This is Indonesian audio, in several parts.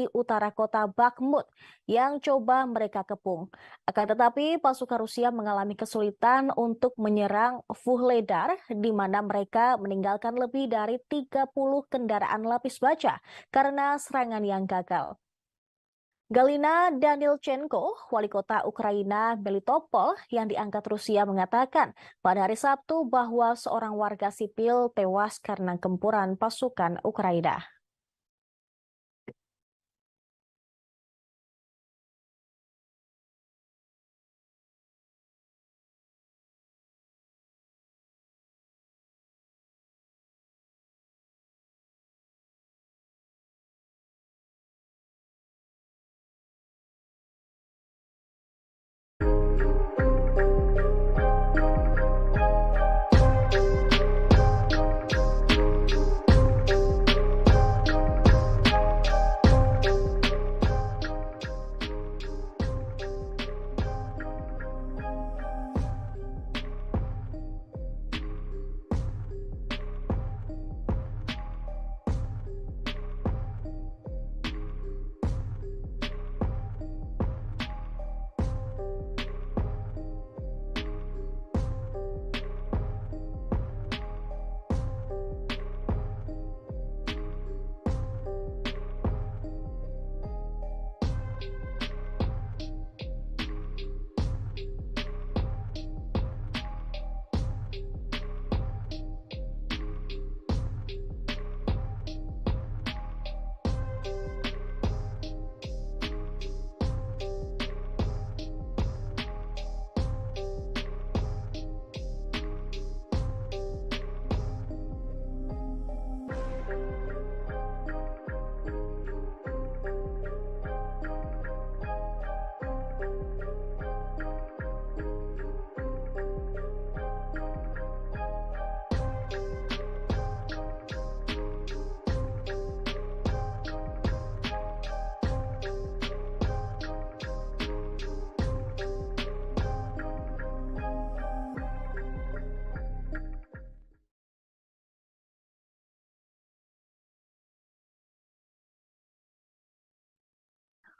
di utara kota Bakhmut yang coba mereka kepung. Akan tetapi pasukan Rusia mengalami kesulitan untuk menyerang Vuhledar, di mana mereka meninggalkan lebih dari 30 kendaraan lapis baja karena serangan yang gagal. Galina Danilchenko, wali kota Ukraina Melitopol yang diangkat Rusia mengatakan pada hari Sabtu bahwa seorang warga sipil tewas karena gempuran pasukan Ukraina.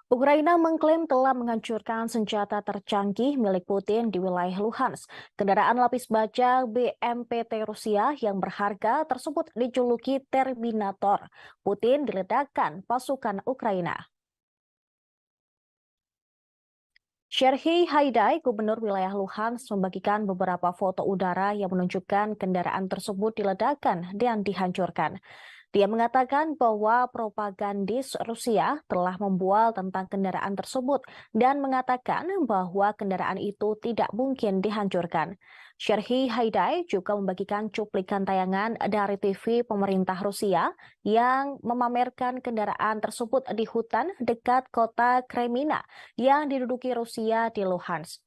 Ukraina mengklaim telah menghancurkan senjata tercanggih milik Putin di wilayah Luhansk. Kendaraan lapis baja BMPT Rusia yang berharga tersebut dijuluki Terminator. Putin diledakkan pasukan Ukraina. Serhiy Haidai, gubernur wilayah Luhansk, membagikan beberapa foto udara yang menunjukkan kendaraan tersebut diledakkan dan dihancurkan. Dia mengatakan bahwa propagandis Rusia telah membual tentang kendaraan tersebut dan mengatakan bahwa kendaraan itu tidak mungkin dihancurkan. Serhiy Haidai juga membagikan cuplikan tayangan dari TV pemerintah Rusia yang memamerkan kendaraan tersebut di hutan dekat kota Kremina yang diduduki Rusia di Luhansk.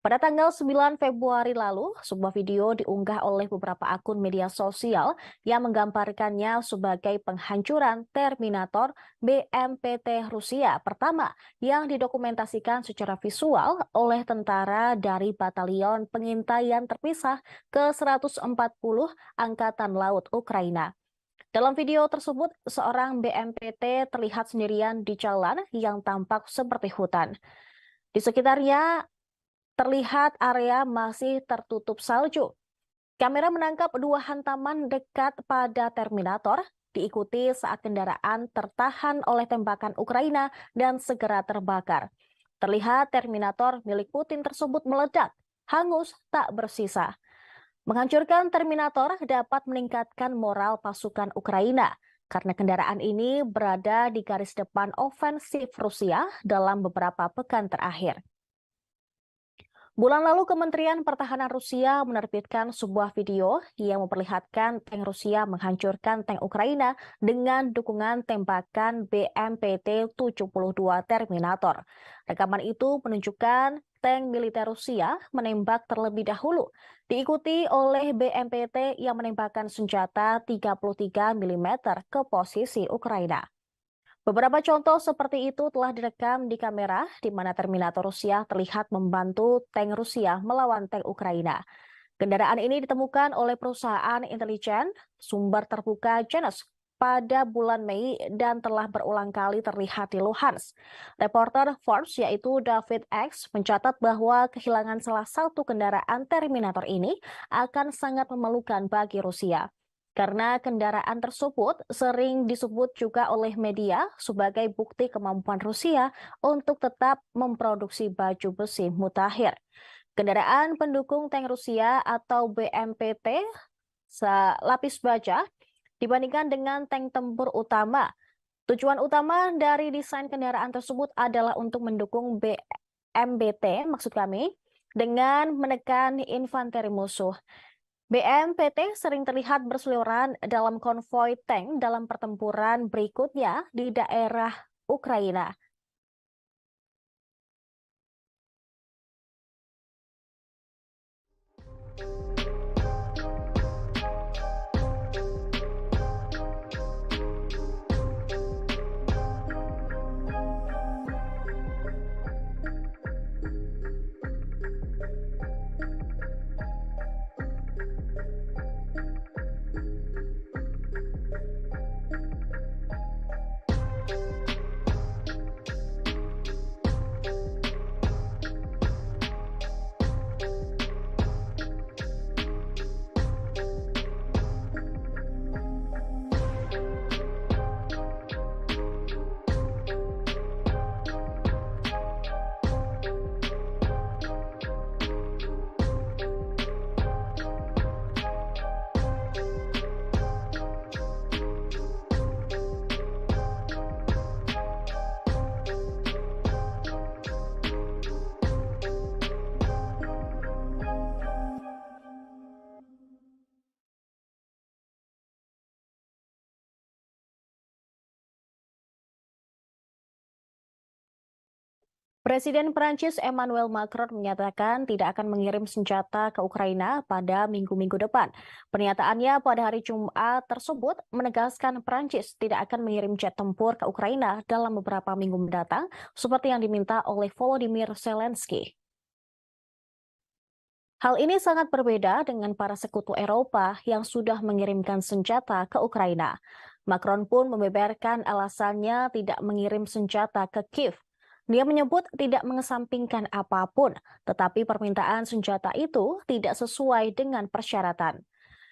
Pada tanggal 9 Februari lalu, sebuah video diunggah oleh beberapa akun media sosial yang menggambarkannya sebagai penghancuran Terminator BMPT Rusia pertama yang didokumentasikan secara visual oleh tentara dari Batalion Pengintaian Terpisah ke-140 Angkatan Laut Ukraina. Dalam video tersebut, seorang BMPT terlihat sendirian di jalan yang tampak seperti hutan. Di sekitarnya terlihat area masih tertutup salju. Kamera menangkap dua hantaman dekat pada Terminator, diikuti saat kendaraan tertahan oleh tembakan Ukraina dan segera terbakar. Terlihat Terminator milik Putin tersebut meledak, hangus tak bersisa. Menghancurkan Terminator dapat meningkatkan moral pasukan Ukraina, karena kendaraan ini berada di garis depan ofensif Rusia dalam beberapa pekan terakhir. Bulan lalu, Kementerian Pertahanan Rusia menerbitkan sebuah video yang memperlihatkan tank Rusia menghancurkan tank Ukraina dengan dukungan tembakan BMPT-72 Terminator. Rekaman itu menunjukkan tank militer Rusia menembak terlebih dahulu, diikuti oleh BMPT yang menembakkan senjata 33 mm ke posisi Ukraina. Beberapa contoh seperti itu telah direkam di kamera di mana Terminator Rusia terlihat membantu tank Rusia melawan tank Ukraina. Kendaraan ini ditemukan oleh perusahaan intelijen sumber terbuka Janus pada bulan Mei dan telah berulang kali terlihat di Luhansk. Reporter Forbes yaitu David X mencatat bahwa kehilangan salah satu kendaraan Terminator ini akan sangat memalukan bagi Rusia. Karena kendaraan tersebut sering disebut juga oleh media sebagai bukti kemampuan Rusia untuk tetap memproduksi baju besi mutakhir. Kendaraan pendukung tank Rusia atau BMPT lapis baja dibandingkan dengan tank tempur utama. Tujuan utama dari desain kendaraan tersebut adalah untuk mendukung BMPT, maksud kami, dengan menekan infanteri musuh. BMPT sering terlihat berseliweran dalam konvoi tank dalam pertempuran berikutnya di daerah Ukraina. Presiden Prancis Emmanuel Macron menyatakan tidak akan mengirim senjata ke Ukraina pada minggu-minggu depan. Pernyataannya pada hari Jumat tersebut menegaskan Prancis tidak akan mengirim jet tempur ke Ukraina dalam beberapa minggu mendatang, seperti yang diminta oleh Volodymyr Zelensky. Hal ini sangat berbeda dengan para sekutu Eropa yang sudah mengirimkan senjata ke Ukraina. Macron pun membeberkan alasannya tidak mengirim senjata ke Kiev. Dia menyebut tidak mengesampingkan apapun, tetapi permintaan senjata itu tidak sesuai dengan persyaratan.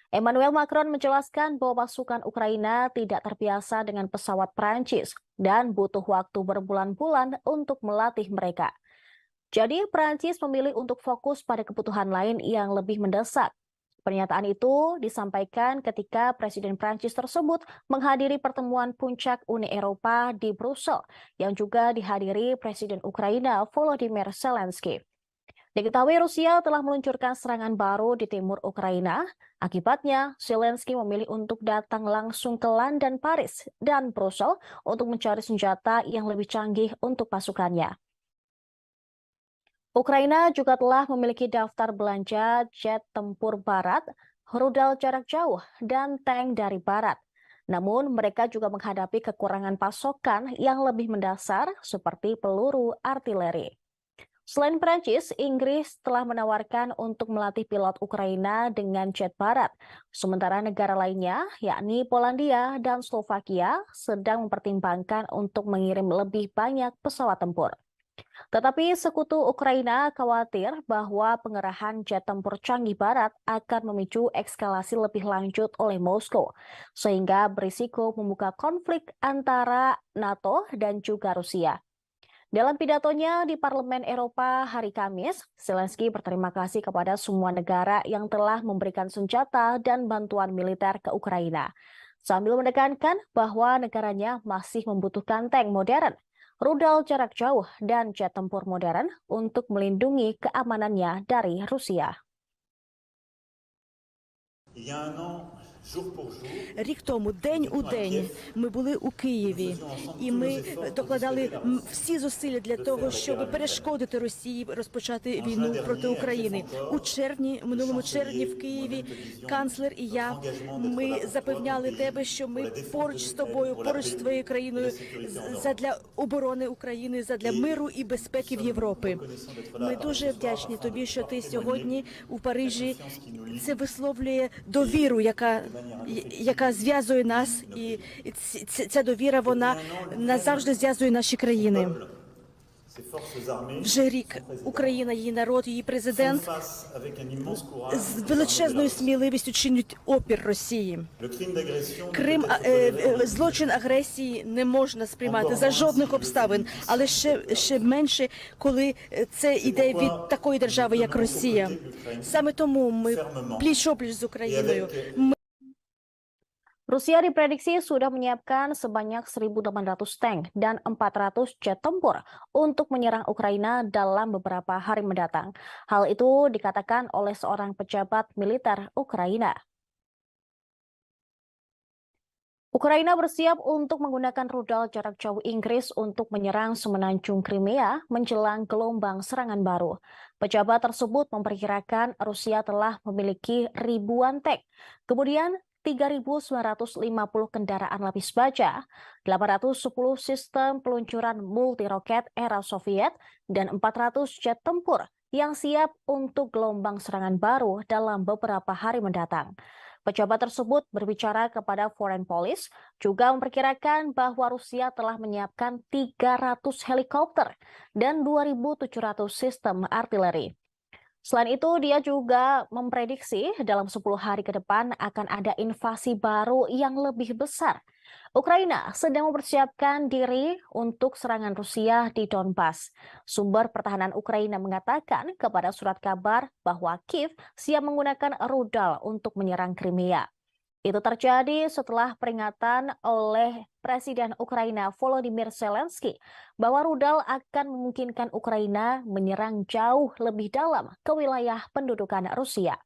Emmanuel Macron menjelaskan bahwa pasukan Ukraina tidak terbiasa dengan pesawat Prancis dan butuh waktu berbulan-bulan untuk melatih mereka. Jadi, Prancis memilih untuk fokus pada kebutuhan lain yang lebih mendesak. Pernyataan itu disampaikan ketika Presiden Prancis tersebut menghadiri pertemuan puncak Uni Eropa di Brussel, yang juga dihadiri Presiden Ukraina Volodymyr Zelensky. Diketahui Rusia telah meluncurkan serangan baru di timur Ukraina. Akibatnya, Zelensky memilih untuk datang langsung ke London, Paris, dan Brussel untuk mencari senjata yang lebih canggih untuk pasukannya. Ukraina juga telah memiliki daftar belanja jet tempur barat, rudal jarak jauh, dan tank dari barat. Namun, mereka juga menghadapi kekurangan pasokan yang lebih mendasar seperti peluru artileri. Selain Prancis, Inggris telah menawarkan untuk melatih pilot Ukraina dengan jet barat. Sementara negara lainnya, yakni Polandia dan Slovakia, sedang mempertimbangkan untuk mengirim lebih banyak pesawat tempur. Tetapi sekutu Ukraina khawatir bahwa pengerahan jet tempur canggih barat akan memicu eskalasi lebih lanjut oleh Moskow, sehingga berisiko membuka konflik antara NATO dan juga Rusia. Dalam pidatonya di Parlemen Eropa hari Kamis, Zelensky berterima kasih kepada semua negara yang telah memberikan senjata dan bantuan militer ke Ukraina, sambil menekankan bahwa negaranya masih membutuhkan tank modern, rudal jarak jauh, dan jet tempur modern untuk melindungi keamanannya dari Rusia. Рік тому, день у день, ми були у Києві, і ми докладали всі зусилля для того, щоб перешкодити Росії розпочати війну проти України. У червні, минулому червні в Києві, канцлер і я, ми запевняли тебе, що ми поруч з тобою, поруч з твоєю країною, задля оборони України, задля миру і безпеки в Європі. Ми дуже вдячні тобі, що ти сьогодні у Парижі. Це висловлює довіру, яка яка зв'язує нас, і ця довіра, вона назавжди зв'язує наші країни. Вже рік Україна, її народ, її президент з величезною сміливістю чинять опір Росії. Злочин агресії не можна сприймати за жодних обставин, але ще менше, коли це йде від такої держави, як Росія. Саме тому ми пліч-опліч з Україною. Rusia diprediksi sudah menyiapkan sebanyak 1.800 tank dan 400 jet tempur untuk menyerang Ukraina dalam beberapa hari mendatang. Hal itu dikatakan oleh seorang pejabat militer Ukraina. Ukraina bersiap untuk menggunakan rudal jarak jauh Inggris untuk menyerang semenanjung Crimea menjelang gelombang serangan baru. Pejabat tersebut memperkirakan Rusia telah memiliki ribuan tank. Kemudian 3.950 kendaraan lapis baja, 810 sistem peluncuran multi-roket era Soviet, dan 400 jet tempur yang siap untuk gelombang serangan baru dalam beberapa hari mendatang. Pejabat tersebut berbicara kepada Foreign Policy, juga memperkirakan bahwa Rusia telah menyiapkan 300 helikopter dan 2.700 sistem artileri. Selain itu, dia juga memprediksi dalam 10 hari ke depan akan ada invasi baru yang lebih besar. Ukraina sedang mempersiapkan diri untuk serangan Rusia di Donbas. Sumber pertahanan Ukraina mengatakan kepada surat kabar bahwa Kiev siap menggunakan rudal untuk menyerang Crimea. Itu terjadi setelah peringatan oleh Presiden Ukraina Volodymyr Zelensky bahwa rudal akan memungkinkan Ukraina menyerang jauh lebih dalam ke wilayah pendudukan Rusia.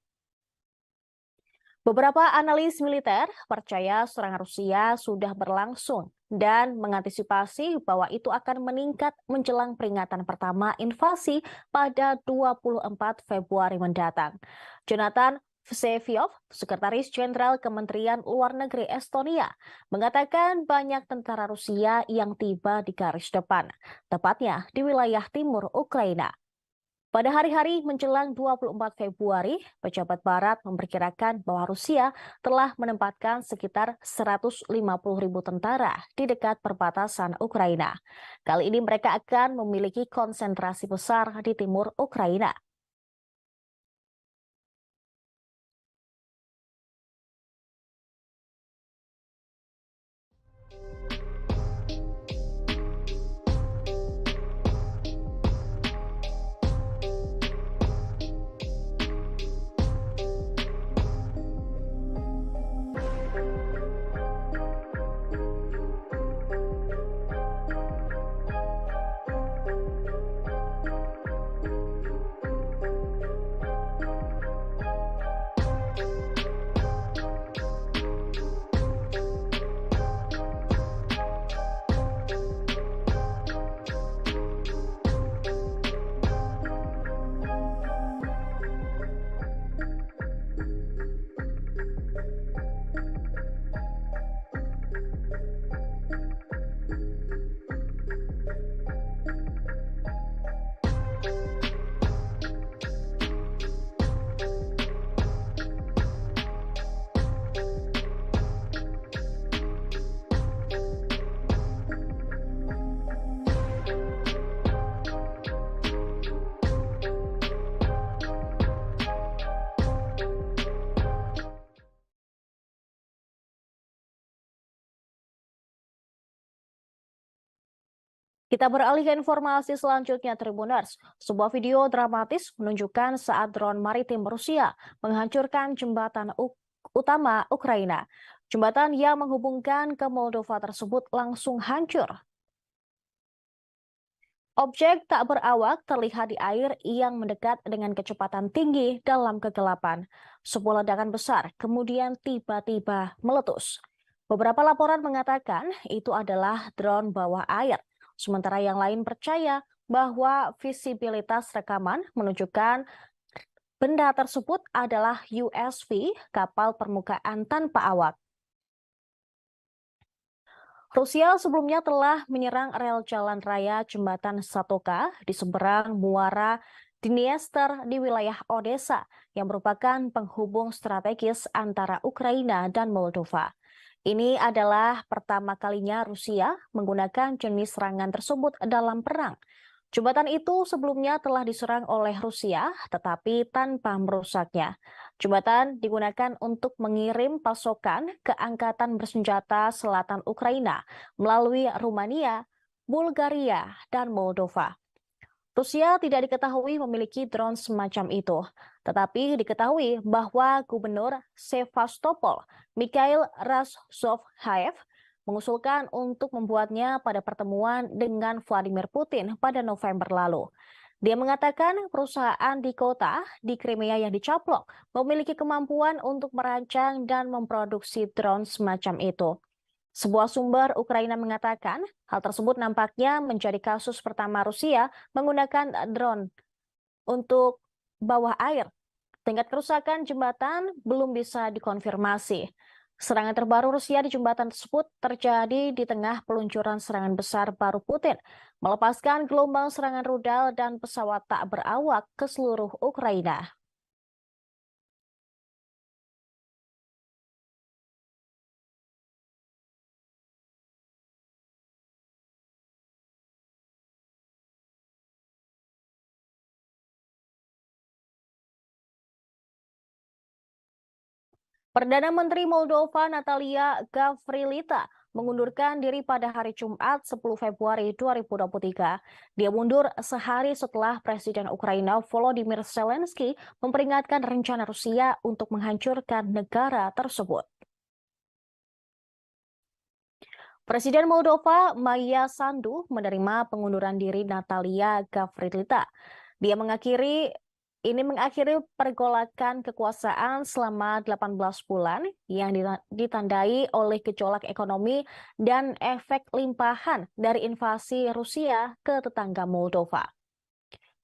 Beberapa analis militer percaya serangan Rusia sudah berlangsung dan mengantisipasi bahwa itu akan meningkat menjelang peringatan pertama invasi pada 24 Februari mendatang. Jonathan Vseviov, Sekretaris Jenderal Kementerian Luar Negeri Estonia, mengatakan banyak tentara Rusia yang tiba di garis depan, tepatnya di wilayah timur Ukraina. Pada hari-hari menjelang 24 Februari, pejabat Barat memperkirakan bahwa Rusia telah menempatkan sekitar 150.000 tentara di dekat perbatasan Ukraina. Kali ini mereka akan memiliki konsentrasi besar di timur Ukraina. Kita beralih ke informasi selanjutnya, Tribuners. Sebuah video dramatis menunjukkan saat drone maritim Rusia menghancurkan jembatan utama Ukraina. Jembatan yang menghubungkan ke Moldova tersebut langsung hancur. Objek tak berawak terlihat di air yang mendekat dengan kecepatan tinggi dalam kegelapan. Sebuah ledakan besar kemudian tiba-tiba meletus. Beberapa laporan mengatakan itu adalah drone bawah air. Sementara yang lain percaya bahwa visibilitas rekaman menunjukkan benda tersebut adalah USV, kapal permukaan tanpa awak. Rusia sebelumnya telah menyerang rel jalan raya Jembatan Satoka di seberang Muara Dniester di wilayah Odessa yang merupakan penghubung strategis antara Ukraina dan Moldova. Ini adalah pertama kalinya Rusia menggunakan jenis serangan tersebut dalam perang. Jembatan itu sebelumnya telah diserang oleh Rusia, tetapi tanpa merusaknya. Jembatan digunakan untuk mengirim pasokan ke Angkatan Bersenjata Selatan Ukraina melalui Rumania, Bulgaria, dan Moldova. Rusia tidak diketahui memiliki drone semacam itu, tetapi diketahui bahwa Gubernur Sevastopol, Mikhail Razovhaev, mengusulkan untuk membuatnya pada pertemuan dengan Vladimir Putin pada November lalu. Dia mengatakan perusahaan di kota di Crimea yang dicaplok memiliki kemampuan untuk merancang dan memproduksi drone semacam itu. Sebuah sumber Ukraina mengatakan hal tersebut nampaknya menjadi kasus pertama Rusia menggunakan drone untuk bawah air. Tingkat kerusakan jembatan belum bisa dikonfirmasi. Serangan terbaru Rusia di jembatan tersebut terjadi di tengah peluncuran serangan besar baru Putin, melepaskan gelombang serangan rudal dan pesawat tak berawak ke seluruh Ukraina. Perdana Menteri Moldova Natalia Gavrilita mengundurkan diri pada hari Jumat 10 Februari 2023. Dia mundur sehari setelah Presiden Ukraina Volodymyr Zelensky memperingatkan rencana Rusia untuk menghancurkan negara tersebut. Presiden Moldova Maia Sandu menerima pengunduran diri Natalia Gavrilita. Dia mengakhiri pergolakan kekuasaan selama 18 bulan yang ditandai oleh gejolak ekonomi dan efek limpahan dari invasi Rusia ke tetangga Moldova.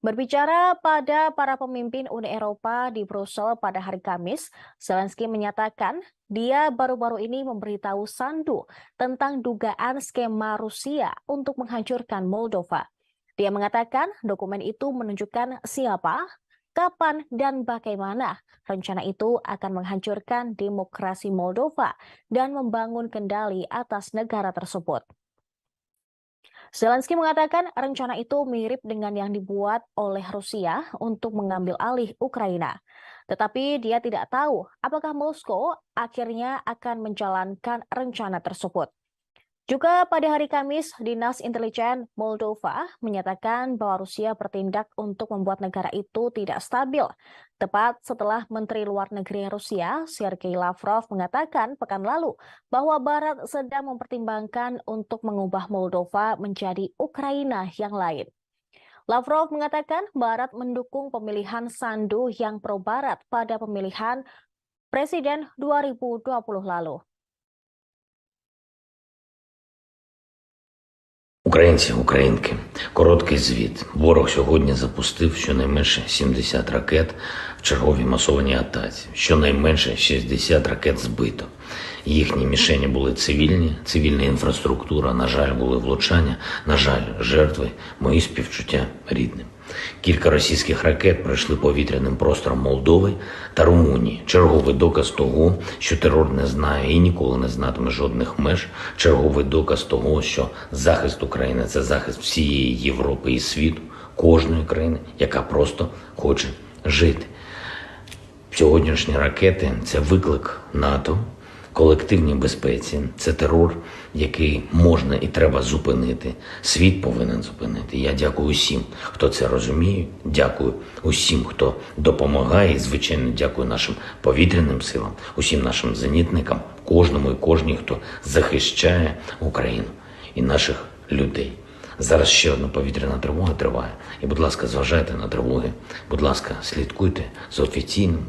Berbicara pada para pemimpin Uni Eropa di Brussel pada hari Kamis, Zelensky menyatakan dia baru-baru ini memberitahu Sandu tentang dugaan skema Rusia untuk menghancurkan Moldova. Dia mengatakan dokumen itu menunjukkan siapa, kapan, dan bagaimana rencana itu akan menghancurkan demokrasi Moldova dan membangun kendali atas negara tersebut. Zelensky mengatakan rencana itu mirip dengan yang dibuat oleh Rusia untuk mengambil alih Ukraina. Tetapi dia tidak tahu apakah Moskow akhirnya akan menjalankan rencana tersebut. Juga pada hari Kamis, Dinas Intelijen Moldova menyatakan bahwa Rusia bertindak untuk membuat negara itu tidak stabil. Tepat setelah Menteri Luar Negeri Rusia, Sergei Lavrov, mengatakan pekan lalu bahwa Barat sedang mempertimbangkan untuk mengubah Moldova menjadi Ukraina yang lain. Lavrov mengatakan Barat mendukung pemilihan Sandu yang pro-Barat pada pemilihan Presiden 2020 lalu. Українці, українки, короткий звіт. Ворог сьогодні запустив щонайменше 70 ракет в черговій масованій атаці. Щонайменше 60 ракет збито. Їхні мішені були цивільні, цивільна інфраструктура, на жаль, були влучання, на жаль, жертви, мої співчуття рідним. Кілька російських ракет пройшли повітряним простором Молдови та Румунії. Черговий доказ того, що терор не знає і ніколи не знатиме жодних меж. Черговий доказ того, що захист України – це захист всієї Європи і світу, кожної країни, яка просто хоче жити. Сьогоднішні ракети – це виклик НАТО, колективній безпеці. Це терор, який можна і треба зупинити. Світ повинен зупинити. Я дякую усім, хто це розуміє. Дякую усім, хто допомагає. І, звичайно, дякую нашим повітряним силам, усім нашим зенітникам, кожному і кожній, хто захищає Україну і наших людей. Зараз ще одна повітряна тривога триває. І, будь ласка, зважайте на тривоги. Будь ласка, слідкуйте за офіційною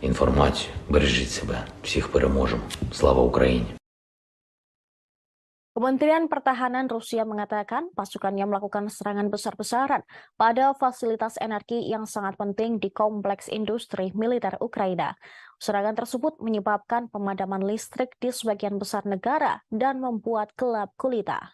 інформацією. Бережіть себе. Всіх переможемо. Слава Україні! Kementerian Pertahanan Rusia mengatakan pasukannya melakukan serangan besar-besaran pada fasilitas energi yang sangat penting di kompleks industri militer Ukraina. Serangan tersebut menyebabkan pemadaman listrik di sebagian besar negara dan membuat gelap gulita.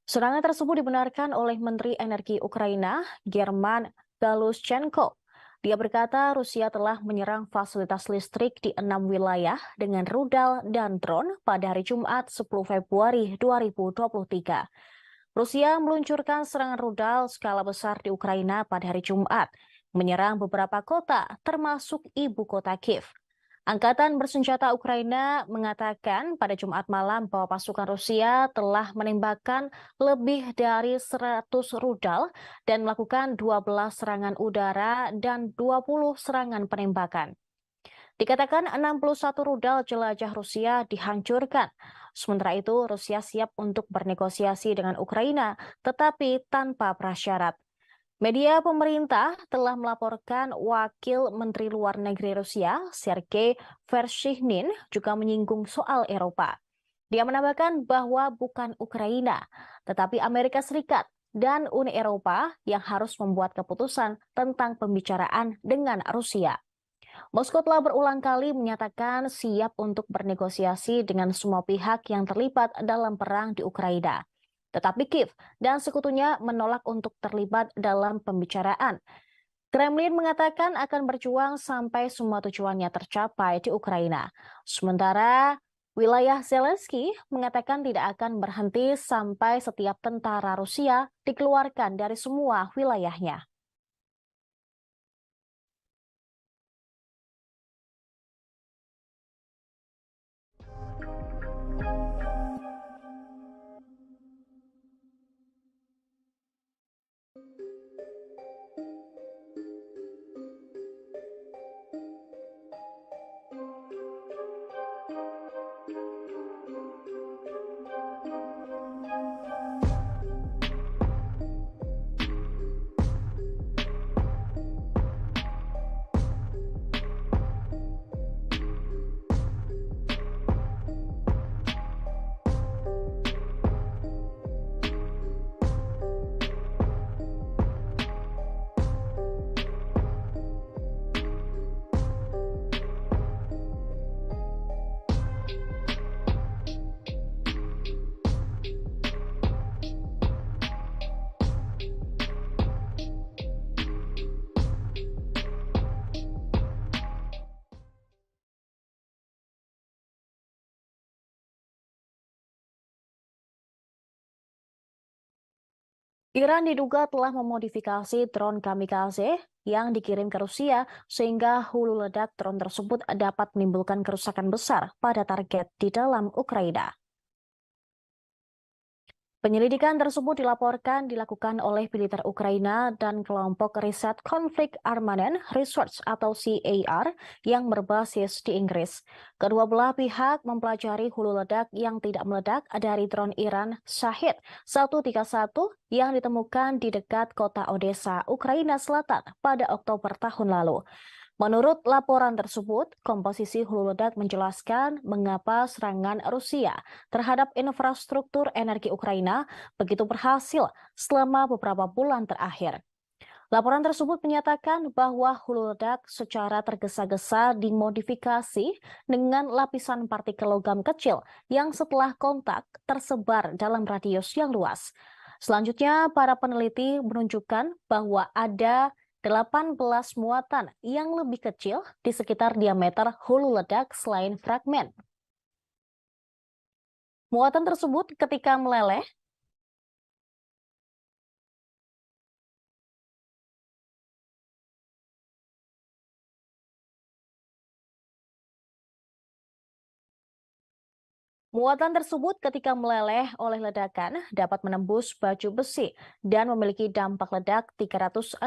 Serangan tersebut dibenarkan oleh Menteri Energi Ukraina, German Galushchenko. Dia berkata Rusia telah menyerang fasilitas listrik di 6 wilayah dengan rudal dan drone pada hari Jumat 10 Februari 2023. Rusia meluncurkan serangan rudal skala besar di Ukraina pada hari Jumat, menyerang beberapa kota termasuk ibu kota Kiev. Angkatan bersenjata Ukraina mengatakan pada Jumat malam bahwa pasukan Rusia telah menembakkan lebih dari 100 rudal dan melakukan 12 serangan udara dan 20 serangan penembakan. Dikatakan 61 rudal jelajah Rusia dihancurkan. Sementara itu, Rusia siap untuk bernegosiasi dengan Ukraina, tetapi tanpa prasyarat. Media pemerintah telah melaporkan Wakil Menteri Luar Negeri Rusia, Sergei Vershinin, juga menyinggung soal Eropa. Dia menambahkan bahwa bukan Ukraina, tetapi Amerika Serikat dan Uni Eropa yang harus membuat keputusan tentang pembicaraan dengan Rusia. Moskow telah berulang kali menyatakan siap untuk bernegosiasi dengan semua pihak yang terlibat dalam perang di Ukraina. Tetapi Kiev dan sekutunya menolak untuk terlibat dalam pembicaraan. Kremlin mengatakan akan berjuang sampai semua tujuannya tercapai di Ukraina. Sementara wilayah Zelensky mengatakan tidak akan berhenti sampai setiap tentara Rusia dikeluarkan dari semua wilayahnya. Iran diduga telah memodifikasi drone kamikaze yang dikirim ke Rusia sehingga hulu ledak drone tersebut dapat menimbulkan kerusakan besar pada target di dalam Ukraina. Penyelidikan tersebut dilakukan oleh militer Ukraina dan kelompok riset konflik Armament Research atau CAR yang berbasis di Inggris. Kedua belah pihak mempelajari hulu ledak yang tidak meledak dari drone Iran Shahid 131 yang ditemukan di dekat kota Odessa, Ukraina Selatan pada Oktober tahun lalu. Menurut laporan tersebut, komposisi hulu ledak menjelaskan mengapa serangan Rusia terhadap infrastruktur energi Ukraina begitu berhasil selama beberapa bulan terakhir. Laporan tersebut menyatakan bahwa hulu ledak secara tergesa-gesa dimodifikasi dengan lapisan partikel logam kecil yang setelah kontak tersebar dalam radius yang luas. Selanjutnya, para peneliti menunjukkan bahwa ada 18 muatan yang lebih kecil di sekitar diameter hulu ledak selain fragmen. Muatan tersebut ketika meleleh Muatan tersebut ketika meleleh oleh ledakan dapat menembus baju besi dan memiliki dampak ledak 360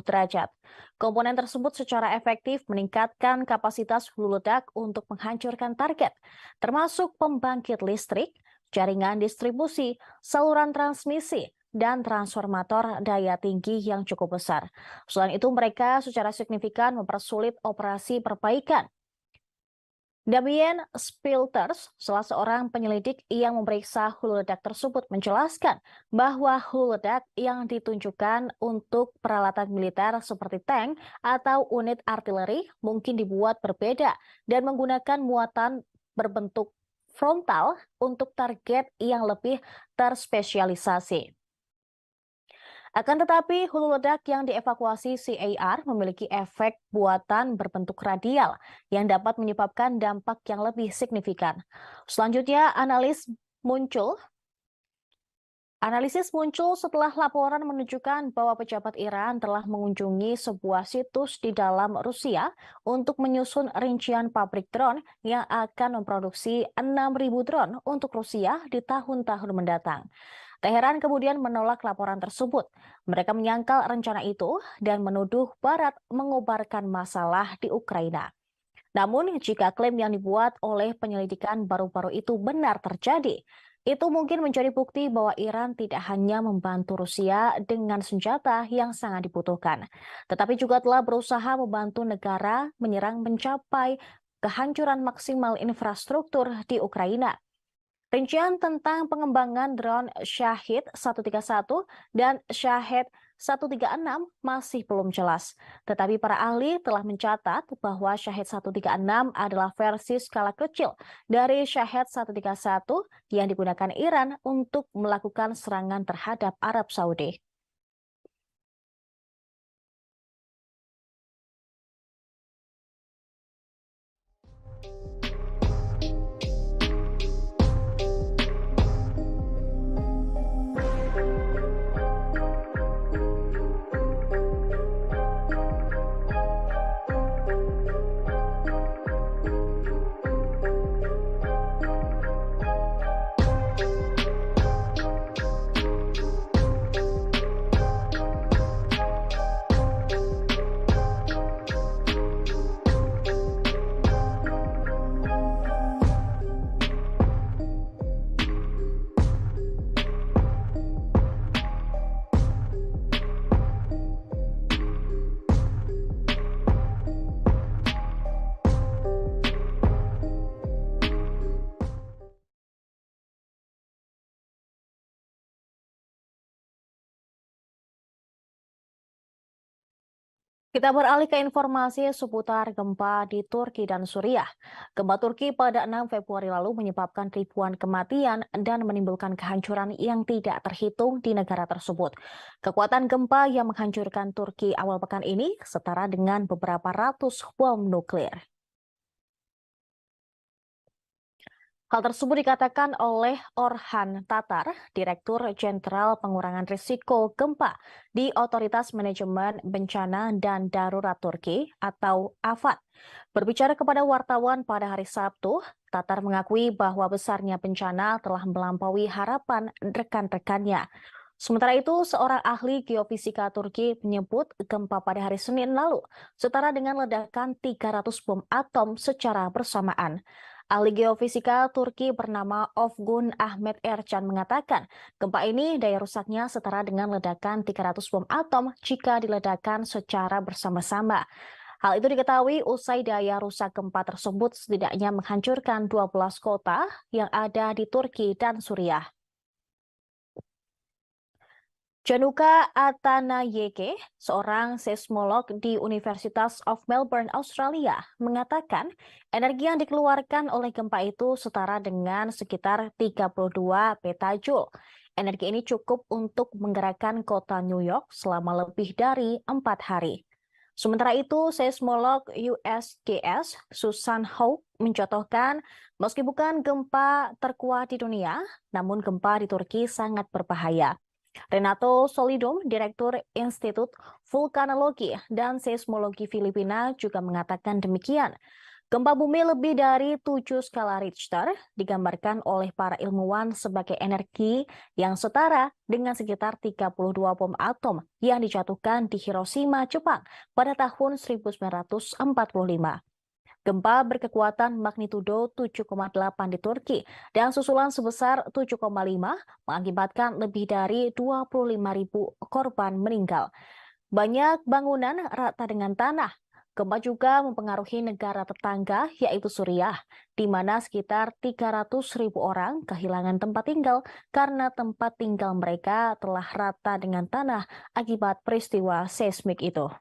derajat. Komponen tersebut secara efektif meningkatkan kapasitas hulu ledak untuk menghancurkan target, termasuk pembangkit listrik, jaringan distribusi, saluran transmisi, dan transformator daya tinggi yang cukup besar. Selain itu, mereka secara signifikan mempersulit operasi perbaikan Damien Spilters, salah seorang penyelidik yang memeriksa hulu ledak tersebut, menjelaskan bahwa hulu ledak yang ditunjukkan untuk peralatan militer seperti tank atau unit artileri mungkin dibuat berbeda dan menggunakan muatan berbentuk frontal untuk target yang lebih terspesialisasi. Akan tetapi, hulu ledak yang dievakuasi CAR memiliki efek buatan berbentuk radial yang dapat menyebabkan dampak yang lebih signifikan. Selanjutnya, analisis muncul setelah laporan menunjukkan bahwa pejabat Iran telah mengunjungi sebuah situs di dalam Rusia untuk menyusun rincian pabrik drone yang akan memproduksi 6.000 drone untuk Rusia di tahun-tahun mendatang. Teheran kemudian menolak laporan tersebut. Mereka menyangkal rencana itu dan menuduh Barat mengobarkan masalah di Ukraina. Namun, jika klaim yang dibuat oleh penyelidikan baru-baru itu benar terjadi, itu mungkin menjadi bukti bahwa Iran tidak hanya membantu Rusia dengan senjata yang sangat dibutuhkan, tetapi juga telah berusaha membantu negara menyerang mencapai kehancuran maksimal infrastruktur di Ukraina. Rincian tentang pengembangan drone Shahid 131 dan Shahid 136 masih belum jelas. Tetapi para ahli telah mencatat bahwa Shahid 136 adalah versi skala kecil dari Shahid 131 yang digunakan Iran untuk melakukan serangan terhadap Arab Saudi. Kita beralih ke informasi seputar gempa di Turki dan Suriah. Gempa Turki pada 6 Februari lalu menyebabkan ribuan kematian dan menimbulkan kehancuran yang tidak terhitung di negara tersebut. Kekuatan gempa yang menghancurkan Turki awal pekan ini setara dengan beberapa ratus bom nuklir. Hal tersebut dikatakan oleh Orhan Tatar, Direktur Jenderal Pengurangan Risiko Gempa di Otoritas Manajemen Bencana dan Darurat Turki atau AFAD. Berbicara kepada wartawan pada hari Sabtu, Tatar mengakui bahwa besarnya bencana telah melampaui harapan rekan-rekannya. Sementara itu, seorang ahli geofisika Turki menyebut gempa pada hari Senin lalu setara dengan ledakan 300 bom atom secara bersamaan. Ahli geofisika Turki bernama Ofgun Ahmet Ercan mengatakan gempa ini daya rusaknya setara dengan ledakan 300 bom atom jika diledakkan secara bersama-sama. Hal itu diketahui usai daya rusak gempa tersebut setidaknya menghancurkan 12 kota yang ada di Turki dan Suriah. Januka Atanayeke, seorang seismolog di Universitas of Melbourne, Australia, mengatakan energi yang dikeluarkan oleh gempa itu setara dengan sekitar 32 petajoule. Energi ini cukup untuk menggerakkan kota New York selama lebih dari 4 hari. Sementara itu, seismolog USGS Susan Hawke mencontohkan, meski bukan gempa terkuat di dunia, namun gempa di Turki sangat berbahaya. Renato Solidum, Direktur Institut Vulkanologi dan Seismologi Filipina juga mengatakan demikian. Gempa bumi lebih dari 7 skala Richter digambarkan oleh para ilmuwan sebagai energi yang setara dengan sekitar 32 bom atom yang dijatuhkan di Hiroshima, Jepang pada tahun 1945. Gempa berkekuatan magnitudo 7,8 di Turki dan susulan sebesar 7,5 mengakibatkan lebih dari 25.000 korban meninggal. Banyak bangunan rata dengan tanah. Gempa juga mempengaruhi negara tetangga, yaitu Suriah, di mana sekitar 300.000 orang kehilangan tempat tinggal karena tempat tinggal mereka telah rata dengan tanah akibat peristiwa seismik itu.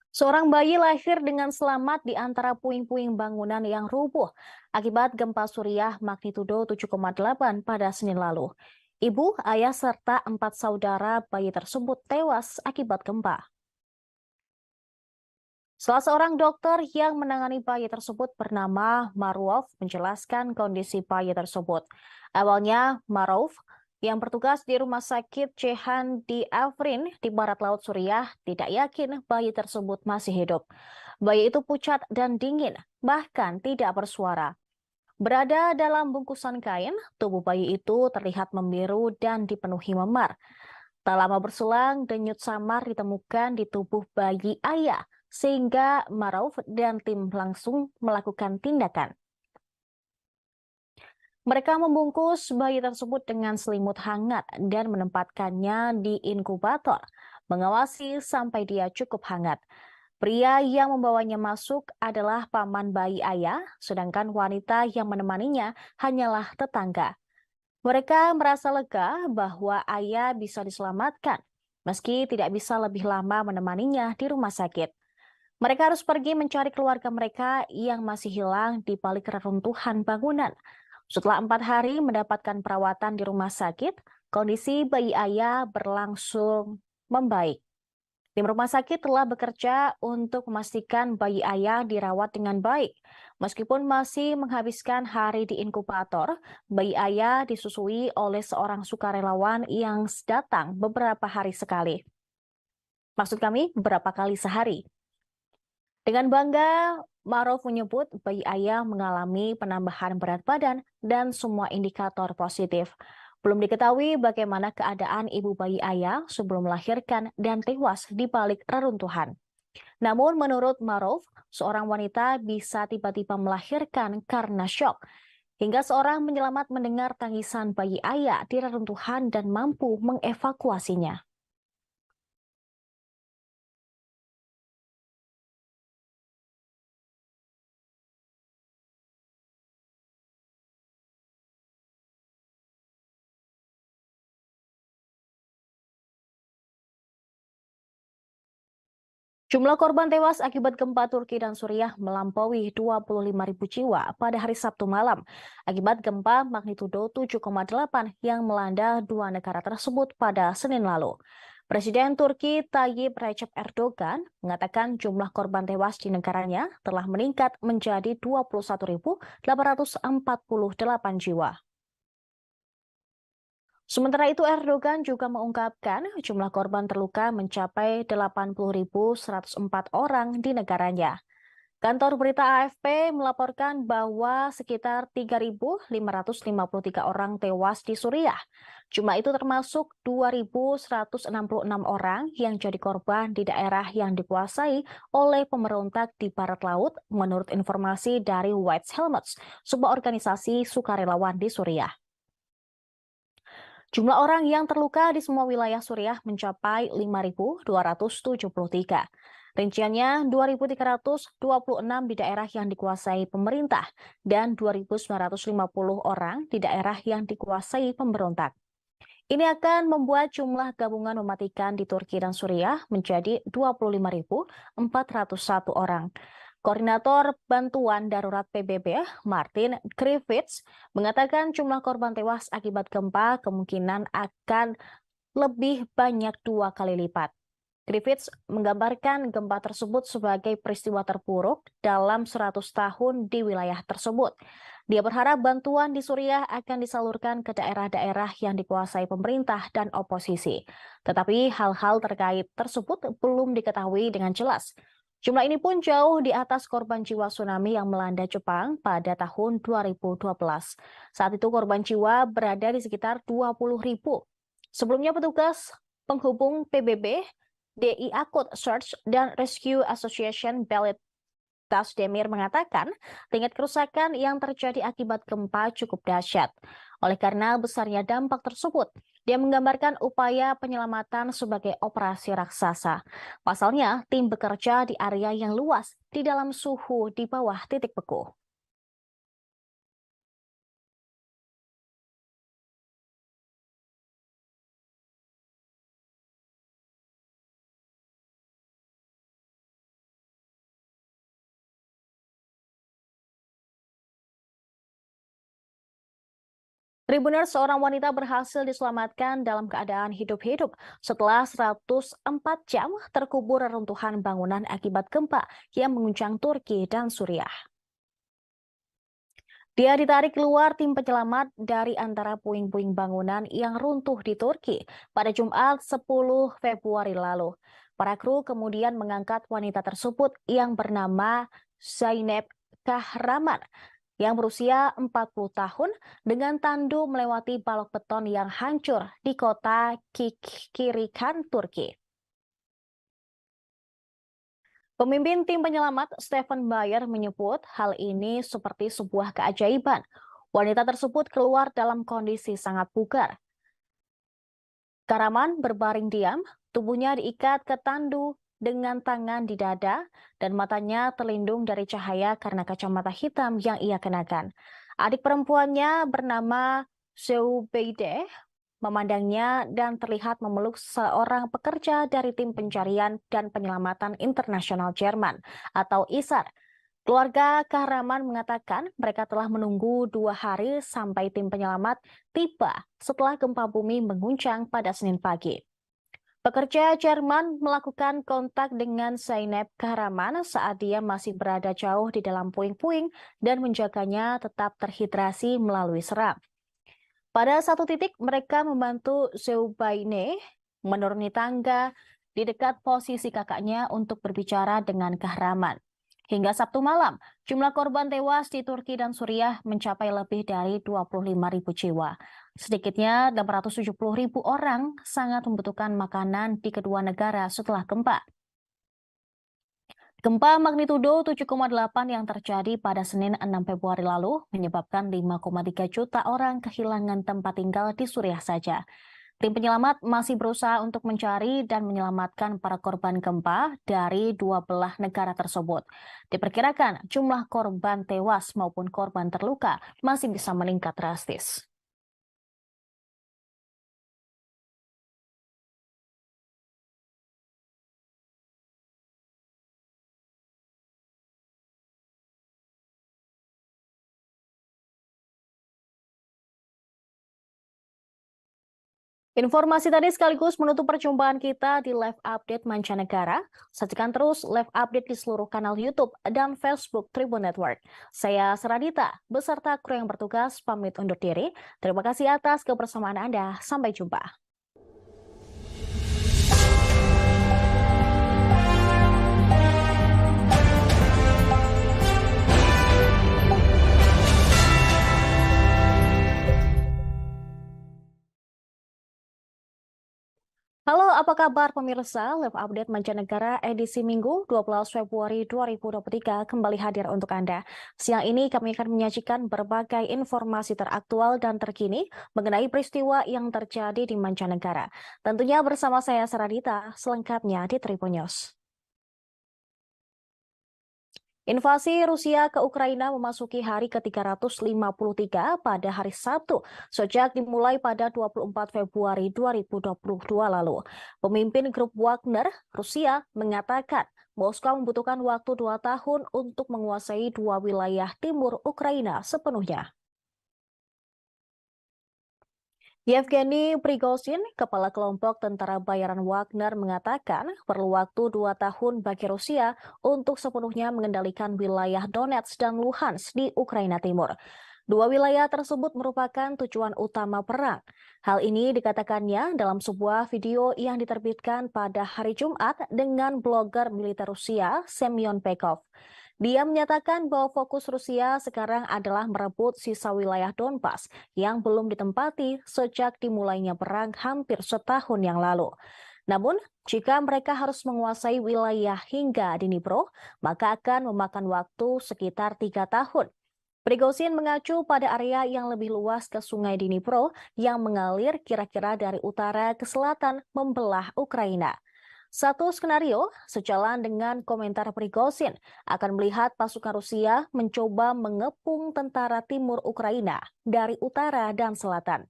Seorang bayi lahir dengan selamat di antara puing-puing bangunan yang rubuh akibat gempa Suriah magnitudo 7,8 pada Senin lalu. Ibu, ayah, serta 4 saudara bayi tersebut tewas akibat gempa. Salah seorang dokter yang menangani bayi tersebut bernama Maruf menjelaskan kondisi bayi tersebut. Awalnya, Maruf yang bertugas di Rumah Sakit Jehan di Afrin di barat laut Suriah tidak yakin bayi tersebut masih hidup. Bayi itu pucat dan dingin, bahkan tidak bersuara. Berada dalam bungkusan kain, tubuh bayi itu terlihat membiru dan dipenuhi memar. Tak lama berselang, denyut samar ditemukan di tubuh bayi ayah, sehingga Maruf dan tim langsung melakukan tindakan. Mereka membungkus bayi tersebut dengan selimut hangat dan menempatkannya di inkubator, mengawasi sampai dia cukup hangat. Pria yang membawanya masuk adalah paman bayi ayah, sedangkan wanita yang menemaninya hanyalah tetangga. Mereka merasa lega bahwa ayah bisa diselamatkan, meski tidak bisa lebih lama menemaninya di rumah sakit. Mereka harus pergi mencari keluarga mereka yang masih hilang di balik reruntuhan bangunan. Setelah 4 hari mendapatkan perawatan di rumah sakit, kondisi bayi ayah berlangsung membaik. Tim rumah sakit telah bekerja untuk memastikan bayi ayah dirawat dengan baik. Meskipun masih menghabiskan hari di inkubator, bayi ayah disusui oleh seorang sukarelawan yang datang beberapa hari sekali. Maksud kami, beberapa kali sehari. Dengan bangga, Maruf menyebut bayi ayah mengalami penambahan berat badan dan semua indikator positif. Belum diketahui bagaimana keadaan ibu bayi ayah sebelum melahirkan dan tewas di balik reruntuhan. Namun menurut Maruf, seorang wanita bisa tiba-tiba melahirkan karena syok. Hingga seorang penyelamat mendengar tangisan bayi ayah di reruntuhan dan mampu mengevakuasinya. Jumlah korban tewas akibat gempa Turki dan Suriah melampaui 25.000 jiwa pada hari Sabtu malam akibat gempa magnitudo 7,8 yang melanda dua negara tersebut pada Senin lalu. Presiden Turki Tayyip Recep Erdogan mengatakan jumlah korban tewas di negaranya telah meningkat menjadi 21.848 jiwa. Sementara itu, Erdogan juga mengungkapkan jumlah korban terluka mencapai 80.104 orang di negaranya. Kantor berita AFP melaporkan bahwa sekitar 3.553 orang tewas di Suriah. Jumlah itu termasuk 2.166 orang yang jadi korban di daerah yang dikuasai oleh pemberontak di barat laut, menurut informasi dari White Helmets, sebuah organisasi sukarelawan di Suriah. Jumlah orang yang terluka di semua wilayah Suriah mencapai 5.273. Rinciannya 2.326 di daerah yang dikuasai pemerintah dan 2.950 orang di daerah yang dikuasai pemberontak. Ini akan membuat jumlah gabungan mematikan di Turki dan Suriah menjadi 25.401 orang. Koordinator Bantuan Darurat PBB, Martin Griffiths, mengatakan jumlah korban tewas akibat gempa kemungkinan akan lebih banyak 2 kali lipat. Griffiths menggambarkan gempa tersebut sebagai peristiwa terburuk dalam 100 tahun di wilayah tersebut. Dia berharap bantuan di Suriah akan disalurkan ke daerah-daerah yang dikuasai pemerintah dan oposisi. Tetapi hal-hal terkait tersebut belum diketahui dengan jelas. Jumlah ini pun jauh di atas korban jiwa tsunami yang melanda Jepang pada tahun 2012. Saat itu korban jiwa berada di sekitar 20.000. Sebelumnya petugas penghubung PBB DI Akut Search dan Rescue Association Belit Tasdemir mengatakan tingkat kerusakan yang terjadi akibat gempa cukup dahsyat. Oleh karena besarnya dampak tersebut, dia menggambarkan upaya penyelamatan sebagai operasi raksasa. Pasalnya, tim bekerja di area yang luas di dalam suhu di bawah titik beku. Tribuners, seorang wanita berhasil diselamatkan dalam keadaan hidup-hidup setelah 104 jam terkubur reruntuhan bangunan akibat gempa yang mengguncang Turki dan Suriah. Dia ditarik keluar tim penyelamat dari antara puing-puing bangunan yang runtuh di Turki pada Jumat 10 Februari lalu. Para kru kemudian mengangkat wanita tersebut yang bernama Zeynep Kahraman yang berusia 40 tahun dengan tandu melewati balok beton yang hancur di kota Kikirikan, Turki. Pemimpin tim penyelamat Stephen Bayer menyebut hal ini seperti sebuah keajaiban. Wanita tersebut keluar dalam kondisi sangat bugar. Kahraman berbaring diam, tubuhnya diikat ke tandu dengan tangan di dada dan matanya terlindung dari cahaya karena kacamata hitam yang ia kenakan. Adik perempuannya bernama Zeubeide memandangnya dan terlihat memeluk seorang pekerja dari tim pencarian dan penyelamatan internasional Jerman atau ISAR. Keluarga Kahraman mengatakan mereka telah menunggu 2 hari sampai tim penyelamat tiba setelah gempa bumi mengguncang pada Senin pagi. Pekerja Jerman melakukan kontak dengan Zeynep Kahraman saat dia masih berada jauh di dalam puing-puing dan menjaganya tetap terhidrasi melalui seram. Pada satu titik, mereka membantu Zeubaine menuruni tangga di dekat posisi kakaknya untuk berbicara dengan Kahraman. Hingga Sabtu malam, jumlah korban tewas di Turki dan Suriah mencapai lebih dari 25.000 jiwa. Sedikitnya 670.000 orang sangat membutuhkan makanan di kedua negara setelah gempa. Gempa magnitudo 7,8 yang terjadi pada Senin 6 Februari lalu menyebabkan 5,3 juta orang kehilangan tempat tinggal di Suriah saja. Tim penyelamat masih berusaha untuk mencari dan menyelamatkan para korban gempa dari 2 belah negara tersebut. Diperkirakan jumlah korban tewas maupun korban terluka masih bisa meningkat drastis. Informasi tadi sekaligus menutup perjumpaan kita di live update mancanegara. Saksikan terus live update di seluruh kanal YouTube dan Facebook Tribun Network. Saya Seradita, beserta kru yang bertugas pamit undur diri. Terima kasih atas kebersamaan Anda. Sampai jumpa. Halo, apa kabar pemirsa? Live Update Mancanegara edisi Minggu 12 Februari 2023 kembali hadir untuk Anda. Siang ini kami akan menyajikan berbagai informasi teraktual dan terkini mengenai peristiwa yang terjadi di mancanegara. Tentunya bersama saya Saradita, selengkapnya di Tribun News. Invasi Rusia ke Ukraina memasuki hari ke-353 pada hari Sabtu, sejak dimulai pada 24 Februari 2022 lalu. Pemimpin grup Wagner, Rusia, mengatakan Moskow membutuhkan waktu 2 tahun untuk menguasai 2 wilayah timur Ukraina sepenuhnya. Yevgeny Prigozhin, kepala kelompok tentara bayaran Wagner, mengatakan perlu waktu 2 tahun bagi Rusia untuk sepenuhnya mengendalikan wilayah Donetsk dan Luhansk di Ukraina Timur. 2 wilayah tersebut merupakan tujuan utama perang. Hal ini dikatakannya dalam sebuah video yang diterbitkan pada hari Jumat dengan blogger militer Rusia, Semyon Pekov. Dia menyatakan bahwa fokus Rusia sekarang adalah merebut sisa wilayah Donbas yang belum ditempati sejak dimulainya perang hampir setahun yang lalu. Namun, jika mereka harus menguasai wilayah hingga Dnipro, maka akan memakan waktu sekitar 3 tahun. Prigozhin mengacu pada area yang lebih luas ke Sungai Dnipro yang mengalir kira-kira dari utara ke selatan membelah Ukraina. Satu skenario sejalan dengan komentar Prigozhin akan melihat pasukan Rusia mencoba mengepung tentara timur Ukraina dari utara dan selatan,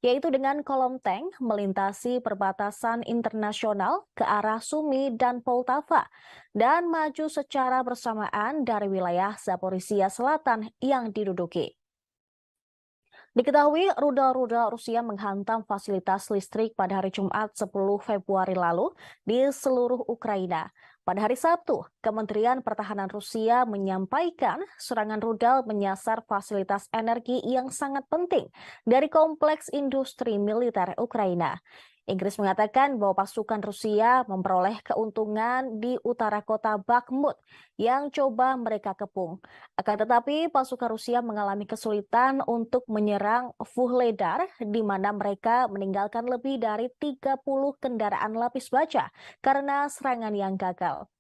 yaitu dengan kolom tank melintasi perbatasan internasional ke arah Sumy dan Poltava dan maju secara bersamaan dari wilayah Zaporizhia Selatan yang diduduki. Diketahui rudal-rudal Rusia menghantam fasilitas listrik pada hari Jumat 10 Februari lalu di seluruh Ukraina. Pada hari Sabtu, Kementerian Pertahanan Rusia menyampaikan serangan rudal menyasar fasilitas energi yang sangat penting dari kompleks industri militer Ukraina. Inggris mengatakan bahwa pasukan Rusia memperoleh keuntungan di utara kota Bakhmut yang coba mereka kepung. Akan tetapi pasukan Rusia mengalami kesulitan untuk menyerang Vuhledar, di mana mereka meninggalkan lebih dari 30 kendaraan lapis baja karena serangan yang gagal.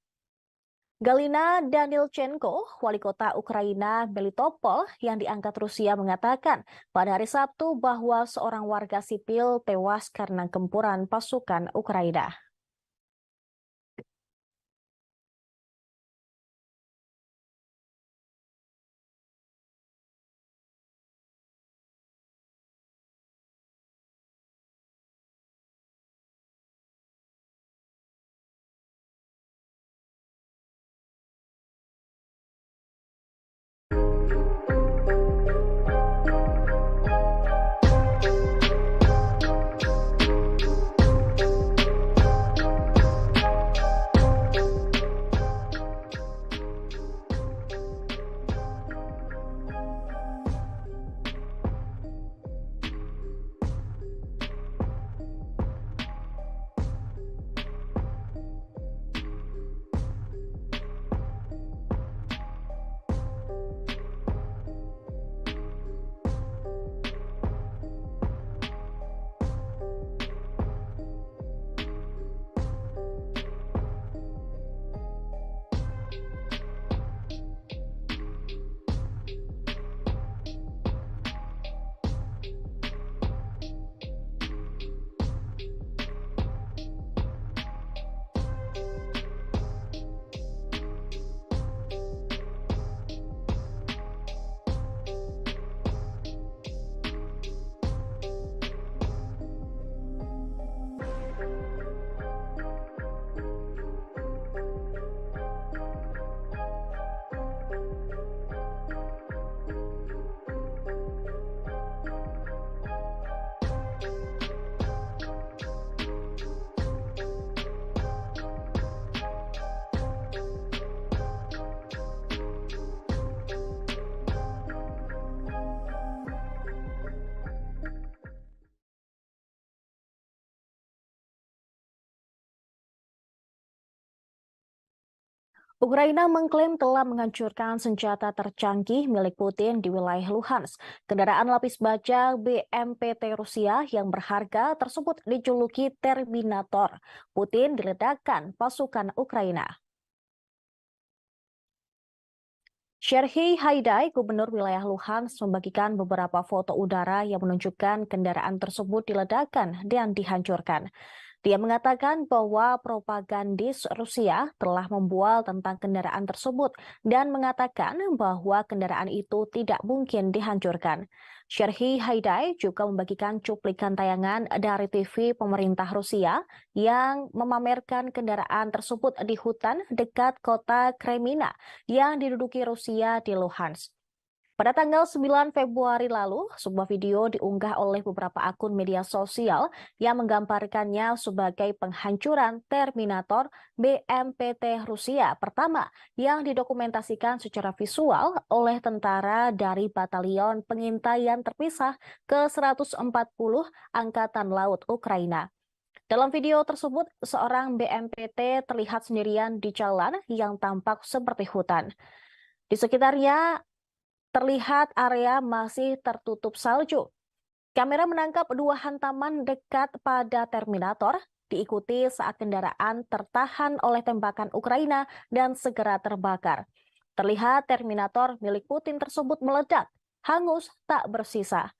Galina Danilchenko, wali kota Ukraina Melitopol yang diangkat Rusia mengatakan pada hari Sabtu bahwa seorang warga sipil tewas karena gempuran pasukan Ukraina. Ukraina mengklaim telah menghancurkan senjata tercanggih milik Putin di wilayah Luhansk. Kendaraan lapis baja BMPT Rusia yang berharga tersebut dijuluki Terminator. Putin diledakkan pasukan Ukraina. Serhiy Haidai, gubernur wilayah Luhansk, membagikan beberapa foto udara yang menunjukkan kendaraan tersebut diledakkan dan dihancurkan. Dia mengatakan bahwa propagandis Rusia telah membual tentang kendaraan tersebut dan mengatakan bahwa kendaraan itu tidak mungkin dihancurkan. Serhiy Haidai juga membagikan cuplikan tayangan dari TV pemerintah Rusia yang memamerkan kendaraan tersebut di hutan dekat kota Kremina yang diduduki Rusia di Luhansk. Pada tanggal 9 Februari lalu, sebuah video diunggah oleh beberapa akun media sosial yang menggambarkannya sebagai penghancuran Terminator BMPT Rusia pertama yang didokumentasikan secara visual oleh tentara dari Batalion Pengintaian Terpisah ke-140 Angkatan Laut Ukraina. Dalam video tersebut, seorang BMPT terlihat sendirian di jalan yang tampak seperti hutan. Di sekitarnya terlihat area masih tertutup salju. Kamera menangkap dua hantaman dekat pada Terminator diikuti saat kendaraan tertahan oleh tembakan Ukraina dan segera terbakar. Terlihat Terminator milik Putin tersebut meledak, hangus tak bersisa.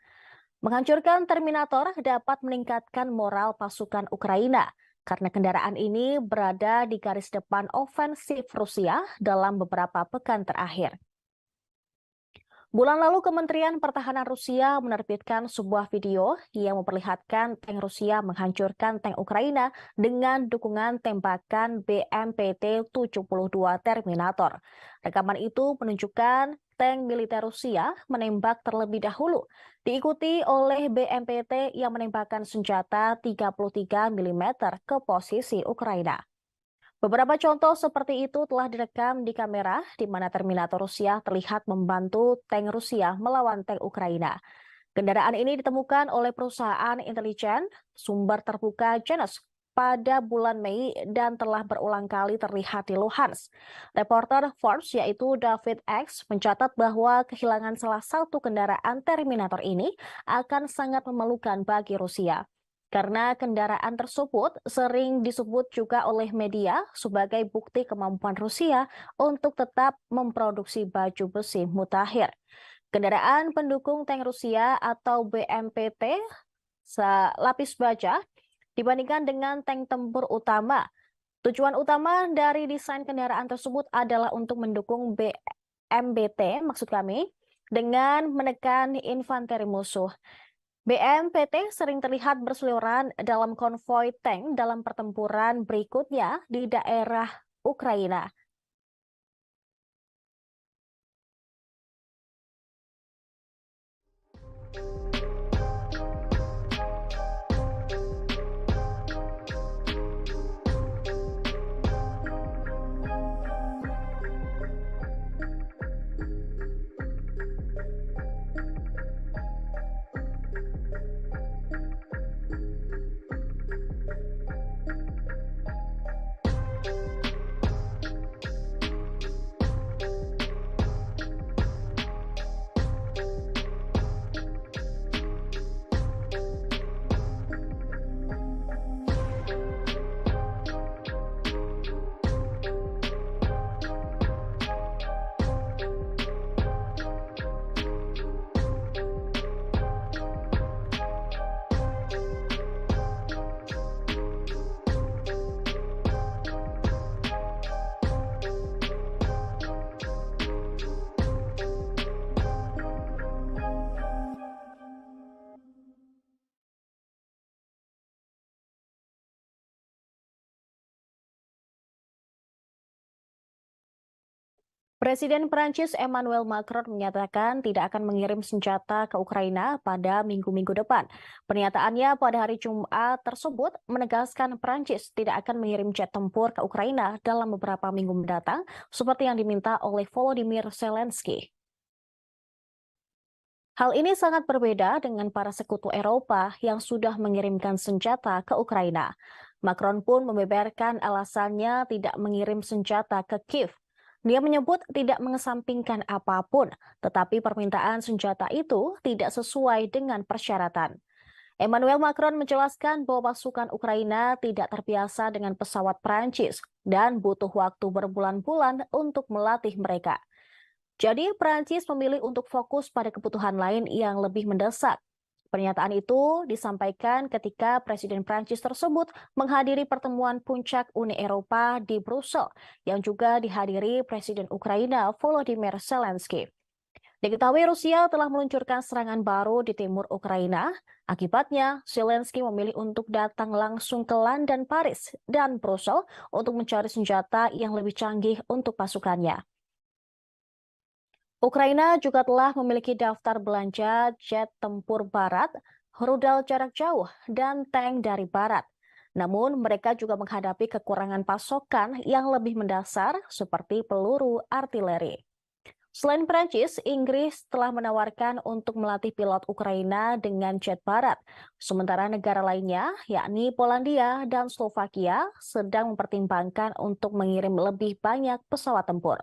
Menghancurkan Terminator dapat meningkatkan moral pasukan Ukraina karena kendaraan ini berada di garis depan ofensif Rusia dalam beberapa pekan terakhir. Bulan lalu Kementerian Pertahanan Rusia menerbitkan sebuah video yang memperlihatkan tank Rusia menghancurkan tank Ukraina dengan dukungan tembakan BMPT-72 Terminator. Rekaman itu menunjukkan tank militer Rusia menembak terlebih dahulu, diikuti oleh BMPT yang menembakkan senjata 33 mm ke posisi Ukraina. Beberapa contoh seperti itu telah direkam di kamera di mana Terminator Rusia terlihat membantu tank Rusia melawan tank Ukraina. Kendaraan ini ditemukan oleh perusahaan intelijen sumber terbuka Janus pada bulan Mei dan telah berulang kali terlihat di Luhansk. Reporter Forbes yaitu David X mencatat bahwa kehilangan salah satu kendaraan Terminator ini akan sangat memalukan bagi Rusia. Karena kendaraan tersebut sering disebut juga oleh media sebagai bukti kemampuan Rusia untuk tetap memproduksi baju besi mutakhir. Kendaraan pendukung tank Rusia atau BMPT lapis baja dibandingkan dengan tank tempur utama. Tujuan utama dari desain kendaraan tersebut adalah untuk mendukung BMPT, maksud kami, dengan menekan infanteri musuh. BMPT sering terlihat berseliweran dalam konvoi tank dalam pertempuran berikutnya di daerah Ukraina. Presiden Prancis Emmanuel Macron menyatakan tidak akan mengirim senjata ke Ukraina pada minggu-minggu depan. Pernyataannya pada hari Jumat tersebut menegaskan Prancis tidak akan mengirim jet tempur ke Ukraina dalam beberapa minggu mendatang, seperti yang diminta oleh Volodymyr Zelensky. Hal ini sangat berbeda dengan para sekutu Eropa yang sudah mengirimkan senjata ke Ukraina. Macron pun membeberkan alasannya tidak mengirim senjata ke Kiev. Dia menyebut tidak mengesampingkan apapun, tetapi permintaan senjata itu tidak sesuai dengan persyaratan. Emmanuel Macron menjelaskan bahwa pasukan Ukraina tidak terbiasa dengan pesawat Prancis dan butuh waktu berbulan-bulan untuk melatih mereka. Jadi Prancis memilih untuk fokus pada kebutuhan lain yang lebih mendesak. Pernyataan itu disampaikan ketika Presiden Prancis tersebut menghadiri pertemuan puncak Uni Eropa di Brussel yang juga dihadiri Presiden Ukraina Volodymyr Zelensky. Diketahui Rusia telah meluncurkan serangan baru di timur Ukraina. Akibatnya, Zelensky memilih untuk datang langsung ke London, Paris, dan Brussel untuk mencari senjata yang lebih canggih untuk pasukannya. Ukraina juga telah memiliki daftar belanja jet tempur barat, rudal jarak jauh, dan tank dari barat. Namun, mereka juga menghadapi kekurangan pasokan yang lebih mendasar seperti peluru artileri. Selain Prancis, Inggris telah menawarkan untuk melatih pilot Ukraina dengan jet barat. Sementara negara lainnya, yakni Polandia dan Slovakia, sedang mempertimbangkan untuk mengirim lebih banyak pesawat tempur.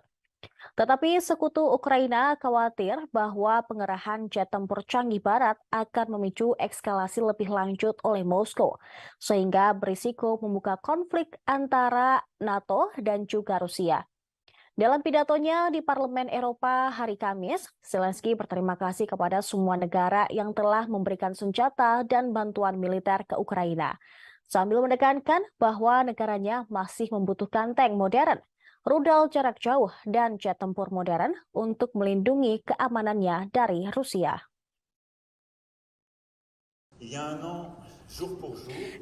Tetapi sekutu Ukraina khawatir bahwa pengerahan jet tempur canggih barat akan memicu eskalasi lebih lanjut oleh Moskow, sehingga berisiko membuka konflik antara NATO dan juga Rusia. Dalam pidatonya di Parlemen Eropa hari Kamis, Zelensky berterima kasih kepada semua negara yang telah memberikan senjata dan bantuan militer ke Ukraina, sambil menekankan bahwa negaranya masih membutuhkan tank modern, rudal jarak jauh, dan jet tempur modern untuk melindungi keamanannya dari Rusia.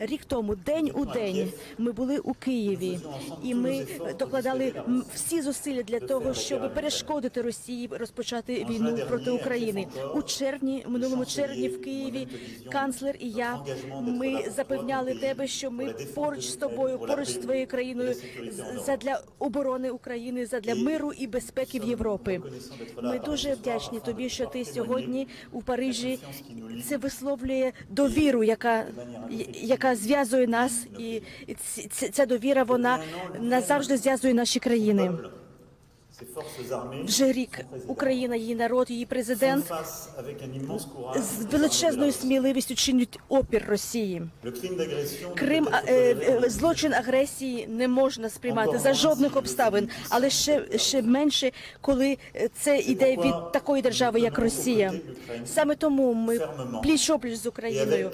Рік тому, день у день, ми були у Києві, і ми докладали всі зусилля для того, щоб перешкодити Росії розпочати війну проти України. У червні, минулому червні в Києві, канцлер і я, ми запевняли тебе, що ми поруч з тобою, поруч з твоєю країною, задля оборони України, задля миру і безпеки в Європі. Ми дуже вдячні тобі, що ти сьогодні у Парижі. Це висловлює довіру, яка зв'язує нас, і ця довіра, вона назавжди зв'язує наші країни. Вже рік Україна, її народ, її президент з величезною сміливістю чинять опір Росії. Злочин агресії не можна сприймати за жодних обставин, але ще менше, коли це йде від такої держави, як Росія. Саме тому ми пліч-опліч з Україною.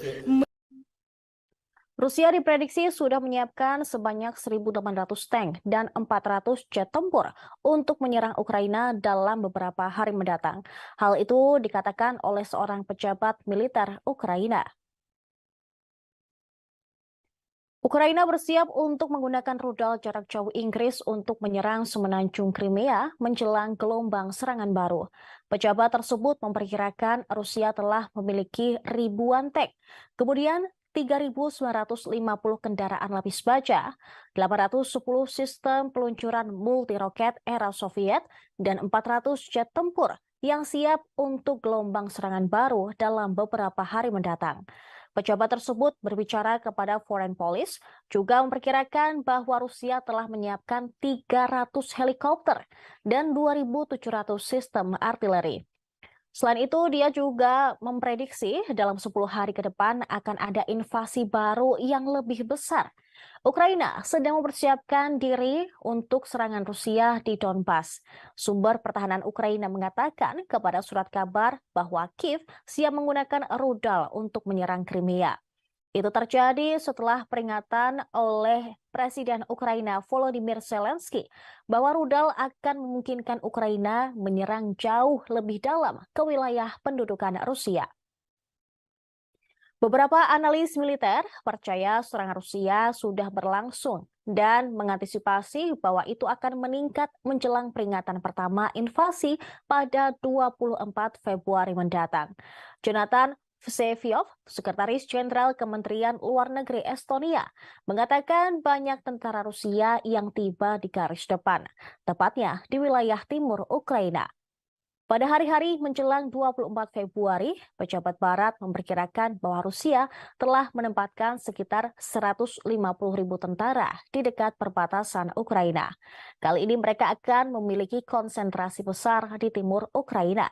Rusia diprediksi sudah menyiapkan sebanyak 1.800 tank dan 400 jet tempur untuk menyerang Ukraina dalam beberapa hari mendatang. Hal itu dikatakan oleh seorang pejabat militer Ukraina. Ukraina bersiap untuk menggunakan rudal jarak jauh Inggris untuk menyerang semenanjung Crimea menjelang gelombang serangan baru. Pejabat tersebut memperkirakan Rusia telah memiliki ribuan tank. Kemudian 3.950 kendaraan lapis baja, 810 sistem peluncuran multi-roket era Soviet, dan 400 jet tempur yang siap untuk gelombang serangan baru dalam beberapa hari mendatang. Pejabat tersebut berbicara kepada Foreign Policy, juga memperkirakan bahwa Rusia telah menyiapkan 300 helikopter dan 2.700 sistem artileri. Selain itu, dia juga memprediksi dalam 10 hari ke depan akan ada invasi baru yang lebih besar. Ukraina sedang mempersiapkan diri untuk serangan Rusia di Donbas. Sumber pertahanan Ukraina mengatakan kepada surat kabar bahwa Kiev siap menggunakan rudal untuk menyerang Crimea. Itu terjadi setelah peringatan oleh Presiden Ukraina Volodymyr Zelensky bahwa rudal akan memungkinkan Ukraina menyerang jauh lebih dalam ke wilayah pendudukan Rusia. Beberapa analis militer percaya serangan Rusia sudah berlangsung dan mengantisipasi bahwa itu akan meningkat menjelang peringatan pertama invasi pada 24 Februari mendatang. Jonathan Vseviov, Sekretaris Jenderal Kementerian Luar Negeri Estonia, mengatakan banyak tentara Rusia yang tiba di garis depan, tepatnya di wilayah timur Ukraina. Pada hari-hari menjelang 24 Februari, pejabat Barat memperkirakan bahwa Rusia telah menempatkan sekitar 150.000 tentara di dekat perbatasan Ukraina. Kali ini mereka akan memiliki konsentrasi besar di timur Ukraina.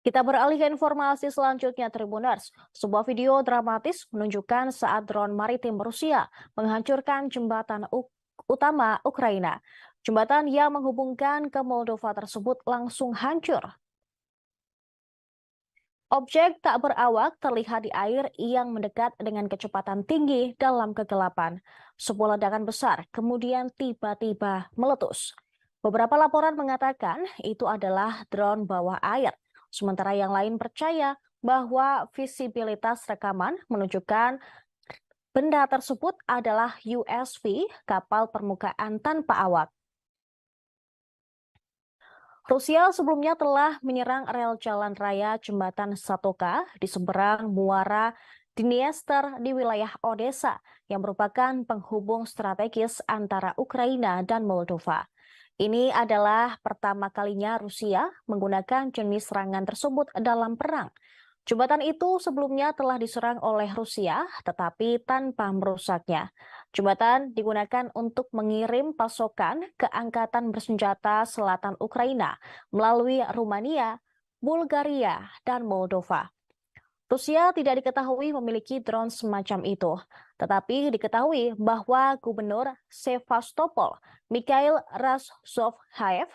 Kita beralih ke informasi selanjutnya, Tribuners. Sebuah video dramatis menunjukkan saat drone maritim Rusia menghancurkan jembatan utama Ukraina. Jembatan yang menghubungkan ke Moldova tersebut langsung hancur. Objek tak berawak terlihat di air yang mendekat dengan kecepatan tinggi dalam kegelapan. Sebuah ledakan besar kemudian tiba-tiba meletus. Beberapa laporan mengatakan itu adalah drone bawah air. Sementara yang lain percaya bahwa visibilitas rekaman menunjukkan benda tersebut adalah USV, kapal permukaan tanpa awak. Rusia sebelumnya telah menyerang rel jalan raya jembatan Satoka di seberang muara Dniester di wilayah Odessa yang merupakan penghubung strategis antara Ukraina dan Moldova. Ini adalah pertama kalinya Rusia menggunakan jenis serangan tersebut dalam perang. Jembatan itu sebelumnya telah diserang oleh Rusia, tetapi tanpa merusaknya. Jembatan digunakan untuk mengirim pasokan ke Angkatan Bersenjata Selatan Ukraina melalui Rumania, Bulgaria, dan Moldova. Rusia tidak diketahui memiliki drone semacam itu, tetapi diketahui bahwa Gubernur Sevastopol, Mikhail Razovhaev,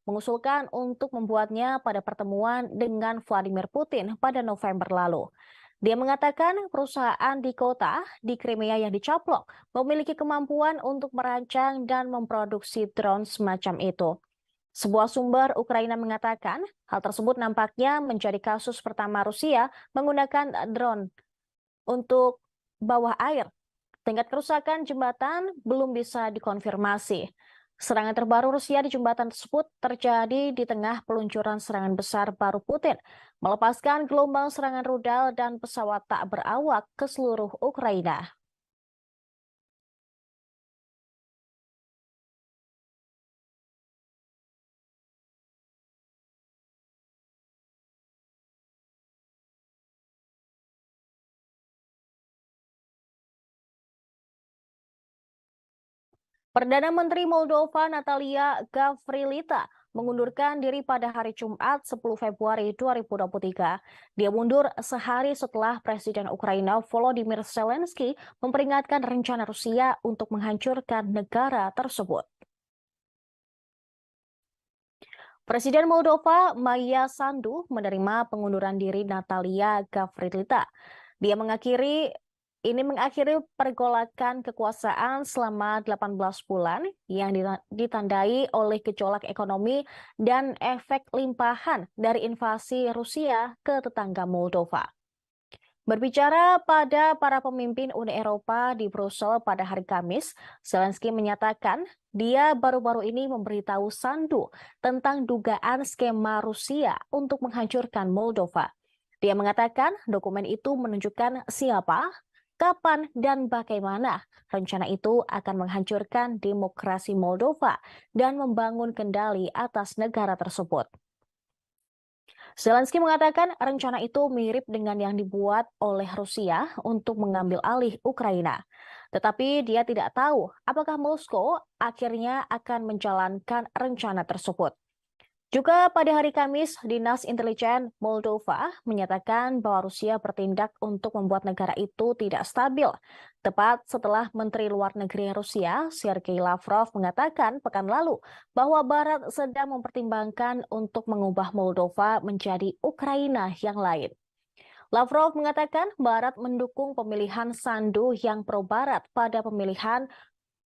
mengusulkan untuk membuatnya pada pertemuan dengan Vladimir Putin pada November lalu. Dia mengatakan perusahaan di kota di Crimea yang dicaplok memiliki kemampuan untuk merancang dan memproduksi drone semacam itu. Sebuah sumber Ukraina mengatakan hal tersebut nampaknya menjadi kasus pertama Rusia menggunakan drone untuk bawah air. Tingkat kerusakan jembatan belum bisa dikonfirmasi. Serangan terbaru Rusia di jembatan tersebut terjadi di tengah peluncuran serangan besar baru Putin, melepaskan gelombang serangan rudal dan pesawat tak berawak ke seluruh Ukraina. Perdana Menteri Moldova Natalia Gavrilita mengundurkan diri pada hari Jumat 10 Februari 2023. Dia mundur sehari setelah Presiden Ukraina Volodymyr Zelensky memperingatkan rencana Rusia untuk menghancurkan negara tersebut. Presiden Moldova Maia Sandu menerima pengunduran diri Natalia Gavrilita. Dia mengakhiri pergolakan kekuasaan selama 18 bulan yang ditandai oleh gejolak ekonomi dan efek limpahan dari invasi Rusia ke tetangga Moldova. Berbicara pada para pemimpin Uni Eropa di Brussel pada hari Kamis, Zelensky menyatakan dia baru-baru ini memberitahu Sandu tentang dugaan skema Rusia untuk menghancurkan Moldova. Dia mengatakan dokumen itu menunjukkan siapa, kapan, dan bagaimana rencana itu akan menghancurkan demokrasi Moldova dan membangun kendali atas negara tersebut. Zelensky mengatakan rencana itu mirip dengan yang dibuat oleh Rusia untuk mengambil alih Ukraina. Tetapi dia tidak tahu apakah Moskow akhirnya akan menjalankan rencana tersebut. Juga pada hari Kamis, Dinas Intelijen Moldova menyatakan bahwa Rusia bertindak untuk membuat negara itu tidak stabil. Tepat setelah Menteri Luar Negeri Rusia, Sergei Lavrov, mengatakan pekan lalu bahwa Barat sedang mempertimbangkan untuk mengubah Moldova menjadi Ukraina yang lain. Lavrov mengatakan Barat mendukung pemilihan Sandu yang pro-Barat pada pemilihan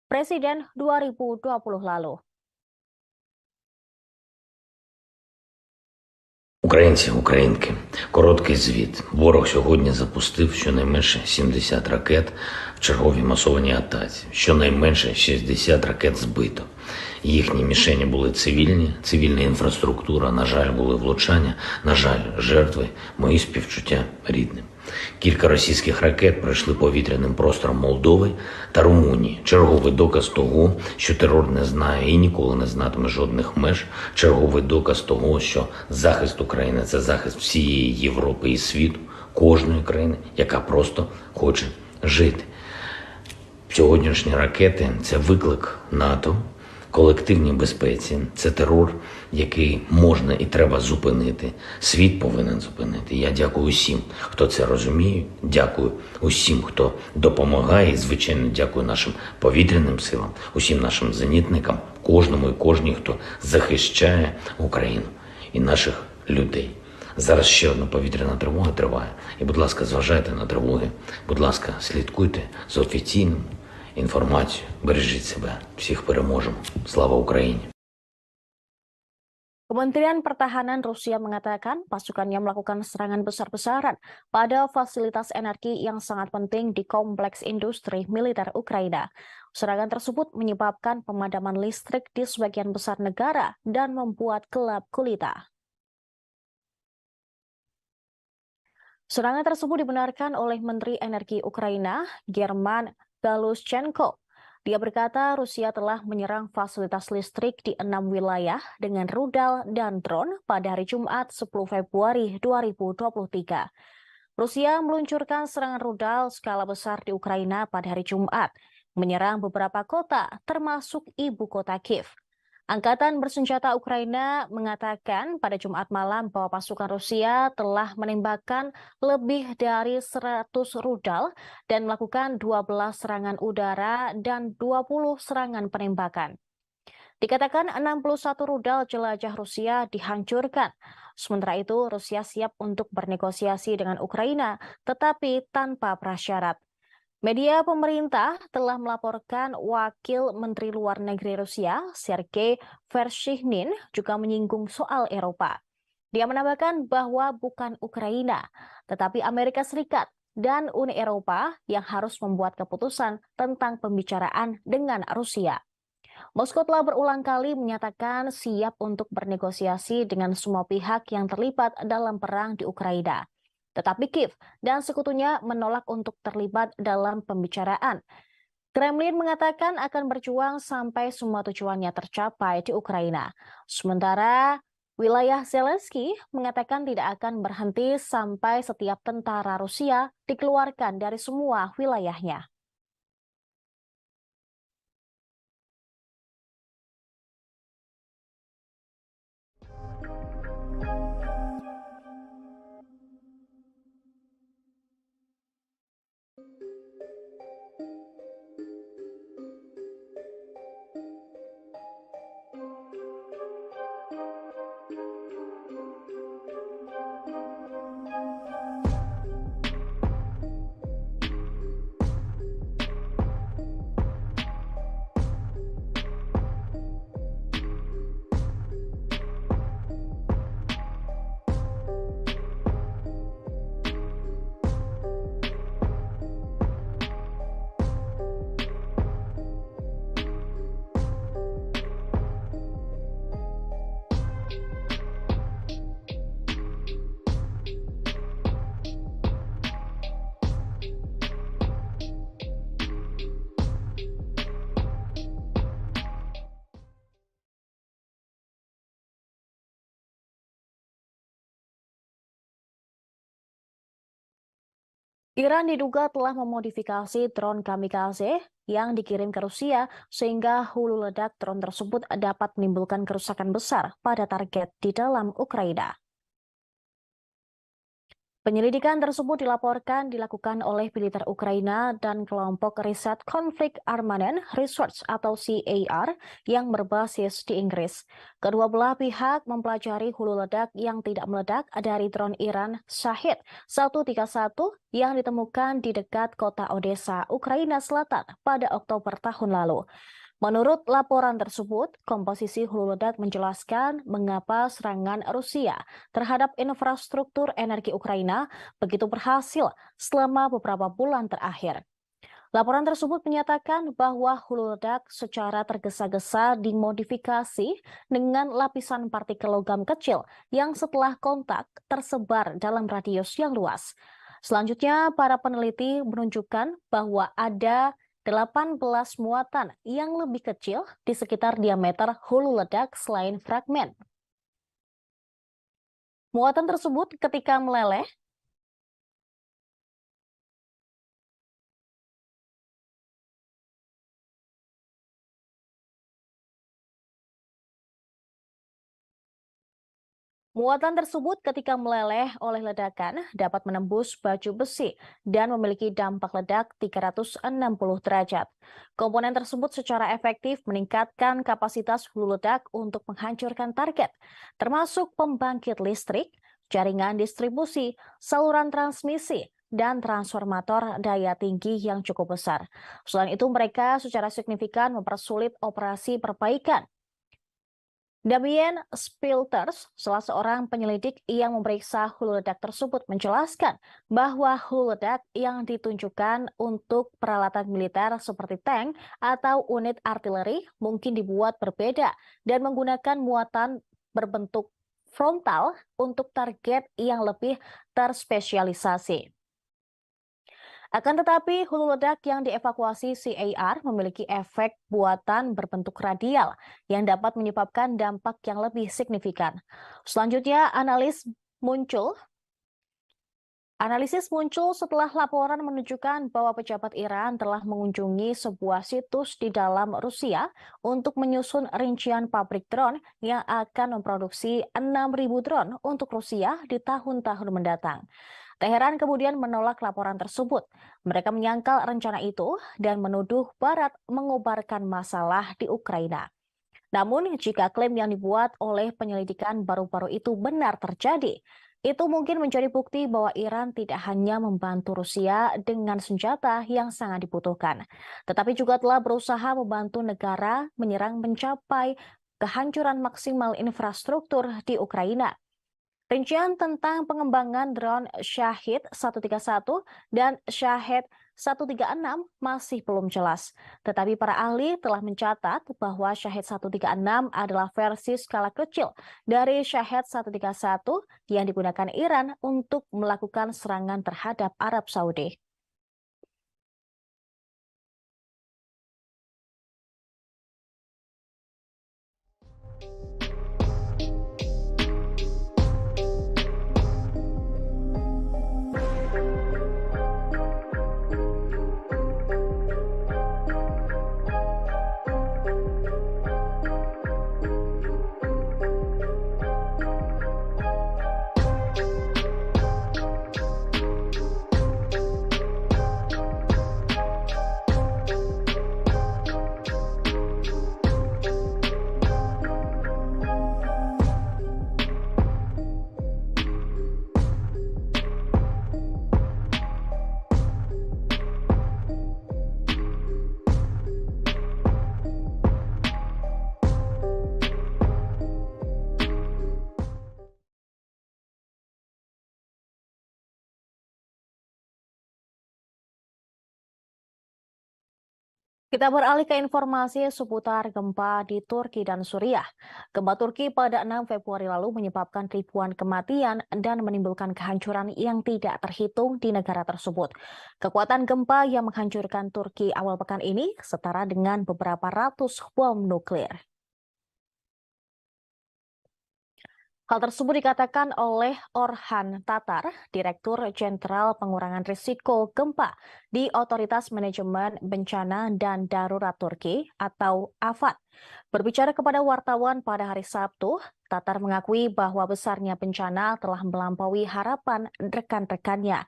Presiden 2020 lalu. Українці, українки, короткий звіт. Ворог сьогодні запустив щонайменше 70 ракет в черговій масованій атаці. Щонайменше 60 ракет збито. Їхні мішені були цивільна інфраструктура, на жаль, були влучання, на жаль, жертви, мої співчуття рідним. Кілька російських ракет пройшли повітряним простором Молдови та Румунії. Черговий доказ того, що терор не знає і ніколи не знатиме жодних меж. Черговий доказ того, що захист України – це захист всієї Європи і світу, кожної країни, яка просто хоче жити. Сьогоднішні ракети – це виклик НАТО, колективній безпеці. Це терор, який можна і треба зупинити. Світ повинен зупинити. Я дякую усім, хто це розуміє. Дякую усім, хто допомагає. І, звичайно, дякую нашим повітряним силам, усім нашим зенітникам, кожному і кожній, хто захищає Україну і наших людей. Зараз ще одна повітряна тривога триває. І, будь ласка, зважайте на тривоги. Будь ласка, слідкуйте за офіційною інформацією. Бережіть себе. Всіх переможемо. Слава Україні! Kementerian Pertahanan Rusia mengatakan pasukannya melakukan serangan besar-besaran pada fasilitas energi yang sangat penting di kompleks industri militer Ukraina. Serangan tersebut menyebabkan pemadaman listrik di sebagian besar negara dan membuat gelap gulita. Serangan tersebut dibenarkan oleh Menteri Energi Ukraina, German Galushchenko. Dia berkata Rusia telah menyerang fasilitas listrik di 6 wilayah dengan rudal dan drone pada hari Jumat 10 Februari 2023. Rusia meluncurkan serangan rudal skala besar di Ukraina pada hari Jumat, menyerang beberapa kota termasuk ibu kota Kiev. Angkatan bersenjata Ukraina mengatakan pada Jumat malam bahwa pasukan Rusia telah menembakkan lebih dari 100 rudal dan melakukan 12 serangan udara dan 20 serangan penembakan. Dikatakan 61 rudal jelajah Rusia dihancurkan. Sementara itu, Rusia siap untuk bernegosiasi dengan Ukraina, tetapi tanpa prasyarat. Media pemerintah telah melaporkan Wakil Menteri Luar Negeri Rusia, Sergei Vershinin, juga menyinggung soal Eropa. Dia menambahkan bahwa bukan Ukraina, tetapi Amerika Serikat dan Uni Eropa yang harus membuat keputusan tentang pembicaraan dengan Rusia. Moskow telah berulang kali menyatakan siap untuk bernegosiasi dengan semua pihak yang terlibat dalam perang di Ukraina. Tetapi Kiev dan sekutunya menolak untuk terlibat dalam pembicaraan. Kremlin mengatakan akan berjuang sampai semua tujuannya tercapai di Ukraina. Sementara wilayah Zelensky mengatakan tidak akan berhenti sampai setiap tentara Rusia dikeluarkan dari semua wilayahnya. Iran diduga telah memodifikasi drone kamikaze yang dikirim ke Rusia sehingga hulu ledak drone tersebut dapat menimbulkan kerusakan besar pada target di dalam Ukraina. Penyelidikan tersebut dilakukan oleh militer Ukraina dan kelompok riset konflik Armament Research atau CAR yang berbasis di Inggris. Kedua belah pihak mempelajari hulu ledak yang tidak meledak dari drone Iran Shahid 131 yang ditemukan di dekat kota Odessa, Ukraina Selatan pada Oktober tahun lalu. Menurut laporan tersebut, komposisi hulu ledak menjelaskan mengapa serangan Rusia terhadap infrastruktur energi Ukraina begitu berhasil selama beberapa bulan terakhir. Laporan tersebut menyatakan bahwa hulu ledak secara tergesa-gesa dimodifikasi dengan lapisan partikel logam kecil yang setelah kontak tersebar dalam radius yang luas. Selanjutnya, para peneliti menunjukkan bahwa ada 18 muatan yang lebih kecil di sekitar diameter hulu ledak selain fragmen. Muatan tersebut ketika meleleh Muatan tersebut ketika meleleh oleh ledakan dapat menembus baju besi dan memiliki dampak ledak 360 derajat. Komponen tersebut secara efektif meningkatkan kapasitas hulu ledak untuk menghancurkan target, termasuk pembangkit listrik, jaringan distribusi, saluran transmisi, dan transformator daya tinggi yang cukup besar. Selain itu, mereka secara signifikan mempersulit operasi perbaikan. Damien Spilters, salah seorang penyelidik yang memeriksa hulu ledak tersebut, menjelaskan bahwa hulu ledak yang ditunjukkan untuk peralatan militer seperti tank atau unit artileri mungkin dibuat berbeda dan menggunakan muatan berbentuk frontal untuk target yang lebih terspesialisasi. Akan tetapi, hulu ledak yang dievakuasi CAR memiliki efek buatan berbentuk radial yang dapat menyebabkan dampak yang lebih signifikan. Selanjutnya, analisis muncul setelah laporan menunjukkan bahwa pejabat Iran telah mengunjungi sebuah situs di dalam Rusia untuk menyusun rincian pabrik drone yang akan memproduksi 6.000 drone untuk Rusia di tahun-tahun mendatang. Teheran kemudian menolak laporan tersebut. Mereka menyangkal rencana itu dan menuduh Barat mengobarkan masalah di Ukraina. Namun, jika klaim yang dibuat oleh penyelidikan baru-baru itu benar terjadi, itu mungkin menjadi bukti bahwa Iran tidak hanya membantu Rusia dengan senjata yang sangat dibutuhkan, tetapi juga telah berusaha membantu negara menyerang mencapai kehancuran maksimal infrastruktur di Ukraina. Rincian tentang pengembangan drone Shahid 131 dan Shahid 136 masih belum jelas. Tetapi para ahli telah mencatat bahwa Shahid 136 adalah versi skala kecil dari Shahid 131 yang digunakan Iran untuk melakukan serangan terhadap Arab Saudi. Kita beralih ke informasi seputar gempa di Turki dan Suriah. Gempa Turki pada 6 Februari lalu menyebabkan ribuan kematian dan menimbulkan kehancuran yang tidak terhitung di negara tersebut. Kekuatan gempa yang menghancurkan Turki awal pekan ini setara dengan beberapa ratus bom nuklir. Hal tersebut dikatakan oleh Orhan Tatar, Direktur Jenderal Pengurangan Risiko Gempa di Otoritas Manajemen Bencana dan Darurat Turki atau AFAD. Berbicara kepada wartawan pada hari Sabtu, Tatar mengakui bahwa besarnya bencana telah melampaui harapan rekan-rekannya.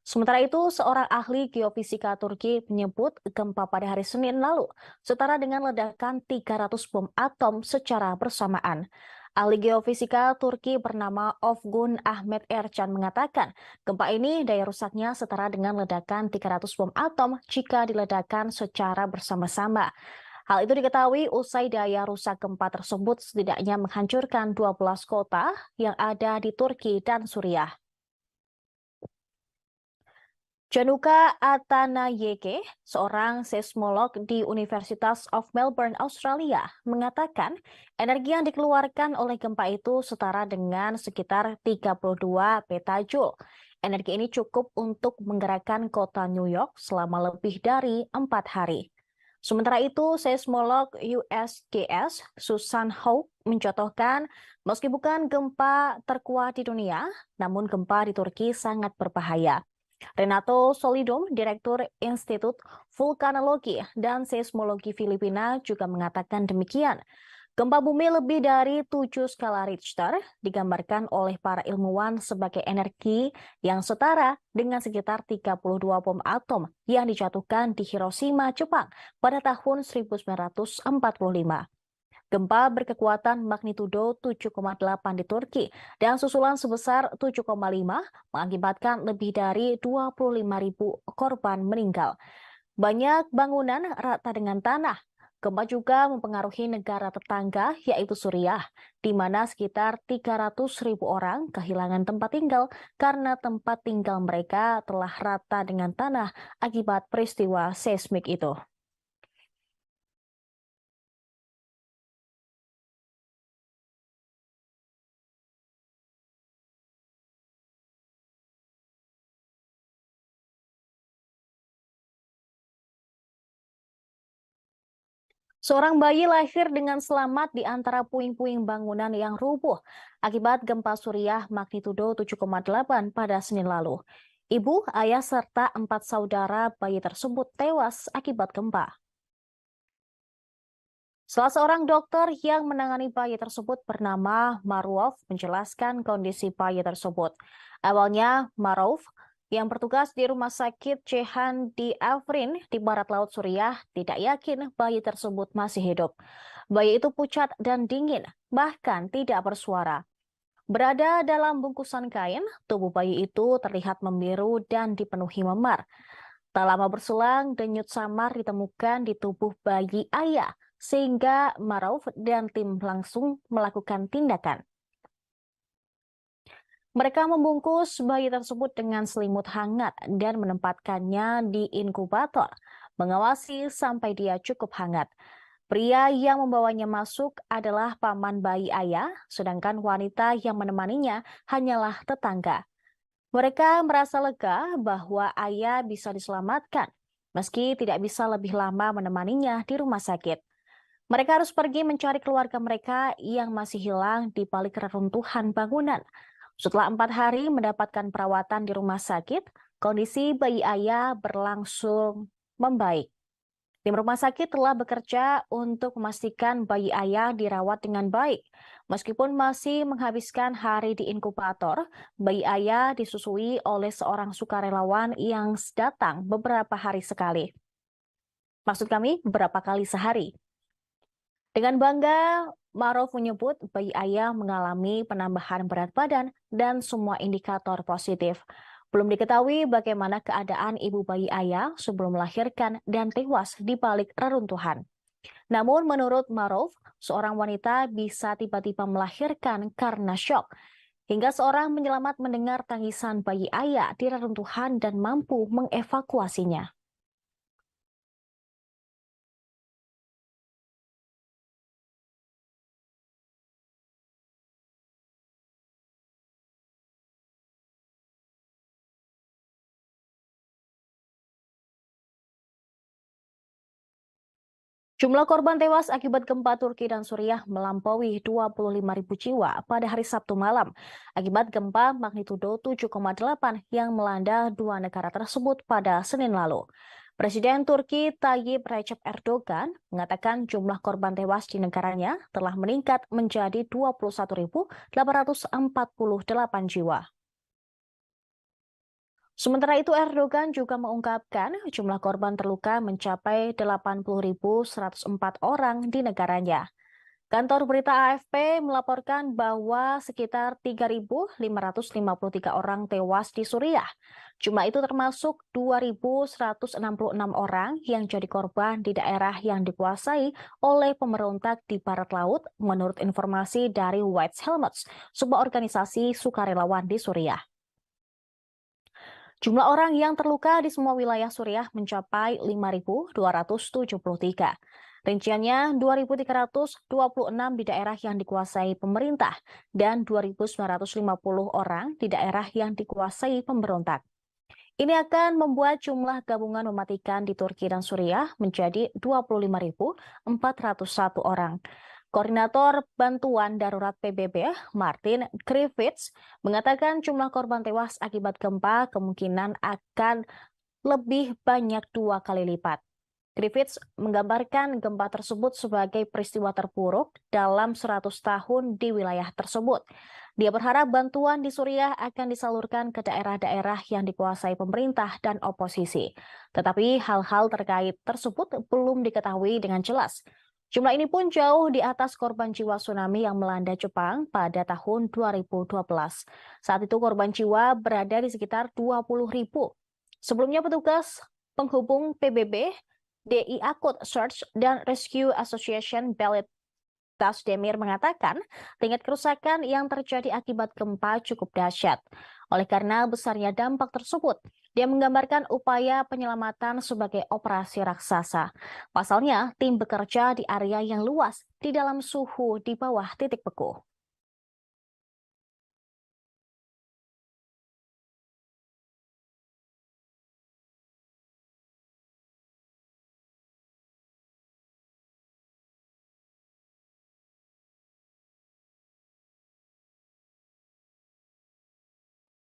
Sementara itu, seorang ahli geofisika Turki menyebut gempa pada hari Senin lalu setara dengan ledakan 300 bom atom secara bersamaan. Ahli geofisika Turki bernama Ofgun Ahmet Ercan mengatakan, gempa ini daya rusaknya setara dengan ledakan 300 bom atom jika diledakkan secara bersama-sama. Hal itu diketahui usai daya rusak gempa tersebut setidaknya menghancurkan 12 kota yang ada di Turki dan Suriah. Januka Atanayeke, seorang seismolog di Universitas of Melbourne, Australia, mengatakan energi yang dikeluarkan oleh gempa itu setara dengan sekitar 32 petajoule. Energi ini cukup untuk menggerakkan kota New York selama lebih dari 4 hari. Sementara itu, seismolog USGS Susan Hawke mencontohkan, meski bukan gempa terkuat di dunia, namun gempa di Turki sangat berbahaya. Renato Solidum, Direktur Institut Vulkanologi dan Seismologi Filipina juga mengatakan demikian. Gempa bumi lebih dari 7 skala Richter digambarkan oleh para ilmuwan sebagai energi yang setara dengan sekitar 32 bom atom yang dijatuhkan di Hiroshima, Jepang pada tahun 1945. Gempa berkekuatan magnitudo 7,8 di Turki dan susulan sebesar 7,5 mengakibatkan lebih dari 25.000 korban meninggal. Banyak bangunan rata dengan tanah. Gempa juga mempengaruhi negara tetangga, yaitu Suriah, di mana sekitar 300.000 orang kehilangan tempat tinggal karena tempat tinggal mereka telah rata dengan tanah akibat peristiwa seismik itu. Seorang bayi lahir dengan selamat di antara puing-puing bangunan yang rubuh akibat gempa Suriah magnitudo 7,8 pada Senin lalu. Ibu, ayah, serta 4 saudara bayi tersebut tewas akibat gempa. Salah seorang dokter yang menangani bayi tersebut bernama Maruf menjelaskan kondisi bayi tersebut. Awalnya, Maruf yang bertugas di rumah sakit Cehan di Afrin di barat laut Suriah tidak yakin bayi tersebut masih hidup. Bayi itu pucat dan dingin, bahkan tidak bersuara. Berada dalam bungkusan kain, tubuh bayi itu terlihat membiru dan dipenuhi memar. Tak lama berselang, denyut samar ditemukan di tubuh bayi ayah, sehingga Maruf dan tim langsung melakukan tindakan. Mereka membungkus bayi tersebut dengan selimut hangat dan menempatkannya di inkubator, mengawasi sampai dia cukup hangat. Pria yang membawanya masuk adalah paman bayi ayah, sedangkan wanita yang menemaninya hanyalah tetangga. Mereka merasa lega bahwa ayah bisa diselamatkan, meski tidak bisa lebih lama menemaninya di rumah sakit. Mereka harus pergi mencari keluarga mereka yang masih hilang di balik reruntuhan bangunan. Setelah 4 hari mendapatkan perawatan di rumah sakit, kondisi bayi ayah berlangsung membaik. Tim rumah sakit telah bekerja untuk memastikan bayi ayah dirawat dengan baik. Meskipun masih menghabiskan hari di inkubator, bayi ayah disusui oleh seorang sukarelawan yang datang beberapa hari sekali. Maksud kami, beberapa kali sehari. Dengan bangga, Maruf menyebut bayi ayah mengalami penambahan berat badan dan semua indikator positif. Belum diketahui bagaimana keadaan ibu bayi ayah sebelum melahirkan dan tewas di balik reruntuhan. Namun menurut Maruf, seorang wanita bisa tiba-tiba melahirkan karena syok. Hingga seorang penyelamat mendengar tangisan bayi ayah di reruntuhan dan mampu mengevakuasinya. Jumlah korban tewas akibat gempa Turki dan Suriah melampaui 25.000 jiwa pada hari Sabtu malam akibat gempa magnitudo 7,8 yang melanda dua negara tersebut pada Senin lalu. Presiden Turki Tayyip Recep Erdogan mengatakan jumlah korban tewas di negaranya telah meningkat menjadi 21.848 jiwa. Sementara itu, Erdogan juga mengungkapkan jumlah korban terluka mencapai 80.104 orang di negaranya. Kantor berita AFP melaporkan bahwa sekitar 3.553 orang tewas di Suriah. Jumlah itu termasuk 2.166 orang yang jadi korban di daerah yang dikuasai oleh pemberontak di barat laut, menurut informasi dari White Helmets, sebuah organisasi sukarelawan di Suriah. Jumlah orang yang terluka di semua wilayah Suriah mencapai 5.273. Rinciannya 2.326 di daerah yang dikuasai pemerintah dan 2.950 orang di daerah yang dikuasai pemberontak. Ini akan membuat jumlah gabungan mematikan di Turki dan Suriah menjadi 25.401 orang. Koordinator Bantuan Darurat PBB, Martin Griffiths, mengatakan jumlah korban tewas akibat gempa kemungkinan akan lebih banyak 2 kali lipat. Griffiths menggambarkan gempa tersebut sebagai peristiwa terburuk dalam 100 tahun di wilayah tersebut. Dia berharap bantuan di Suriah akan disalurkan ke daerah-daerah yang dikuasai pemerintah dan oposisi. Tetapi hal-hal terkait tersebut belum diketahui dengan jelas. Jumlah ini pun jauh di atas korban jiwa tsunami yang melanda Jepang pada tahun 2012. Saat itu korban jiwa berada di sekitar 20.000. Sebelumnya petugas penghubung PBB, DI Akut Search dan Rescue Association Belit Tasdemir mengatakan tingkat kerusakan yang terjadi akibat gempa cukup dahsyat. Oleh karena besarnya dampak tersebut, dia menggambarkan upaya penyelamatan sebagai operasi raksasa. Pasalnya, tim bekerja di area yang luas di dalam suhu di bawah titik beku.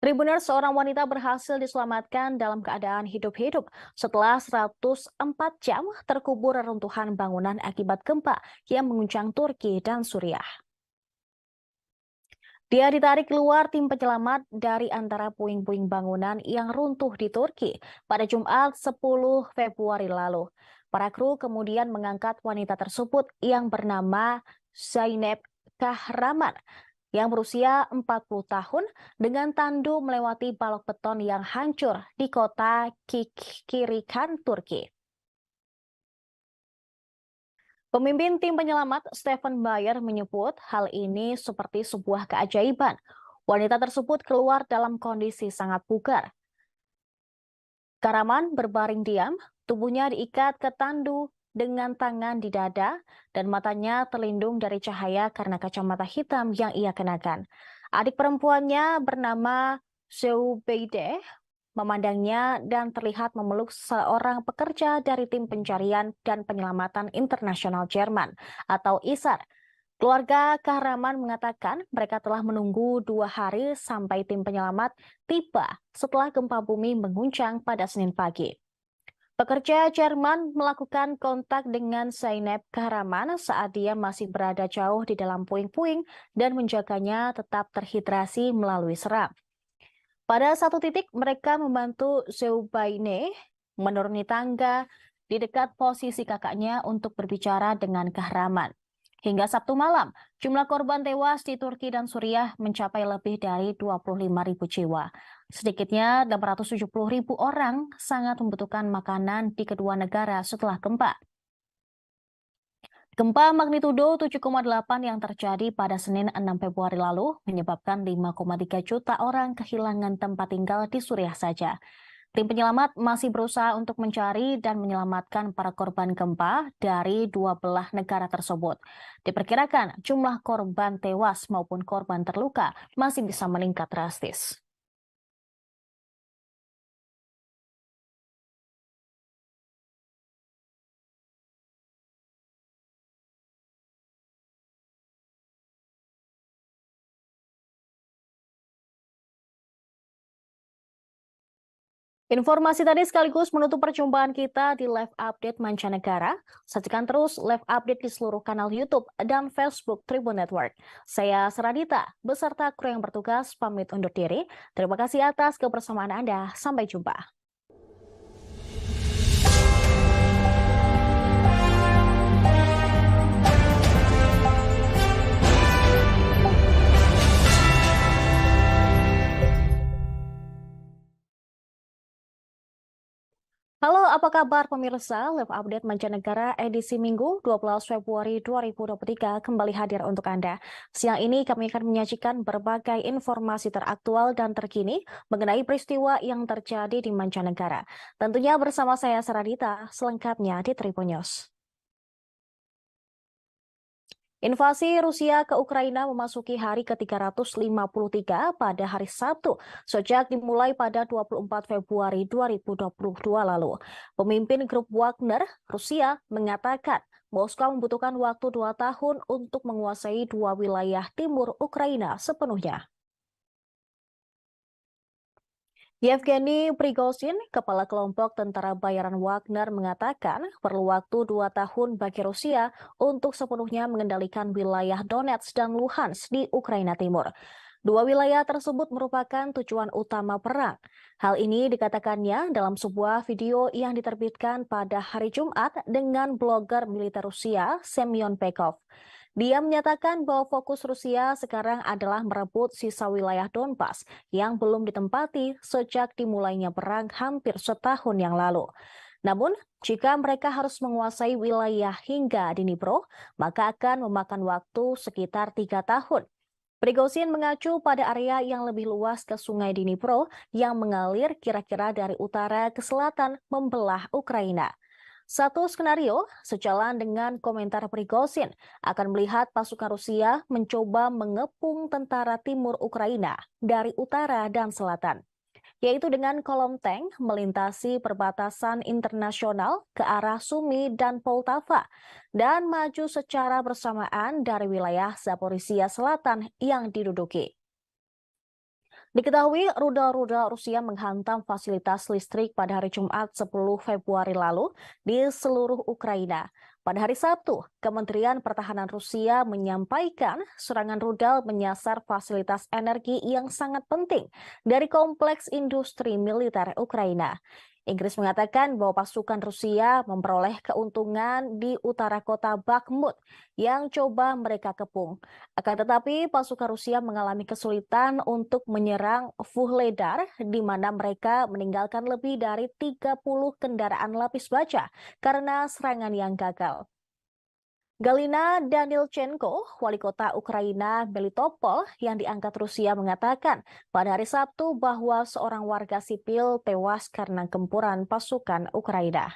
Tribuners, seorang wanita berhasil diselamatkan dalam keadaan hidup-hidup setelah 104 jam terkubur reruntuhan bangunan akibat gempa yang mengguncang Turki dan Suriah. Dia ditarik keluar tim penyelamat dari antara puing-puing bangunan yang runtuh di Turki pada Jumat 10 Februari lalu. Para kru kemudian mengangkat wanita tersebut yang bernama Zeynep Kahraman yang berusia 40 tahun dengan tandu melewati balok beton yang hancur di kota Kikirikan, Turki. Pemimpin tim penyelamat Stephen Bayer menyebut hal ini seperti sebuah keajaiban. Wanita tersebut keluar dalam kondisi sangat bugar. Kahraman berbaring diam, tubuhnya diikat ke tandu dengan tangan di dada dan matanya terlindung dari cahaya karena kacamata hitam yang ia kenakan. Adik perempuannya bernama Zeubeide memandangnya dan terlihat memeluk seorang pekerja dari tim pencarian dan penyelamatan internasional Jerman atau ISAR. Keluarga Kahraman mengatakan mereka telah menunggu 2 hari sampai tim penyelamat tiba setelah gempa bumi mengguncang pada Senin pagi. Pekerja Jerman melakukan kontak dengan Zeynep Kahraman saat dia masih berada jauh di dalam puing-puing dan menjaganya tetap terhidrasi melalui seram. Pada satu titik mereka membantu Zeubaine menuruni tangga di dekat posisi kakaknya untuk berbicara dengan Kahraman. Hingga Sabtu malam, jumlah korban tewas di Turki dan Suriah mencapai lebih dari 25.000 jiwa. Sedikitnya 870.000 orang sangat membutuhkan makanan di kedua negara setelah gempa. Gempa magnitudo 7,8 yang terjadi pada Senin 6 Februari lalu menyebabkan 5,3 juta orang kehilangan tempat tinggal di Suriah saja. Tim penyelamat masih berusaha untuk mencari dan menyelamatkan para korban gempa dari 2 belah negara tersebut. Diperkirakan jumlah korban tewas maupun korban terluka masih bisa meningkat drastis. Informasi tadi sekaligus menutup perjumpaan kita di live update mancanegara. Saksikan terus live update di seluruh kanal YouTube dan Facebook Tribun Network. Saya Seradita, beserta kru yang bertugas pamit undur diri. Terima kasih atas kebersamaan Anda. Sampai jumpa. Halo, apa kabar pemirsa? Live Update Mancanegara edisi Minggu 12 Februari 2023 kembali hadir untuk Anda. Siang ini kami akan menyajikan berbagai informasi teraktual dan terkini mengenai peristiwa yang terjadi di mancanegara. Tentunya bersama saya Saradita, selengkapnya di Tribun News. Invasi Rusia ke Ukraina memasuki hari ke-353 pada hari Sabtu, sejak dimulai pada 24 Februari 2022 lalu. Pemimpin grup Wagner, Rusia, mengatakan Moskow membutuhkan waktu 2 tahun untuk menguasai 2 wilayah timur Ukraina sepenuhnya. Yevgeny Prigozhin, kepala kelompok tentara bayaran Wagner, mengatakan perlu waktu 2 tahun bagi Rusia untuk sepenuhnya mengendalikan wilayah Donetsk dan Luhansk di Ukraina Timur. Dua wilayah tersebut merupakan tujuan utama perang. Hal ini dikatakannya dalam sebuah video yang diterbitkan pada hari Jumat dengan blogger militer Rusia, Semyon Pekov. Dia menyatakan bahwa fokus Rusia sekarang adalah merebut sisa wilayah Donbas yang belum ditempati sejak dimulainya perang hampir setahun yang lalu. Namun, jika mereka harus menguasai wilayah hingga Dnipro, maka akan memakan waktu sekitar 3 tahun. Prigozhin mengacu pada area yang lebih luas ke Sungai Dnipro yang mengalir kira-kira dari utara ke selatan membelah Ukraina. Satu skenario sejalan dengan komentar Prigozhin akan melihat pasukan Rusia mencoba mengepung tentara timur Ukraina dari utara dan selatan, yaitu dengan kolom tank melintasi perbatasan internasional ke arah Sumy dan Poltava dan maju secara bersamaan dari wilayah Zaporizhia Selatan yang diduduki. Diketahui rudal-rudal Rusia menghantam fasilitas listrik pada hari Jumat 10 Februari lalu di seluruh Ukraina. Pada hari Sabtu, Kementerian Pertahanan Rusia menyampaikan serangan rudal menyasar fasilitas energi yang sangat penting dari kompleks industri militer Ukraina. Inggris mengatakan bahwa pasukan Rusia memperoleh keuntungan di utara kota Bakhmut yang coba mereka kepung. Akan tetapi pasukan Rusia mengalami kesulitan untuk menyerang Vuhledar, di mana mereka meninggalkan lebih dari 30 kendaraan lapis baja karena serangan yang gagal. Galina Danilchenko, wali kota Ukraina Melitopol yang diangkat Rusia, mengatakan pada hari Sabtu bahwa seorang warga sipil tewas karena gempuran pasukan Ukraina.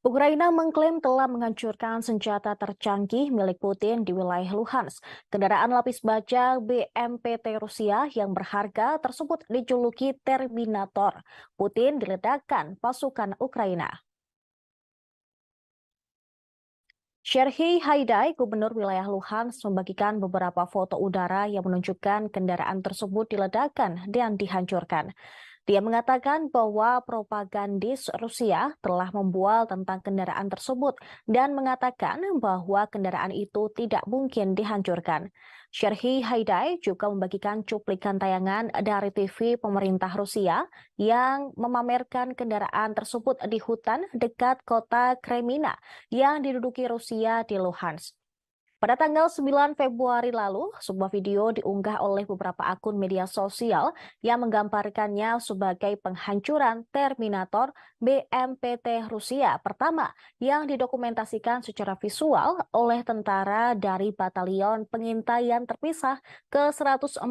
Ukraina mengklaim telah menghancurkan senjata tercanggih milik Putin di wilayah Luhansk. Kendaraan lapis baja BMPT Rusia yang berharga tersebut dijuluki Terminator. Putin diledakkan pasukan Ukraina. Serhiy Haidai, gubernur wilayah Luhansk, membagikan beberapa foto udara yang menunjukkan kendaraan tersebut diledakkan dan dihancurkan. Dia mengatakan bahwa propagandis Rusia telah membual tentang kendaraan tersebut dan mengatakan bahwa kendaraan itu tidak mungkin dihancurkan. Serhiy Haidai juga membagikan cuplikan tayangan dari TV pemerintah Rusia yang memamerkan kendaraan tersebut di hutan dekat kota Kremina yang diduduki Rusia di Luhansk. Pada tanggal 9 Februari lalu, sebuah video diunggah oleh beberapa akun media sosial yang menggambarkannya sebagai penghancuran Terminator BMPT Rusia pertama yang didokumentasikan secara visual oleh tentara dari Batalion Pengintaian Terpisah ke-140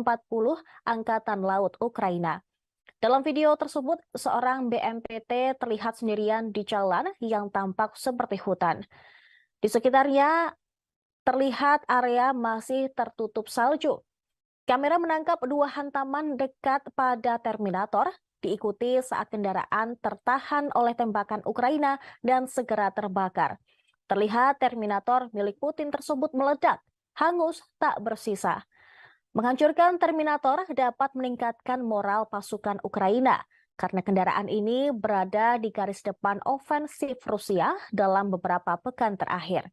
Angkatan Laut Ukraina. Dalam video tersebut, seorang BMPT terlihat sendirian di jalan yang tampak seperti hutan. Di sekitarnya terlihat area masih tertutup salju. Kamera menangkap dua hantaman dekat pada Terminator, diikuti saat kendaraan tertahan oleh tembakan Ukraina dan segera terbakar. Terlihat Terminator milik Putin tersebut meledak, hangus tak bersisa. Menghancurkan Terminator dapat meningkatkan moral pasukan Ukraina, karena kendaraan ini berada di garis depan ofensif Rusia dalam beberapa pekan terakhir.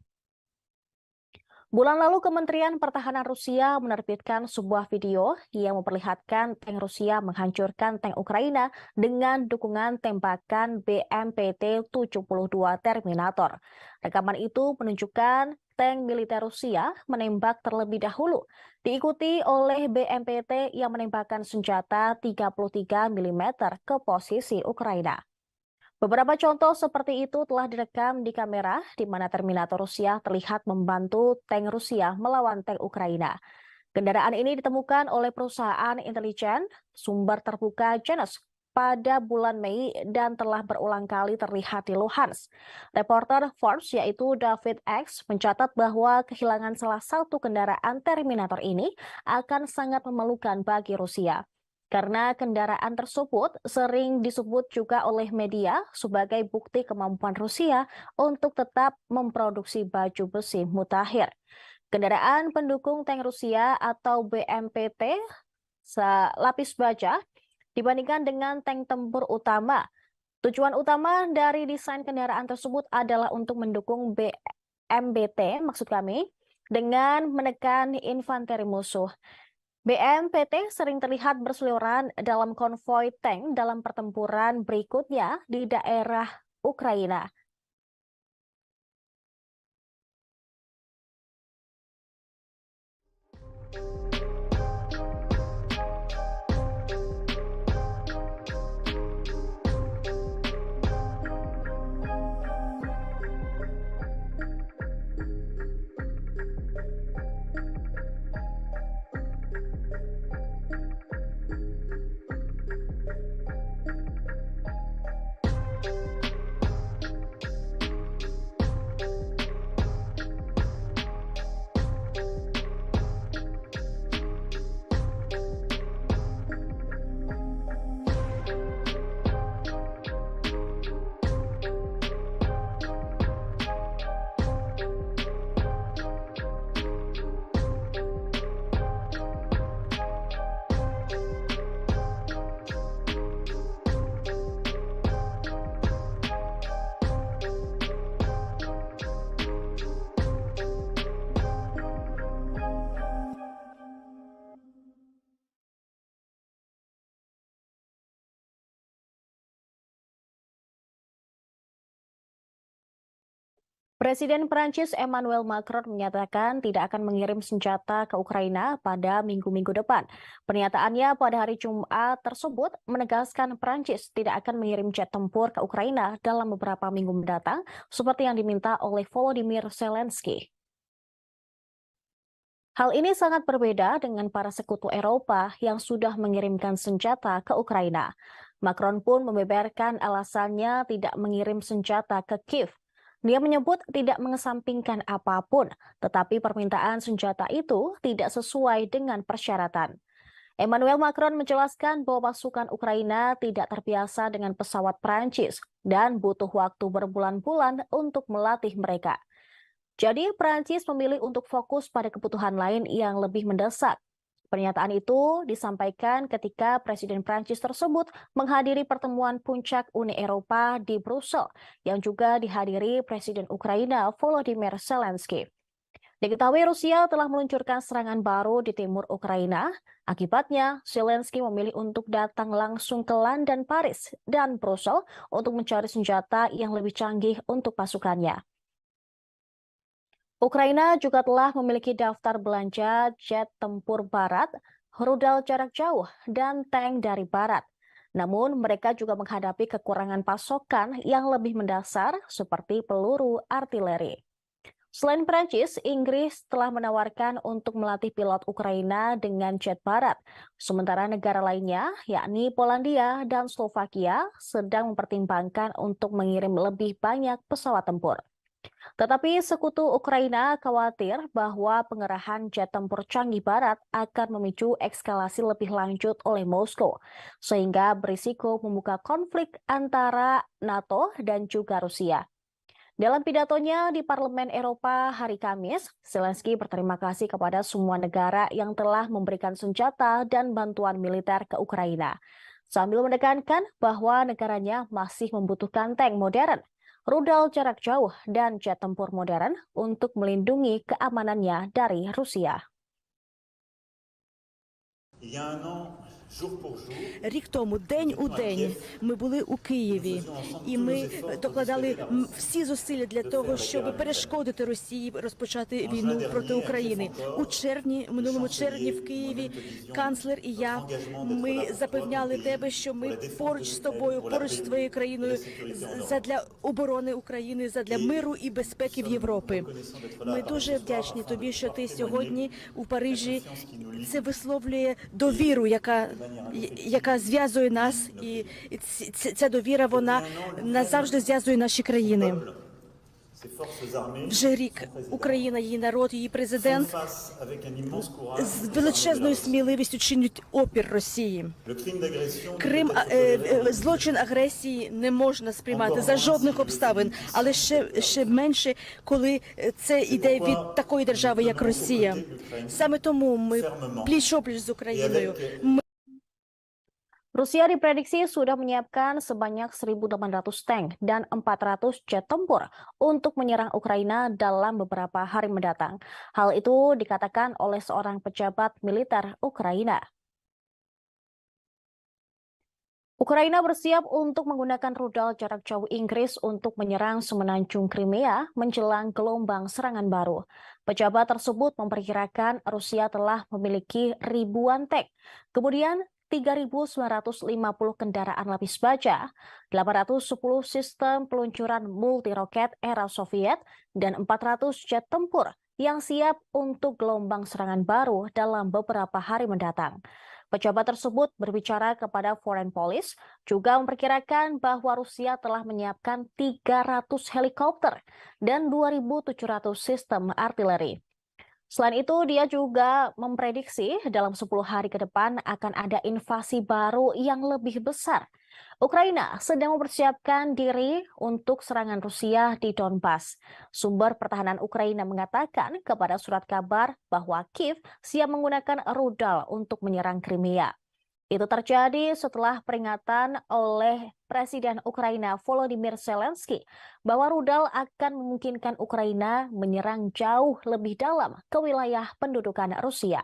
Bulan lalu, Kementerian Pertahanan Rusia menerbitkan sebuah video yang memperlihatkan tank Rusia menghancurkan tank Ukraina dengan dukungan tembakan BMPT-72 Terminator. Rekaman itu menunjukkan tank militer Rusia menembak terlebih dahulu, diikuti oleh BMPT yang menembakkan senjata 33 mm ke posisi Ukraina. Beberapa contoh seperti itu telah direkam di kamera di mana Terminator Rusia terlihat membantu tank Rusia melawan tank Ukraina. Kendaraan ini ditemukan oleh perusahaan intelijen sumber terbuka Janus pada bulan Mei dan telah berulang kali terlihat di Luhansk. Reporter Forbes yaitu David X mencatat bahwa kehilangan salah satu kendaraan Terminator ini akan sangat memalukan bagi Rusia. Karena kendaraan tersebut sering disebut juga oleh media sebagai bukti kemampuan Rusia untuk tetap memproduksi baju besi mutakhir. Kendaraan pendukung tank Rusia atau BMPT lapis baja dibandingkan dengan tank tempur utama. Tujuan utama dari desain kendaraan tersebut adalah untuk mendukung BMPT, maksud kami, dengan menekan infanteri musuh. BMPT sering terlihat berseliweran dalam konvoi tank dalam pertempuran berikutnya di daerah Ukraina. Presiden Prancis Emmanuel Macron menyatakan tidak akan mengirim senjata ke Ukraina pada minggu-minggu depan. Pernyataannya pada hari Jumat tersebut menegaskan Prancis tidak akan mengirim jet tempur ke Ukraina dalam beberapa minggu mendatang, seperti yang diminta oleh Volodymyr Zelensky. Hal ini sangat berbeda dengan para sekutu Eropa yang sudah mengirimkan senjata ke Ukraina. Macron pun membeberkan alasannya tidak mengirim senjata ke Kiev. Dia menyebut tidak mengesampingkan apapun, tetapi permintaan senjata itu tidak sesuai dengan persyaratan. Emmanuel Macron menjelaskan bahwa pasukan Ukraina tidak terbiasa dengan pesawat Prancis dan butuh waktu berbulan-bulan untuk melatih mereka. Jadi, Prancis memilih untuk fokus pada kebutuhan lain yang lebih mendesak. Pernyataan itu disampaikan ketika Presiden Prancis tersebut menghadiri pertemuan puncak Uni Eropa di Brussel, yang juga dihadiri Presiden Ukraina Volodymyr Zelensky. Diketahui Rusia telah meluncurkan serangan baru di timur Ukraina. Akibatnya, Zelensky memilih untuk datang langsung ke London, Paris, dan Brussel untuk mencari senjata yang lebih canggih untuk pasukannya. Ukraina juga telah memiliki daftar belanja jet tempur barat, rudal jarak jauh, dan tank dari barat. Namun, mereka juga menghadapi kekurangan pasokan yang lebih mendasar seperti peluru artileri. Selain Prancis, Inggris telah menawarkan untuk melatih pilot Ukraina dengan jet barat. Sementara negara lainnya, yakni Polandia dan Slovakia, sedang mempertimbangkan untuk mengirim lebih banyak pesawat tempur. Tetapi sekutu Ukraina khawatir bahwa pengerahan jet tempur canggih barat akan memicu eskalasi lebih lanjut oleh Moskow, sehingga berisiko membuka konflik antara NATO dan juga Rusia. Dalam pidatonya di Parlemen Eropa hari Kamis, Zelensky berterima kasih kepada semua negara yang telah memberikan senjata dan bantuan militer ke Ukraina, sambil menekankan bahwa negaranya masih membutuhkan tank modern, rudal jarak jauh, dan jet tempur modern untuk melindungi keamanannya dari Rusia. Рік тому, день у день, ми були у Києві, і ми докладали всі зусилля для того, щоб перешкодити Росії розпочати війну проти України. У червні, минулому червні в Києві, канцлер і я, ми запевняли тебе, що ми поруч з тобою, поруч з твоєю країною, задля оборони України, задля миру і безпеки в Європі. Ми дуже вдячні тобі, що ти сьогодні у Парижі. Це висловлює довіру, яка зв'язує нас, і ця довіра, вона назавжди зв'язує наші країни. Вже рік Україна, її народ, її президент з величезною сміливістю чинять опір Росії. Злочин агресії не можна сприймати за жодних обставин, але ще менше, коли це йде від такої держави, як Росія. Саме тому ми пліч-опліч з Україною. Rusia diprediksi sudah menyiapkan sebanyak 1.800 tank dan 400 jet tempur untuk menyerang Ukraina dalam beberapa hari mendatang. Hal itu dikatakan oleh seorang pejabat militer Ukraina. Ukraina bersiap untuk menggunakan rudal jarak jauh Inggris untuk menyerang semenanjung Crimea menjelang gelombang serangan baru. Pejabat tersebut memperkirakan Rusia telah memiliki ribuan tank. Kemudian 3.950 kendaraan lapis baja, 810 sistem peluncuran multiroket era Soviet, dan 400 jet tempur yang siap untuk gelombang serangan baru dalam beberapa hari mendatang. Pejabat tersebut berbicara kepada Foreign Policy, juga memperkirakan bahwa Rusia telah menyiapkan 300 helikopter dan 2.700 sistem artileri. Selain itu, dia juga memprediksi dalam 10 hari ke depan akan ada invasi baru yang lebih besar. Ukraina sedang mempersiapkan diri untuk serangan Rusia di Donbas. Sumber pertahanan Ukraina mengatakan kepada surat kabar bahwa Kiev siap menggunakan rudal untuk menyerang Crimea. Itu terjadi setelah peringatan oleh Presiden Ukraina Volodymyr Zelensky bahwa rudal akan memungkinkan Ukraina menyerang jauh lebih dalam ke wilayah pendudukan Rusia.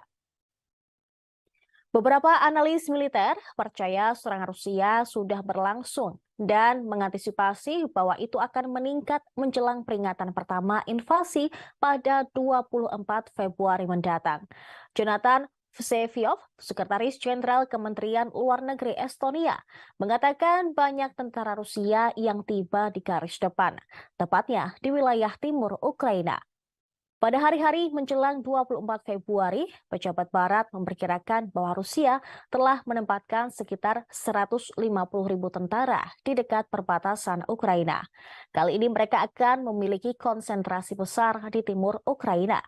Beberapa analis militer percaya serangan Rusia sudah berlangsung dan mengantisipasi bahwa itu akan meningkat menjelang peringatan pertama invasi pada 24 Februari mendatang. Jonathan Vseviov, Sekretaris Jenderal Kementerian Luar Negeri Estonia, mengatakan banyak tentara Rusia yang tiba di garis depan, tepatnya di wilayah timur Ukraina. Pada hari-hari menjelang 24 Februari, pejabat Barat memperkirakan bahwa Rusia telah menempatkan sekitar 150.000 tentara di dekat perbatasan Ukraina. Kali ini mereka akan memiliki konsentrasi besar di timur Ukraina.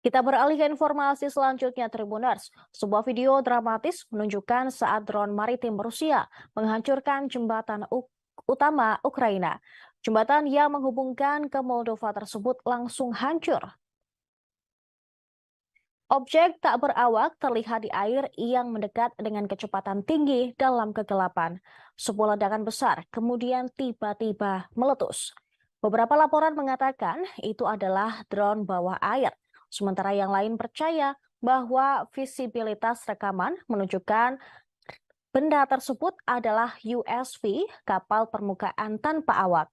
Kita beralih ke informasi selanjutnya, Tribuners. Sebuah video dramatis menunjukkan saat drone maritim Rusia menghancurkan jembatan utama Ukraina. Jembatan yang menghubungkan ke Moldova tersebut langsung hancur. Objek tak berawak terlihat di air yang mendekat dengan kecepatan tinggi dalam kegelapan. Sebuah ledakan besar kemudian tiba-tiba meletus. Beberapa laporan mengatakan itu adalah drone bawah air. Sementara yang lain percaya bahwa visibilitas rekaman menunjukkan benda tersebut adalah USV, kapal permukaan tanpa awak.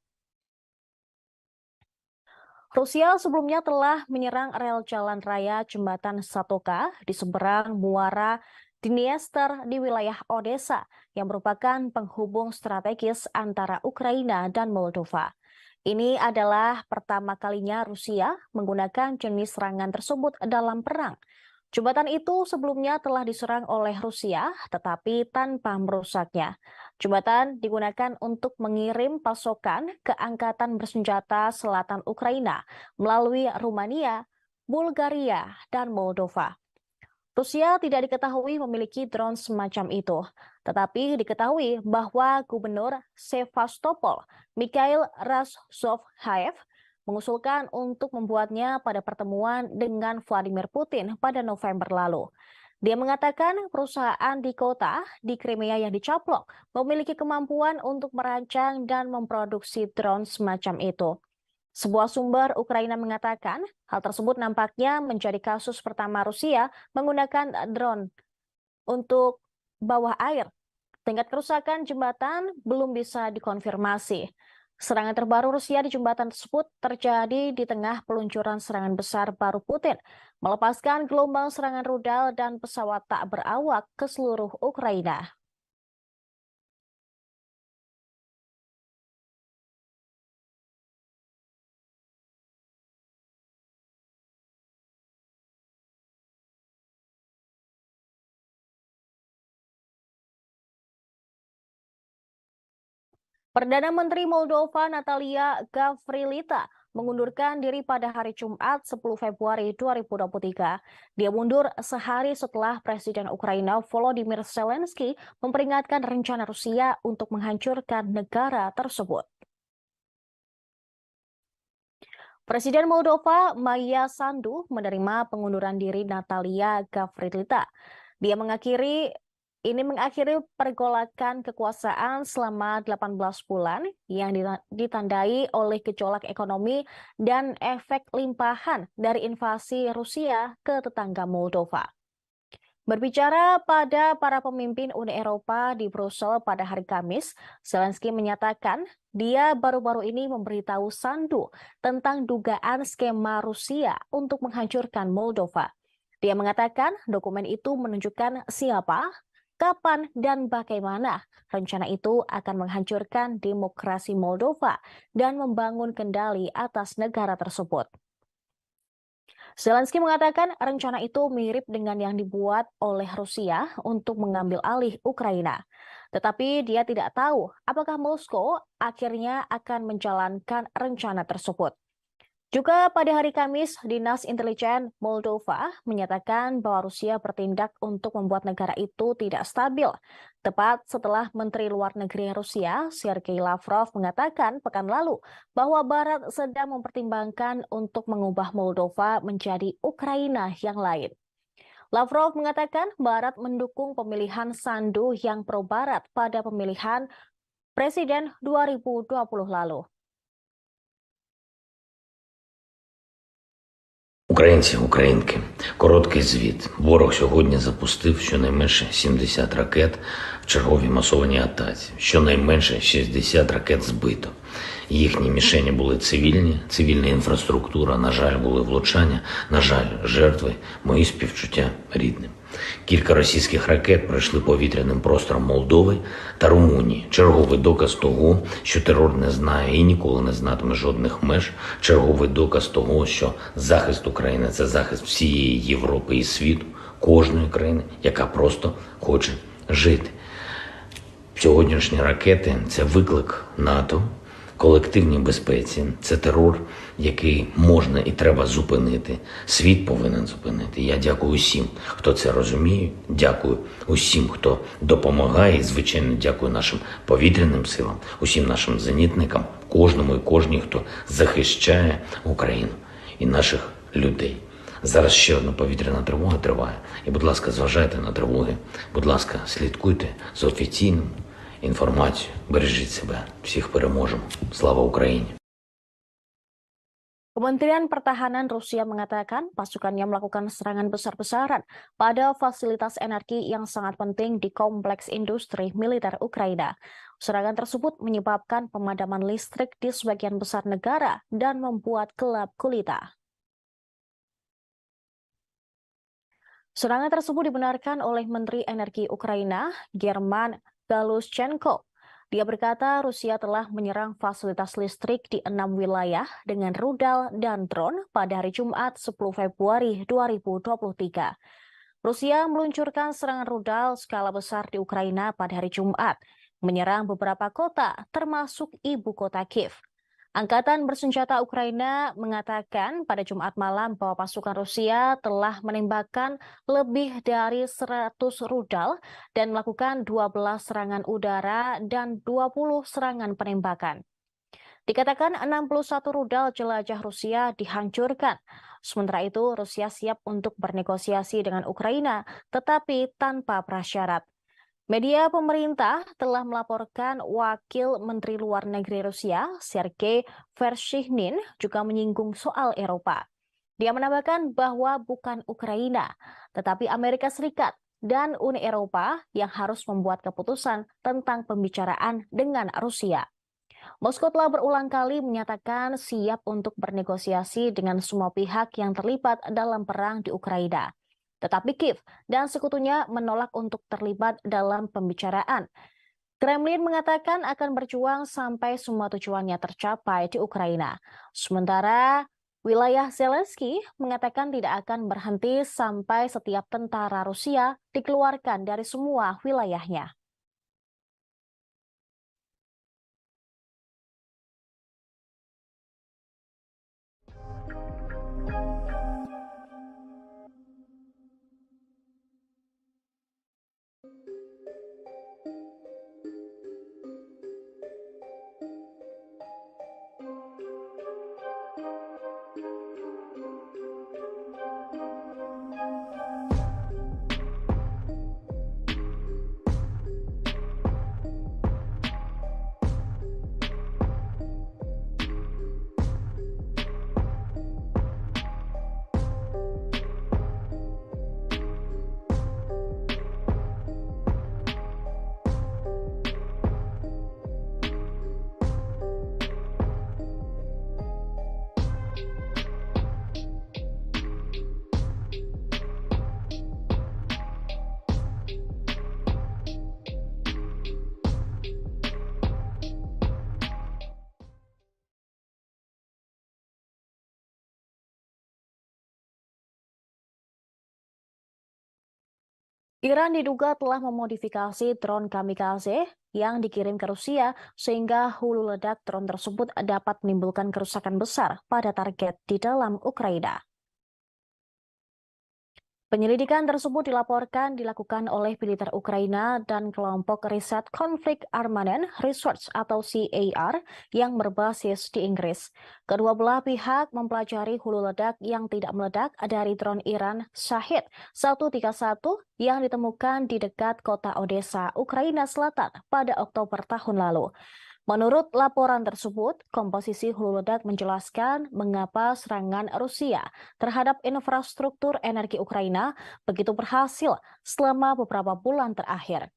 Rusia sebelumnya telah menyerang rel jalan raya jembatan Satoka di seberang muara Dniester di wilayah Odessa yang merupakan penghubung strategis antara Ukraina dan Moldova. Ini adalah pertama kalinya Rusia menggunakan jenis serangan tersebut dalam perang. Jembatan itu sebelumnya telah diserang oleh Rusia, tetapi tanpa merusaknya. Jembatan digunakan untuk mengirim pasokan ke angkatan bersenjata selatan Ukraina melalui Rumania, Bulgaria, dan Moldova. Rusia tidak diketahui memiliki drone semacam itu, tetapi diketahui bahwa Gubernur Sevastopol, Mikhail Razovhaev, mengusulkan untuk membuatnya pada pertemuan dengan Vladimir Putin pada November lalu. Dia mengatakan perusahaan di kota di Crimea yang dicaplok memiliki kemampuan untuk merancang dan memproduksi drone semacam itu. Sebuah sumber Ukraina mengatakan hal tersebut nampaknya menjadi kasus pertama Rusia menggunakan drone untuk bawah air. Tingkat kerusakan jembatan belum bisa dikonfirmasi. Serangan terbaru Rusia di jembatan tersebut terjadi di tengah peluncuran serangan besar baru Putin, melepaskan gelombang serangan rudal dan pesawat tak berawak ke seluruh Ukraina. Perdana Menteri Moldova Natalia Gavrilita mengundurkan diri pada hari Jumat 10 Februari 2023. Dia mundur sehari setelah Presiden Ukraina Volodymyr Zelensky memperingatkan rencana Rusia untuk menghancurkan negara tersebut. Presiden Moldova Maia Sandu menerima pengunduran diri Natalia Gavrilita. Dia mengakhiri pergolakan kekuasaan selama 18 bulan yang ditandai oleh gejolak ekonomi dan efek limpahan dari invasi Rusia ke tetangga Moldova. Berbicara pada para pemimpin Uni Eropa di Brussel pada hari Kamis, Zelensky menyatakan dia baru-baru ini memberitahu Sandu tentang dugaan skema Rusia untuk menghancurkan Moldova. Dia mengatakan dokumen itu menunjukkan siapa, kapan, dan bagaimana rencana itu akan menghancurkan demokrasi Moldova dan membangun kendali atas negara tersebut. Zelensky mengatakan rencana itu mirip dengan yang dibuat oleh Rusia untuk mengambil alih Ukraina. Tetapi dia tidak tahu apakah Moskow akhirnya akan menjalankan rencana tersebut. Juga pada hari Kamis, Dinas Intelijen Moldova menyatakan bahwa Rusia bertindak untuk membuat negara itu tidak stabil. Tepat setelah Menteri Luar Negeri Rusia, Sergei Lavrov, mengatakan pekan lalu bahwa Barat sedang mempertimbangkan untuk mengubah Moldova menjadi Ukraina yang lain. Lavrov mengatakan Barat mendukung pemilihan Sandu yang pro-Barat pada pemilihan Presiden 2020 lalu. Українці, українки, короткий звіт. Ворог сьогодні запустив щонайменше 70 ракет в черговій масованій атаці. Щонайменше 60 ракет збито. Їхні мішені були цивільна інфраструктура, на жаль, були влучання, на жаль, жертви, мої співчуття рідним. Кілька російських ракет пройшли повітряним простором Молдови та Румунії. Черговий доказ того, що терор не знає і ніколи не знатиме жодних меж. Черговий доказ того, що захист України – це захист всієї Європи і світу, кожної країни, яка просто хоче жити. Сьогоднішні ракети – це виклик НАТО колективній безпеці. Це терор, який можна і треба зупинити. Світ повинен зупинити. Я дякую усім, хто це розуміє. Дякую усім, хто допомагає. І, звичайно, дякую нашим повітряним силам, усім нашим зенітникам, кожному і кожній, хто захищає Україну і наших людей. Зараз ще одна повітряна тривога триває. І, будь ласка, зважайте на тривоги. Будь ласка, слідкуйте за офіційною інформацією. Бережіть себе. Всіх переможемо. Слава Україні! Kementerian Pertahanan Rusia mengatakan pasukannya melakukan serangan besar-besaran pada fasilitas energi yang sangat penting di kompleks industri militer Ukraina. Serangan tersebut menyebabkan pemadaman listrik di sebagian besar negara dan membuat gelap gulita. Serangan tersebut dibenarkan oleh Menteri Energi Ukraina, German Galushchenko. Dia berkata Rusia telah menyerang fasilitas listrik di 6 wilayah dengan rudal dan drone pada hari Jumat 10 Februari 2023. Rusia meluncurkan serangan rudal skala besar di Ukraina pada hari Jumat, menyerang beberapa kota termasuk ibu kota Kiev. Angkatan bersenjata Ukraina mengatakan pada Jumat malam bahwa pasukan Rusia telah menembakkan lebih dari 100 rudal dan melakukan 12 serangan udara dan 20 serangan penembakan. Dikatakan 61 rudal jelajah Rusia dihancurkan. Sementara itu, Rusia siap untuk bernegosiasi dengan Ukraina, tetapi tanpa prasyarat. Media pemerintah telah melaporkan Wakil Menteri Luar Negeri Rusia, Sergei Vershinin, juga menyinggung soal Eropa. Dia menambahkan bahwa bukan Ukraina, tetapi Amerika Serikat dan Uni Eropa yang harus membuat keputusan tentang pembicaraan dengan Rusia. Moskow telah berulang kali menyatakan siap untuk bernegosiasi dengan semua pihak yang terlibat dalam perang di Ukraina. Tetapi Kiev dan sekutunya menolak untuk terlibat dalam pembicaraan. Kremlin mengatakan akan berjuang sampai semua tujuannya tercapai di Ukraina. Sementara wilayah Zelensky mengatakan tidak akan berhenti sampai setiap tentara Rusia dikeluarkan dari semua wilayahnya. Iran diduga telah memodifikasi drone kamikaze yang dikirim ke Rusia sehingga hulu ledak drone tersebut dapat menimbulkan kerusakan besar pada target di dalam Ukraina. Penyelidikan tersebut dilakukan oleh militer Ukraina dan kelompok riset Conflict Armament Research atau CAR yang berbasis di Inggris. Kedua belah pihak mempelajari hulu ledak yang tidak meledak dari drone Iran Shahid 131 yang ditemukan di dekat kota Odessa, Ukraina Selatan pada Oktober tahun lalu. Menurut laporan tersebut, komposisi hulu ledak menjelaskan mengapa serangan Rusia terhadap infrastruktur energi Ukraina begitu berhasil selama beberapa bulan terakhir.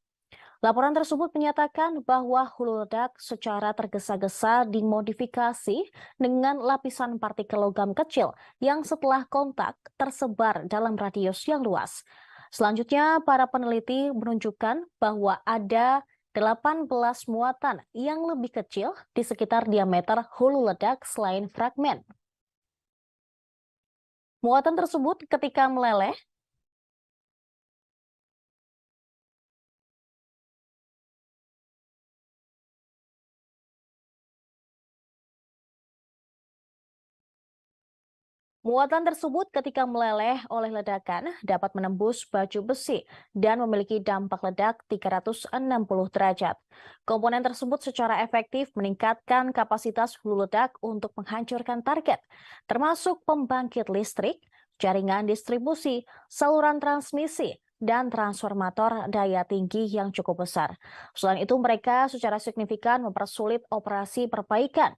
Laporan tersebut menyatakan bahwa hulu ledak secara tergesa-gesa dimodifikasi dengan lapisan partikel logam kecil yang setelah kontak tersebar dalam radius yang luas. Selanjutnya, para peneliti menunjukkan bahwa ada 18 muatan yang lebih kecil di sekitar diameter hulu ledak selain fragmen. Muatan tersebut ketika meleleh Muatan tersebut ketika meleleh oleh ledakan dapat menembus baju besi dan memiliki dampak ledak 360 derajat. Komponen tersebut secara efektif meningkatkan kapasitas hulu ledak untuk menghancurkan target, termasuk pembangkit listrik, jaringan distribusi, saluran transmisi, dan transformator daya tinggi yang cukup besar. Selain itu, mereka secara signifikan mempersulit operasi perbaikan.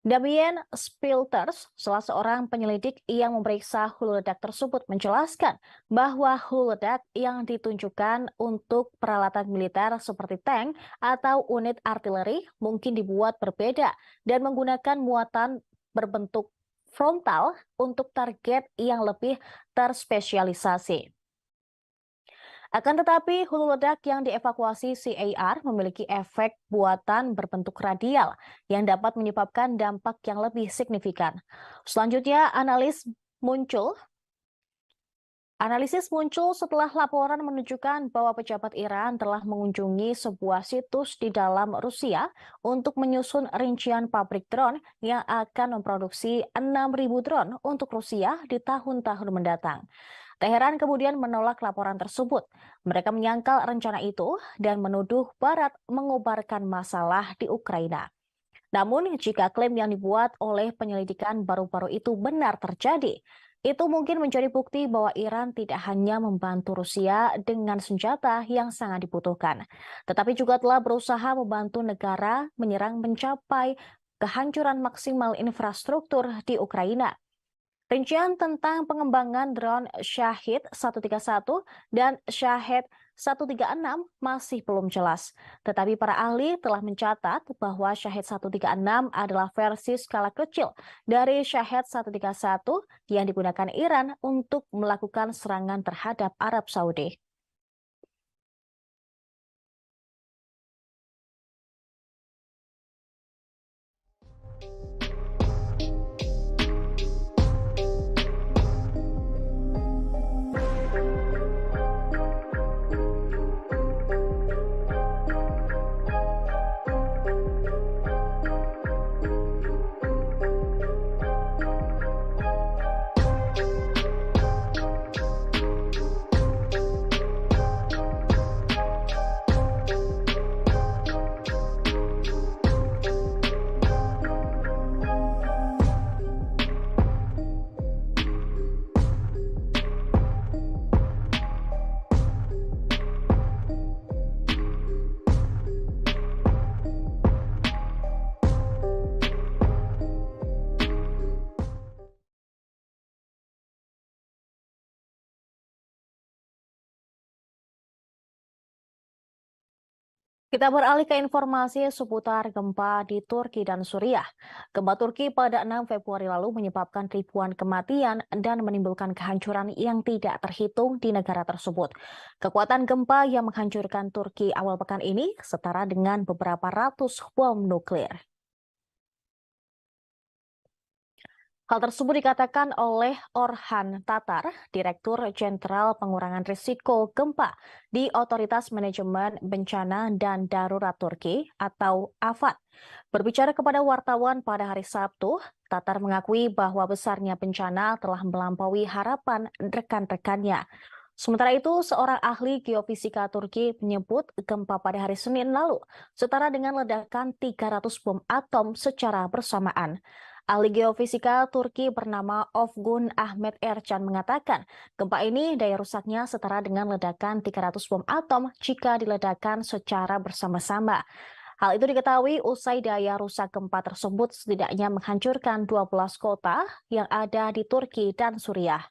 Damien Spilters, salah seorang penyelidik yang memeriksa hulu ledak tersebut, menjelaskan bahwa hulu ledak yang ditunjukkan untuk peralatan militer seperti tank atau unit artileri mungkin dibuat berbeda dan menggunakan muatan berbentuk frontal untuk target yang lebih terspesialisasi. Akan tetapi, hulu ledak yang dievakuasi CAR memiliki efek buatan berbentuk radial yang dapat menyebabkan dampak yang lebih signifikan. Selanjutnya, analisis muncul setelah laporan menunjukkan bahwa pejabat Iran telah mengunjungi sebuah situs di dalam Rusia untuk menyusun rincian pabrik drone yang akan memproduksi 6.000 drone untuk Rusia di tahun-tahun mendatang. Teheran kemudian menolak laporan tersebut. Mereka menyangkal rencana itu dan menuduh Barat mengobarkan masalah di Ukraina. Namun, jika klaim yang dibuat oleh penyelidikan baru-baru itu benar terjadi, itu mungkin menjadi bukti bahwa Iran tidak hanya membantu Rusia dengan senjata yang sangat dibutuhkan, tetapi juga telah berusaha membantu negara menyerang mencapai kehancuran maksimal infrastruktur di Ukraina. Rincian tentang pengembangan drone Shahid 131 dan Shahid 136 masih belum jelas. Tetapi para ahli telah mencatat bahwa Shahid 136 adalah versi skala kecil dari Shahid 131 yang digunakan Iran untuk melakukan serangan terhadap Arab Saudi. Kita beralih ke informasi seputar gempa di Turki dan Suriah. Gempa Turki pada 6 Februari lalu menyebabkan ribuan kematian dan menimbulkan kehancuran yang tidak terhitung di negara tersebut. Kekuatan gempa yang menghancurkan Turki awal pekan ini setara dengan beberapa ratus bom nuklir. Hal tersebut dikatakan oleh Orhan Tatar, Direktur Jenderal Pengurangan Risiko Gempa di Otoritas Manajemen Bencana dan Darurat Turki atau AFAD. Berbicara kepada wartawan pada hari Sabtu, Tatar mengakui bahwa besarnya bencana telah melampaui harapan rekan-rekannya. Sementara itu, seorang ahli geofisika Turki menyebut gempa pada hari Senin lalu setara dengan ledakan 300 bom atom secara bersamaan. Ahli geofisika Turki bernama Ofgun Ahmet Ercan mengatakan gempa ini daya rusaknya setara dengan ledakan 300 bom atom jika diledakkan secara bersama-sama. Hal itu diketahui usai daya rusak gempa tersebut setidaknya menghancurkan 12 kota yang ada di Turki dan Suriah.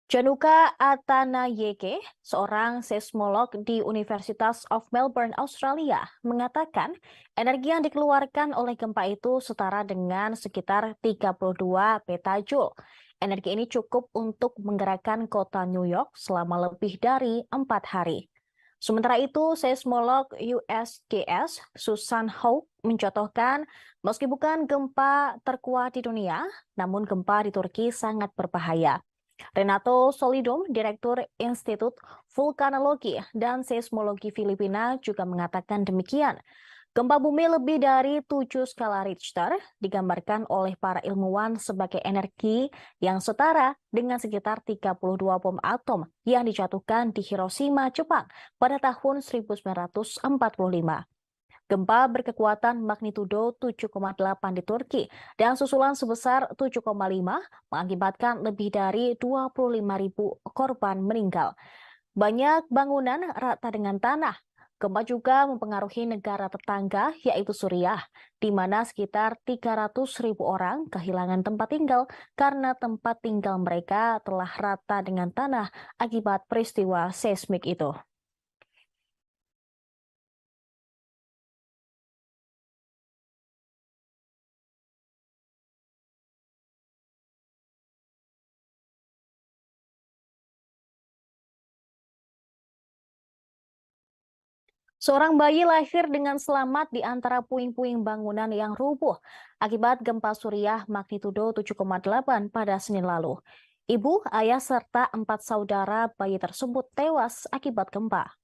Januka Atanayeke, seorang seismolog di Universitas of Melbourne, Australia, mengatakan energi yang dikeluarkan oleh gempa itu setara dengan sekitar 32 petajoule. Energi ini cukup untuk menggerakkan kota New York selama lebih dari 4 hari. Sementara itu, seismolog USGS Susan Hawke mencontohkan meski bukan gempa terkuat di dunia, namun gempa di Turki sangat berbahaya. Renato Solidum, Direktur Institut Vulkanologi dan Seismologi Filipina juga mengatakan demikian. Gempa bumi lebih dari 7 skala Richter digambarkan oleh para ilmuwan sebagai energi yang setara dengan sekitar 32 bom atom yang dijatuhkan di Hiroshima, Jepang pada tahun 1945. Gempa berkekuatan magnitudo 7,8 di Turki dan susulan sebesar 7,5 mengakibatkan lebih dari 25.000 korban meninggal. Banyak bangunan rata dengan tanah. Gempa juga mempengaruhi negara tetangga, yaitu Suriah, di mana sekitar 300.000 orang kehilangan tempat tinggal karena tempat tinggal mereka telah rata dengan tanah akibat peristiwa seismik itu. Seorang bayi lahir dengan selamat di antara puing-puing bangunan yang rubuh akibat gempa Suriah magnitudo 7,8 pada Senin lalu. Ibu, ayah, serta 4 saudara bayi tersebut tewas akibat gempa.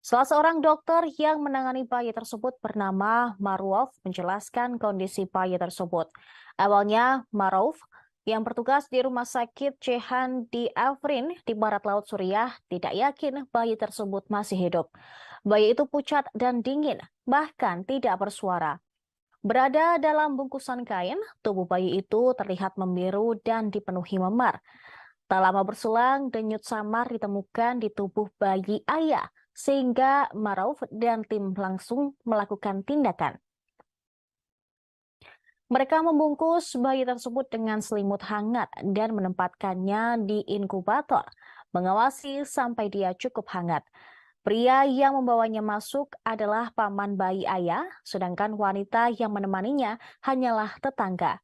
Salah seorang dokter yang menangani bayi tersebut bernama Maruf menjelaskan kondisi bayi tersebut. Awalnya, Maruf yang bertugas di Rumah Sakit Cehan di Afrin di barat laut Suriah tidak yakin bayi tersebut masih hidup. Bayi itu pucat dan dingin, bahkan tidak bersuara. Berada dalam bungkusan kain, tubuh bayi itu terlihat membiru dan dipenuhi memar. Tak lama berselang, denyut samar ditemukan di tubuh bayi ayah, sehingga Maruf dan tim langsung melakukan tindakan. Mereka membungkus bayi tersebut dengan selimut hangat dan menempatkannya di inkubator, mengawasi sampai dia cukup hangat. Pria yang membawanya masuk adalah paman bayi ayah, sedangkan wanita yang menemaninya hanyalah tetangga.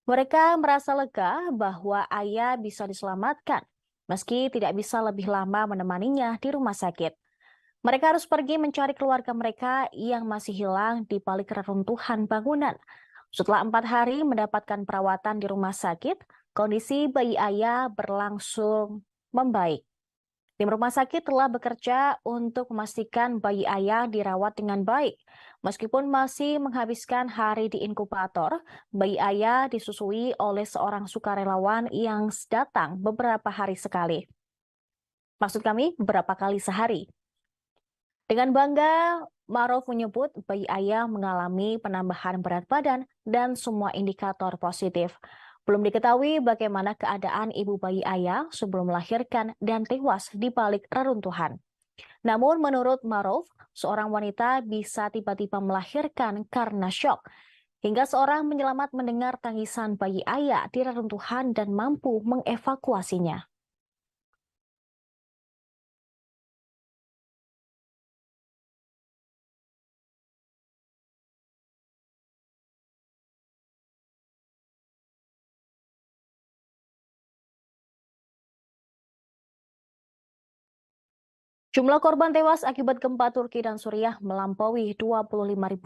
Mereka merasa lega bahwa ayah bisa diselamatkan, meski tidak bisa lebih lama menemaninya di rumah sakit. Mereka harus pergi mencari keluarga mereka yang masih hilang di balik reruntuhan bangunan. Setelah 4 hari mendapatkan perawatan di rumah sakit, kondisi bayi ayah berlangsung membaik. Tim rumah sakit telah bekerja untuk memastikan bayi ayah dirawat dengan baik. Meskipun masih menghabiskan hari di inkubator, bayi ayah disusui oleh seorang sukarelawan yang datang beberapa hari sekali. Maksud kami, beberapa kali sehari. Dengan bangga, Maruf menyebut bayi ayah mengalami penambahan berat badan dan semua indikator positif. Belum diketahui bagaimana keadaan ibu bayi ayah sebelum melahirkan dan tewas di balik reruntuhan. Namun menurut Maruf, seorang wanita bisa tiba-tiba melahirkan karena syok. Hingga seorang penyelamat mendengar tangisan bayi ayah di reruntuhan dan mampu mengevakuasinya. Jumlah korban tewas akibat gempa Turki dan Suriah melampaui 25.000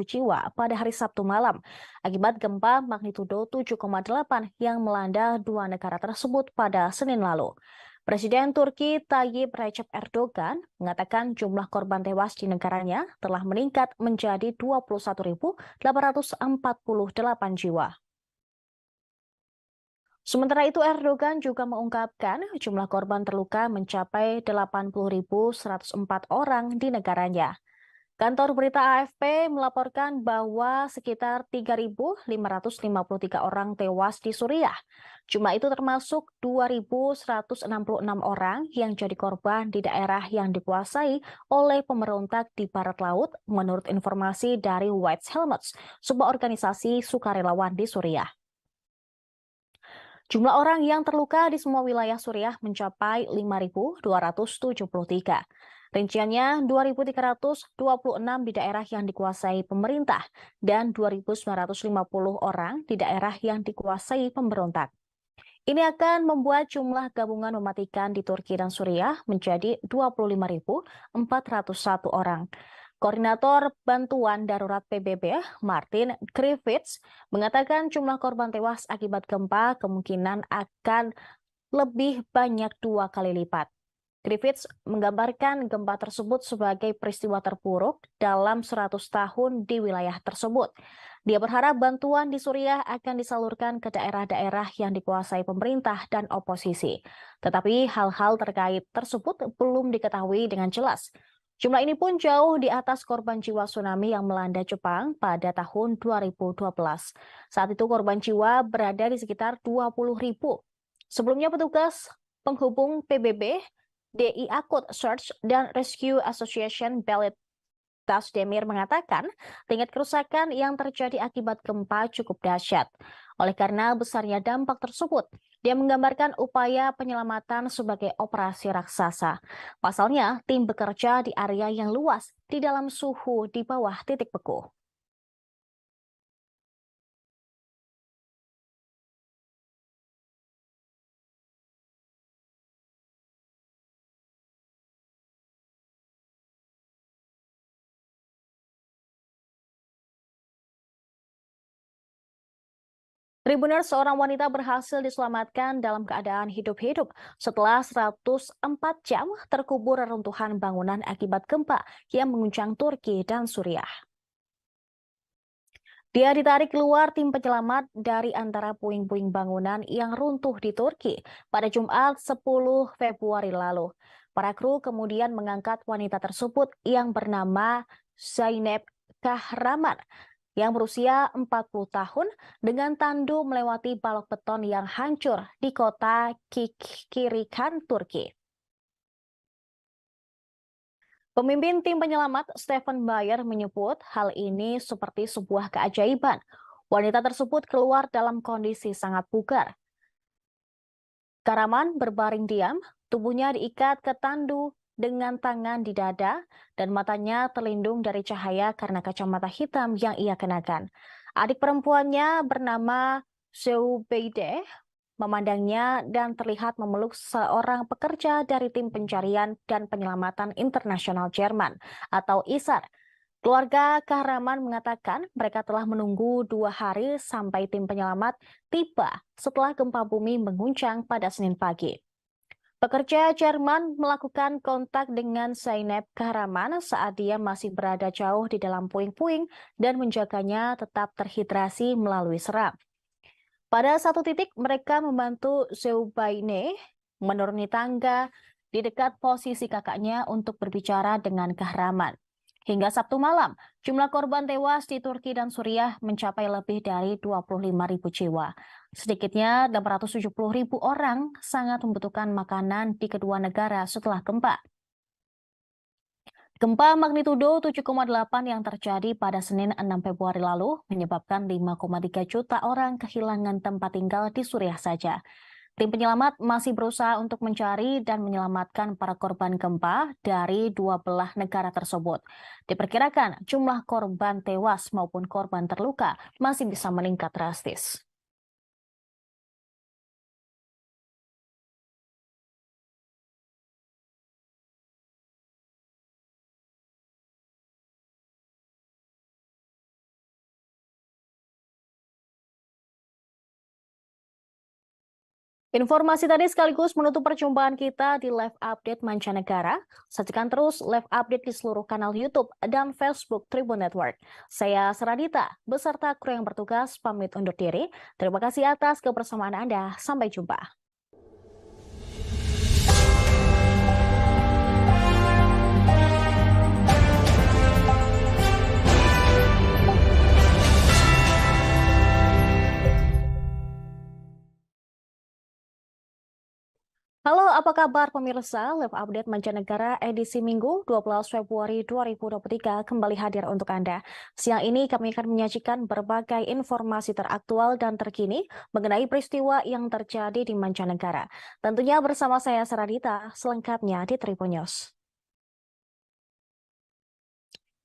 jiwa pada hari Sabtu malam akibat gempa magnitudo 7,8 yang melanda dua negara tersebut pada Senin lalu. Presiden Turki Tayyip Recep Erdogan mengatakan jumlah korban tewas di negaranya telah meningkat menjadi 21.848 jiwa. Sementara itu, Erdogan juga mengungkapkan jumlah korban terluka mencapai 80.104 orang di negaranya. Kantor berita AFP melaporkan bahwa sekitar 3.553 orang tewas di Suriah. Jumlah itu termasuk 2.166 orang yang jadi korban di daerah yang dikuasai oleh pemberontak di barat laut, menurut informasi dari White Helmets, sebuah organisasi sukarelawan di Suriah. Jumlah orang yang terluka di semua wilayah Suriah mencapai 5.273. Rinciannya 2.326 di daerah yang dikuasai pemerintah dan 2.950 orang di daerah yang dikuasai pemberontak. Ini akan membuat jumlah gabungan mematikan di Turki dan Suriah menjadi 25.401 orang. Koordinator Bantuan Darurat PBB, Martin Griffiths, mengatakan jumlah korban tewas akibat gempa kemungkinan akan lebih banyak 2 kali lipat. Griffiths menggambarkan gempa tersebut sebagai peristiwa terburuk dalam 100 tahun di wilayah tersebut. Dia berharap bantuan di Suriah akan disalurkan ke daerah-daerah yang dikuasai pemerintah dan oposisi. Tetapi hal-hal terkait tersebut belum diketahui dengan jelas. Jumlah ini pun jauh di atas korban jiwa tsunami yang melanda Jepang pada tahun 2012. Saat itu korban jiwa berada di sekitar 20.000. Sebelumnya petugas penghubung PBB, DI Akut Search dan Rescue Association Belit Tasdemir mengatakan tingkat kerusakan yang terjadi akibat gempa cukup dahsyat. Oleh karena besarnya dampak tersebut, dia menggambarkan upaya penyelamatan sebagai operasi raksasa. Pasalnya, tim bekerja di area yang luas di dalam suhu di bawah titik beku. Tribuners, seorang wanita berhasil diselamatkan dalam keadaan hidup-hidup setelah 104 jam terkubur reruntuhan bangunan akibat gempa yang mengguncang Turki dan Suriah. Dia ditarik keluar tim penyelamat dari antara puing-puing bangunan yang runtuh di Turki pada Jumat 10 Februari lalu. Para kru kemudian mengangkat wanita tersebut yang bernama Zeynep Kahraman yang berusia 40 tahun dengan tandu melewati balok beton yang hancur di kota Kikirikan, Turki. Pemimpin tim penyelamat Stephen Bayer menyebut hal ini seperti sebuah keajaiban. Wanita tersebut keluar dalam kondisi sangat bugar. Kahraman berbaring diam, tubuhnya diikat ke tandu dengan tangan di dada dan matanya terlindung dari cahaya karena kacamata hitam yang ia kenakan. Adik perempuannya bernama Zeubeide memandangnya dan terlihat memeluk seorang pekerja dari tim pencarian dan penyelamatan internasional Jerman atau ISAR. Keluarga Kahraman mengatakan mereka telah menunggu 2 hari sampai tim penyelamat tiba setelah gempa bumi mengguncang pada Senin pagi. Pekerja Jerman melakukan kontak dengan Zeynep Kahraman saat dia masih berada jauh di dalam puing-puing dan menjaganya tetap terhidrasi melalui seram. Pada satu titik, mereka membantu Zeubaine menuruni tangga di dekat posisi kakaknya untuk berbicara dengan Kahraman. Hingga Sabtu malam, jumlah korban tewas di Turki dan Suriah mencapai lebih dari 25.000 jiwa. Sedikitnya 670.000 orang sangat membutuhkan makanan di kedua negara setelah gempa. Gempa magnitudo 7,8 yang terjadi pada Senin 6 Februari lalu menyebabkan 5,3 juta orang kehilangan tempat tinggal di Suriah saja. Tim penyelamat masih berusaha untuk mencari dan menyelamatkan para korban gempa dari 2 belah negara tersebut. Diperkirakan jumlah korban tewas maupun korban terluka masih bisa meningkat drastis. Informasi tadi sekaligus menutup perjumpaan kita di live update mancanegara. Saksikan terus live update di seluruh kanal YouTube dan Facebook Tribun Network. Saya Seradita, beserta kru yang bertugas pamit undur diri. Terima kasih atas kebersamaan Anda. Sampai jumpa. Halo, apa kabar pemirsa? Live Update Mancanegara edisi Minggu 12 Februari 2023 kembali hadir untuk Anda. Siang ini kami akan menyajikan berbagai informasi teraktual dan terkini mengenai peristiwa yang terjadi di mancanegara. Tentunya bersama saya Seradita, selengkapnya di Tribun News.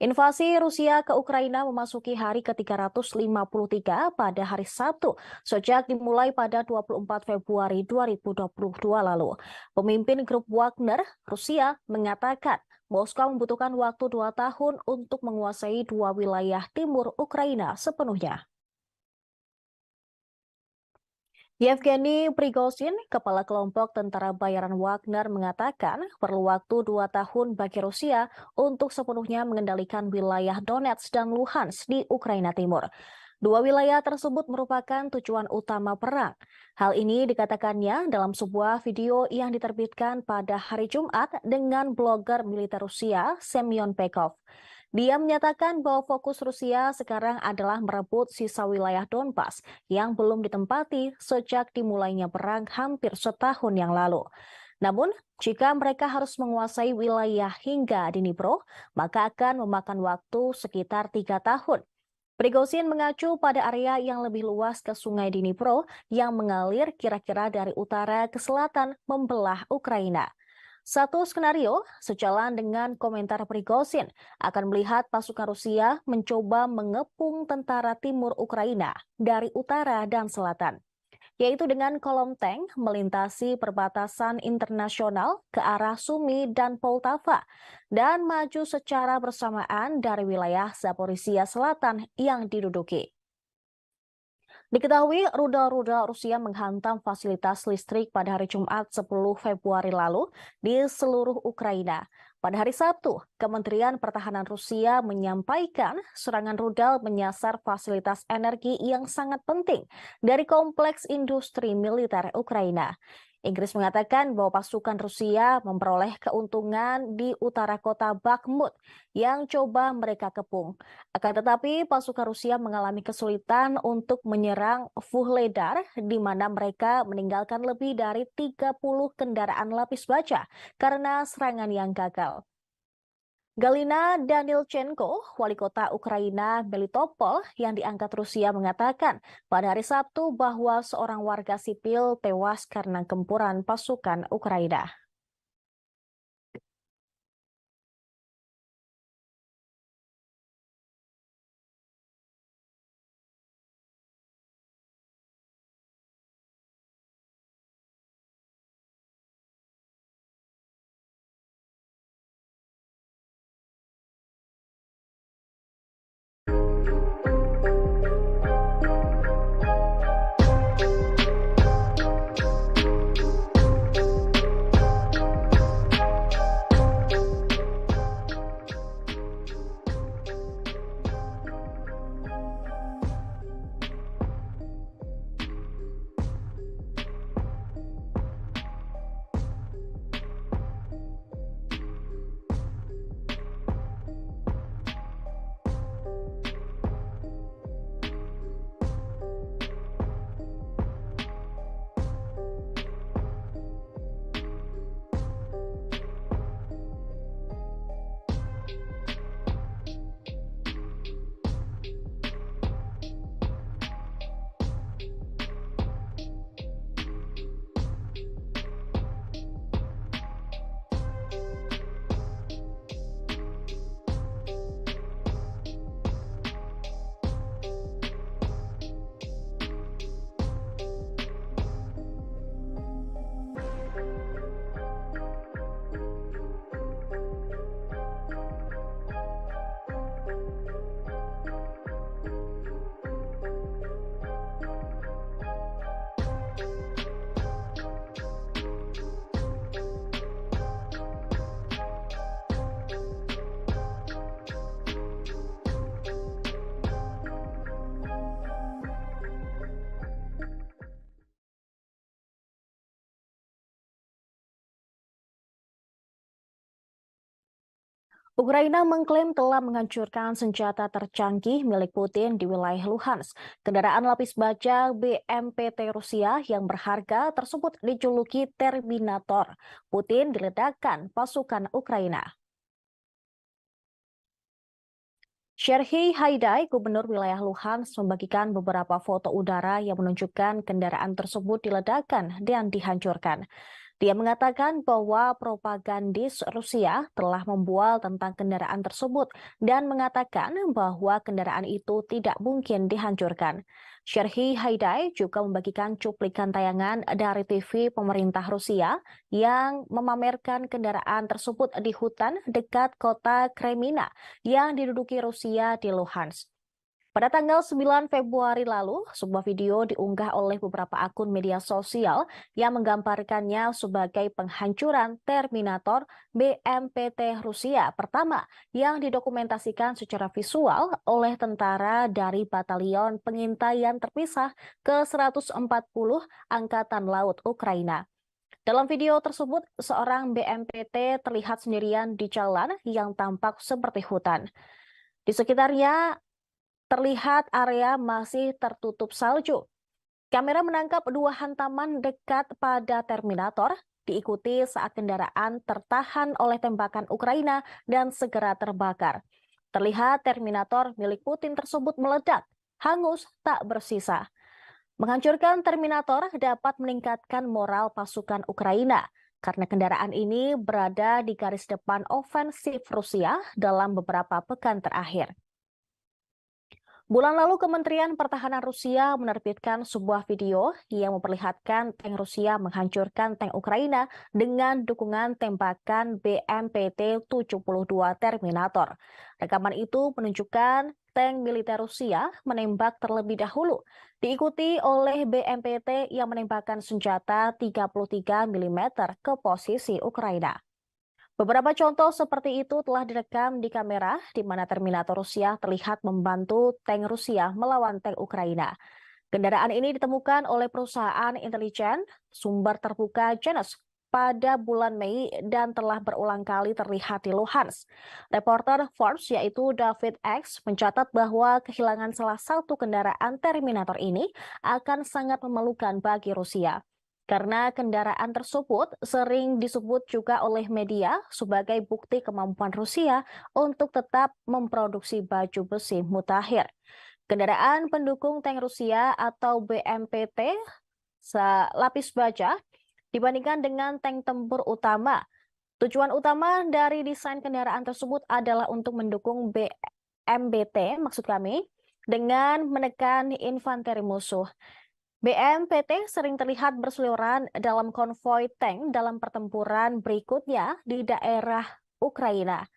Invasi Rusia ke Ukraina memasuki hari ke-353 pada hari Sabtu, sejak dimulai pada 24 Februari 2022 lalu. Pemimpin grup Wagner, Rusia, mengatakan Moskow membutuhkan waktu 2 tahun untuk menguasai 2 wilayah timur Ukraina sepenuhnya. Yevgeny Prigozhin, kepala kelompok tentara bayaran Wagner, mengatakan perlu waktu 2 tahun bagi Rusia untuk sepenuhnya mengendalikan wilayah Donetsk dan Luhansk di Ukraina Timur. Dua wilayah tersebut merupakan tujuan utama perang. Hal ini dikatakannya dalam sebuah video yang diterbitkan pada hari Jumat dengan blogger militer Rusia, Semyon Pekov. Dia menyatakan bahwa fokus Rusia sekarang adalah merebut sisa wilayah Donbas yang belum ditempati sejak dimulainya perang hampir setahun yang lalu. Namun, jika mereka harus menguasai wilayah hingga Dnipro, maka akan memakan waktu sekitar 3 tahun. Prigozhin mengacu pada area yang lebih luas ke Sungai Dnipro yang mengalir kira-kira dari utara ke selatan membelah Ukraina. Satu skenario sejalan dengan komentar Prigozhin akan melihat pasukan Rusia mencoba mengepung tentara timur Ukraina dari utara dan selatan, yaitu dengan kolom tank melintasi perbatasan internasional ke arah Sumy dan Poltava dan maju secara bersamaan dari wilayah Zaporizhia Selatan yang diduduki. Diketahui rudal-rudal Rusia menghantam fasilitas listrik pada hari Jumat 10 Februari lalu di seluruh Ukraina. Pada hari Sabtu, Kementerian Pertahanan Rusia menyampaikan serangan rudal menyasar fasilitas energi yang sangat penting dari kompleks industri militer Ukraina. Inggris mengatakan bahwa pasukan Rusia memperoleh keuntungan di utara kota Bakhmut yang coba mereka kepung. Akan tetapi pasukan Rusia mengalami kesulitan untuk menyerang Vuhledar, di mana mereka meninggalkan lebih dari 30 kendaraan lapis baja karena serangan yang gagal. Galina Danilchenko, wali kota Ukraina Melitopol yang diangkat Rusia, mengatakan pada hari Sabtu bahwa seorang warga sipil tewas karena gempuran pasukan Ukraina. Ukraina mengklaim telah menghancurkan senjata tercanggih milik Putin di wilayah Luhansk. Kendaraan lapis baja BMPT Rusia yang berharga tersebut dijuluki Terminator. Putin diledakkan pasukan Ukraina. Serhiy Haidai, gubernur wilayah Luhansk, membagikan beberapa foto udara yang menunjukkan kendaraan tersebut diledakkan dan dihancurkan. Dia mengatakan bahwa propagandis Rusia telah membual tentang kendaraan tersebut dan mengatakan bahwa kendaraan itu tidak mungkin dihancurkan. Serhiy Haidai juga membagikan cuplikan tayangan dari TV pemerintah Rusia yang memamerkan kendaraan tersebut di hutan dekat kota Kremina yang diduduki Rusia di Luhansk. Pada tanggal 9 Februari lalu, sebuah video diunggah oleh beberapa akun media sosial yang menggambarkannya sebagai penghancuran Terminator BMPT Rusia pertama yang didokumentasikan secara visual oleh tentara dari Batalion Pengintaian Terpisah ke-140 Angkatan Laut Ukraina. Dalam video tersebut, seorang BMPT terlihat sendirian di jalan yang tampak seperti hutan. Di sekitarnya terlihat area masih tertutup salju. Kamera menangkap dua hantaman dekat pada Terminator, diikuti saat kendaraan tertahan oleh tembakan Ukraina dan segera terbakar. Terlihat Terminator milik Putin tersebut meledak, hangus tak bersisa. Menghancurkan Terminator dapat meningkatkan moral pasukan Ukraina, karena kendaraan ini berada di garis depan ofensif Rusia dalam beberapa pekan terakhir. Bulan lalu, Kementerian Pertahanan Rusia menerbitkan sebuah video yang memperlihatkan tank Rusia menghancurkan tank Ukraina dengan dukungan tembakan BMPT-72 Terminator. Rekaman itu menunjukkan tank militer Rusia menembak terlebih dahulu, diikuti oleh BMPT yang menembakkan senjata 33 mm ke posisi Ukraina. Beberapa contoh seperti itu telah direkam di kamera di mana Terminator Rusia terlihat membantu tank Rusia melawan tank Ukraina. Kendaraan ini ditemukan oleh perusahaan intelijen sumber terbuka Janus pada bulan Mei dan telah berulang kali terlihat di Luhansk. Reporter Forbes yaitu David X mencatat bahwa kehilangan salah satu kendaraan Terminator ini akan sangat memalukan bagi Rusia. Karena kendaraan tersebut sering disebut juga oleh media sebagai bukti kemampuan Rusia untuk tetap memproduksi baju besi mutakhir. Kendaraan pendukung tank Rusia atau BMPT lapis baja dibandingkan dengan tank tempur utama. Tujuan utama dari desain kendaraan tersebut adalah untuk mendukung BMPT, maksud kami, dengan menekan infanteri musuh. BMPT sering terlihat berseliweran dalam konvoi tank dalam pertempuran berikutnya di daerah Ukraina.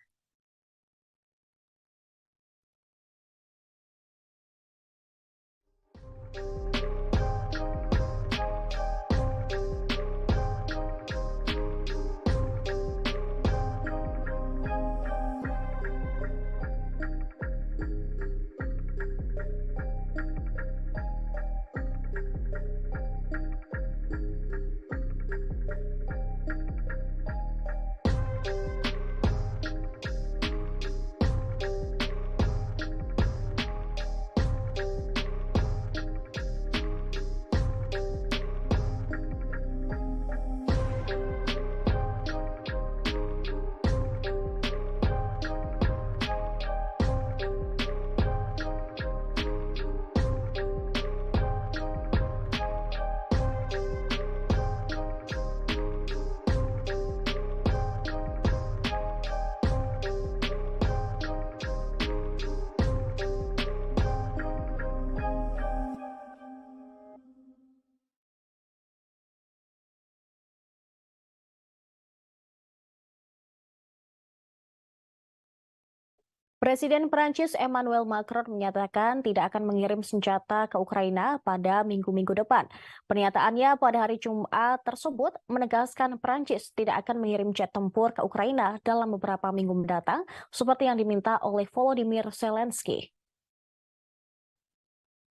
Presiden Prancis Emmanuel Macron menyatakan tidak akan mengirim senjata ke Ukraina pada minggu-minggu depan. Pernyataannya pada hari Jumat tersebut menegaskan Prancis tidak akan mengirim jet tempur ke Ukraina dalam beberapa minggu mendatang, seperti yang diminta oleh Volodymyr Zelensky.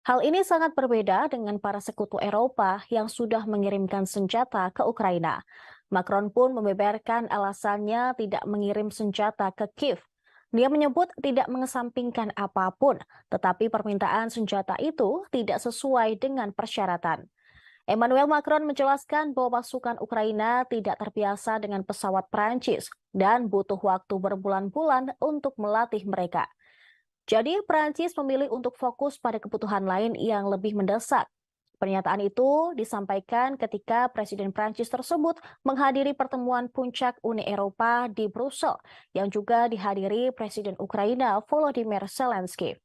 Hal ini sangat berbeda dengan para sekutu Eropa yang sudah mengirimkan senjata ke Ukraina. Macron pun membeberkan alasannya tidak mengirim senjata ke Kiev. Dia menyebut tidak mengesampingkan apapun, tetapi permintaan senjata itu tidak sesuai dengan persyaratan. Emmanuel Macron menjelaskan bahwa pasukan Ukraina tidak terbiasa dengan pesawat Prancis dan butuh waktu berbulan-bulan untuk melatih mereka. Jadi, Prancis memilih untuk fokus pada kebutuhan lain yang lebih mendesak. Pernyataan itu disampaikan ketika Presiden Prancis tersebut menghadiri pertemuan puncak Uni Eropa di Brussel, yang juga dihadiri Presiden Ukraina Volodymyr Zelensky.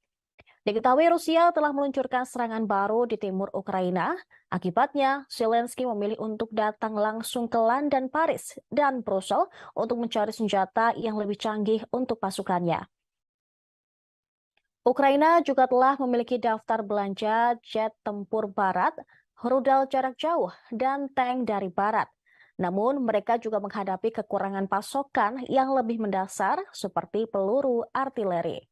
Diketahui Rusia telah meluncurkan serangan baru di timur Ukraina. Akibatnya, Zelensky memilih untuk datang langsung ke London, Paris, dan Brussel untuk mencari senjata yang lebih canggih untuk pasukannya. Ukraina juga telah memiliki daftar belanja jet tempur barat, rudal jarak jauh, dan tank dari barat. Namun, mereka juga menghadapi kekurangan pasokan yang lebih mendasar seperti peluru artileri.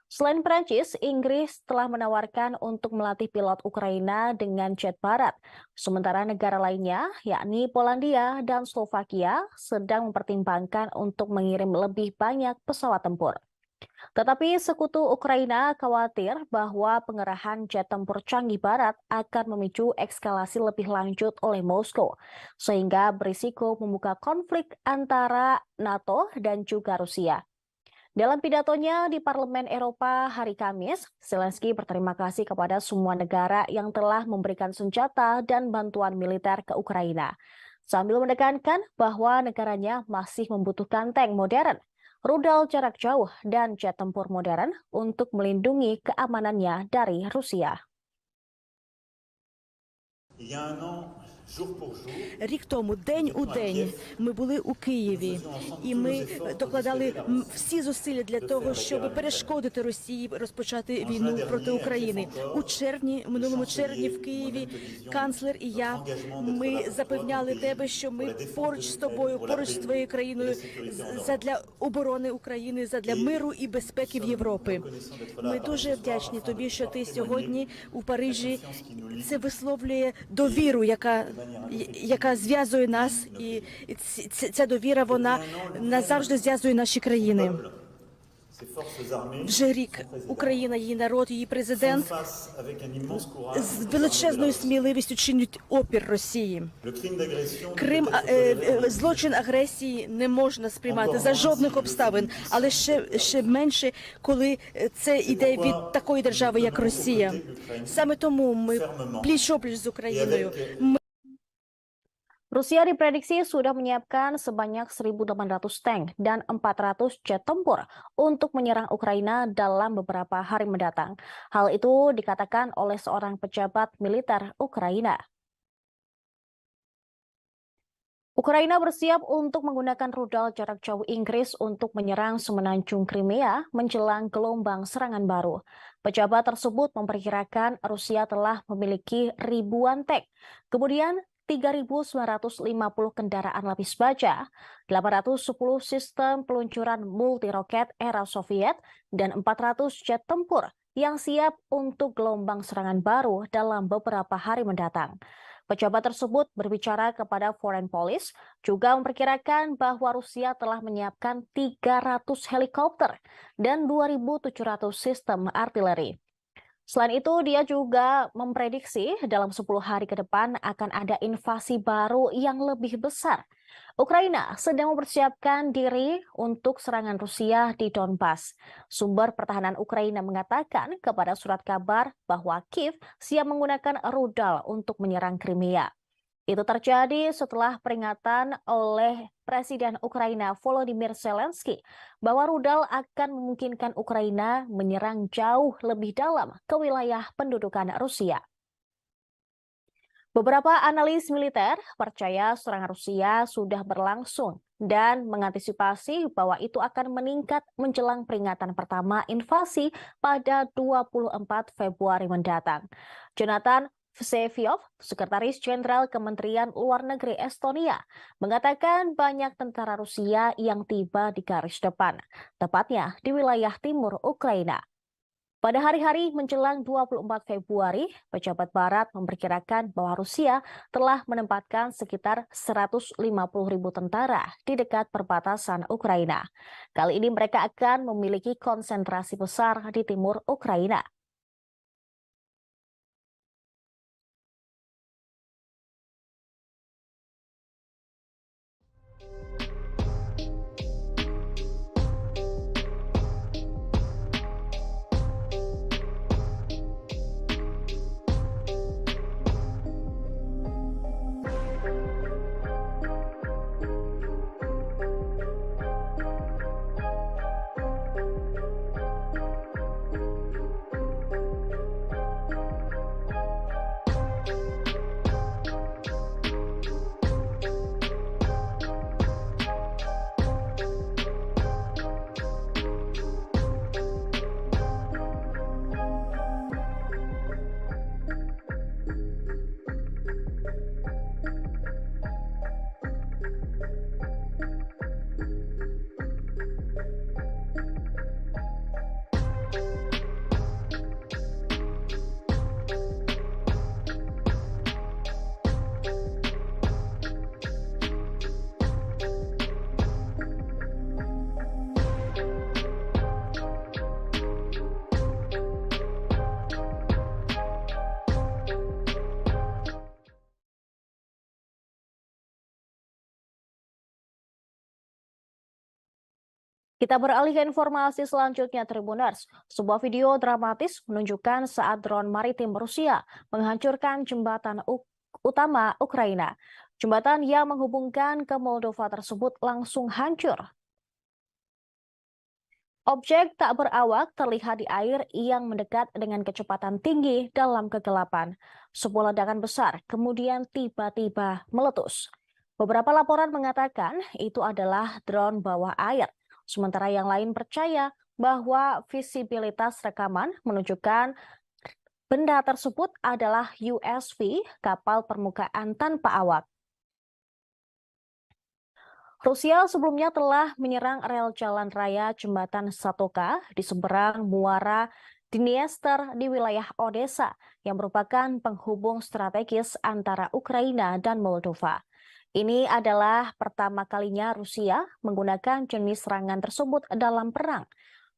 Selain Prancis, Inggris telah menawarkan untuk melatih pilot Ukraina dengan jet barat. Sementara negara lainnya, yakni Polandia dan Slovakia, sedang mempertimbangkan untuk mengirim lebih banyak pesawat tempur. Tetapi sekutu Ukraina khawatir bahwa pengerahan jet tempur canggih barat akan memicu eskalasi lebih lanjut oleh Moskow, sehingga berisiko membuka konflik antara NATO dan juga Rusia. Dalam pidatonya di Parlemen Eropa hari Kamis, Zelensky berterima kasih kepada semua negara yang telah memberikan senjata dan bantuan militer ke Ukraina, sambil menekankan bahwa negaranya masih membutuhkan tank modern, rudal jarak jauh, dan jet tempur modern untuk melindungi keamanannya dari Rusia. Рік тому, день у день, ми були у Києві, і ми докладали всі зусилля для того, щоб перешкодити Росії розпочати війну проти України. У червні, минулому червні в Києві, канцлер і я, ми запевняли тебе, що ми поруч з тобою, поруч з твоєю країною, задля оборони України, задля миру і безпеки в Європі. Ми дуже вдячні тобі, що ти сьогодні у Парижі. Це висловлює довіру, яка зв'язує нас, і ця довіра, вона назавжди зв'язує наші країни. Вже рік Україна, її народ, її президент з величезною сміливістю чинять опір Росії. Злочин агресії не можна сприймати за жодних обставин, але ще менше, коли це йде від такої держави, як Росія. Саме тому ми пліч-опліч з Україною. Rusia diprediksi sudah menyiapkan sebanyak 1.800 tank dan 400 jet tempur untuk menyerang Ukraina dalam beberapa hari mendatang. Hal itu dikatakan oleh seorang pejabat militer Ukraina. Ukraina bersiap untuk menggunakan rudal jarak jauh Inggris untuk menyerang semenanjung Crimea menjelang gelombang serangan baru. Pejabat tersebut memperkirakan Rusia telah memiliki ribuan tank. Kemudian 3.950 kendaraan lapis baja, 810 sistem peluncuran multi-roket era Soviet, dan 400 jet tempur yang siap untuk gelombang serangan baru dalam beberapa hari mendatang. Pejabat tersebut berbicara kepada Foreign Policy, juga memperkirakan bahwa Rusia telah menyiapkan 300 helikopter dan 2.700 sistem artileri. Selain itu, dia juga memprediksi dalam 10 hari ke depan akan ada invasi baru yang lebih besar. Ukraina sedang mempersiapkan diri untuk serangan Rusia di Donbas. Sumber pertahanan Ukraina mengatakan kepada surat kabar bahwa Kiev siap menggunakan rudal untuk menyerang Crimea. Itu terjadi setelah peringatan oleh Presiden Ukraina Volodymyr Zelensky bahwa rudal akan memungkinkan Ukraina menyerang jauh lebih dalam ke wilayah pendudukan Rusia. Beberapa analis militer percaya serangan Rusia sudah berlangsung dan mengantisipasi bahwa itu akan meningkat menjelang peringatan pertama invasi pada 24 Februari mendatang. Jonathan Vseviov, Sekretaris Jenderal Kementerian Luar Negeri Estonia, mengatakan banyak tentara Rusia yang tiba di garis depan, tepatnya di wilayah timur Ukraina. Pada hari-hari menjelang 24 Februari, pejabat Barat memperkirakan bahwa Rusia telah menempatkan sekitar 150.000 tentara di dekat perbatasan Ukraina. Kali ini mereka akan memiliki konsentrasi besar di timur Ukraina. Kita beralih ke informasi selanjutnya, Tribuners. Sebuah video dramatis menunjukkan saat drone maritim Rusia menghancurkan jembatan utama Ukraina. Jembatan yang menghubungkan ke Moldova tersebut langsung hancur. Objek tak berawak terlihat di air yang mendekat dengan kecepatan tinggi dalam kegelapan. Sebuah ledakan besar kemudian tiba-tiba meletus. Beberapa laporan mengatakan itu adalah drone bawah air. Sementara yang lain percaya bahwa visibilitas rekaman menunjukkan benda tersebut adalah USV, kapal permukaan tanpa awak. Rusia sebelumnya telah menyerang rel jalan raya jembatan Satoka di seberang muara Dniester di wilayah Odessa yang merupakan penghubung strategis antara Ukraina dan Moldova. Ini adalah pertama kalinya Rusia menggunakan jenis serangan tersebut dalam perang.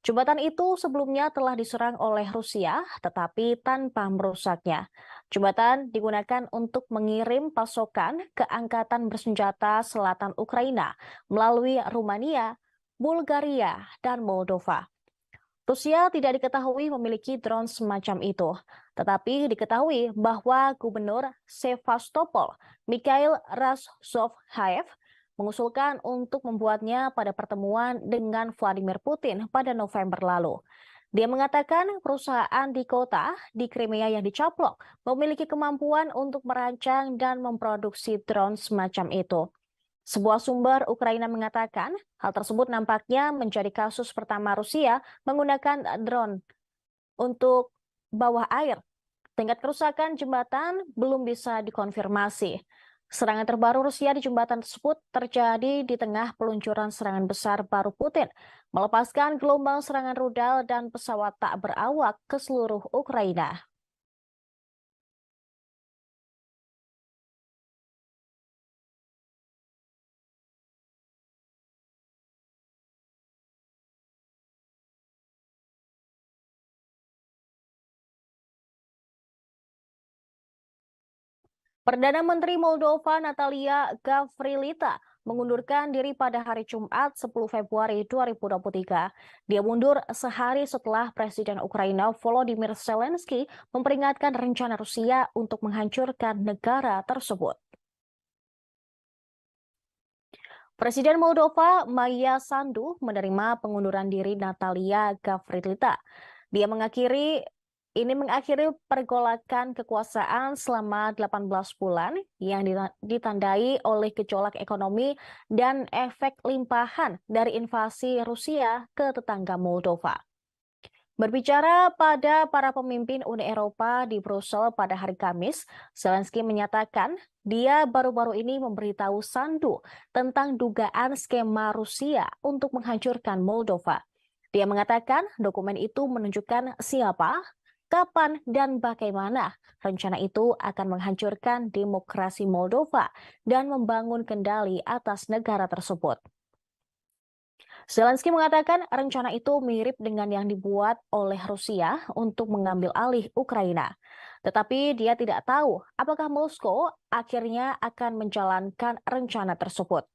Jembatan itu sebelumnya telah diserang oleh Rusia, tetapi tanpa merusaknya. Jembatan digunakan untuk mengirim pasokan ke Angkatan Bersenjata Selatan Ukraina melalui Rumania, Bulgaria, dan Moldova. Rusia tidak diketahui memiliki drone semacam itu, tetapi diketahui bahwa Gubernur Sevastopol, Mikhail Razovhaev, mengusulkan untuk membuatnya pada pertemuan dengan Vladimir Putin pada November lalu. Dia mengatakan perusahaan di kota di Crimea yang dicaplok memiliki kemampuan untuk merancang dan memproduksi drone semacam itu. Sebuah sumber Ukraina mengatakan hal tersebut nampaknya menjadi kasus pertama Rusia menggunakan drone untuk bawah air. Tingkat kerusakan jembatan belum bisa dikonfirmasi. Serangan terbaru Rusia di jembatan tersebut terjadi di tengah peluncuran serangan besar baru Putin, melepaskan gelombang serangan rudal dan pesawat tak berawak ke seluruh Ukraina. Perdana Menteri Moldova Natalia Gavrilita mengundurkan diri pada hari Jumat 10 Februari 2023. Dia mundur sehari setelah Presiden Ukraina Volodymyr Zelensky memperingatkan rencana Rusia untuk menghancurkan negara tersebut. Presiden Moldova Maia Sandu menerima pengunduran diri Natalia Gavrilita. Dia mengakhiri pergolakan kekuasaan selama 18 bulan yang ditandai oleh gejolak ekonomi dan efek limpahan dari invasi Rusia ke tetangga Moldova. Berbicara pada para pemimpin Uni Eropa di Brussel pada hari Kamis, Zelensky menyatakan dia baru-baru ini memberitahu Sandu tentang dugaan skema Rusia untuk menghancurkan Moldova. Dia mengatakan dokumen itu menunjukkan siapa, kapan, dan bagaimana rencana itu akan menghancurkan demokrasi Moldova dan membangun kendali atas negara tersebut. Zelensky mengatakan rencana itu mirip dengan yang dibuat oleh Rusia untuk mengambil alih Ukraina. Tetapi dia tidak tahu apakah Moskow akhirnya akan menjalankan rencana tersebut.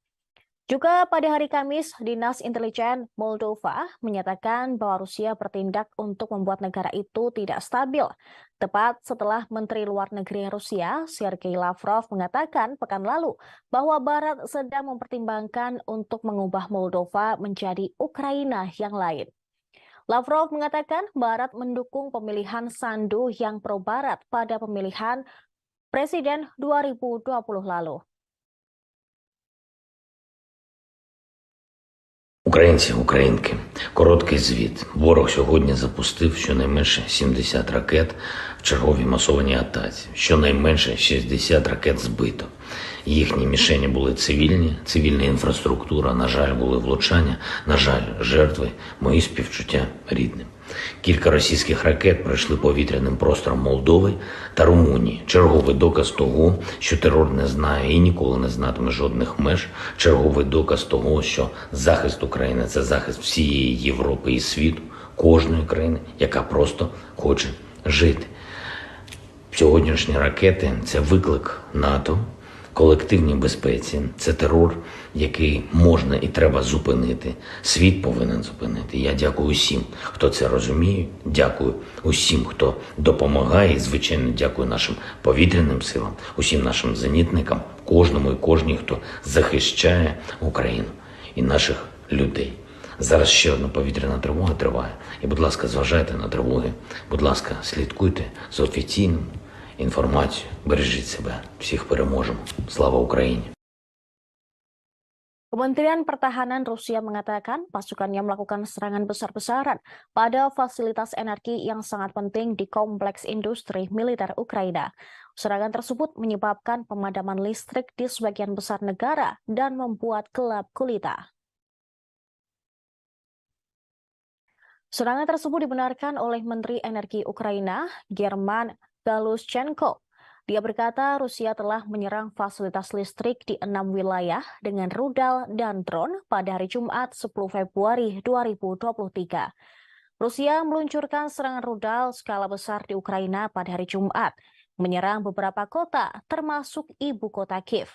Juga pada hari Kamis, Dinas Intelijen Moldova menyatakan bahwa Rusia bertindak untuk membuat negara itu tidak stabil. Tepat setelah Menteri Luar Negeri Rusia, Sergei Lavrov, mengatakan pekan lalu bahwa Barat sedang mempertimbangkan untuk mengubah Moldova menjadi Ukraina yang lain. Lavrov mengatakan Barat mendukung pemilihan Sandu yang pro-Barat pada pemilihan Presiden 2020 lalu. Українці, українки, короткий звіт. Ворог сьогодні запустив щонайменше 70 ракет в черговій масованій атаці. Щонайменше 60 ракет збито. Їхні мішені були цивільна інфраструктура, на жаль, були влучання, на жаль, жертви, мої співчуття рідним. Кілька російських ракет пройшли повітряним простором Молдови та Румунії. Черговий доказ того, що терор не знає і ніколи не знатиме жодних меж. Черговий доказ того, що захист України – це захист всієї Європи і світу, кожної країни, яка просто хоче жити. Сьогоднішні ракети – це виклик НАТО, колективній безпеці. Це терор, який можна і треба зупинити. Світ повинен зупинити. Я дякую усім, хто це розуміє. Дякую усім, хто допомагає. І, звичайно, дякую нашим повітряним силам, усім нашим зенітникам, кожному і кожній, хто захищає Україну і наших людей. Зараз ще одна повітряна тривога триває. І, будь ласка, зважайте на тривоги. Будь ласка, слідкуйте з офіційною інформацією. Бережіть себе. Всіх переможемо. Слава Україні! Kementerian Pertahanan Rusia mengatakan pasukannya melakukan serangan besar-besaran pada fasilitas energi yang sangat penting di kompleks industri militer Ukraina. Serangan tersebut menyebabkan pemadaman listrik di sebagian besar negara dan membuat gelap gulita. Serangan tersebut dibenarkan oleh Menteri Energi Ukraina, German Galushchenko. Dia berkata Rusia telah menyerang fasilitas listrik di 6 wilayah dengan rudal dan drone pada hari Jumat 10 Februari 2023. Rusia meluncurkan serangan rudal skala besar di Ukraina pada hari Jumat, menyerang beberapa kota termasuk ibu kota Kiev.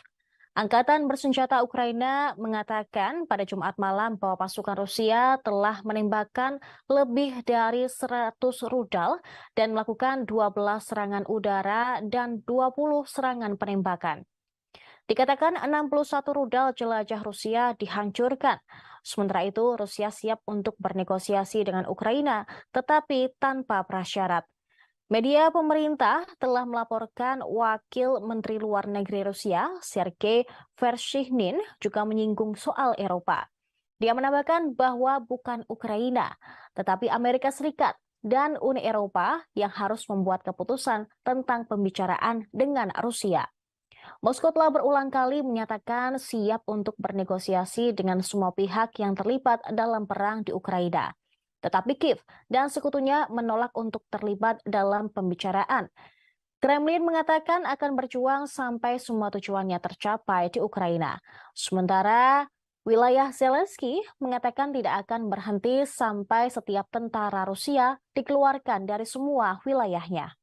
Angkatan bersenjata Ukraina mengatakan pada Jumat malam bahwa pasukan Rusia telah menembakkan lebih dari 100 rudal dan melakukan 12 serangan udara dan 20 serangan penembakan. Dikatakan 61 rudal jelajah Rusia dihancurkan. Sementara itu, Rusia siap untuk bernegosiasi dengan Ukraina, tetapi tanpa prasyarat. Media pemerintah telah melaporkan Wakil Menteri Luar Negeri Rusia, Sergei Vershinin, juga menyinggung soal Eropa. Dia menambahkan bahwa bukan Ukraina, tetapi Amerika Serikat dan Uni Eropa yang harus membuat keputusan tentang pembicaraan dengan Rusia. Moskow telah berulang kali menyatakan siap untuk bernegosiasi dengan semua pihak yang terlibat dalam perang di Ukraina. Tetapi Kiev dan sekutunya menolak untuk terlibat dalam pembicaraan. Kremlin mengatakan akan berjuang sampai semua tujuannya tercapai di Ukraina. Sementara wilayah Zelensky mengatakan tidak akan berhenti sampai setiap tentara Rusia dikeluarkan dari semua wilayahnya.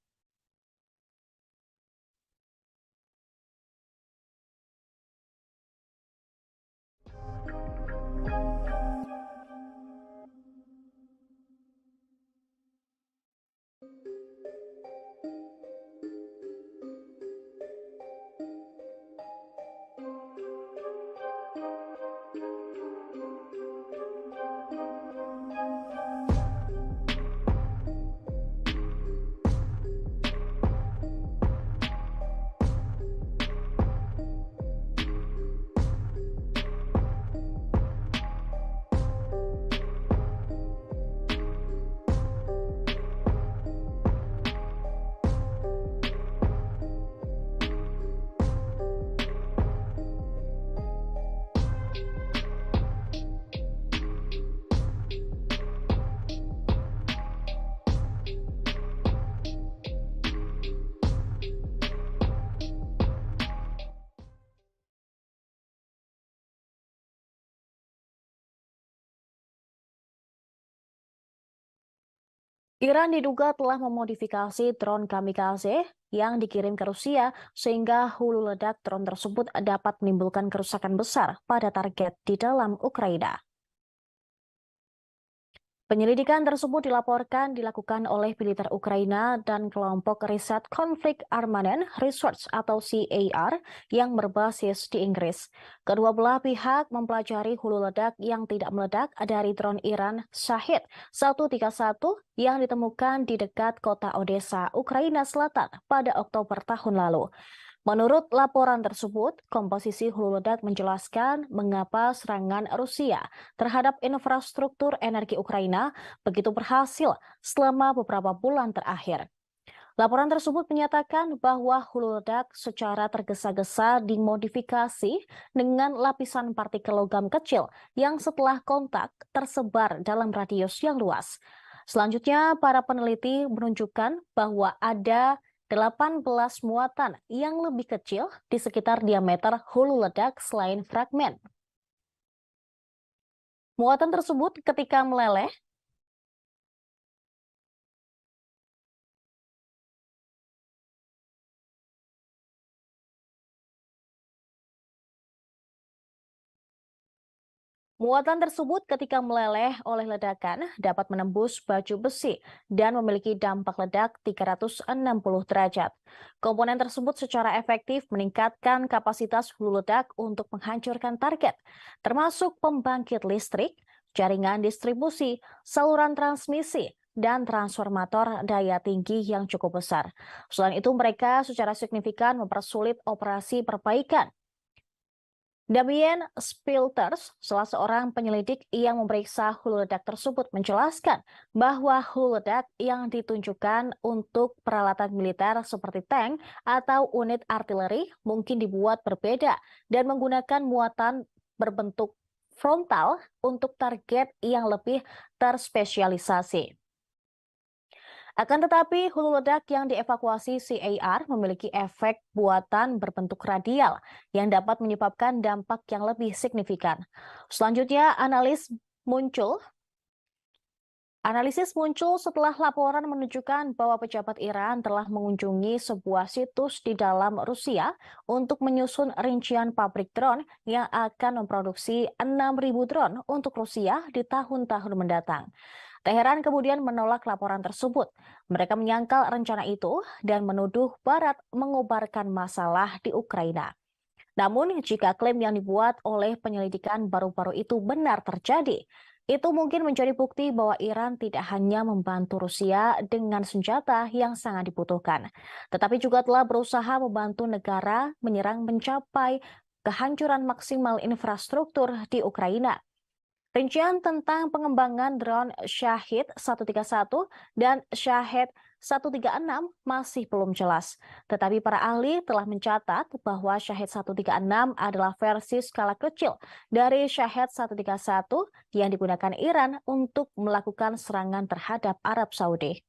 Iran diduga telah memodifikasi drone kamikaze yang dikirim ke Rusia sehingga hulu ledak drone tersebut dapat menimbulkan kerusakan besar pada target di dalam Ukraina. Penyelidikan tersebut dilakukan oleh militer Ukraina dan kelompok riset konflik Armanen Research atau CAR yang berbasis di Inggris. Kedua belah pihak mempelajari hulu ledak yang tidak meledak dari drone Iran Shahid 131 yang ditemukan di dekat kota Odessa, Ukraina Selatan pada Oktober tahun lalu. Menurut laporan tersebut, komposisi hulu ledak menjelaskan mengapa serangan Rusia terhadap infrastruktur energi Ukraina begitu berhasil selama beberapa bulan terakhir. Laporan tersebut menyatakan bahwa hulu ledak secara tergesa-gesa dimodifikasi dengan lapisan partikel logam kecil yang setelah kontak tersebar dalam radius yang luas. Selanjutnya, para peneliti menunjukkan bahwa ada 18 muatan yang lebih kecil di sekitar diameter hulu ledak selain fragmen. Muatan tersebut ketika meleleh Muatan tersebut ketika meleleh oleh ledakan dapat menembus baju besi dan memiliki dampak ledak 360 derajat. Komponen tersebut secara efektif meningkatkan kapasitas hulu ledak untuk menghancurkan target, termasuk pembangkit listrik, jaringan distribusi, saluran transmisi, dan transformator daya tinggi yang cukup besar. Selain itu, mereka secara signifikan mempersulit operasi perbaikan. Damien Spilters, salah seorang penyelidik yang memeriksa hulu ledak tersebut, menjelaskan bahwa hulu ledak yang ditunjukkan untuk peralatan militer seperti tank atau unit artileri mungkin dibuat berbeda dan menggunakan muatan berbentuk frontal untuk target yang lebih terspesialisasi. Akan tetapi, hulu ledak yang dievakuasi CAR memiliki efek buatan berbentuk radial yang dapat menyebabkan dampak yang lebih signifikan. Selanjutnya, analisis muncul setelah laporan menunjukkan bahwa pejabat Iran telah mengunjungi sebuah situs di dalam Rusia untuk menyusun rincian pabrik drone yang akan memproduksi 6.000 drone untuk Rusia di tahun-tahun mendatang. Teheran kemudian menolak laporan tersebut. Mereka menyangkal rencana itu dan menuduh Barat mengobarkan masalah di Ukraina. Namun, jika klaim yang dibuat oleh penyelidikan baru-baru itu benar terjadi, itu mungkin menjadi bukti bahwa Iran tidak hanya membantu Rusia dengan senjata yang sangat dibutuhkan, tetapi juga telah berusaha membantu negara menyerang mencapai kehancuran maksimal infrastruktur di Ukraina. Rincian tentang pengembangan drone Shahid 131 dan Shahid 136 masih belum jelas. Tetapi para ahli telah mencatat bahwa Shahid 136 adalah versi skala kecil dari Shahid 131 yang digunakan Iran untuk melakukan serangan terhadap Arab Saudi.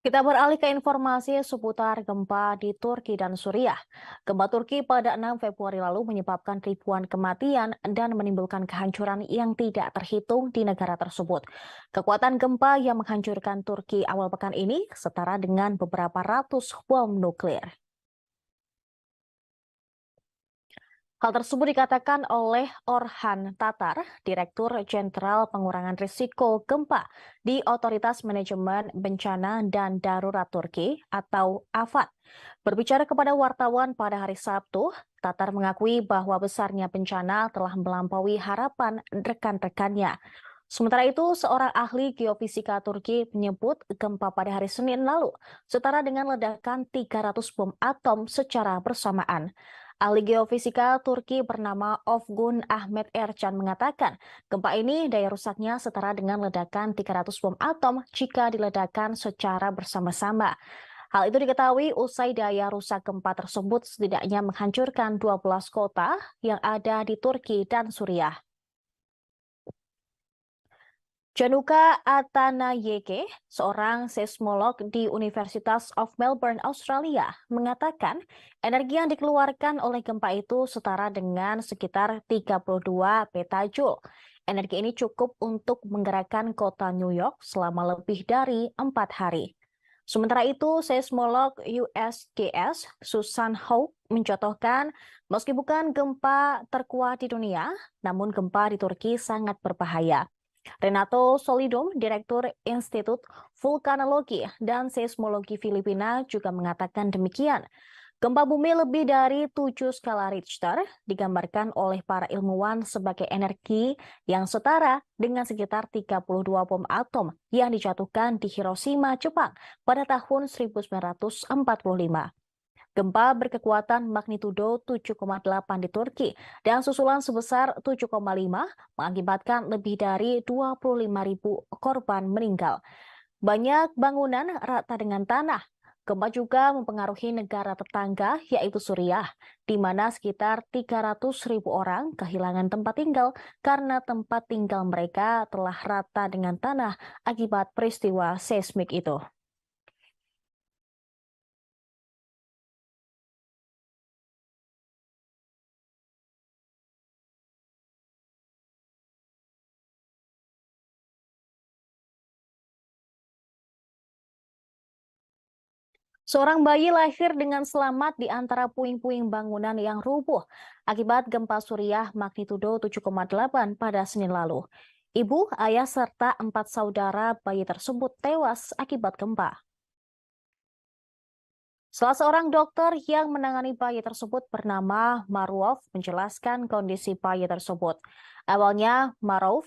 Kita beralih ke informasi seputar gempa di Turki dan Suriah. Gempa Turki pada 6 Februari lalu menyebabkan ribuan kematian dan menimbulkan kehancuran yang tidak terhitung di negara tersebut. Kekuatan gempa yang menghancurkan Turki awal pekan ini setara dengan beberapa ratus bom nuklir. Hal tersebut dikatakan oleh Orhan Tatar, Direktur Jenderal Pengurangan Risiko Gempa di Otoritas Manajemen Bencana dan Darurat Turki atau AFAD. Berbicara kepada wartawan pada hari Sabtu, Tatar mengakui bahwa besarnya bencana telah melampaui harapan rekan-rekannya. Sementara itu, seorang ahli geofisika Turki menyebut gempa pada hari Senin lalu setara dengan ledakan 300 bom atom secara bersamaan. Ahli geofisika Turki bernama Ofgun Ahmet Ercan mengatakan, gempa ini daya rusaknya setara dengan ledakan 300 bom atom jika diledakkan secara bersama-sama. Hal itu diketahui usai daya rusak gempa tersebut setidaknya menghancurkan 12 kota yang ada di Turki dan Suriah. Januka Atanayeke, seorang seismolog di Universitas of Melbourne, Australia, mengatakan energi yang dikeluarkan oleh gempa itu setara dengan sekitar 32 petajoule. Energi ini cukup untuk menggerakkan kota New York selama lebih dari 4 hari. Sementara itu, seismolog USGS Susan Hawke mencontohkan, meski bukan gempa terkuat di dunia, namun gempa di Turki sangat berbahaya. Renato Solidum, Direktur Institut Vulkanologi dan Seismologi Filipina juga mengatakan demikian. Gempa bumi lebih dari 7 skala Richter digambarkan oleh para ilmuwan sebagai energi yang setara dengan sekitar 32 bom atom yang dijatuhkan di Hiroshima, Jepang pada tahun 1945. Gempa berkekuatan magnitudo 7,8 di Turki dan susulan sebesar 7,5 mengakibatkan lebih dari 25.000 korban meninggal. Banyak bangunan rata dengan tanah. Gempa juga mempengaruhi negara tetangga, yaitu Suriah, di mana sekitar 300.000 orang kehilangan tempat tinggal karena tempat tinggal mereka telah rata dengan tanah akibat peristiwa seismik itu. Seorang bayi lahir dengan selamat di antara puing-puing bangunan yang rubuh akibat gempa Suriah magnitudo 7,8 pada Senin lalu. Ibu, ayah, serta 4 saudara bayi tersebut tewas akibat gempa. Salah seorang dokter yang menangani bayi tersebut bernama Maruf menjelaskan kondisi bayi tersebut. Awalnya, Maruf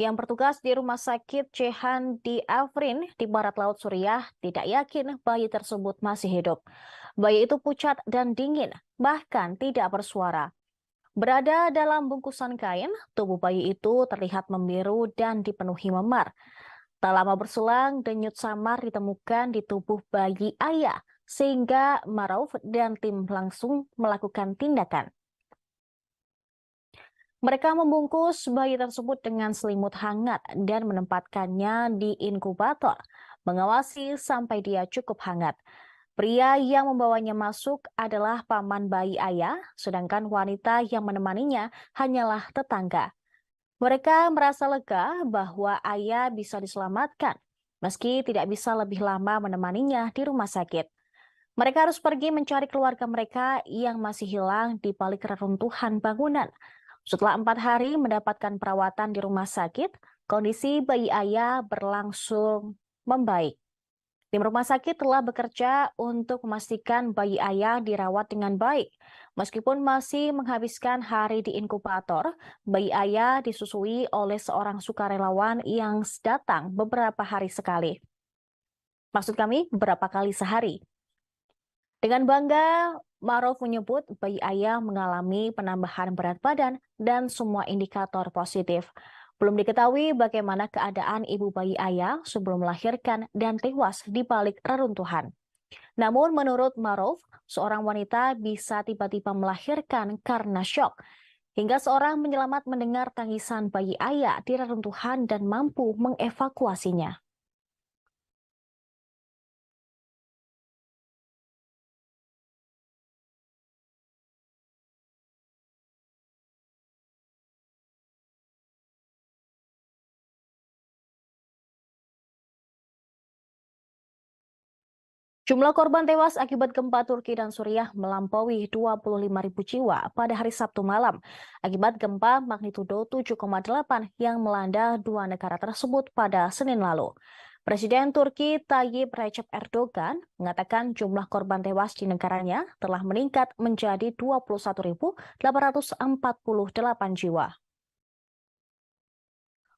yang bertugas di Rumah Sakit Cehan di Afrin di barat laut Suriah tidak yakin bayi tersebut masih hidup. Bayi itu pucat dan dingin, bahkan tidak bersuara. Berada dalam bungkusan kain, tubuh bayi itu terlihat membiru dan dipenuhi memar. Tak lama berselang, denyut samar ditemukan di tubuh bayi ayah, sehingga Maruf dan tim langsung melakukan tindakan. Mereka membungkus bayi tersebut dengan selimut hangat dan menempatkannya di inkubator, mengawasi sampai dia cukup hangat. Pria yang membawanya masuk adalah paman bayi ayah, sedangkan wanita yang menemaninya hanyalah tetangga. Mereka merasa lega bahwa ayah bisa diselamatkan, meski tidak bisa lebih lama menemaninya di rumah sakit. Mereka harus pergi mencari keluarga mereka yang masih hilang di balik reruntuhan bangunan. Setelah 4 hari mendapatkan perawatan di rumah sakit, kondisi bayi ayah berlangsung membaik. Tim rumah sakit telah bekerja untuk memastikan bayi ayah dirawat dengan baik. Meskipun masih menghabiskan hari di inkubator, bayi ayah disusui oleh seorang sukarelawan yang datang beberapa hari sekali. Maksud kami, beberapa kali sehari. Dengan bangga, Maruf menyebut bayi ayah mengalami penambahan berat badan dan semua indikator positif. Belum diketahui bagaimana keadaan ibu bayi ayah sebelum melahirkan dan tewas di balik reruntuhan. Namun menurut Maruf, seorang wanita bisa tiba-tiba melahirkan karena syok. Hingga seorang penyelamat mendengar tangisan bayi ayah di reruntuhan dan mampu mengevakuasinya. Jumlah korban tewas akibat gempa Turki dan Suriah melampaui 25.000 jiwa pada hari Sabtu malam akibat gempa magnitudo 7,8 yang melanda dua negara tersebut pada Senin lalu. Presiden Turki Tayyip Recep Erdogan mengatakan jumlah korban tewas di negaranya telah meningkat menjadi 21.848 jiwa.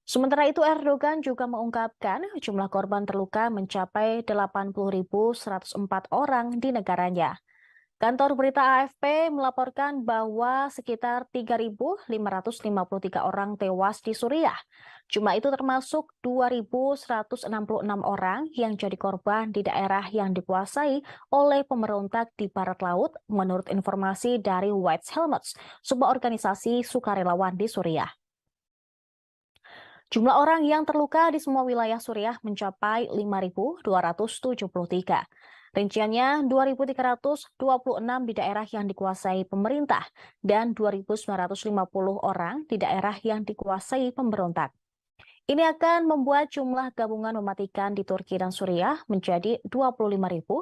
Sementara itu, Erdogan juga mengungkapkan jumlah korban terluka mencapai 80.104 orang di negaranya. Kantor berita AFP melaporkan bahwa sekitar 3.553 orang tewas di Suriah. Jumlah itu termasuk 2.166 orang yang jadi korban di daerah yang dikuasai oleh pemberontak di barat laut, menurut informasi dari White Helmets, sebuah organisasi sukarelawan di Suriah. Jumlah orang yang terluka di semua wilayah Suriah mencapai 5.273. Rinciannya 2.326 di daerah yang dikuasai pemerintah dan 2.950 orang di daerah yang dikuasai pemberontak. Ini akan membuat jumlah gabungan mematikan di Turki dan Suriah menjadi 25.401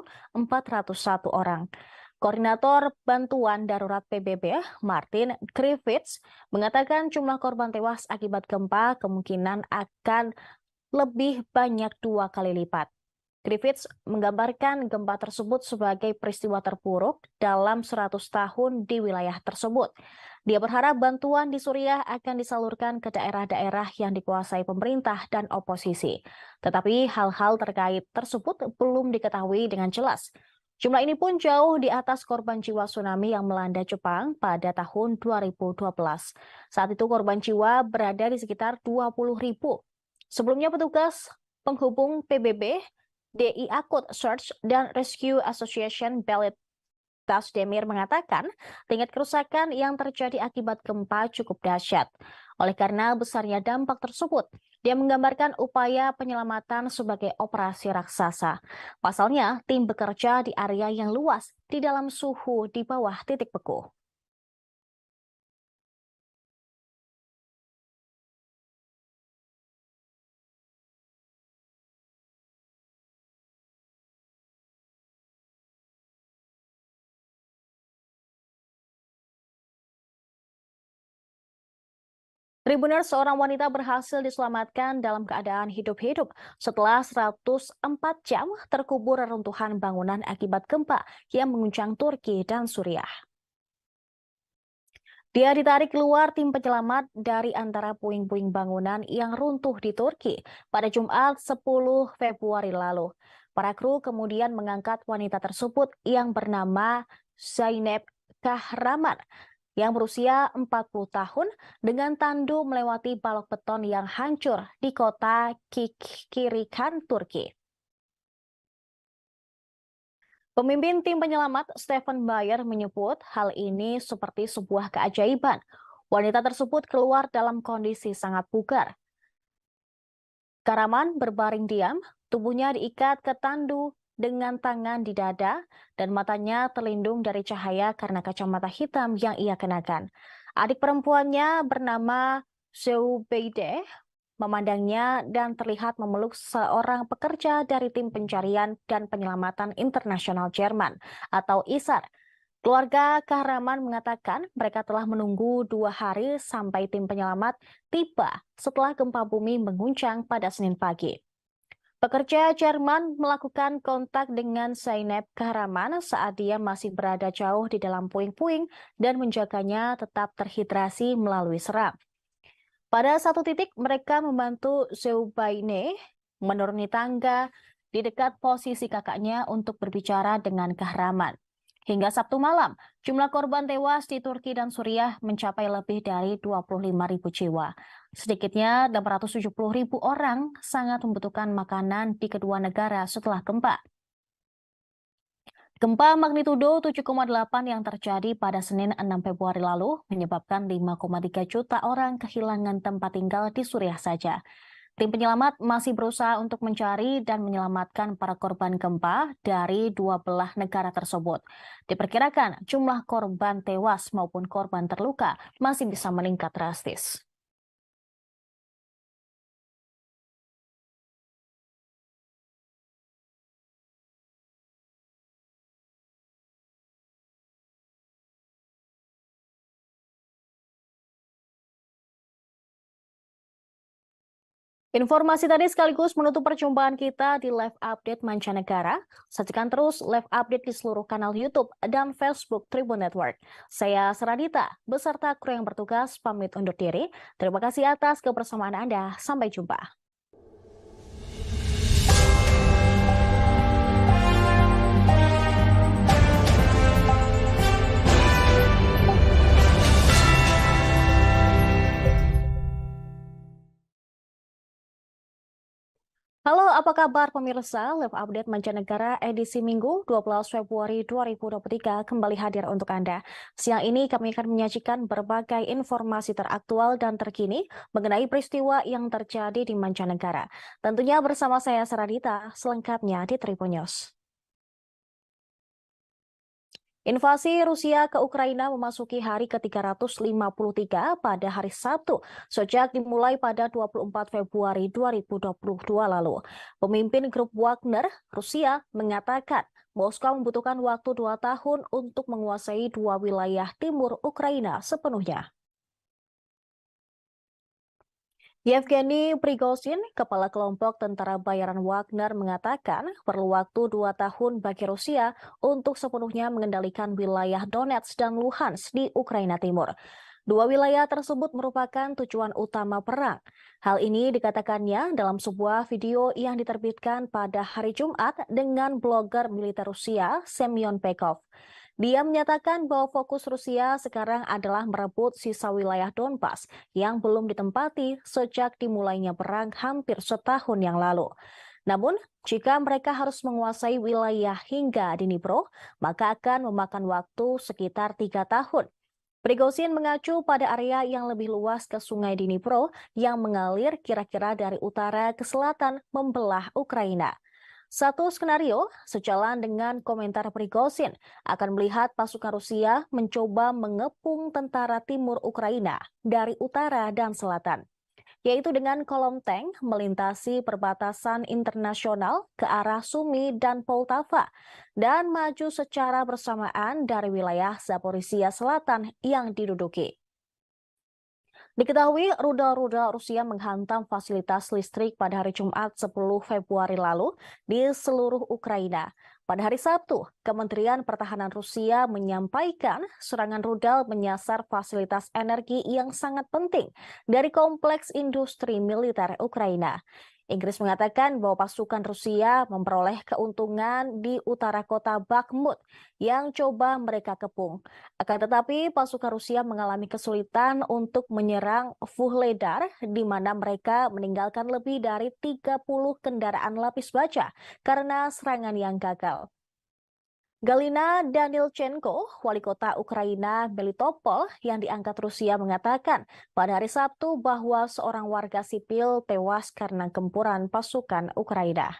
orang. Koordinator Bantuan Darurat PBB, Martin Griffiths, mengatakan jumlah korban tewas akibat gempa kemungkinan akan lebih banyak 2 kali lipat. Griffiths menggambarkan gempa tersebut sebagai peristiwa terburuk dalam 100 tahun di wilayah tersebut. Dia berharap bantuan di Suriah akan disalurkan ke daerah-daerah yang dikuasai pemerintah dan oposisi. Tetapi hal-hal terkait tersebut belum diketahui dengan jelas. Jumlah ini pun jauh di atas korban jiwa tsunami yang melanda Jepang pada tahun 2012. Saat itu korban jiwa berada di sekitar 20.000. Sebelumnya petugas penghubung PBB, DI Akut Search dan Rescue Association Belit Tasdemir mengatakan tingkat kerusakan yang terjadi akibat gempa cukup dahsyat. Oleh karena besarnya dampak tersebut, dia menggambarkan upaya penyelamatan sebagai operasi raksasa. Pasalnya, tim bekerja di area yang luas di dalam suhu di bawah titik beku. Tribuners, seorang wanita berhasil diselamatkan dalam keadaan hidup-hidup setelah 104 jam terkubur reruntuhan bangunan akibat gempa yang mengguncang Turki dan Suriah. Dia ditarik keluar tim penyelamat dari antara puing-puing bangunan yang runtuh di Turki pada Jumat 10 Februari lalu. Para kru kemudian mengangkat wanita tersebut yang bernama Zeynep Kahraman yang berusia 40 tahun dengan tandu melewati balok beton yang hancur di kota Kikirikan, Turki. Pemimpin tim penyelamat Stephen Bayer menyebut hal ini seperti sebuah keajaiban. Wanita tersebut keluar dalam kondisi sangat bugar. Kahraman berbaring diam, tubuhnya diikat ke tandu dengan tangan di dada dan matanya terlindung dari cahaya karena kacamata hitam yang ia kenakan. Adik perempuannya bernama Zeubeide memandangnya dan terlihat memeluk seorang pekerja dari tim pencarian dan penyelamatan internasional Jerman atau ISAR. Keluarga Kahraman mengatakan mereka telah menunggu 2 hari sampai tim penyelamat tiba setelah gempa bumi mengguncang pada Senin pagi. Pekerja Jerman melakukan kontak dengan Zeynep Kahraman saat dia masih berada jauh di dalam puing-puing dan menjaganya tetap terhidrasi melalui seram. Pada satu titik mereka membantu Zeubaine menuruni tangga di dekat posisi kakaknya untuk berbicara dengan Kahraman. Hingga Sabtu malam, jumlah korban tewas di Turki dan Suriah mencapai lebih dari 25.000 jiwa. Sedikitnya 870.000 orang sangat membutuhkan makanan di kedua negara setelah gempa. Gempa magnitudo 7,8 yang terjadi pada Senin 6 Februari lalu menyebabkan 5,3 juta orang kehilangan tempat tinggal di Suriah saja. Tim penyelamat masih berusaha untuk mencari dan menyelamatkan para korban gempa dari 2 belah negara tersebut. Diperkirakan jumlah korban tewas maupun korban terluka masih bisa meningkat drastis. Informasi tadi sekaligus menutup perjumpaan kita di live update mancanegara. Saksikan terus live update di seluruh kanal YouTube dan Facebook Tribun Network. Saya Seradita, beserta kru yang bertugas pamit undur diri. Terima kasih atas kebersamaan Anda. Sampai jumpa. Halo, apa kabar pemirsa? Live Update Mancanegara edisi Minggu 12 Februari 2023 kembali hadir untuk Anda. Siang ini kami akan menyajikan berbagai informasi teraktual dan terkini mengenai peristiwa yang terjadi di mancanegara. Tentunya bersama saya Saradita, selengkapnya di Tribun News. Invasi Rusia ke Ukraina memasuki hari ke-353 pada hari Sabtu, sejak dimulai pada 24 Februari 2022 lalu. Pemimpin grup Wagner, Rusia, mengatakan Moskow membutuhkan waktu 2 tahun untuk menguasai 2 wilayah timur Ukraina sepenuhnya. Yevgeny Prigozhin, kepala kelompok tentara bayaran Wagner, mengatakan perlu waktu 2 tahun bagi Rusia untuk sepenuhnya mengendalikan wilayah Donetsk dan Luhansk di Ukraina Timur. Dua wilayah tersebut merupakan tujuan utama perang. Hal ini dikatakannya dalam sebuah video yang diterbitkan pada hari Jumat dengan blogger militer Rusia, Semyon Pekov. Dia menyatakan bahwa fokus Rusia sekarang adalah merebut sisa wilayah Donbas yang belum ditempati sejak dimulainya perang hampir setahun yang lalu. Namun, jika mereka harus menguasai wilayah hingga Dnipro, maka akan memakan waktu sekitar 3 tahun. Prigozhin mengacu pada area yang lebih luas ke Sungai Dnipro yang mengalir kira-kira dari utara ke selatan membelah Ukraina. Satu skenario sejalan dengan komentar Prigozhin akan melihat pasukan Rusia mencoba mengepung tentara timur Ukraina dari utara dan selatan, yaitu dengan kolom tank melintasi perbatasan internasional ke arah Sumy dan Poltava dan maju secara bersamaan dari wilayah Zaporizhia Selatan yang diduduki. Diketahui rudal-rudal Rusia menghantam fasilitas listrik pada hari Jumat 10 Februari lalu di seluruh Ukraina. Pada hari Sabtu, Kementerian Pertahanan Rusia menyampaikan serangan rudal menyasar fasilitas energi yang sangat penting dari kompleks industri militer Ukraina. Inggris mengatakan bahwa pasukan Rusia memperoleh keuntungan di utara kota Bakhmut yang coba mereka kepung. Akan tetapi pasukan Rusia mengalami kesulitan untuk menyerang Vuhledar, di mana mereka meninggalkan lebih dari 30 kendaraan lapis baja karena serangan yang gagal. Galina Danilchenko, wali kota Ukraina Melitopol yang diangkat Rusia, mengatakan pada hari Sabtu bahwa seorang warga sipil tewas karena gempuran pasukan Ukraina.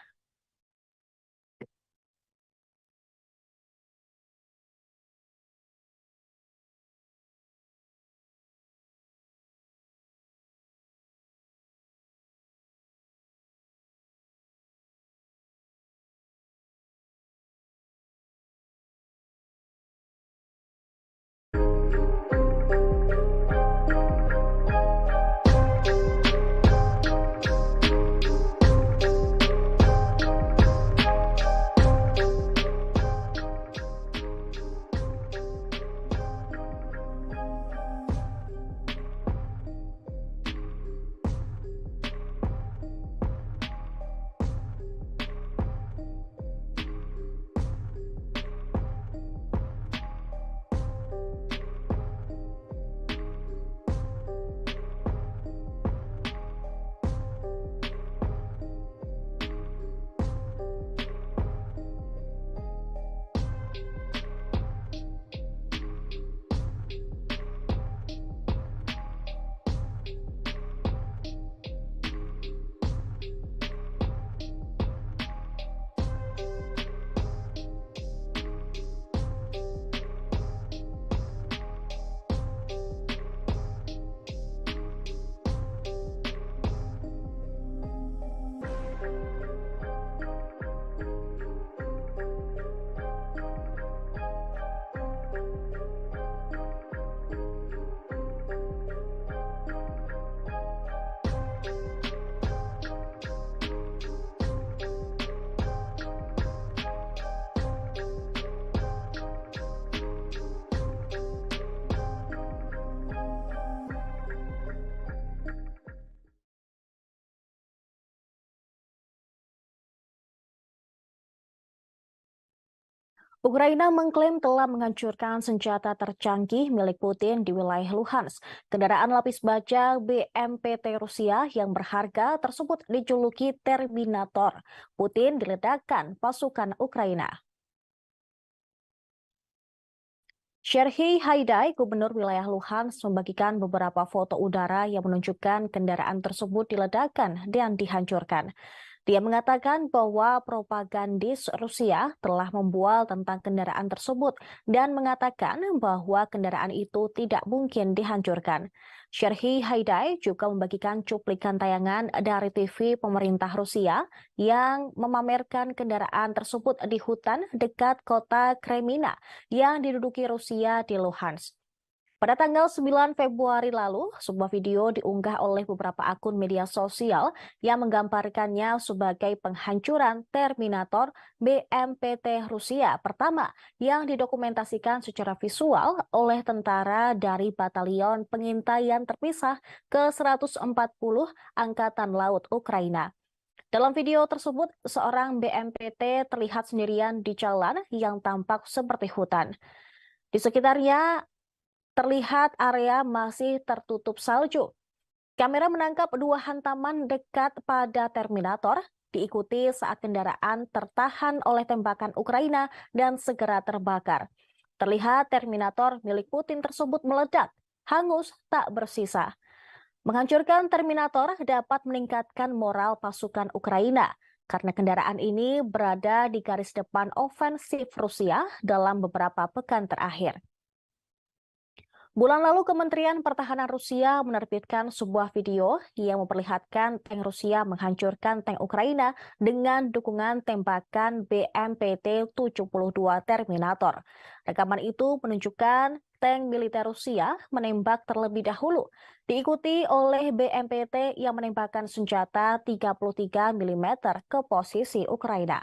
Ukraina mengklaim telah menghancurkan senjata tercanggih milik Putin di wilayah Luhansk. Kendaraan lapis baja BMPT Rusia yang berharga tersebut dijuluki Terminator. Putin diledakkan pasukan Ukraina. Serhiy Haidai, gubernur wilayah Luhansk, membagikan beberapa foto udara yang menunjukkan kendaraan tersebut diledakkan dan dihancurkan. Dia mengatakan bahwa propagandis Rusia telah membual tentang kendaraan tersebut dan mengatakan bahwa kendaraan itu tidak mungkin dihancurkan. Serhiy Haidai juga membagikan cuplikan tayangan dari TV pemerintah Rusia yang memamerkan kendaraan tersebut di hutan dekat kota Kremina yang diduduki Rusia di Luhansk. Pada tanggal 9 Februari lalu, sebuah video diunggah oleh beberapa akun media sosial yang menggambarkannya sebagai penghancuran Terminator BMPT Rusia pertama yang didokumentasikan secara visual oleh tentara dari Batalion Pengintaian Terpisah ke-140 Angkatan Laut Ukraina. Dalam video tersebut, seorang BMPT terlihat sendirian di jalan yang tampak seperti hutan. Di sekitarnya terlihat area masih tertutup salju. Kamera menangkap dua hantaman dekat pada Terminator, diikuti saat kendaraan tertahan oleh tembakan Ukraina dan segera terbakar. Terlihat Terminator milik Putin tersebut meledak, hangus tak bersisa. Menghancurkan Terminator dapat meningkatkan moral pasukan Ukraina, karena kendaraan ini berada di garis depan ofensif Rusia dalam beberapa pekan terakhir. Bulan lalu, Kementerian Pertahanan Rusia menerbitkan sebuah video yang memperlihatkan tank Rusia menghancurkan tank Ukraina dengan dukungan tembakan BMPT-72 Terminator. Rekaman itu menunjukkan tank militer Rusia menembak terlebih dahulu, diikuti oleh BMPT yang menembakkan senjata 33 mm ke posisi Ukraina.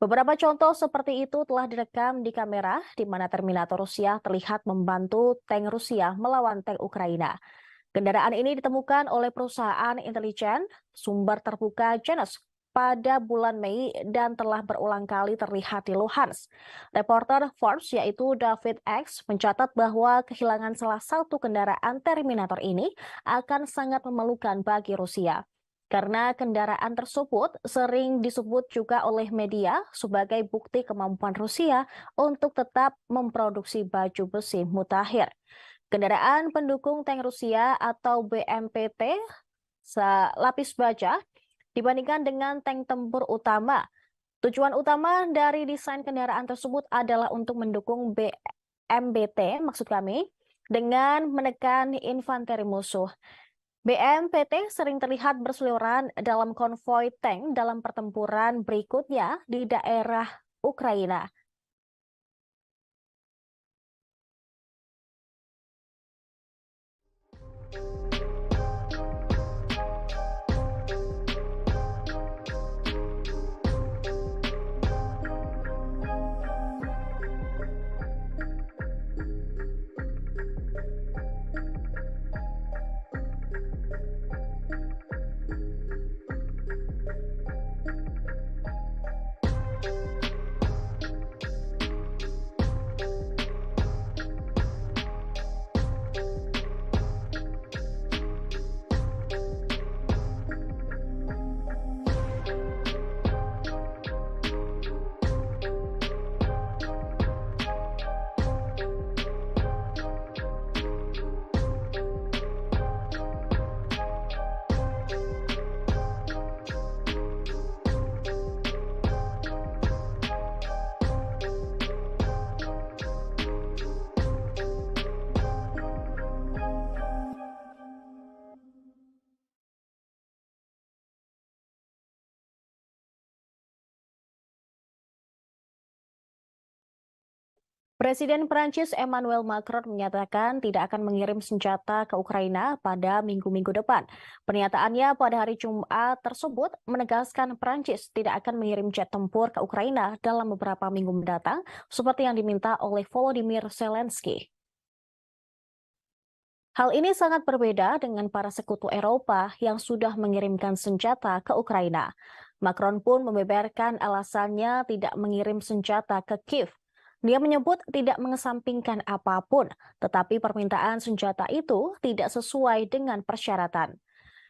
Beberapa contoh seperti itu telah direkam di kamera di mana Terminator Rusia terlihat membantu tank Rusia melawan tank Ukraina. Kendaraan ini ditemukan oleh perusahaan intelijen sumber terbuka Janus pada bulan Mei dan telah berulang kali terlihat di Luhansk. Reporter Forbes yaitu David X mencatat bahwa kehilangan salah satu kendaraan Terminator ini akan sangat memalukan bagi Rusia. Karena kendaraan tersebut sering disebut juga oleh media sebagai bukti kemampuan Rusia untuk tetap memproduksi baju besi mutakhir. Kendaraan pendukung tank Rusia atau BMPT lapis baja dibandingkan dengan tank tempur utama. Tujuan utama dari desain kendaraan tersebut adalah untuk mendukung BMPT, maksud kami, dengan menekan infanteri musuh. BMPT sering terlihat berseliweran dalam konvoi tank dalam pertempuran berikutnya di daerah Ukraina. Presiden Prancis Emmanuel Macron menyatakan tidak akan mengirim senjata ke Ukraina pada minggu-minggu depan. Pernyataannya pada hari Jumat tersebut menegaskan Prancis tidak akan mengirim jet tempur ke Ukraina dalam beberapa minggu mendatang, seperti yang diminta oleh Volodymyr Zelensky. Hal ini sangat berbeda dengan para sekutu Eropa yang sudah mengirimkan senjata ke Ukraina. Macron pun membeberkan alasannya tidak mengirim senjata ke Kiev. Dia menyebut tidak mengesampingkan apapun, tetapi permintaan senjata itu tidak sesuai dengan persyaratan.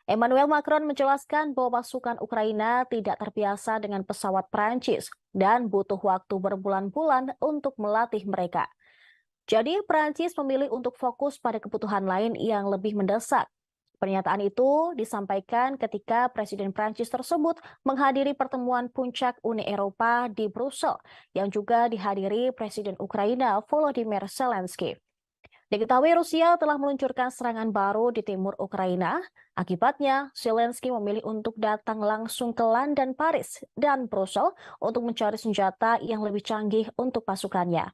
Emmanuel Macron menjelaskan bahwa pasukan Ukraina tidak terbiasa dengan pesawat Prancis dan butuh waktu berbulan-bulan untuk melatih mereka. Jadi Prancis memilih untuk fokus pada kebutuhan lain yang lebih mendesak. Pernyataan itu disampaikan ketika Presiden Prancis tersebut menghadiri pertemuan puncak Uni Eropa di Brussel, yang juga dihadiri Presiden Ukraina Volodymyr Zelensky. Diketahui Rusia telah meluncurkan serangan baru di timur Ukraina. Akibatnya, Zelensky memilih untuk datang langsung ke London, Paris, dan Brussel untuk mencari senjata yang lebih canggih untuk pasukannya.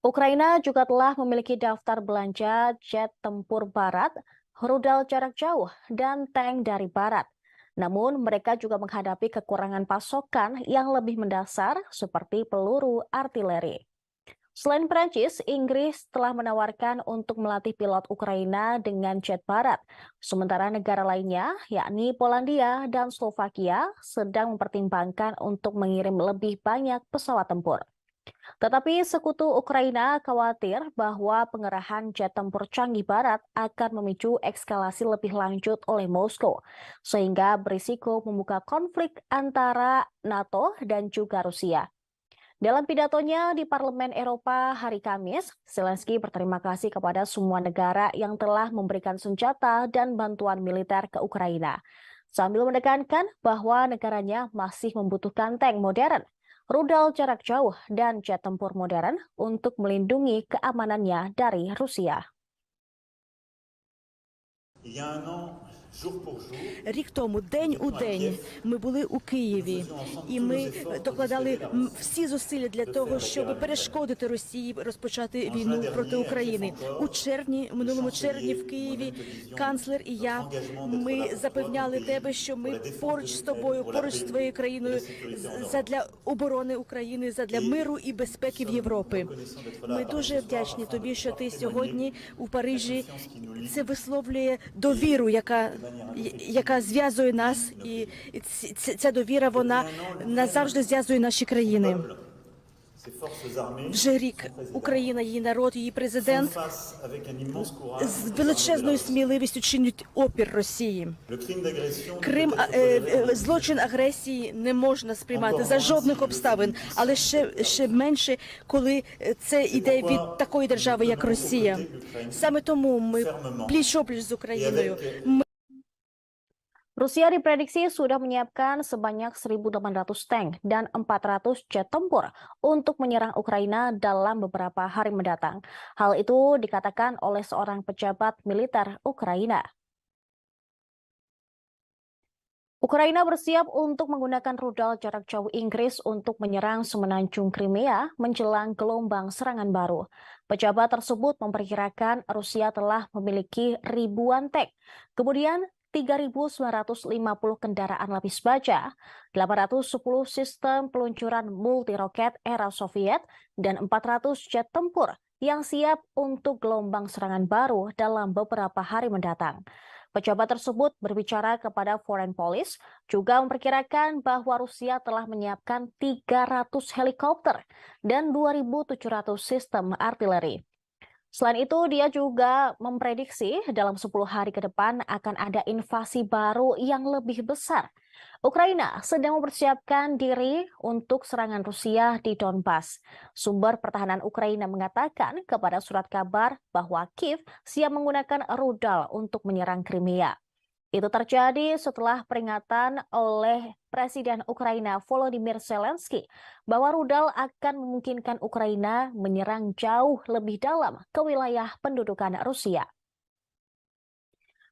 Ukraina juga telah memiliki daftar belanja jet tempur barat, rudal jarak jauh, dan tank dari barat. Namun, mereka juga menghadapi kekurangan pasokan yang lebih mendasar seperti peluru artileri. Selain Prancis, Inggris telah menawarkan untuk melatih pilot Ukraina dengan jet barat. Sementara negara lainnya, yakni Polandia dan Slovakia, sedang mempertimbangkan untuk mengirim lebih banyak pesawat tempur. Tetapi sekutu Ukraina khawatir bahwa pengerahan jet tempur canggih barat akan memicu eskalasi lebih lanjut oleh Moskow, sehingga berisiko membuka konflik antara NATO dan juga Rusia. Dalam pidatonya di Parlemen Eropa hari Kamis, Zelensky berterima kasih kepada semua negara yang telah memberikan senjata dan bantuan militer ke Ukraina, sambil menekankan bahwa negaranya masih membutuhkan tank modern, rudal jarak jauh, dan jet tempur modern untuk melindungi keamanannya dari Rusia. Рік тому, день у день, ми були у Києві, і ми докладали всі зусилля для того, щоб перешкодити Росії розпочати війну проти України. Минулому червні в Києві, канцлер і я, ми запевняли тебе, що ми поруч з тобою, поруч з твоєю країною, задля оборони України, задля миру і безпеки в Європі. Ми дуже вдячні тобі, що ти сьогодні у Парижі це висловлює довіру, яка зв'язує нас, і ця довіра, вона назавжди зв'язує наші країни. Вже рік Україна, її народ, її президент з величезною сміливістю чинять опір Росії. Злочин агресії не можна сприймати за жодних обставин, але ще менше, коли це йде від такої держави, як Росія. Саме тому ми пліч-опліч з Україною. Rusia diprediksi sudah menyiapkan sebanyak 1.800 tank dan 400 jet tempur untuk menyerang Ukraina dalam beberapa hari mendatang. Hal itu dikatakan oleh seorang pejabat militer Ukraina. Ukraina bersiap untuk menggunakan rudal jarak jauh Inggris untuk menyerang semenanjung Crimea menjelang gelombang serangan baru. Pejabat tersebut memperkirakan Rusia telah memiliki ribuan tank. Kemudian 3.950 kendaraan lapis baja, 810 sistem peluncuran multi-roket era Soviet, dan 400 jet tempur yang siap untuk gelombang serangan baru dalam beberapa hari mendatang. Pejabat tersebut berbicara kepada Foreign Policy, juga memperkirakan bahwa Rusia telah menyiapkan 300 helikopter dan 2.700 sistem artileri. Selain itu, dia juga memprediksi dalam 10 hari ke depan akan ada invasi baru yang lebih besar. Ukraina sedang mempersiapkan diri untuk serangan Rusia di Donbas. Sumber pertahanan Ukraina mengatakan kepada surat kabar bahwa Kiev siap menggunakan rudal untuk menyerang Crimea. Itu terjadi setelah peringatan oleh Presiden Ukraina Volodymyr Zelensky bahwa rudal akan memungkinkan Ukraina menyerang jauh lebih dalam ke wilayah pendudukan Rusia.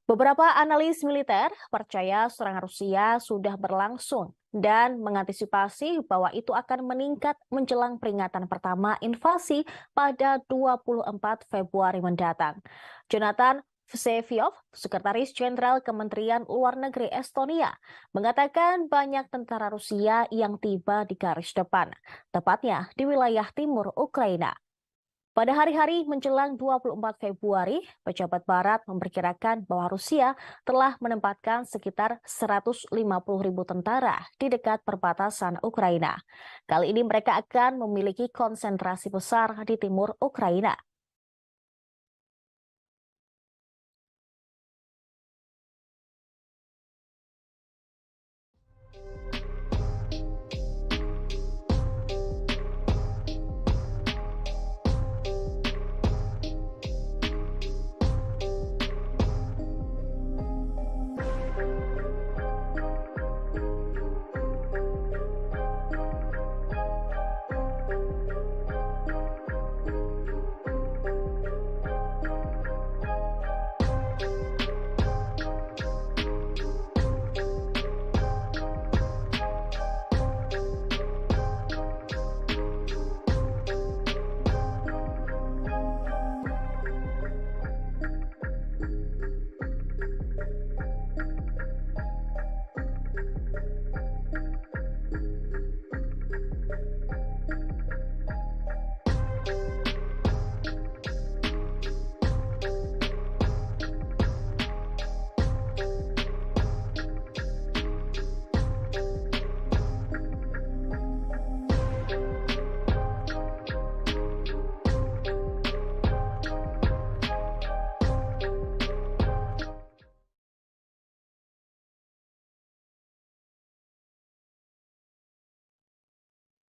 Beberapa analis militer percaya serangan Rusia sudah berlangsung dan mengantisipasi bahwa itu akan meningkat menjelang peringatan pertama invasi pada 24 Februari mendatang. Jonathan Vseviov, Sekretaris Jenderal Kementerian Luar Negeri Estonia, mengatakan banyak tentara Rusia yang tiba di garis depan, tepatnya di wilayah timur Ukraina. Pada hari-hari menjelang 24 Februari, pejabat Barat memperkirakan bahwa Rusia telah menempatkan sekitar 150.000 tentara di dekat perbatasan Ukraina. Kali ini mereka akan memiliki konsentrasi besar di timur Ukraina.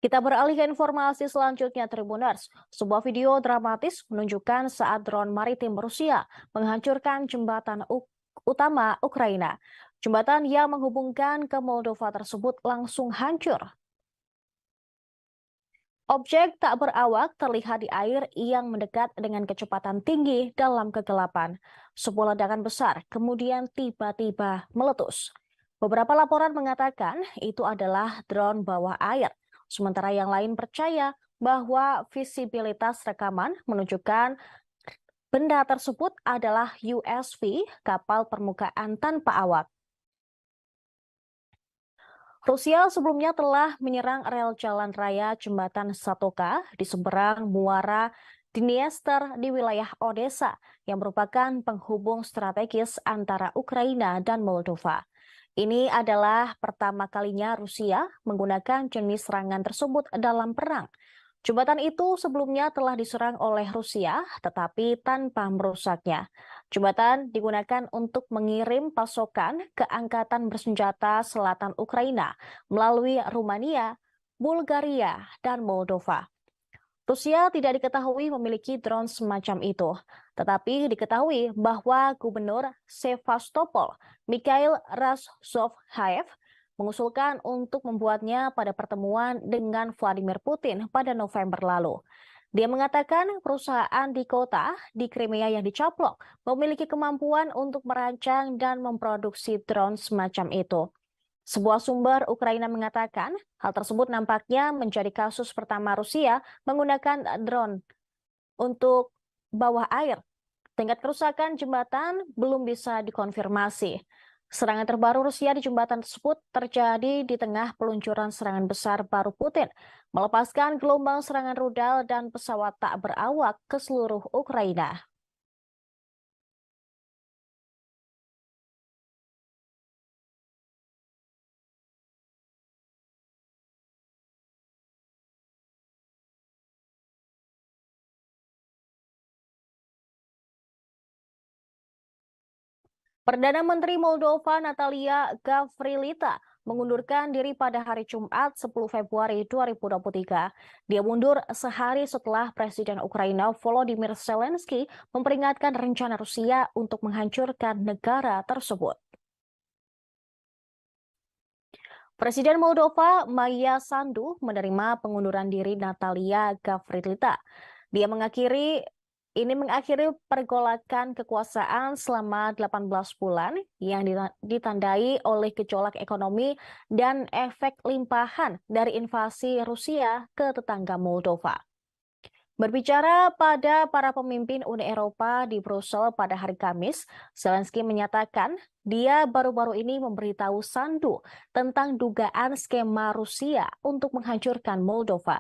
Kita beralih ke informasi selanjutnya, Tribuners. Sebuah video dramatis menunjukkan saat drone maritim Rusia menghancurkan jembatan utama Ukraina. Jembatan yang menghubungkan ke Moldova tersebut langsung hancur. Objek tak berawak terlihat di air yang mendekat dengan kecepatan tinggi dalam kegelapan. Sebuah ledakan besar kemudian tiba-tiba meletus. Beberapa laporan mengatakan itu adalah drone bawah air. Sementara yang lain percaya bahwa visibilitas rekaman menunjukkan benda tersebut adalah USV, kapal permukaan tanpa awak. Rusia sebelumnya telah menyerang rel jalan raya jembatan Satoka di seberang muara Dniester di wilayah Odessa yang merupakan penghubung strategis antara Ukraina dan Moldova. Ini adalah pertama kalinya Rusia menggunakan jenis serangan tersebut dalam perang. Jembatan itu sebelumnya telah diserang oleh Rusia, tetapi tanpa merusaknya. Jembatan digunakan untuk mengirim pasokan ke angkatan bersenjata selatan Ukraina melalui Rumania, Bulgaria, dan Moldova. Rusia tidak diketahui memiliki drone semacam itu, tetapi diketahui bahwa Gubernur Sevastopol, Mikhail Razovhaev, mengusulkan untuk membuatnya pada pertemuan dengan Vladimir Putin pada November lalu. Dia mengatakan perusahaan di kota di Crimea yang dicaplok memiliki kemampuan untuk merancang dan memproduksi drone semacam itu. Sebuah sumber Ukraina mengatakan hal tersebut nampaknya menjadi kasus pertama Rusia menggunakan drone untuk bawah air. Tingkat kerusakan jembatan belum bisa dikonfirmasi. Serangan terbaru Rusia di jembatan tersebut terjadi di tengah peluncuran serangan besar baru Putin, melepaskan gelombang serangan rudal dan pesawat tak berawak ke seluruh Ukraina. Perdana Menteri Moldova Natalia Gavrilita mengundurkan diri pada hari Jumat 10 Februari 2023. Dia mundur sehari setelah Presiden Ukraina Volodymyr Zelensky memperingatkan rencana Rusia untuk menghancurkan negara tersebut. Presiden Moldova Maia Sandu menerima pengunduran diri Natalia Gavrilita. Ini mengakhiri pergolakan kekuasaan selama 18 bulan yang ditandai oleh gejolak ekonomi dan efek limpahan dari invasi Rusia ke tetangga Moldova. Berbicara pada para pemimpin Uni Eropa di Brussel pada hari Kamis, Zelensky menyatakan dia baru-baru ini memberitahu Sandu tentang dugaan skema Rusia untuk menghancurkan Moldova.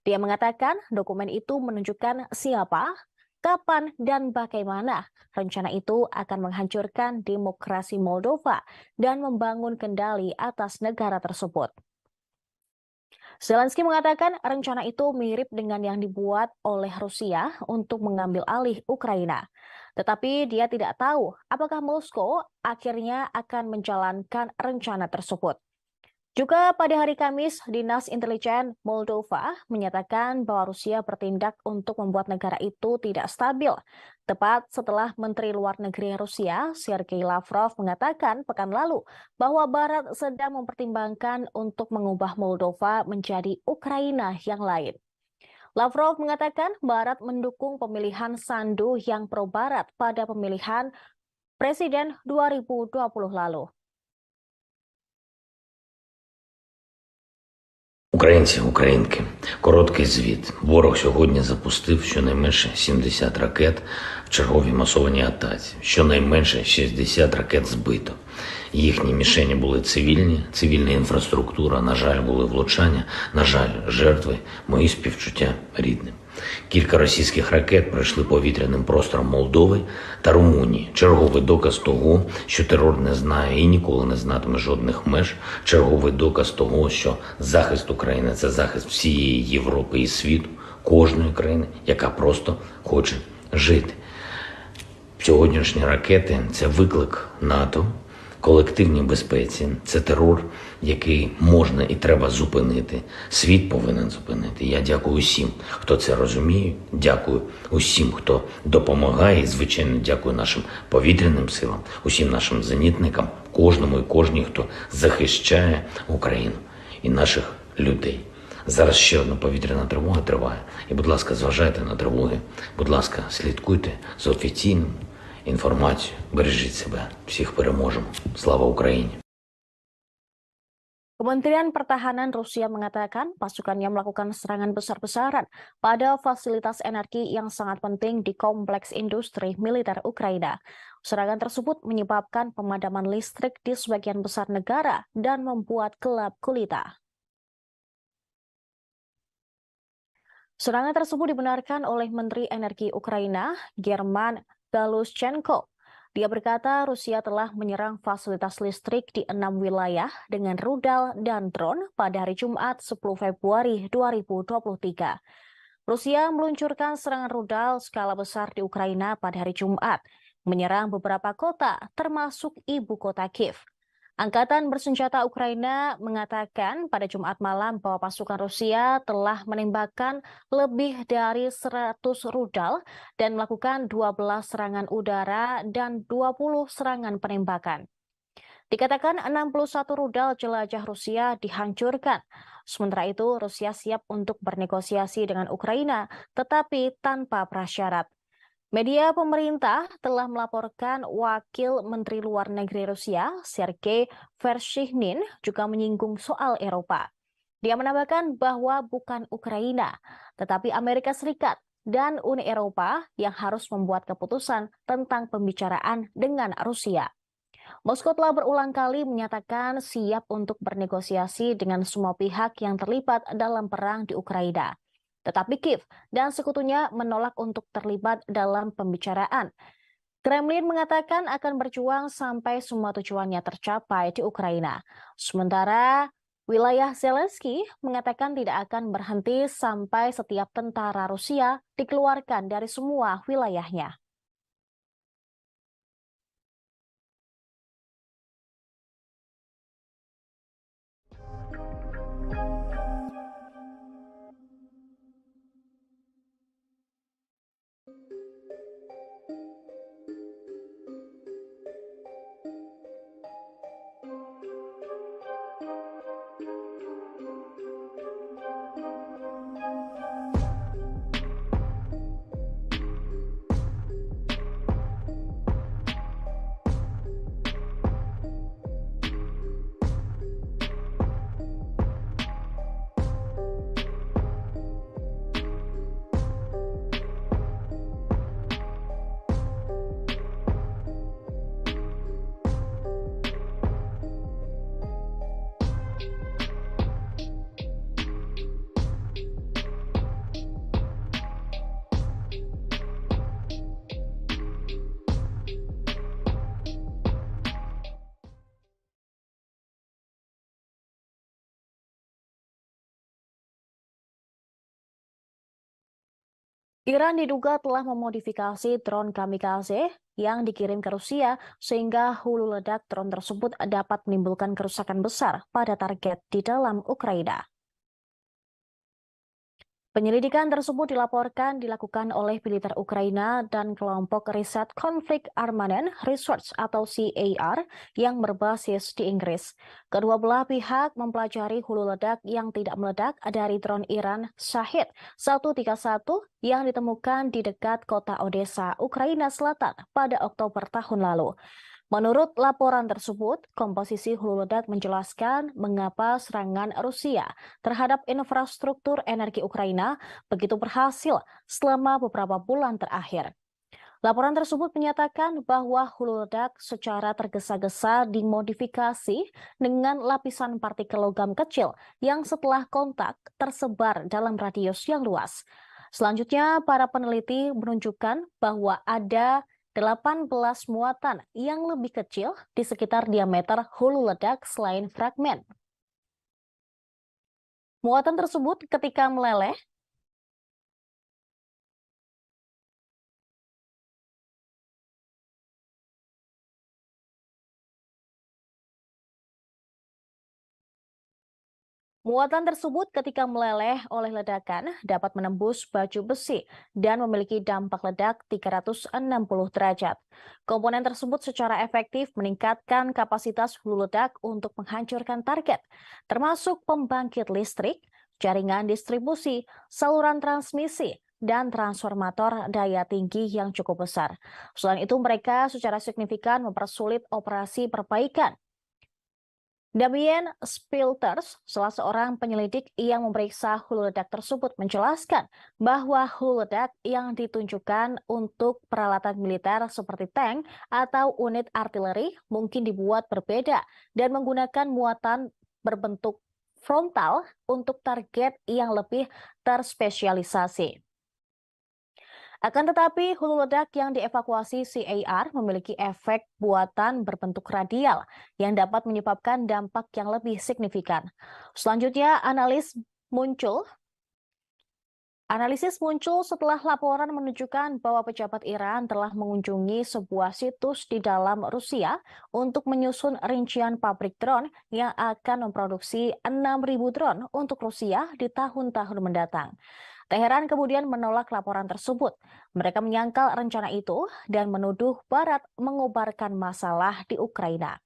Dia mengatakan dokumen itu menunjukkan siapa, kapan, dan bagaimana rencana itu akan menghancurkan demokrasi Moldova dan membangun kendali atas negara tersebut. Zelensky mengatakan rencana itu mirip dengan yang dibuat oleh Rusia untuk mengambil alih Ukraina. Tetapi dia tidak tahu apakah Moskow akhirnya akan menjalankan rencana tersebut. Juga pada hari Kamis, Dinas Intelijen Moldova menyatakan bahwa Rusia bertindak untuk membuat negara itu tidak stabil. Tepat setelah Menteri Luar Negeri Rusia, Sergei Lavrov, mengatakan pekan lalu bahwa Barat sedang mempertimbangkan untuk mengubah Moldova menjadi Ukraina yang lain. Lavrov mengatakan Barat mendukung pemilihan Sandu yang pro-Barat pada pemilihan Presiden 2020 lalu. Українці, українки, короткий звіт. Ворог сьогодні запустив щонайменше 70 ракет в черговій масованій атаці. Щонайменше 60 ракет збито. Їхні мішені були цивільні, цивільна інфраструктура, на жаль, були влучання, на жаль, жертви, мої співчуття рідним. Кілька російських ракет пройшли повітряним простором Молдови та Румунії. Черговий доказ того, що терор не знає і ніколи не знатиме жодних меж. Черговий доказ того, що захист України – це захист всієї Європи і світу, кожної країни, яка просто хоче жити. Сьогоднішні ракети – це виклик НАТО колективній безпеці. Це терор, який можна і треба зупинити. Світ повинен зупинити. Я дякую усім, хто це розуміє. Дякую усім, хто допомагає. І, звичайно, дякую нашим повітряним силам, усім нашим зенітникам, кожному і кожній, хто захищає Україну і наших людей. Зараз ще одна повітряна тривога триває. І, будь ласка, зважайте на тривоги. Будь ласка, слідкуйте за офіційною інформацією. Бережіть себе. Всіх переможемо. Слава Україні! Kementerian Pertahanan Rusia mengatakan pasukannya melakukan serangan besar-besaran pada fasilitas energi yang sangat penting di kompleks industri militer Ukraina. Serangan tersebut menyebabkan pemadaman listrik di sebagian besar negara dan membuat gelap gulita. Serangan tersebut dibenarkan oleh Menteri Energi Ukraina, German Galushchenko. Dia berkata Rusia telah menyerang fasilitas listrik di 6 wilayah dengan rudal dan drone pada hari Jumat 10 Februari 2023. Rusia meluncurkan serangan rudal skala besar di Ukraina pada hari Jumat, menyerang beberapa kota termasuk ibu kota Kiev. Angkatan bersenjata Ukraina mengatakan pada Jumat malam bahwa pasukan Rusia telah menembakkan lebih dari 100 rudal dan melakukan 12 serangan udara dan 20 serangan penembakan. Dikatakan 61 rudal jelajah Rusia dihancurkan. Sementara itu, Rusia siap untuk bernegosiasi dengan Ukraina, tetapi tanpa prasyarat. Media pemerintah telah melaporkan Wakil Menteri Luar Negeri Rusia, Sergei Vershinin, juga menyinggung soal Eropa. Dia menambahkan bahwa bukan Ukraina, tetapi Amerika Serikat dan Uni Eropa yang harus membuat keputusan tentang pembicaraan dengan Rusia. Moskow telah berulang kali menyatakan siap untuk bernegosiasi dengan semua pihak yang terlibat dalam perang di Ukraina. Tetapi Kiev dan sekutunya menolak untuk terlibat dalam pembicaraan. Kremlin mengatakan akan berjuang sampai semua tujuannya tercapai di Ukraina. Sementara wilayah Zelensky mengatakan tidak akan berhenti sampai setiap tentara Rusia dikeluarkan dari semua wilayahnya. Iran diduga telah memodifikasi drone kamikaze yang dikirim ke Rusia sehingga hulu ledak drone tersebut dapat menimbulkan kerusakan besar pada target di dalam Ukraina. Penyelidikan tersebut dilakukan oleh militer Ukraina dan kelompok riset Konflik Armament Research atau CAR yang berbasis di Inggris. Kedua belah pihak mempelajari hulu ledak yang tidak meledak dari drone Iran Shahid 131 yang ditemukan di dekat kota Odessa, Ukraina Selatan pada Oktober tahun lalu. Menurut laporan tersebut, komposisi hulu ledak menjelaskan mengapa serangan Rusia terhadap infrastruktur energi Ukraina begitu berhasil selama beberapa bulan terakhir. Laporan tersebut menyatakan bahwa hulu ledak secara tergesa-gesa dimodifikasi dengan lapisan partikel logam kecil yang setelah kontak tersebar dalam radius yang luas. Selanjutnya, para peneliti menunjukkan bahwa ada 18 muatan yang lebih kecil di sekitar diameter hulu ledak selain fragmen. Muatan tersebut ketika meleleh Muatan tersebut ketika meleleh oleh ledakan dapat menembus baju besi dan memiliki dampak ledak 360 derajat. Komponen tersebut secara efektif meningkatkan kapasitas hulu ledak untuk menghancurkan target, termasuk pembangkit listrik, jaringan distribusi, saluran transmisi, dan transformator daya tinggi yang cukup besar. Selain itu, mereka secara signifikan mempersulit operasi perbaikan. Damien Spilters, salah seorang penyelidik yang memeriksa hulu ledak tersebut, menjelaskan bahwa hulu ledak yang ditunjukkan untuk peralatan militer seperti tank atau unit artileri mungkin dibuat berbeda dan menggunakan muatan berbentuk frontal untuk target yang lebih terspesialisasi. Akan tetapi, hulu ledak yang dievakuasi CAR memiliki efek buatan berbentuk radial yang dapat menyebabkan dampak yang lebih signifikan. Selanjutnya, analisis muncul setelah laporan menunjukkan bahwa pejabat Iran telah mengunjungi sebuah situs di dalam Rusia untuk menyusun rincian pabrik drone yang akan memproduksi 6.000 drone untuk Rusia di tahun-tahun mendatang. Teheran kemudian menolak laporan tersebut. Mereka menyangkal rencana itu dan menuduh Barat mengobarkan masalah di Ukraina.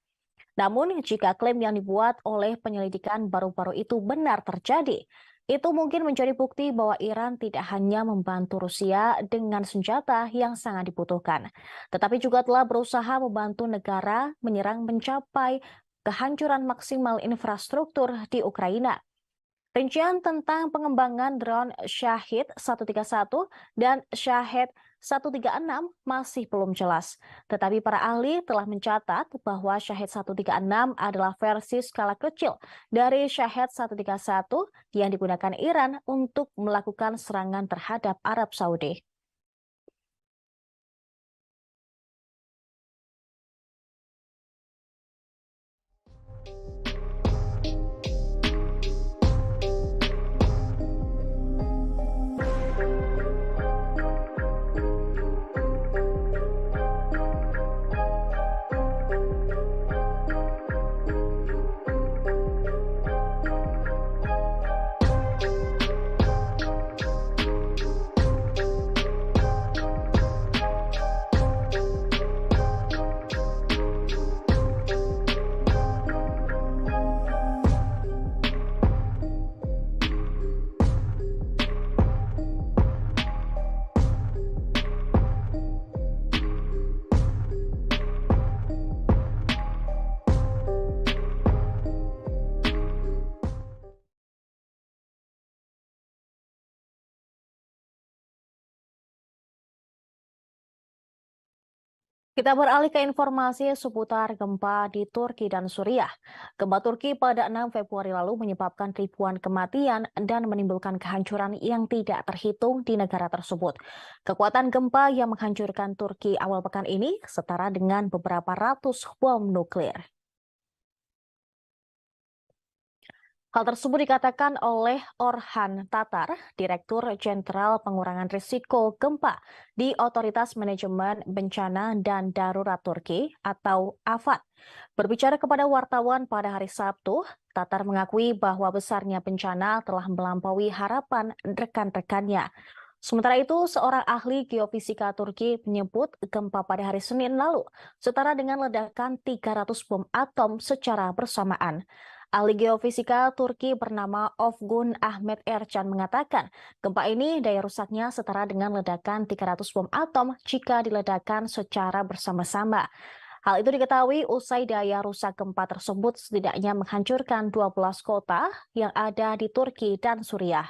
Namun, jika klaim yang dibuat oleh penyelidikan baru-baru itu benar terjadi, itu mungkin menjadi bukti bahwa Iran tidak hanya membantu Rusia dengan senjata yang sangat dibutuhkan, tetapi juga telah berusaha membantu negara menyerang mencapai kehancuran maksimal infrastruktur di Ukraina. Rincian tentang pengembangan drone Shahid 131 dan Shahid 136 masih belum jelas. Tetapi para ahli telah mencatat bahwa Shahid 136 adalah versi skala kecil dari Shahid 131 yang digunakan Iran untuk melakukan serangan terhadap Arab Saudi. Kita beralih ke informasi seputar gempa di Turki dan Suriah. Gempa Turki pada 6 Februari lalu menyebabkan ribuan kematian dan menimbulkan kehancuran yang tidak terhitung di negara tersebut. Kekuatan gempa yang menghancurkan Turki awal pekan ini setara dengan beberapa ratus bom nuklir. Hal tersebut dikatakan oleh Orhan Tatar, Direktur Jenderal Pengurangan Risiko Gempa di Otoritas Manajemen Bencana dan Darurat Turki atau AFAD. Berbicara kepada wartawan pada hari Sabtu, Tatar mengakui bahwa besarnya bencana telah melampaui harapan rekan-rekannya. Sementara itu, seorang ahli geofisika Turki menyebut gempa pada hari Senin lalu setara dengan ledakan 300 bom atom secara bersamaan. Ahli geofisika Turki bernama Ofgun Ahmet Ercan mengatakan gempa ini daya rusaknya setara dengan ledakan 300 bom atom jika diledakkan secara bersama-sama. Hal itu diketahui usai daya rusak gempa tersebut setidaknya menghancurkan 12 kota yang ada di Turki dan Suriah.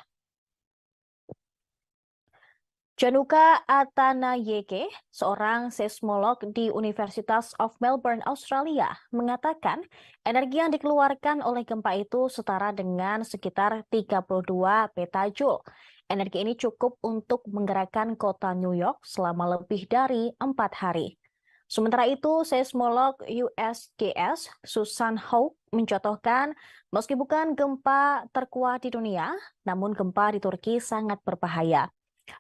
Januka Atanayeke, seorang seismolog di Universitas of Melbourne, Australia, mengatakan energi yang dikeluarkan oleh gempa itu setara dengan sekitar 32 petajoule. Energi ini cukup untuk menggerakkan kota New York selama lebih dari 4 hari. Sementara itu, seismolog USGS Susan Hawke mencontohkan meski bukan gempa terkuat di dunia, namun gempa di Turki sangat berbahaya.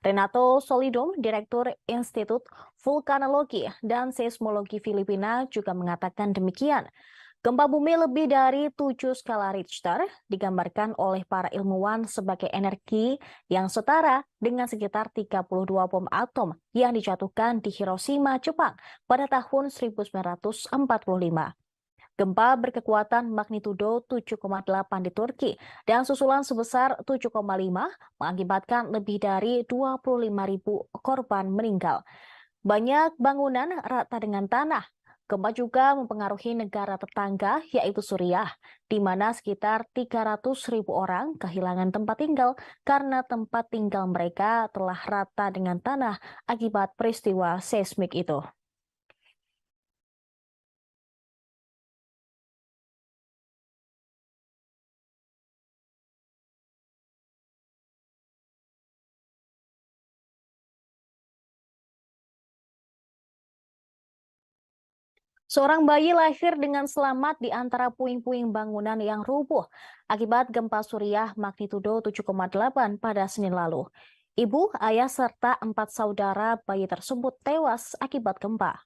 Renato Solidum, Direktur Institut Vulkanologi dan Seismologi Filipina juga mengatakan demikian. Gempa bumi lebih dari 7 skala Richter digambarkan oleh para ilmuwan sebagai energi yang setara dengan sekitar 32 bom atom yang dijatuhkan di Hiroshima, Jepang pada tahun 1945. Gempa berkekuatan magnitudo 7,8 di Turki dan susulan sebesar 7,5 mengakibatkan lebih dari 25.000 korban meninggal. Banyak bangunan rata dengan tanah. Gempa juga mempengaruhi negara tetangga, yaitu Suriah, di mana sekitar 300.000 orang kehilangan tempat tinggal karena tempat tinggal mereka telah rata dengan tanah akibat peristiwa seismik itu. Seorang bayi lahir dengan selamat di antara puing-puing bangunan yang rubuh akibat gempa Suriah magnitudo 7,8 pada Senin lalu. Ibu, ayah, serta 4 saudara bayi tersebut tewas akibat gempa.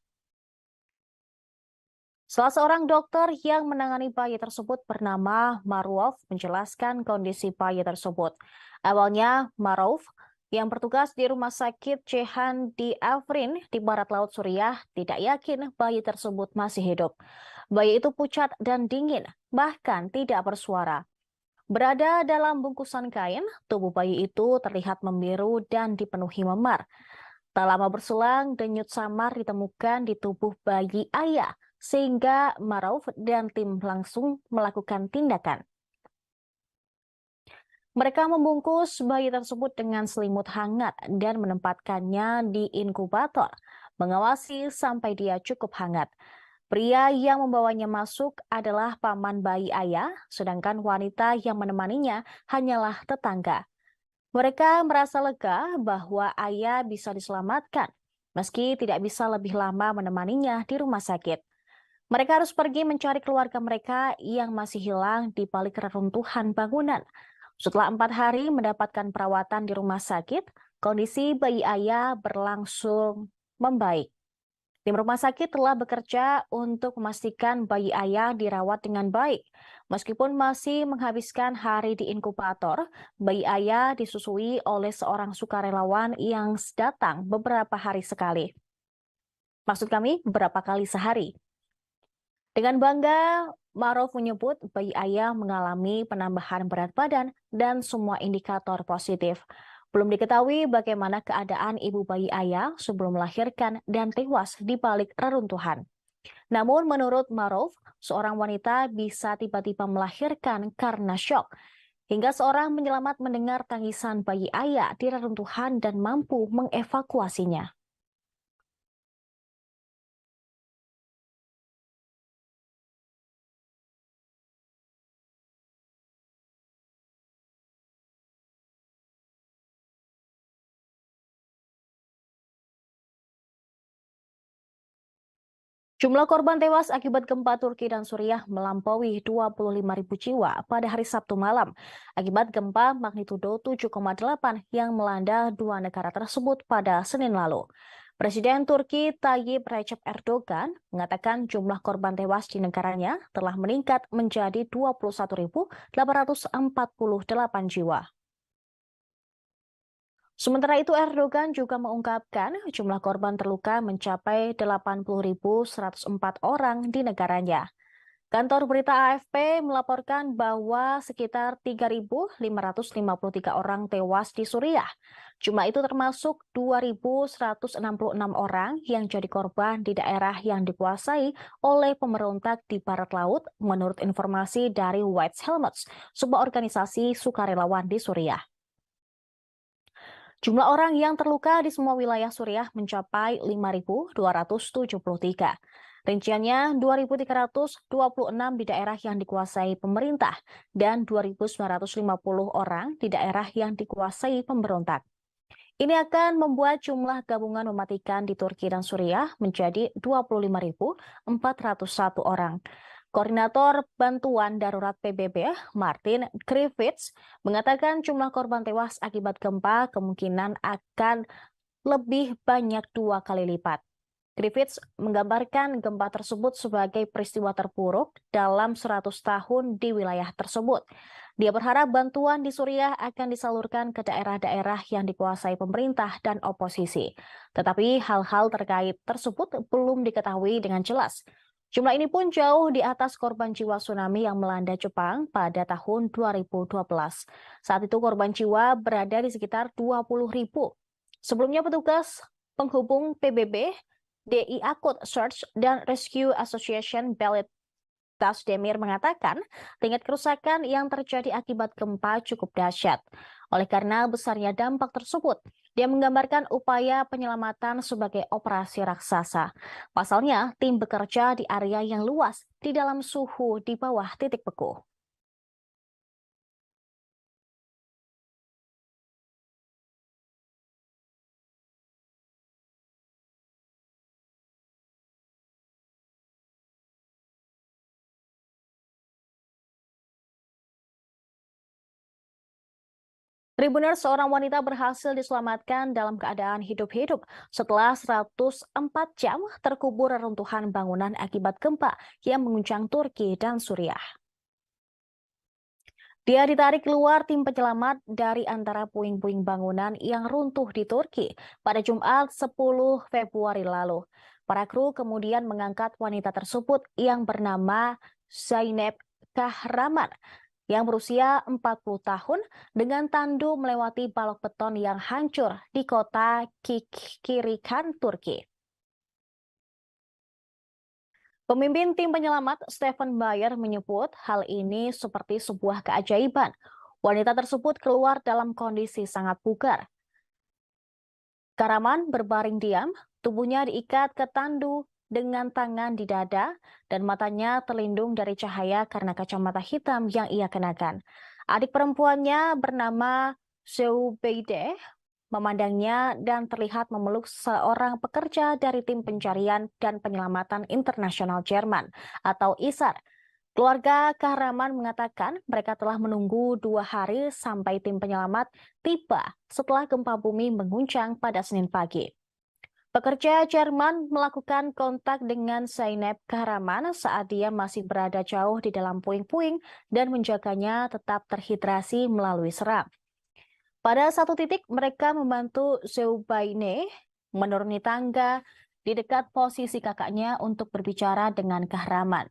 Salah seorang dokter yang menangani bayi tersebut bernama Maruf menjelaskan kondisi bayi tersebut. Awalnya, Maruf yang bertugas di rumah sakit Cehan di Afrin di barat laut Suriah tidak yakin bayi tersebut masih hidup. Bayi itu pucat dan dingin, bahkan tidak bersuara. Berada dalam bungkusan kain, tubuh bayi itu terlihat membiru dan dipenuhi memar. Tak lama berselang, denyut samar ditemukan di tubuh bayi ayah, sehingga Maruf dan tim langsung melakukan tindakan. Mereka membungkus bayi tersebut dengan selimut hangat dan menempatkannya di inkubator, mengawasi sampai dia cukup hangat. Pria yang membawanya masuk adalah paman bayi ayah, sedangkan wanita yang menemaninya hanyalah tetangga. Mereka merasa lega bahwa ayah bisa diselamatkan, meski tidak bisa lebih lama menemaninya di rumah sakit. Mereka harus pergi mencari keluarga mereka yang masih hilang di balik reruntuhan bangunan. Setelah 4 hari mendapatkan perawatan di rumah sakit, kondisi bayi ayah berlangsung membaik. Tim rumah sakit telah bekerja untuk memastikan bayi ayah dirawat dengan baik. Meskipun masih menghabiskan hari di inkubator, bayi ayah disusui oleh seorang sukarelawan yang datang beberapa hari sekali. Maksud kami, beberapa kali sehari. Dengan bangga, Maruf menyebut bayi ayah mengalami penambahan berat badan dan semua indikator positif. Belum diketahui bagaimana keadaan ibu bayi ayah sebelum melahirkan dan tewas di balik reruntuhan. Namun menurut Maruf, seorang wanita bisa tiba-tiba melahirkan karena syok. Hingga seorang penyelamat mendengar tangisan bayi ayah di reruntuhan dan mampu mengevakuasinya. Jumlah korban tewas akibat gempa Turki dan Suriah melampaui 25.000 jiwa pada hari Sabtu malam akibat gempa magnitudo 7,8 yang melanda dua negara tersebut pada Senin lalu. Presiden Turki Tayyip Recep Erdogan mengatakan jumlah korban tewas di negaranya telah meningkat menjadi 21.848 jiwa. Sementara itu, Erdogan juga mengungkapkan jumlah korban terluka mencapai 80.104 orang di negaranya. Kantor berita AFP melaporkan bahwa sekitar 3.553 orang tewas di Suriah. Jumlah itu termasuk 2.166 orang yang jadi korban di daerah yang dikuasai oleh pemberontak di Barat Laut, menurut informasi dari White Helmets, sebuah organisasi sukarelawan di Suriah. Jumlah orang yang terluka di semua wilayah Suriah mencapai 5.273. Rinciannya 2.326 di daerah yang dikuasai pemerintah dan 2.950 orang di daerah yang dikuasai pemberontak. Ini akan membuat jumlah gabungan mematikan di Turki dan Suriah menjadi 25.401 orang. Koordinator Bantuan Darurat PBB, Martin Griffiths, mengatakan jumlah korban tewas akibat gempa kemungkinan akan lebih banyak 2 kali lipat. Griffiths menggambarkan gempa tersebut sebagai peristiwa terburuk dalam 100 tahun di wilayah tersebut. Dia berharap bantuan di Suriah akan disalurkan ke daerah-daerah yang dikuasai pemerintah dan oposisi. Tetapi hal-hal terkait tersebut belum diketahui dengan jelas. Jumlah ini pun jauh di atas korban jiwa tsunami yang melanda Jepang pada tahun 2012. Saat itu korban jiwa berada di sekitar 20.000. Sebelumnya petugas penghubung PBB, DI Akut Search dan Rescue Association Belit Tasdemir mengatakan tingkat kerusakan yang terjadi akibat gempa cukup dahsyat. Oleh karena besarnya dampak tersebut, dia menggambarkan upaya penyelamatan sebagai operasi raksasa. Pasalnya, tim bekerja di area yang luas di dalam suhu di bawah titik beku. Tribuners, seorang wanita berhasil diselamatkan dalam keadaan hidup-hidup setelah 104 jam terkubur reruntuhan bangunan akibat gempa yang mengguncang Turki dan Suriah. Dia ditarik keluar tim penyelamat dari antara puing-puing bangunan yang runtuh di Turki pada Jumat 10 Februari lalu. Para kru kemudian mengangkat wanita tersebut yang bernama Zeynep Kahraman yang berusia 40 tahun dengan tandu melewati balok beton yang hancur di kota Kikirikan, Turki. Pemimpin tim penyelamat Stephen Bayer menyebut hal ini seperti sebuah keajaiban. Wanita tersebut keluar dalam kondisi sangat bugar. Kahraman berbaring diam, tubuhnya diikat ke tandu dengan tangan di dada dan matanya terlindung dari cahaya karena kacamata hitam yang ia kenakan. Adik perempuannya bernama Zeubeide memandangnya dan terlihat memeluk seorang pekerja dari tim pencarian dan penyelamatan internasional Jerman atau ISAR. Keluarga Kahraman mengatakan mereka telah menunggu 2 hari sampai tim penyelamat tiba setelah gempa bumi mengguncang pada Senin pagi. Pekerja Jerman melakukan kontak dengan Zeynep Kahraman saat dia masih berada jauh di dalam puing-puing dan menjaganya tetap terhidrasi melalui seram. Pada satu titik mereka membantu Zeubaine menuruni tangga di dekat posisi kakaknya untuk berbicara dengan Kahraman.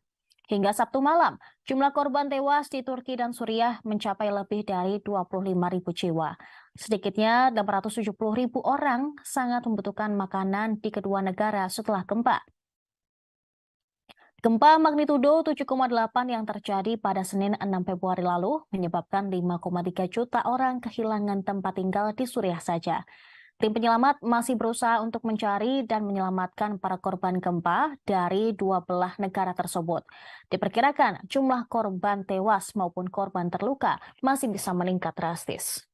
Hingga Sabtu malam, jumlah korban tewas di Turki dan Suriah mencapai lebih dari 25.000 jiwa. Sedikitnya 870.000 orang sangat membutuhkan makanan di kedua negara setelah gempa. Gempa magnitudo 7,8 yang terjadi pada Senin 6 Februari lalu menyebabkan 5,3 juta orang kehilangan tempat tinggal di Suriah saja. Tim penyelamat masih berusaha untuk mencari dan menyelamatkan para korban gempa dari 2 belah negara tersebut. Diperkirakan jumlah korban tewas maupun korban terluka masih bisa meningkat drastis.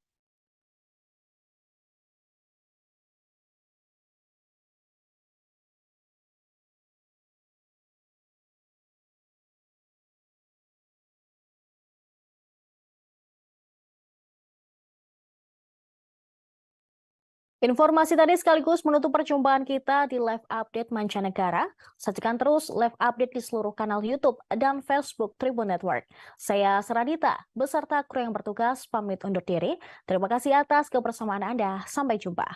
Informasi tadi sekaligus menutup perjumpaan kita di live update mancanegara. Saksikan terus live update di seluruh kanal YouTube dan Facebook Tribun Network. Saya Seradita, beserta kru yang bertugas pamit undur diri. Terima kasih atas kebersamaan Anda. Sampai jumpa.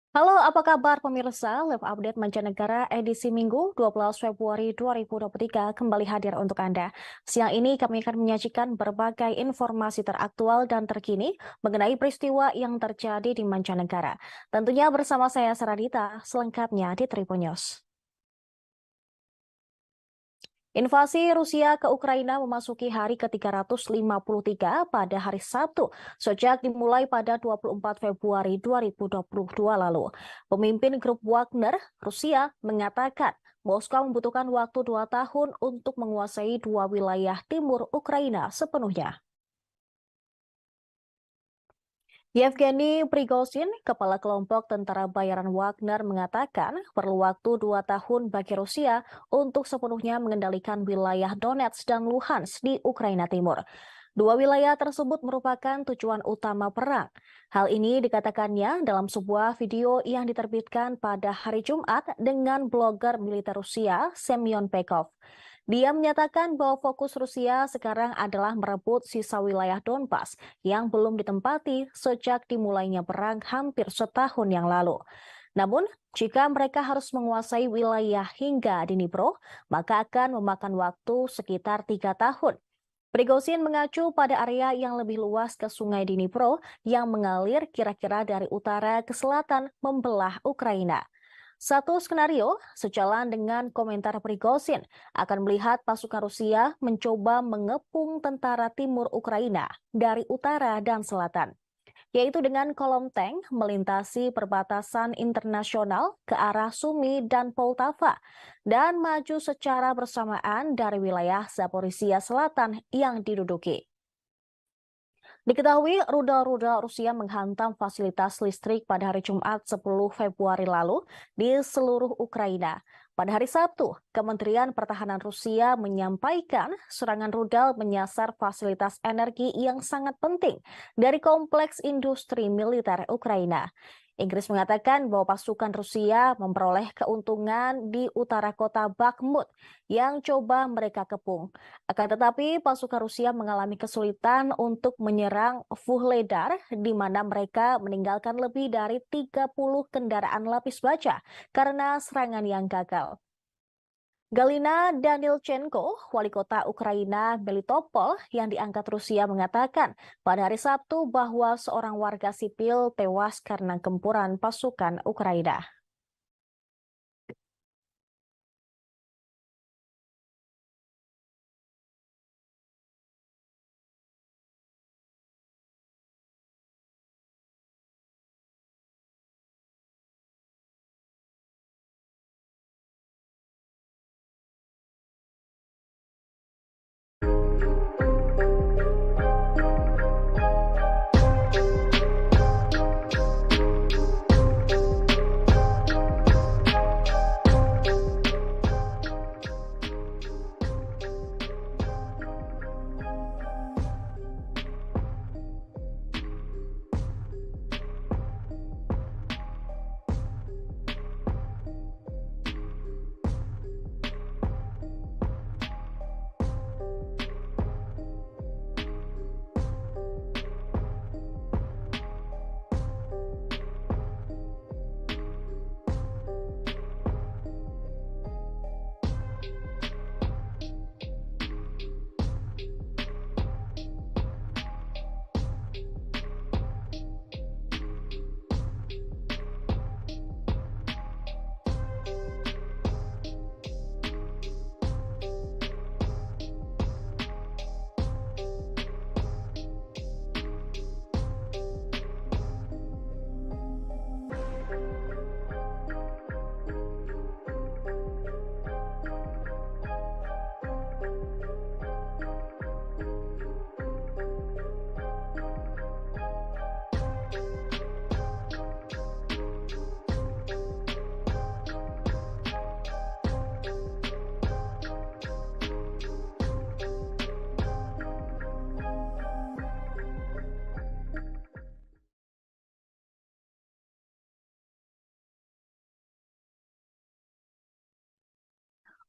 Halo, apa kabar pemirsa? Live Update Mancanegara edisi Minggu 12 Februari 2023 kembali hadir untuk Anda. Siang ini kami akan menyajikan berbagai informasi teraktual dan terkini mengenai peristiwa yang terjadi di mancanegara. Tentunya bersama saya Saradita, selengkapnya di Tribun News. Invasi Rusia ke Ukraina memasuki hari ke-353 pada hari Sabtu, sejak dimulai pada 24 Februari 2022 lalu. Pemimpin grup Wagner, Rusia, mengatakan Moskow membutuhkan waktu 2 tahun untuk menguasai 2 wilayah timur Ukraina sepenuhnya. Yevgeny Prigozhin, kepala kelompok tentara bayaran Wagner, mengatakan perlu waktu 2 tahun bagi Rusia untuk sepenuhnya mengendalikan wilayah Donetsk dan Luhansk di Ukraina Timur. Dua wilayah tersebut merupakan tujuan utama perang. Hal ini dikatakannya dalam sebuah video yang diterbitkan pada hari Jumat dengan blogger militer Rusia, Semyon Pekov. Dia menyatakan bahwa fokus Rusia sekarang adalah merebut sisa wilayah Donbas yang belum ditempati sejak dimulainya perang hampir setahun yang lalu. Namun, jika mereka harus menguasai wilayah hingga Dnipro, maka akan memakan waktu sekitar 3 tahun. Prigozhin mengacu pada area yang lebih luas ke Sungai Dnipro yang mengalir kira-kira dari utara ke selatan membelah Ukraina. Satu skenario sejalan dengan komentar Prigozhin akan melihat pasukan Rusia mencoba mengepung tentara timur Ukraina dari utara dan selatan, yaitu dengan kolom tank melintasi perbatasan internasional ke arah Sumy dan Poltava dan maju secara bersamaan dari wilayah Zaporizhia Selatan yang diduduki. Diketahui rudal-rudal Rusia menghantam fasilitas listrik pada hari Jumat 10 Februari lalu di seluruh Ukraina. Pada hari Sabtu, Kementerian Pertahanan Rusia menyampaikan serangan rudal menyasar fasilitas energi yang sangat penting dari kompleks industri militer Ukraina. Inggris mengatakan bahwa pasukan Rusia memperoleh keuntungan di utara kota Bakhmut yang coba mereka kepung. Akan tetapi pasukan Rusia mengalami kesulitan untuk menyerang Vuhledar, di mana mereka meninggalkan lebih dari 30 kendaraan lapis baja karena serangan yang gagal. Galina Danilchenko, wali kota Ukraina Melitopol yang diangkat Rusia, mengatakan pada hari Sabtu bahwa seorang warga sipil tewas karena gempuran pasukan Ukraina.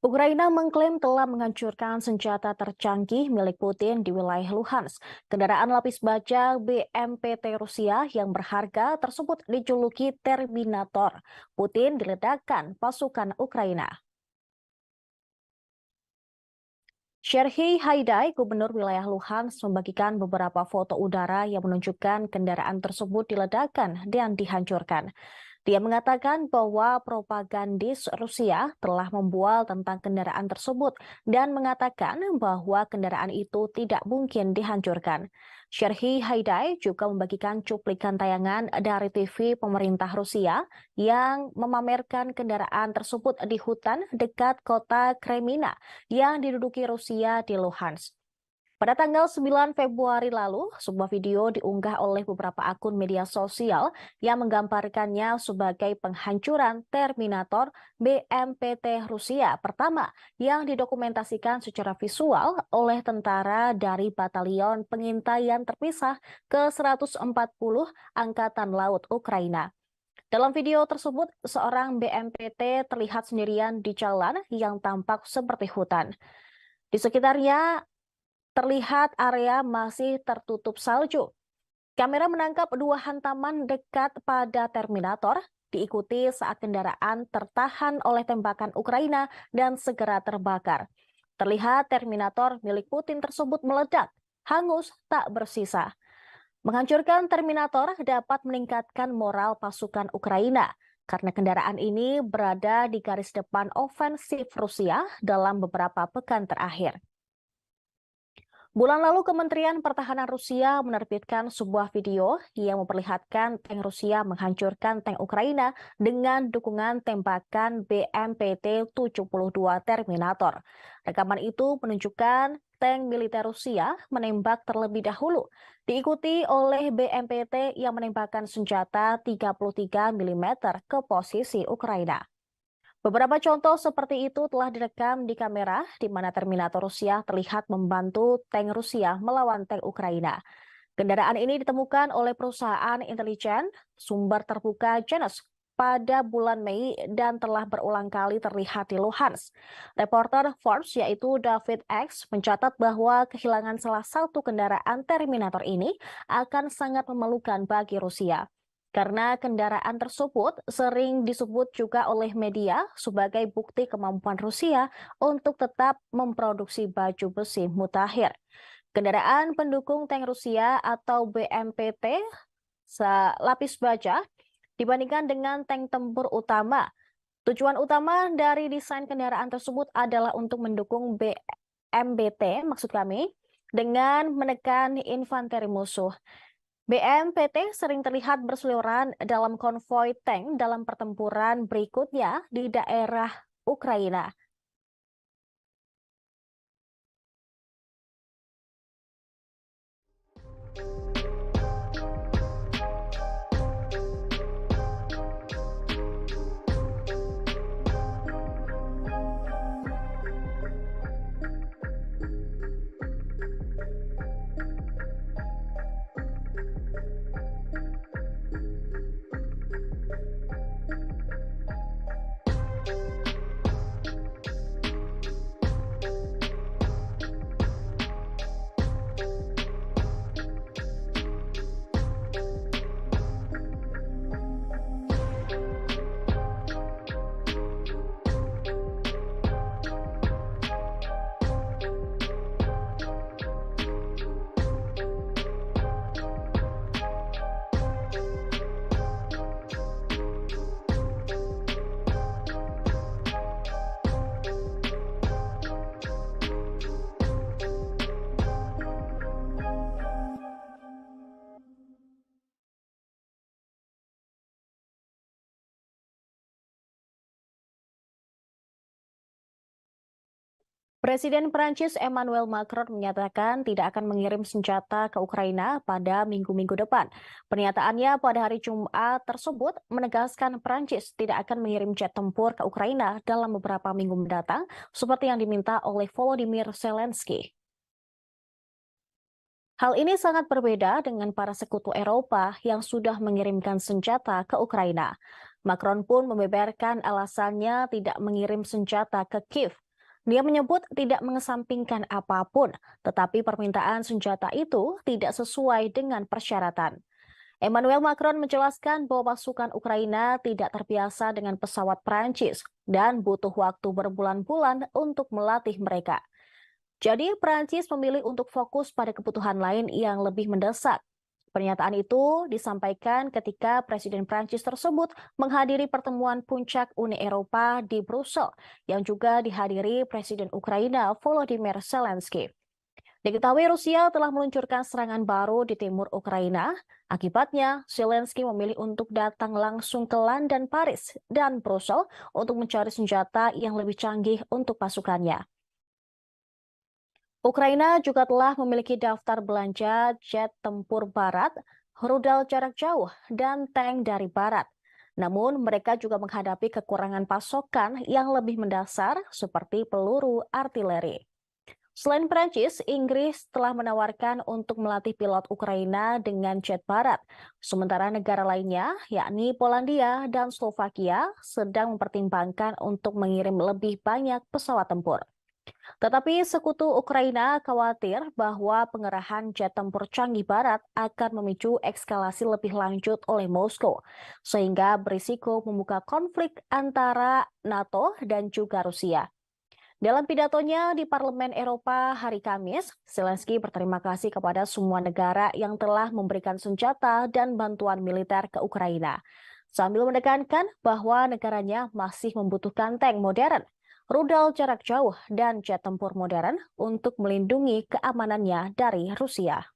Ukraina mengklaim telah menghancurkan senjata tercanggih milik Putin di wilayah Luhansk. Kendaraan lapis baja BMPT Rusia yang berharga tersebut dijuluki Terminator. Putin diledakkan pasukan Ukraina. Serhiy Haidai, gubernur wilayah Luhansk, membagikan beberapa foto udara yang menunjukkan kendaraan tersebut diledakkan dan dihancurkan. Dia mengatakan bahwa propagandis Rusia telah membual tentang kendaraan tersebut dan mengatakan bahwa kendaraan itu tidak mungkin dihancurkan. Serhiy Haidai juga membagikan cuplikan tayangan dari TV pemerintah Rusia yang memamerkan kendaraan tersebut di hutan dekat kota Kremina yang diduduki Rusia di Luhansk. Pada tanggal 9 Februari lalu, sebuah video diunggah oleh beberapa akun media sosial yang menggambarkannya sebagai penghancuran Terminator BMPT Rusia pertama yang didokumentasikan secara visual oleh tentara dari Batalion Pengintaian Terpisah ke-140 Angkatan Laut Ukraina. Dalam video tersebut, seorang BMPT terlihat sendirian di jalan yang tampak seperti hutan. Di sekitarnya terlihat area masih tertutup salju. Kamera menangkap dua hantaman dekat pada Terminator, diikuti saat kendaraan tertahan oleh tembakan Ukraina dan segera terbakar. Terlihat Terminator milik Putin tersebut meledak, hangus tak bersisa. Menghancurkan Terminator dapat meningkatkan moral pasukan Ukraina, karena kendaraan ini berada di garis depan ofensif Rusia dalam beberapa pekan terakhir. Bulan lalu, Kementerian Pertahanan Rusia menerbitkan sebuah video yang memperlihatkan tank Rusia menghancurkan tank Ukraina dengan dukungan tembakan BMPT-72 Terminator. Rekaman itu menunjukkan tank militer Rusia menembak terlebih dahulu, diikuti oleh BMPT yang menembakkan senjata 33 mm ke posisi Ukraina. Beberapa contoh seperti itu telah direkam di kamera di mana Terminator Rusia terlihat membantu tank Rusia melawan tank Ukraina. Kendaraan ini ditemukan oleh perusahaan intelijen sumber terbuka Janus pada bulan Mei dan telah berulang kali terlihat di Luhansk. Reporter Forbes yaitu David X mencatat bahwa kehilangan salah satu kendaraan Terminator ini akan sangat memalukan bagi Rusia. Karena kendaraan tersebut sering disebut juga oleh media sebagai bukti kemampuan Rusia untuk tetap memproduksi baju besi mutakhir. Kendaraan pendukung tank Rusia atau BMPT lapis baja dibandingkan dengan tank tempur utama. Tujuan utama dari desain kendaraan tersebut adalah untuk mendukung BMPT, maksud kami, dengan menekan infanteri musuh. BMPT sering terlihat berseliweran dalam konvoi tank dalam pertempuran berikutnya di daerah Ukraina. Presiden Prancis Emmanuel Macron menyatakan tidak akan mengirim senjata ke Ukraina pada minggu-minggu depan. Pernyataannya pada hari Jumat tersebut menegaskan Prancis tidak akan mengirim jet tempur ke Ukraina dalam beberapa minggu mendatang, seperti yang diminta oleh Volodymyr Zelensky. Hal ini sangat berbeda dengan para sekutu Eropa yang sudah mengirimkan senjata ke Ukraina. Macron pun membeberkan alasannya tidak mengirim senjata ke Kiev. Dia menyebut tidak mengesampingkan apapun, tetapi permintaan senjata itu tidak sesuai dengan persyaratan. Emmanuel Macron menjelaskan bahwa pasukan Ukraina tidak terbiasa dengan pesawat Prancis dan butuh waktu berbulan-bulan untuk melatih mereka. Jadi, Prancis memilih untuk fokus pada kebutuhan lain yang lebih mendesak. Pernyataan itu disampaikan ketika Presiden Prancis tersebut menghadiri pertemuan puncak Uni Eropa di Brussel, yang juga dihadiri Presiden Ukraina Volodymyr Zelensky. Diketahui Rusia telah meluncurkan serangan baru di timur Ukraina. Akibatnya, Zelensky memilih untuk datang langsung ke London, Paris, dan Brussel untuk mencari senjata yang lebih canggih untuk pasukannya. Ukraina juga telah memiliki daftar belanja jet tempur barat, rudal jarak jauh, dan tank dari barat. Namun, mereka juga menghadapi kekurangan pasokan yang lebih mendasar seperti peluru artileri. Selain Prancis, Inggris telah menawarkan untuk melatih pilot Ukraina dengan jet barat. Sementara negara lainnya, yakni Polandia dan Slovakia, sedang mempertimbangkan untuk mengirim lebih banyak pesawat tempur. Tetapi sekutu Ukraina khawatir bahwa pengerahan jet tempur canggih barat akan memicu eskalasi lebih lanjut oleh Moskow, sehingga berisiko membuka konflik antara NATO dan juga Rusia. Dalam pidatonya di Parlemen Eropa hari Kamis, Zelensky berterima kasih kepada semua negara yang telah memberikan senjata dan bantuan militer ke Ukraina, sambil menekankan bahwa negaranya masih membutuhkan tank modern, rudal jarak jauh, dan jet tempur modern untuk melindungi keamanannya dari Rusia.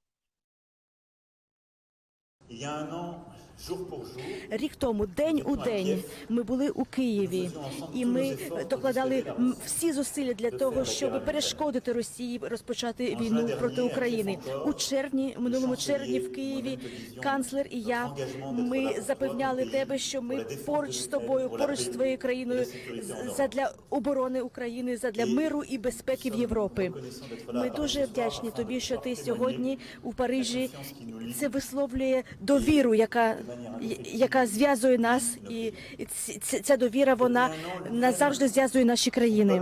Рік тому, день у день, ми були у Києві, і ми докладали всі зусилля для того, щоб перешкодити Росії розпочати війну проти України. У червні, минулому червні в Києві, канцлер і я, ми запевняли тебе, що ми поруч з тобою, поруч з твоєю країною, задля оборони України, задля миру і безпеки в Європі. Ми дуже вдячні тобі, що ти сьогодні у Парижі. Це висловлює довіру, яка зв'язує нас, і ця довіра, вона назавжди зв'язує наші країни.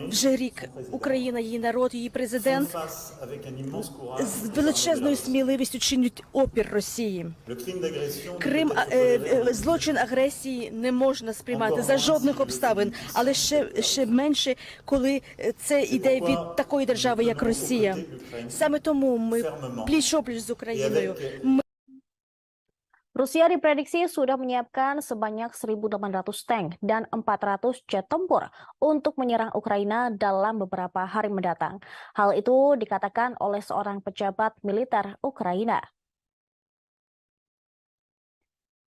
Вже рік Україна, її народ, її президент з величезною сміливістю чинять опір Росії. Злочин агресії не можна сприймати за жодних обставин, але ще менше, коли це йде від такої держави, як Росія. Саме тому ми пліч-опліч з Україною. Rusia diprediksi sudah menyiapkan sebanyak 1.800 tank dan 400 jet tempur untuk menyerang Ukraina dalam beberapa hari mendatang. Hal itu dikatakan oleh seorang pejabat militer Ukraina.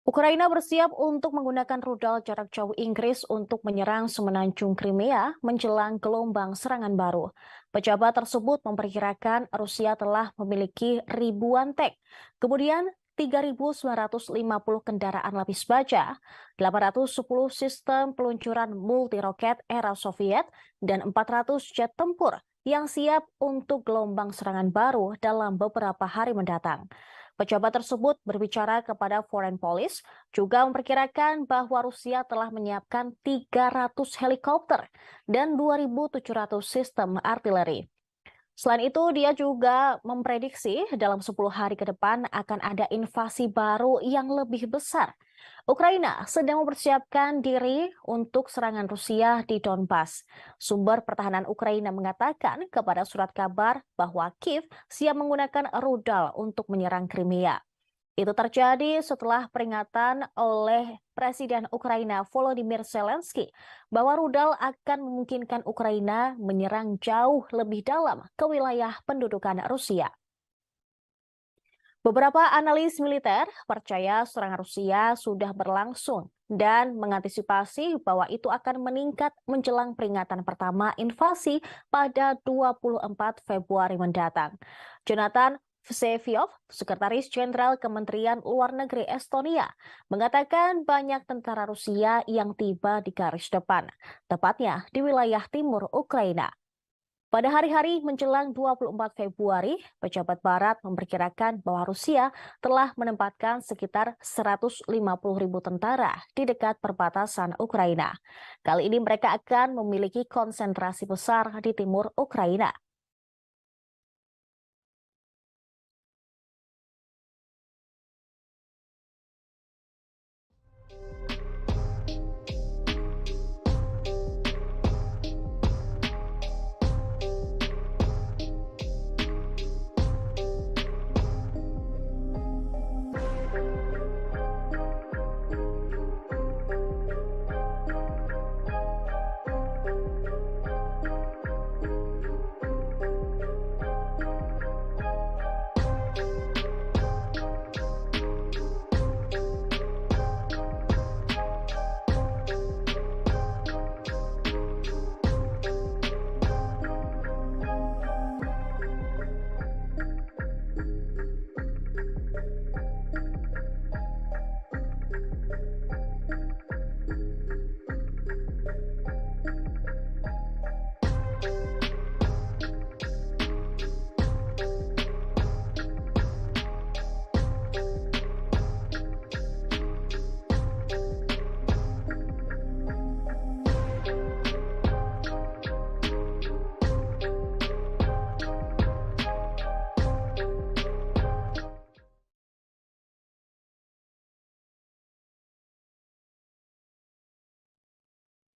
Ukraina bersiap untuk menggunakan rudal jarak jauh Inggris untuk menyerang semenanjung Crimea menjelang gelombang serangan baru. Pejabat tersebut memperkirakan Rusia telah memiliki ribuan tank. Kemudian 3.950 kendaraan lapis baja, 810 sistem peluncuran multi-roket era Soviet, dan 400 jet tempur yang siap untuk gelombang serangan baru dalam beberapa hari mendatang. Pejabat tersebut berbicara kepada Foreign Policy, juga memperkirakan bahwa Rusia telah menyiapkan 300 helikopter dan 2.700 sistem artileri. Selain itu, dia juga memprediksi dalam 10 hari ke depan akan ada invasi baru yang lebih besar. Ukraina sedang mempersiapkan diri untuk serangan Rusia di Donbas. Sumber pertahanan Ukraina mengatakan kepada surat kabar bahwa Kiev siap menggunakan rudal untuk menyerang Crimea. Itu terjadi setelah peringatan oleh Presiden Ukraina Volodymyr Zelensky bahwa rudal akan memungkinkan Ukraina menyerang jauh lebih dalam ke wilayah pendudukan Rusia. Beberapa analis militer percaya serangan Rusia sudah berlangsung dan mengantisipasi bahwa itu akan meningkat menjelang peringatan pertama invasi pada 24 Februari mendatang. Jonathan Vseviov, Sekretaris Jenderal Kementerian Luar Negeri Estonia, mengatakan banyak tentara Rusia yang tiba di garis depan, tepatnya di wilayah timur Ukraina. Pada hari-hari menjelang 24 Februari, pejabat Barat memperkirakan bahwa Rusia telah menempatkan sekitar 150.000 tentara di dekat perbatasan Ukraina. Kali ini mereka akan memiliki konsentrasi besar di timur Ukraina.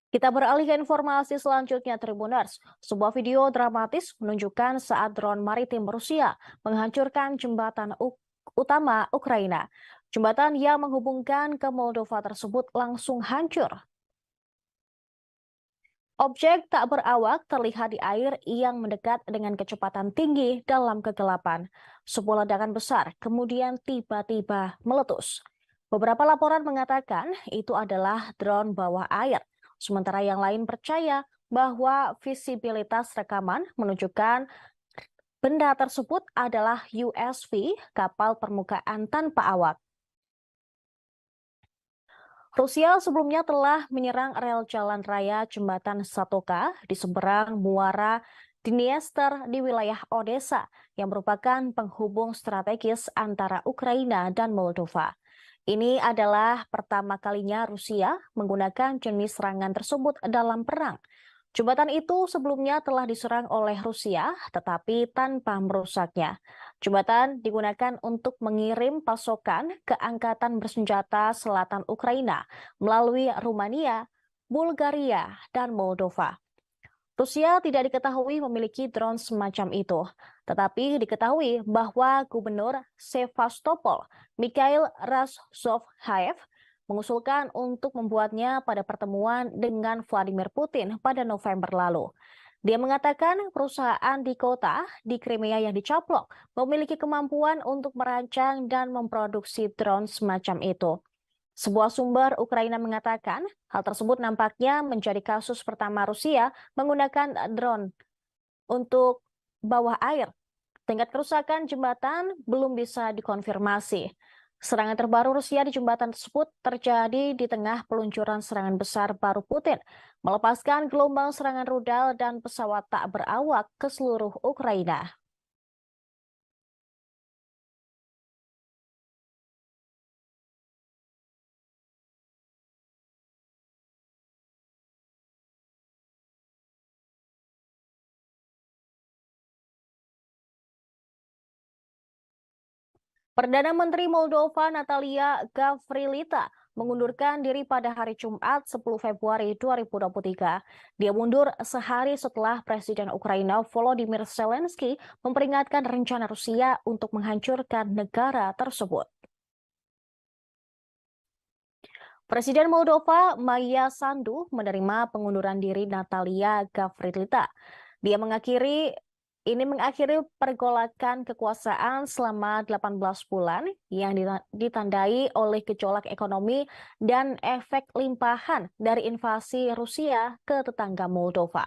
Kita beralih ke informasi selanjutnya, Tribuners. Sebuah video dramatis menunjukkan saat drone maritim Rusia menghancurkan jembatan utama Ukraina. Jembatan yang menghubungkan ke Moldova tersebut langsung hancur. Objek tak berawak terlihat di air yang mendekat dengan kecepatan tinggi dalam kegelapan. Sebuah ledakan besar kemudian tiba-tiba meletus. Beberapa laporan mengatakan itu adalah drone bawah air. Sementara yang lain percaya bahwa visibilitas rekaman menunjukkan benda tersebut adalah USV, kapal permukaan tanpa awak. Rusia sebelumnya telah menyerang rel jalan raya jembatan Satoka di seberang muara Dniester di wilayah Odessa yang merupakan penghubung strategis antara Ukraina dan Moldova. Ini adalah pertama kalinya Rusia menggunakan jenis serangan tersebut dalam perang. Jembatan itu sebelumnya telah diserang oleh Rusia, tetapi tanpa merusaknya. Jembatan digunakan untuk mengirim pasokan ke Angkatan Bersenjata Selatan Ukraina melalui Rumania, Bulgaria, dan Moldova. Rusia tidak diketahui memiliki drone semacam itu, tetapi diketahui bahwa Gubernur Sevastopol, Mikhail Razovhaev, mengusulkan untuk membuatnya pada pertemuan dengan Vladimir Putin pada November lalu. Dia mengatakan perusahaan di kota di Crimea yang dicaplok memiliki kemampuan untuk merancang dan memproduksi drone semacam itu. Sebuah sumber Ukraina mengatakan hal tersebut nampaknya menjadi kasus pertama Rusia menggunakan drone untuk bawah air. Tingkat kerusakan jembatan belum bisa dikonfirmasi. Serangan terbaru Rusia di jembatan tersebut terjadi di tengah peluncuran serangan besar baru Putin, melepaskan gelombang serangan rudal dan pesawat tak berawak ke seluruh Ukraina. Perdana Menteri Moldova Natalia Gavrilita mengundurkan diri pada hari Jumat 10 Februari 2023. Dia mundur sehari setelah Presiden Ukraina Volodymyr Zelensky memperingatkan rencana Rusia untuk menghancurkan negara tersebut. Presiden Moldova Maia Sandu menerima pengunduran diri Natalia Gavrilita. Dia mengakhiri pergolakan kekuasaan selama 18 bulan yang ditandai oleh gejolak ekonomi dan efek limpahan dari invasi Rusia ke tetangga Moldova.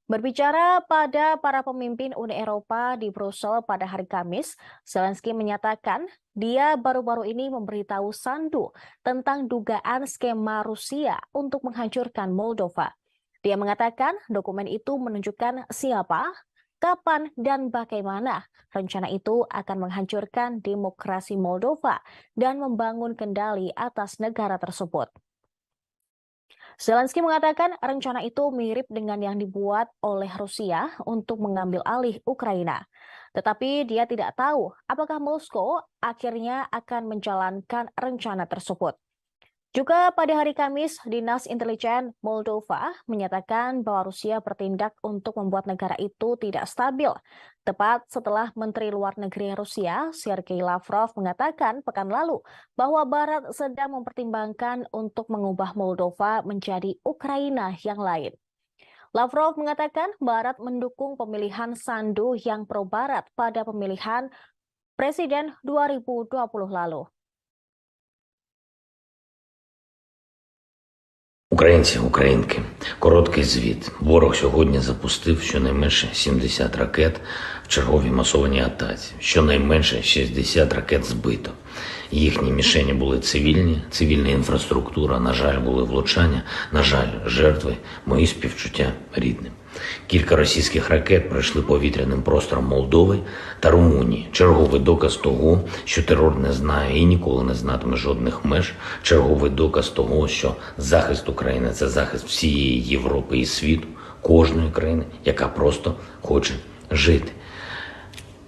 Berbicara pada para pemimpin Uni Eropa di Brussel pada hari Kamis, Zelensky menyatakan dia baru-baru ini memberitahu Sandu tentang dugaan skema Rusia untuk menghancurkan Moldova. Dia mengatakan dokumen itu menunjukkan siapa, kapan, dan bagaimana rencana itu akan menghancurkan demokrasi Moldova dan membangun kendali atas negara tersebut. Zelensky mengatakan rencana itu mirip dengan yang dibuat oleh Rusia untuk mengambil alih Ukraina. Tetapi dia tidak tahu apakah Moskow akhirnya akan menjalankan rencana tersebut. Juga pada hari Kamis, Dinas Intelijen Moldova menyatakan bahwa Rusia bertindak untuk membuat negara itu tidak stabil. Tepat setelah Menteri Luar Negeri Rusia, Sergei Lavrov, mengatakan pekan lalu bahwa Barat sedang mempertimbangkan untuk mengubah Moldova menjadi Ukraina yang lain. Lavrov mengatakan Barat mendukung pemilihan Sandu yang pro-Barat pada pemilihan Presiden 2020 lalu. Українці, українки, короткий звіт. Ворог сьогодні запустив щонайменше 70 ракет в черговій масованій атаці. Щонайменше 60 ракет збито. Їхні мішені були цивільні, цивільна інфраструктура, на жаль, були влучання, на жаль, жертви, мої співчуття рідним. Кілька російських ракет пройшли повітряним простором Молдови та Румунії. Черговий доказ того, що терор не знає і ніколи не знатиме жодних меж. Черговий доказ того, що захист України – це захист всієї Європи і світу, кожної країни, яка просто хоче жити.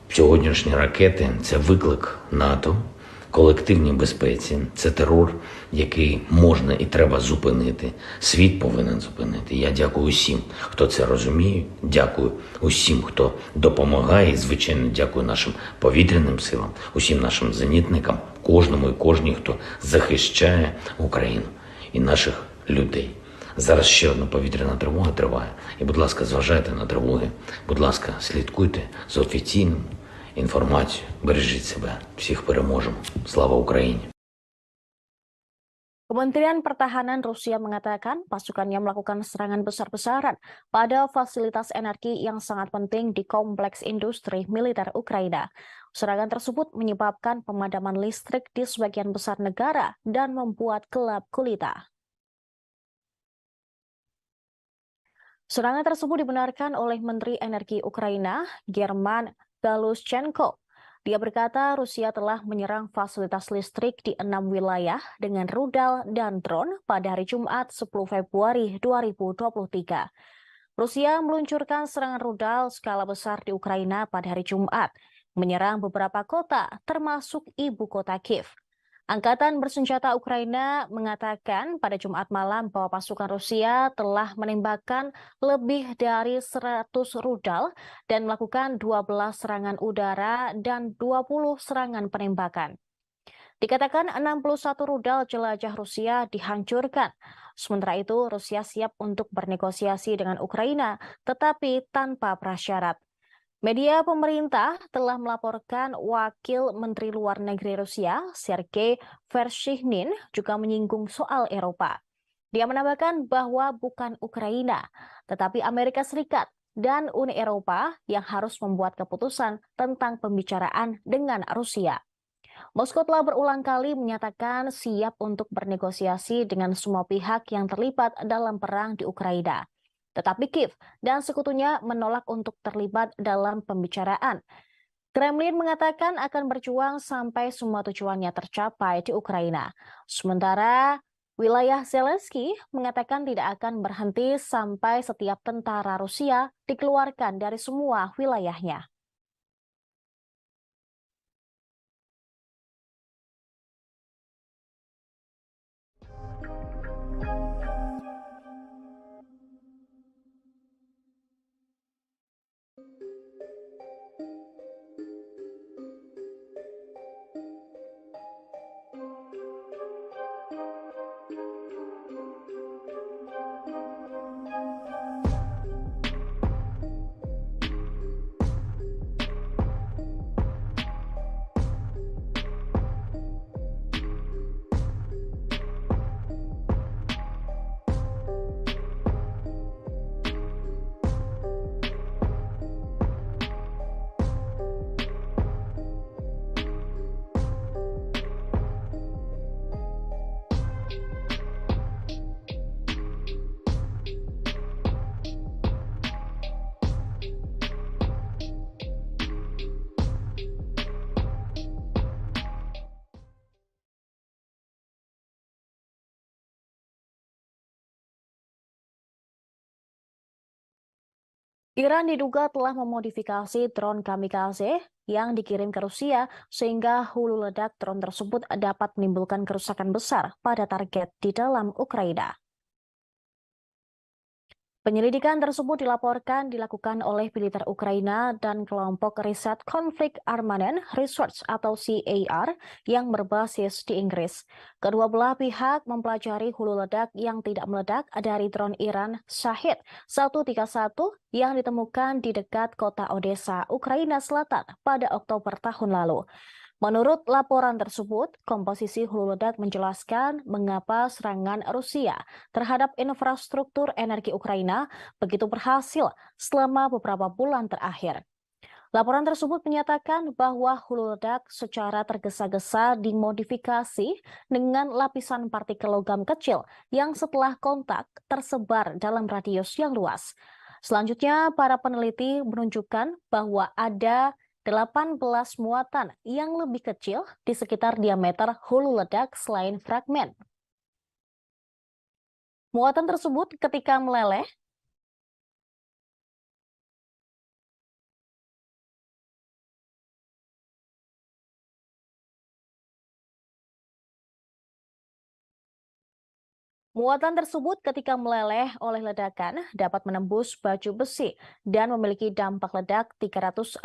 Сьогоднішні ракети – це виклик НАТО, колективній безпеці. Це терор, який можна і треба зупинити. Світ повинен зупинити. Я дякую усім, хто це розуміє. Дякую усім, хто допомагає. І, звичайно, дякую нашим повітряним силам, усім нашим зенітникам, кожному і кожній, хто захищає Україну і наших людей. Зараз ще одна повітряна тривога триває. І, будь ласка, зважайте на тривоги. Будь ласка, слідкуйте за офіційною інформацією. Бережіть себе. Всіх переможемо. Слава Україні! Kementerian Pertahanan Rusia mengatakan pasukannya melakukan serangan besar-besaran pada fasilitas energi yang sangat penting di kompleks industri militer Ukraina. Serangan tersebut menyebabkan pemadaman listrik di sebagian besar negara dan membuat gelap gulita. Serangan tersebut dibenarkan oleh Menteri Energi Ukraina, German Galushchenko. Dia berkata Rusia telah menyerang fasilitas listrik di 6 wilayah dengan rudal dan drone pada hari Jumat 10 Februari 2023. Rusia meluncurkan serangan rudal skala besar di Ukraina pada hari Jumat, menyerang beberapa kota termasuk ibu kota Kiev. Angkatan bersenjata Ukraina mengatakan pada Jumat malam bahwa pasukan Rusia telah menembakkan lebih dari 100 rudal dan melakukan 12 serangan udara dan 20 serangan penembakan. Dikatakan 61 rudal jelajah Rusia dihancurkan. Sementara itu, Rusia siap untuk bernegosiasi dengan Ukraina, tetapi tanpa prasyarat. Media pemerintah telah melaporkan Wakil Menteri Luar Negeri Rusia, Sergei Vershinin, juga menyinggung soal Eropa. Dia menambahkan bahwa bukan Ukraina, tetapi Amerika Serikat dan Uni Eropa yang harus membuat keputusan tentang pembicaraan dengan Rusia. Moskow telah berulang kali menyatakan siap untuk bernegosiasi dengan semua pihak yang terlibat dalam perang di Ukraina. Tetapi Kiev dan sekutunya menolak untuk terlibat dalam pembicaraan. Kremlin mengatakan akan berjuang sampai semua tujuannya tercapai di Ukraina. Sementara wilayah Zelensky mengatakan tidak akan berhenti sampai setiap tentara Rusia dikeluarkan dari semua wilayahnya. Iran diduga telah memodifikasi drone kamikaze yang dikirim ke Rusia sehingga hulu ledak drone tersebut dapat menimbulkan kerusakan besar pada target di dalam Ukraina. Penyelidikan tersebut dilakukan oleh militer Ukraina dan kelompok riset konflik Armanen Research atau CAR yang berbasis di Inggris. Kedua belah pihak mempelajari hulu ledak yang tidak meledak dari drone Iran Shahid 131 yang ditemukan di dekat kota Odessa, Ukraina Selatan pada Oktober tahun lalu. Menurut laporan tersebut, komposisi hulu ledak menjelaskan mengapa serangan Rusia terhadap infrastruktur energi Ukraina begitu berhasil selama beberapa bulan terakhir. Laporan tersebut menyatakan bahwa hulu ledak secara tergesa-gesa dimodifikasi dengan lapisan partikel logam kecil yang setelah kontak tersebar dalam radius yang luas. Selanjutnya, para peneliti menunjukkan bahwa ada 18 muatan yang lebih kecil di sekitar diameter hulu ledak selain fragmen. Muatan tersebut ketika meleleh Muatan tersebut ketika meleleh oleh ledakan dapat menembus baju besi dan memiliki dampak ledak 360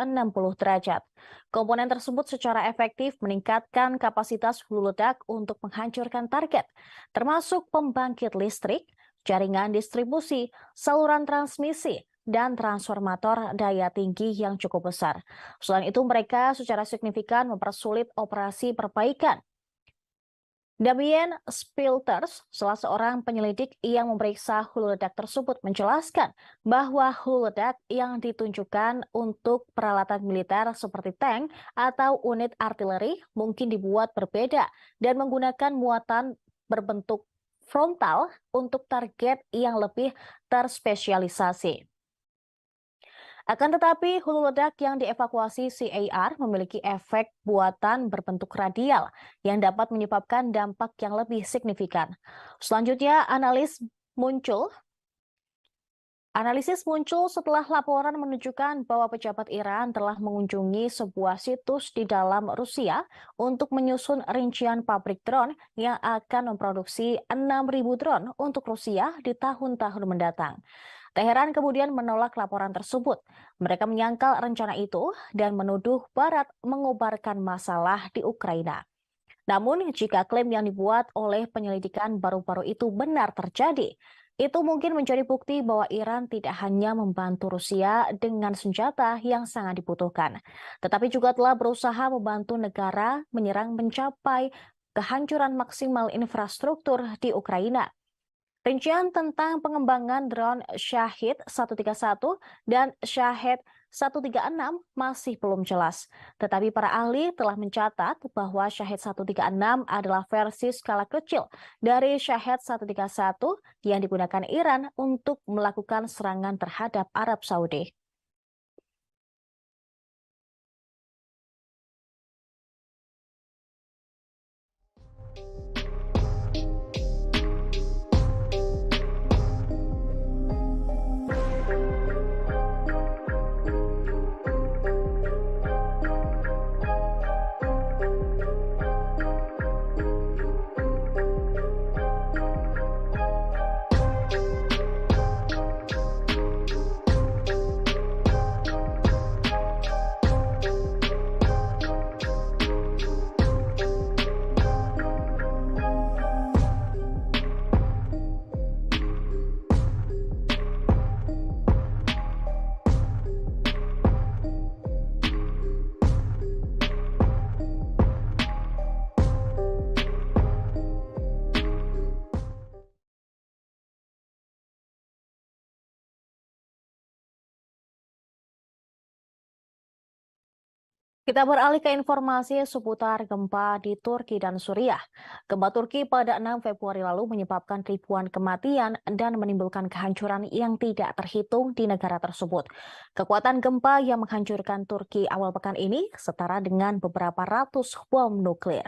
derajat. Komponen tersebut secara efektif meningkatkan kapasitas hulu ledak untuk menghancurkan target, termasuk pembangkit listrik, jaringan distribusi, saluran transmisi, dan transformator daya tinggi yang cukup besar. Selain itu, mereka secara signifikan mempersulit operasi perbaikan. Damien Spilters, salah seorang penyelidik yang memeriksa hulu ledak tersebut, menjelaskan bahwa hulu ledak yang ditunjukkan untuk peralatan militer seperti tank atau unit artileri mungkin dibuat berbeda dan menggunakan muatan berbentuk frontal untuk target yang lebih terspesialisasi. Akan tetapi, hulu ledak yang dievakuasi CAR memiliki efek buatan berbentuk radial yang dapat menyebabkan dampak yang lebih signifikan. Selanjutnya, analisis muncul setelah laporan menunjukkan bahwa pejabat Iran telah mengunjungi sebuah situs di dalam Rusia untuk menyusun rincian pabrik drone yang akan memproduksi 6.000 drone untuk Rusia di tahun-tahun mendatang. Teheran kemudian menolak laporan tersebut. Mereka menyangkal rencana itu dan menuduh Barat mengobarkan masalah di Ukraina. Namun, jika klaim yang dibuat oleh penyelidikan baru-baru itu benar terjadi, itu mungkin menjadi bukti bahwa Iran tidak hanya membantu Rusia dengan senjata yang sangat dibutuhkan, tetapi juga telah berusaha membantu negara menyerang mencapai kehancuran maksimal infrastruktur di Ukraina. Rincian tentang pengembangan drone Shahid 131 dan Shahid 136 masih belum jelas. Tetapi para ahli telah mencatat bahwa Shahid 136 adalah versi skala kecil dari Shahid 131 yang digunakan Iran untuk melakukan serangan terhadap Arab Saudi. Kita beralih ke informasi seputar gempa di Turki dan Suriah. Gempa Turki pada 6 Februari lalu menyebabkan ribuan kematian dan menimbulkan kehancuran yang tidak terhitung di negara tersebut. Kekuatan gempa yang menghancurkan Turki awal pekan ini setara dengan beberapa ratus bom nuklir.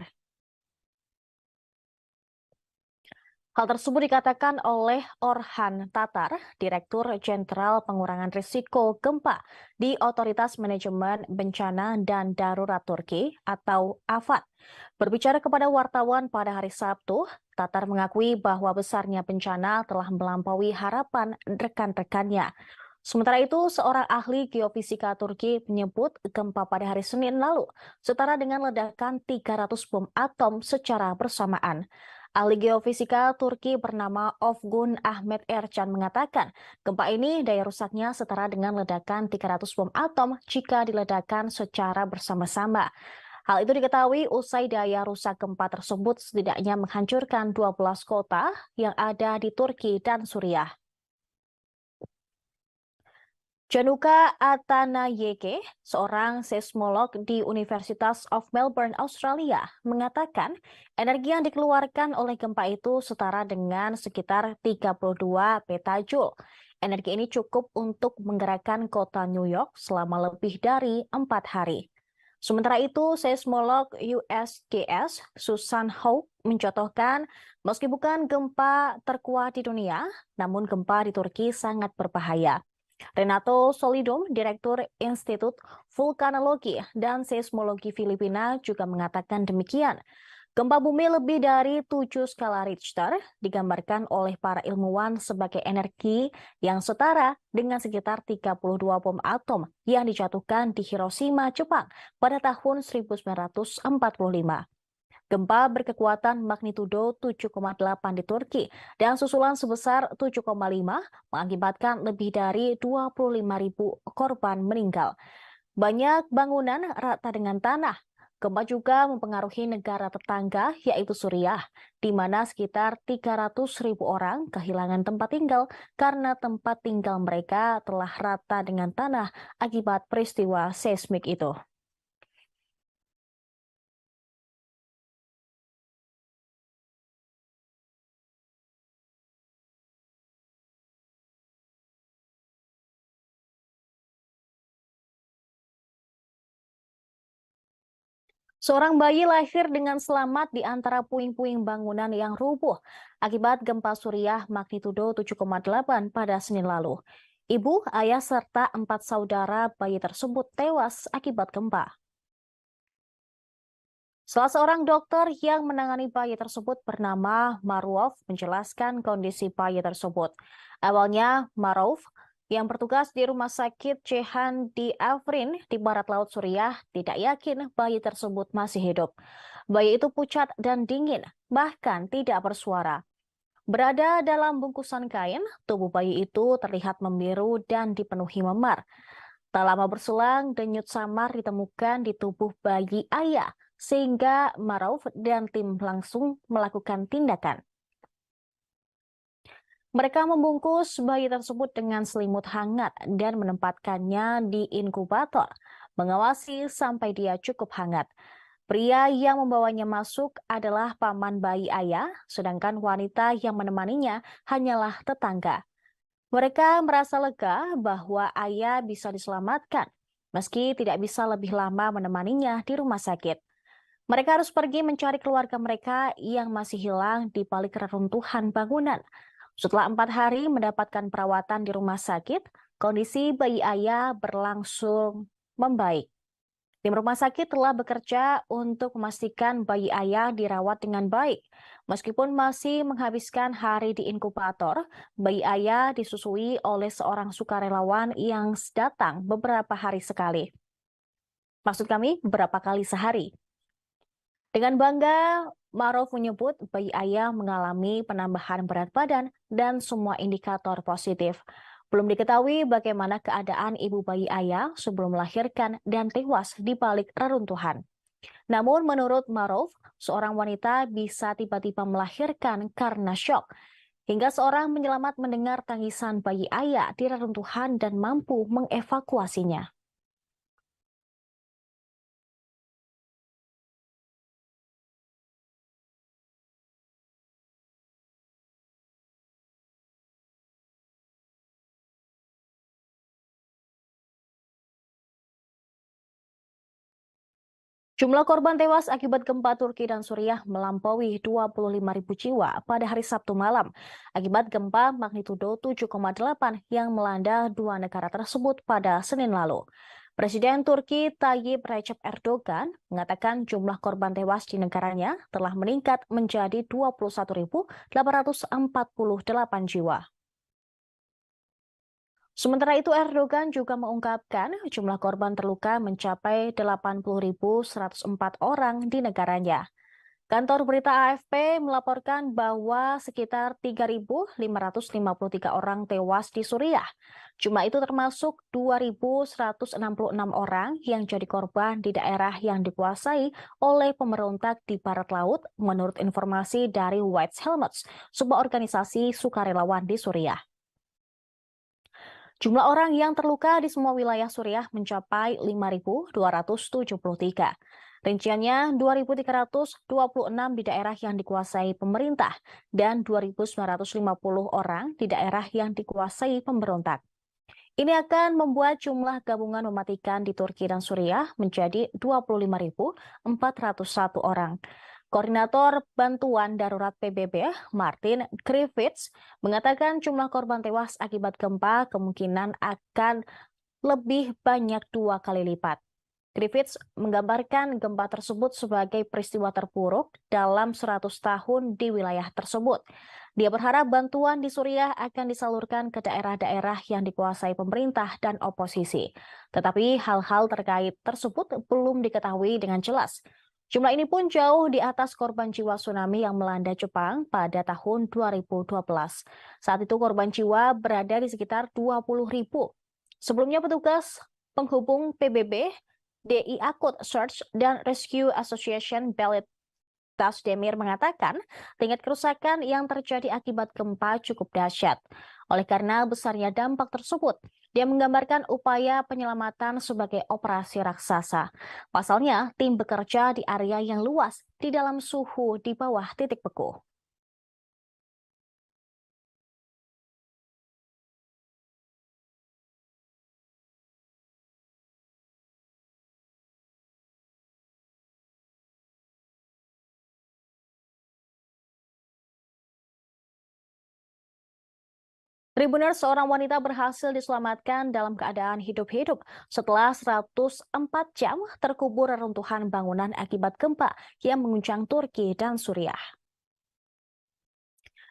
Hal tersebut dikatakan oleh Orhan Tatar, Direktur Jenderal Pengurangan Risiko Gempa di Otoritas Manajemen Bencana dan Darurat Turki atau AFAD. Berbicara kepada wartawan pada hari Sabtu, Tatar mengakui bahwa besarnya bencana telah melampaui harapan rekan-rekannya. Sementara itu, seorang ahli geofisika Turki menyebut gempa pada hari Senin lalu setara dengan ledakan 300 bom atom secara bersamaan. Ahli geofisika Turki bernama Ofgun Ahmet Ercan mengatakan gempa ini daya rusaknya setara dengan ledakan 300 bom atom jika diledakkan secara bersama-sama. Hal itu diketahui usai daya rusak gempa tersebut setidaknya menghancurkan 12 kota yang ada di Turki dan Suriah. Januka Atanayeke, seorang seismolog di Universitas of Melbourne, Australia, mengatakan energi yang dikeluarkan oleh gempa itu setara dengan sekitar 32 petajoule. Energi ini cukup untuk menggerakkan kota New York selama lebih dari 4 hari. Sementara itu, seismolog USGS Susan Hawke mencontohkan meski bukan gempa terkuat di dunia, namun gempa di Turki sangat berbahaya. Renato Solidum, Direktur Institut Vulkanologi dan Seismologi Filipina juga mengatakan demikian. Gempa bumi lebih dari 7 skala Richter digambarkan oleh para ilmuwan sebagai energi yang setara dengan sekitar 32 bom atom yang dijatuhkan di Hiroshima, Jepang pada tahun 1945. Gempa berkekuatan magnitudo 7,8 di Turki dan susulan sebesar 7,5 mengakibatkan lebih dari 25.000 korban meninggal. Banyak bangunan rata dengan tanah. Gempa juga mempengaruhi negara tetangga, yaitu Suriah, di mana sekitar 300.000 orang kehilangan tempat tinggal karena tempat tinggal mereka telah rata dengan tanah akibat peristiwa seismik itu. Seorang bayi lahir dengan selamat di antara puing-puing bangunan yang rubuh akibat gempa Suriah magnitudo 7,8 pada Senin lalu. Ibu, ayah, serta 4 saudara bayi tersebut tewas akibat gempa. Salah seorang dokter yang menangani bayi tersebut bernama Maruf menjelaskan kondisi bayi tersebut. Awalnya, Maruf yang bertugas di Rumah Sakit Cehan di Afrin di barat laut Suriah tidak yakin bayi tersebut masih hidup. Bayi itu pucat dan dingin, bahkan tidak bersuara. Berada dalam bungkusan kain, tubuh bayi itu terlihat membiru dan dipenuhi memar. Tak lama berselang, denyut samar ditemukan di tubuh bayi ayah, sehingga Maruf dan tim langsung melakukan tindakan. Mereka membungkus bayi tersebut dengan selimut hangat dan menempatkannya di inkubator, mengawasi sampai dia cukup hangat. Pria yang membawanya masuk adalah paman bayi ayah, sedangkan wanita yang menemaninya hanyalah tetangga. Mereka merasa lega bahwa ayah bisa diselamatkan, meski tidak bisa lebih lama menemaninya di rumah sakit. Mereka harus pergi mencari keluarga mereka yang masih hilang di balik reruntuhan bangunan. Setelah 4 hari mendapatkan perawatan di rumah sakit, kondisi bayi ayah berlangsung membaik. Tim rumah sakit telah bekerja untuk memastikan bayi ayah dirawat dengan baik. Meskipun masih menghabiskan hari di inkubator, bayi ayah disusui oleh seorang sukarelawan yang datang beberapa hari sekali. Maksud kami, beberapa kali sehari. Dengan bangga, Maruf menyebut bayi ayah mengalami penambahan berat badan dan semua indikator positif. Belum diketahui bagaimana keadaan ibu bayi ayah sebelum melahirkan dan tewas di balik reruntuhan. Namun menurut Maruf, seorang wanita bisa tiba-tiba melahirkan karena syok. Hingga seorang penyelamat mendengar tangisan bayi ayah di reruntuhan dan mampu mengevakuasinya. Jumlah korban tewas akibat gempa Turki dan Suriah melampaui 25.000 jiwa pada hari Sabtu malam akibat gempa magnitudo 7,8 yang melanda dua negara tersebut pada Senin lalu. Presiden Turki Tayyip Recep Erdogan mengatakan jumlah korban tewas di negaranya telah meningkat menjadi 21.848 jiwa. Sementara itu, Erdogan juga mengungkapkan jumlah korban terluka mencapai 80.104 orang di negaranya. Kantor berita AFP melaporkan bahwa sekitar 3.553 orang tewas di Suriah. Jumlah itu termasuk 2.166 orang yang jadi korban di daerah yang dikuasai oleh pemberontak di barat laut, menurut informasi dari White Helmets, sebuah organisasi sukarelawan di Suriah. Jumlah orang yang terluka di semua wilayah Suriah mencapai 5.273. Rinciannya 2.326 di daerah yang dikuasai pemerintah dan 2.950 orang di daerah yang dikuasai pemberontak. Ini akan membuat jumlah gabungan mematikan di Turki dan Suriah menjadi 25.401 orang. Koordinator Bantuan Darurat PBB, Martin Griffiths, mengatakan jumlah korban tewas akibat gempa kemungkinan akan lebih banyak 2 kali lipat. Griffiths menggambarkan gempa tersebut sebagai peristiwa terburuk dalam 100 tahun di wilayah tersebut. Dia berharap bantuan di Suriah akan disalurkan ke daerah-daerah yang dikuasai pemerintah dan oposisi. Tetapi hal-hal terkait tersebut belum diketahui dengan jelas. Jumlah ini pun jauh di atas korban jiwa tsunami yang melanda Jepang pada tahun 2012. Saat itu korban jiwa berada di sekitar 20.000. Sebelumnya petugas penghubung PBB, DI Akut Search dan Rescue Association Belit Tasdemir mengatakan tingkat kerusakan yang terjadi akibat gempa cukup dahsyat. Oleh karena besarnya dampak tersebut, dia menggambarkan upaya penyelamatan sebagai operasi raksasa. Pasalnya, tim bekerja di area yang luas di dalam suhu di bawah titik beku. Tribuners, seorang wanita berhasil diselamatkan dalam keadaan hidup-hidup setelah 104 jam terkubur reruntuhan bangunan akibat gempa yang mengguncang Turki dan Suriah.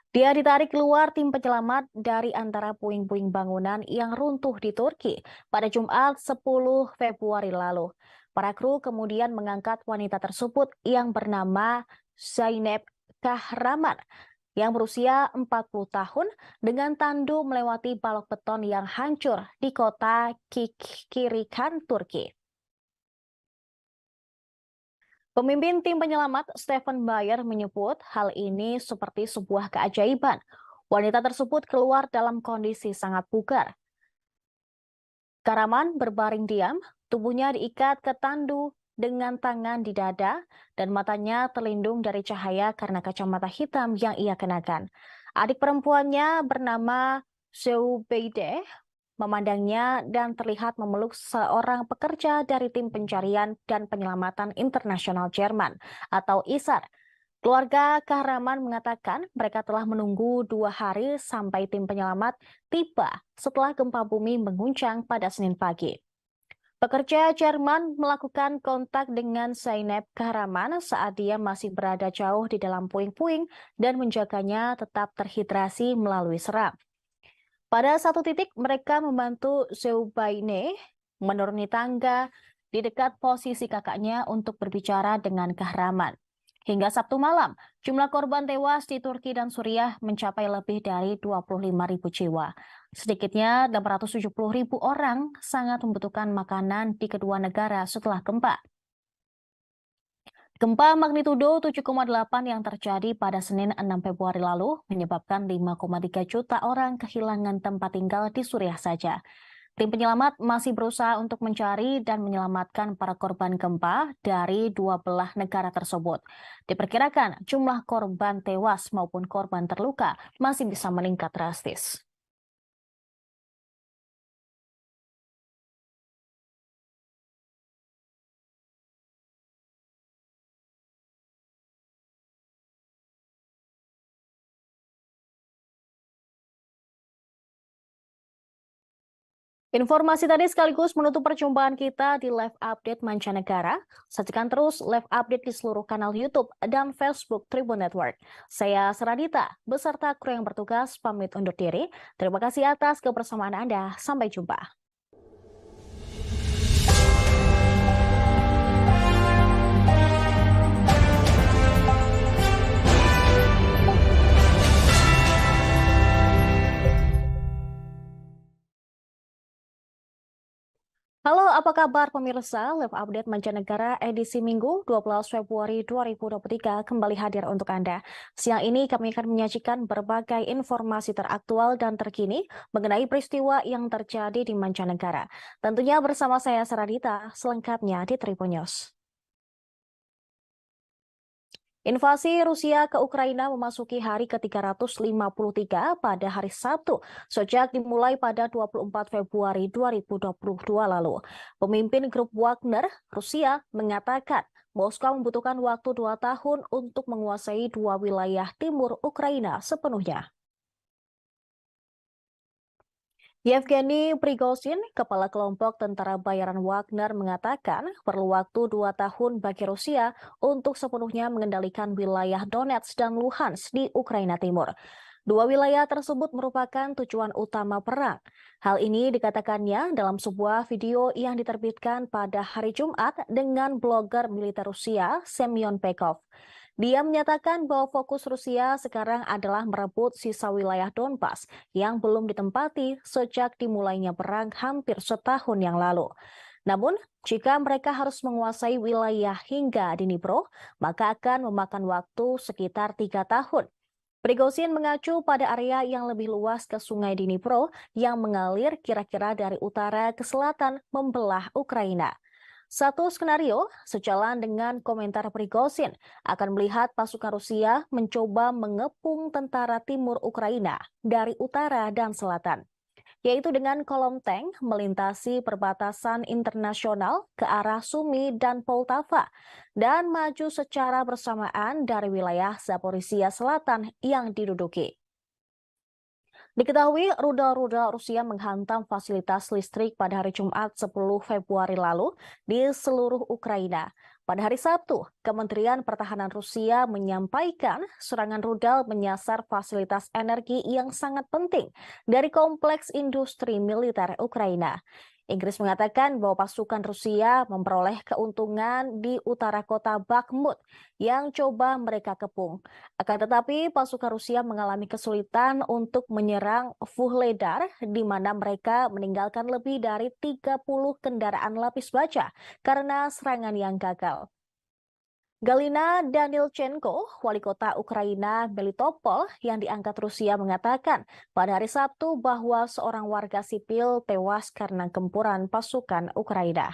Dia ditarik keluar tim penyelamat dari antara puing-puing bangunan yang runtuh di Turki pada Jumat 10 Februari lalu. Para kru kemudian mengangkat wanita tersebut yang bernama Zeynep Kahraman yang berusia 40 tahun dengan tandu melewati balok beton yang hancur di kota Kikirikan, Turki. Pemimpin tim penyelamat Stephen Bayer menyebut hal ini seperti sebuah keajaiban. Wanita tersebut keluar dalam kondisi sangat bugar. Kahraman berbaring diam, tubuhnya diikat ke tandu dengan tangan di dada dan matanya terlindung dari cahaya karena kacamata hitam yang ia kenakan. Adik perempuannya bernama Zeubeide memandangnya dan terlihat memeluk seorang pekerja dari tim pencarian dan penyelamatan internasional Jerman atau ISAR. Keluarga Kahraman mengatakan mereka telah menunggu 2 hari sampai tim penyelamat tiba setelah gempa bumi mengguncang pada Senin pagi. Pekerja Jerman melakukan kontak dengan Zeynep Kahraman saat dia masih berada jauh di dalam puing-puing dan menjaganya tetap terhidrasi melalui seram. Pada satu titik, mereka membantu Zeubaine menuruni tangga di dekat posisi kakaknya untuk berbicara dengan Kahraman. Hingga Sabtu malam, jumlah korban tewas di Turki dan Suriah mencapai lebih dari 25.000 jiwa. Sedikitnya 670.000 orang sangat membutuhkan makanan di kedua negara setelah gempa. Gempa magnitudo 7,8 yang terjadi pada Senin 6 Februari lalu menyebabkan 5,3 juta orang kehilangan tempat tinggal di Suriah saja. Tim penyelamat masih berusaha untuk mencari dan menyelamatkan para korban gempa dari 2 belah negara tersebut. Diperkirakan jumlah korban tewas maupun korban terluka masih bisa meningkat drastis. Informasi tadi sekaligus menutup perjumpaan kita di live update mancanegara. Saksikan terus live update di seluruh kanal YouTube dan Facebook Tribun Network. Saya Seradita, beserta kru yang bertugas pamit undur diri. Terima kasih atas kebersamaan Anda. Sampai jumpa. Halo, apa kabar pemirsa? Live Update Mancanegara edisi Minggu 12 Februari 2023 kembali hadir untuk Anda. Siang ini kami akan menyajikan berbagai informasi teraktual dan terkini mengenai peristiwa yang terjadi di mancanegara. Tentunya bersama saya Seradita, selengkapnya di Tribun News. Invasi Rusia ke Ukraina memasuki hari ke-353 pada hari Sabtu, sejak dimulai pada 24 Februari 2022 lalu. Pemimpin grup Wagner, Rusia, mengatakan Moskow membutuhkan waktu 2 tahun untuk menguasai 2 wilayah timur Ukraina sepenuhnya. Yevgeny Prigozhin, kepala kelompok tentara bayaran Wagner, mengatakan perlu waktu 2 tahun bagi Rusia untuk sepenuhnya mengendalikan wilayah Donetsk dan Luhansk di Ukraina Timur. Dua wilayah tersebut merupakan tujuan utama perang. Hal ini dikatakannya dalam sebuah video yang diterbitkan pada hari Jumat dengan blogger militer Rusia, Semyon Pekov. Dia menyatakan bahwa fokus Rusia sekarang adalah merebut sisa wilayah Donbas yang belum ditempati sejak dimulainya perang hampir setahun yang lalu. Namun, jika mereka harus menguasai wilayah hingga Dnipro, maka akan memakan waktu sekitar 3 tahun. Prigozhin mengacu pada area yang lebih luas ke Sungai Dnipro yang mengalir kira-kira dari utara ke selatan membelah Ukraina. Satu skenario sejalan dengan komentar Prigozhin akan melihat pasukan Rusia mencoba mengepung tentara timur Ukraina dari utara dan selatan, yaitu dengan kolom tank melintasi perbatasan internasional ke arah Sumy dan Poltava dan maju secara bersamaan dari wilayah Zaporizhia Selatan yang diduduki. Diketahui rudal-rudal Rusia menghantam fasilitas listrik pada hari Jumat 10 Februari lalu di seluruh Ukraina. Pada hari Sabtu, Kementerian Pertahanan Rusia menyampaikan serangan rudal menyasar fasilitas energi yang sangat penting dari kompleks industri militer Ukraina. Inggris mengatakan bahwa pasukan Rusia memperoleh keuntungan di utara kota Bakhmut yang coba mereka kepung. Akan tetapi pasukan Rusia mengalami kesulitan untuk menyerang Vuhledar, di mana mereka meninggalkan lebih dari 30 kendaraan lapis baja karena serangan yang gagal. Galina Danilchenko, wali kota Ukraina Melitopol yang diangkat Rusia, mengatakan pada hari Sabtu bahwa seorang warga sipil tewas karena gempuran pasukan Ukraina.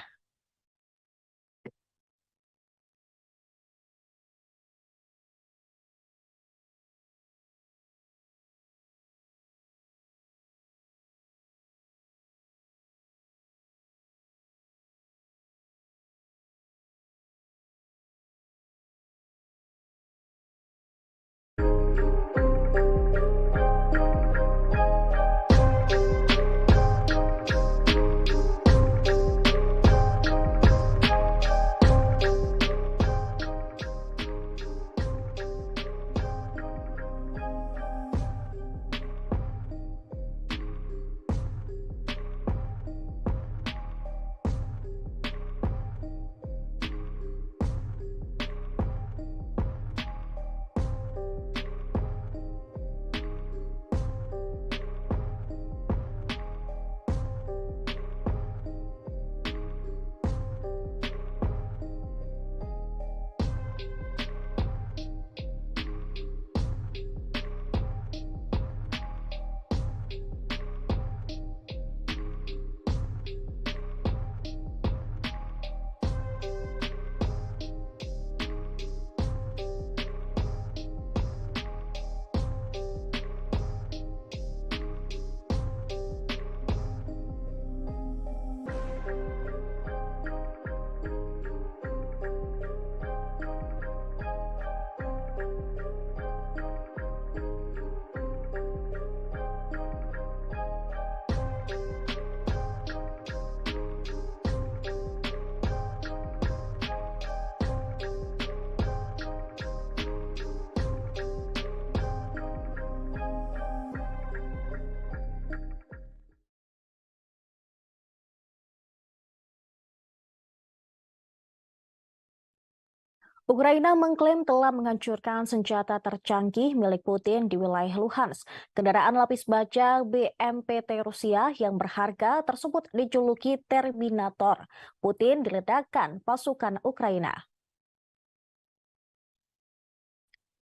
Ukraina mengklaim telah menghancurkan senjata tercanggih milik Putin di wilayah Luhansk. Kendaraan lapis baja BMPT Rusia yang berharga tersebut dijuluki Terminator. Putin diledakkan pasukan Ukraina.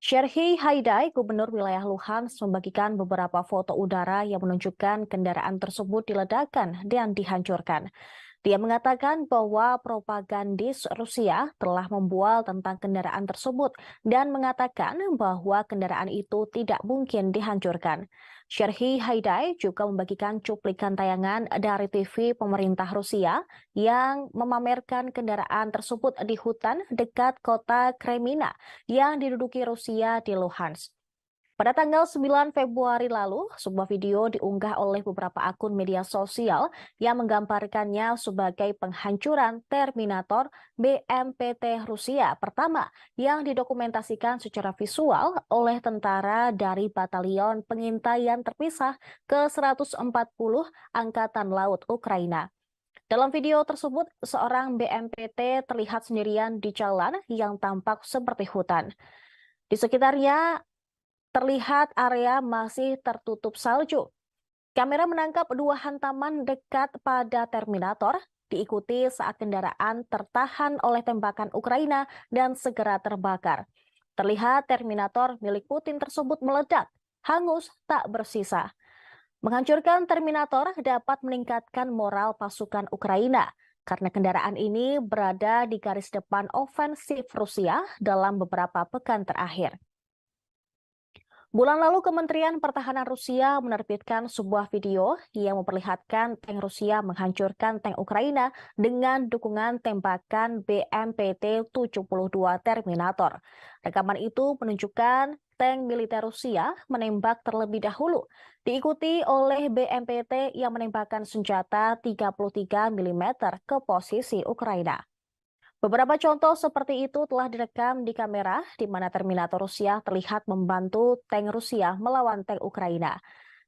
Serhiy Haidai, gubernur wilayah Luhansk, membagikan beberapa foto udara yang menunjukkan kendaraan tersebut diledakkan dan dihancurkan. Dia mengatakan bahwa propagandis Rusia telah membual tentang kendaraan tersebut dan mengatakan bahwa kendaraan itu tidak mungkin dihancurkan. Serhiy Haidai juga membagikan cuplikan tayangan dari TV pemerintah Rusia yang memamerkan kendaraan tersebut di hutan dekat kota Kremina yang diduduki Rusia di Luhansk. Pada tanggal 9 Februari lalu, sebuah video diunggah oleh beberapa akun media sosial yang menggambarkannya sebagai penghancuran Terminator BMPT Rusia pertama yang didokumentasikan secara visual oleh tentara dari Batalion Pengintaian Terpisah ke-140 Angkatan Laut Ukraina. Dalam video tersebut, seorang BMPT terlihat sendirian di jalan yang tampak seperti hutan. Di sekitarnya terlihat area masih tertutup salju. Kamera menangkap dua hantaman dekat pada Terminator, diikuti saat kendaraan tertahan oleh tembakan Ukraina dan segera terbakar. Terlihat Terminator milik Putin tersebut meledak, hangus tak bersisa. Menghancurkan Terminator dapat meningkatkan moral pasukan Ukraina, karena kendaraan ini berada di garis depan ofensif Rusia dalam beberapa pekan terakhir. Bulan lalu, Kementerian Pertahanan Rusia menerbitkan sebuah video yang memperlihatkan tank Rusia menghancurkan tank Ukraina dengan dukungan tembakan BMPT-72 Terminator. Rekaman itu menunjukkan tank militer Rusia menembak terlebih dahulu, diikuti oleh BMPT yang menembakkan senjata 33 mm ke posisi Ukraina. Beberapa contoh seperti itu telah direkam di kamera di mana Terminator Rusia terlihat membantu tank Rusia melawan tank Ukraina.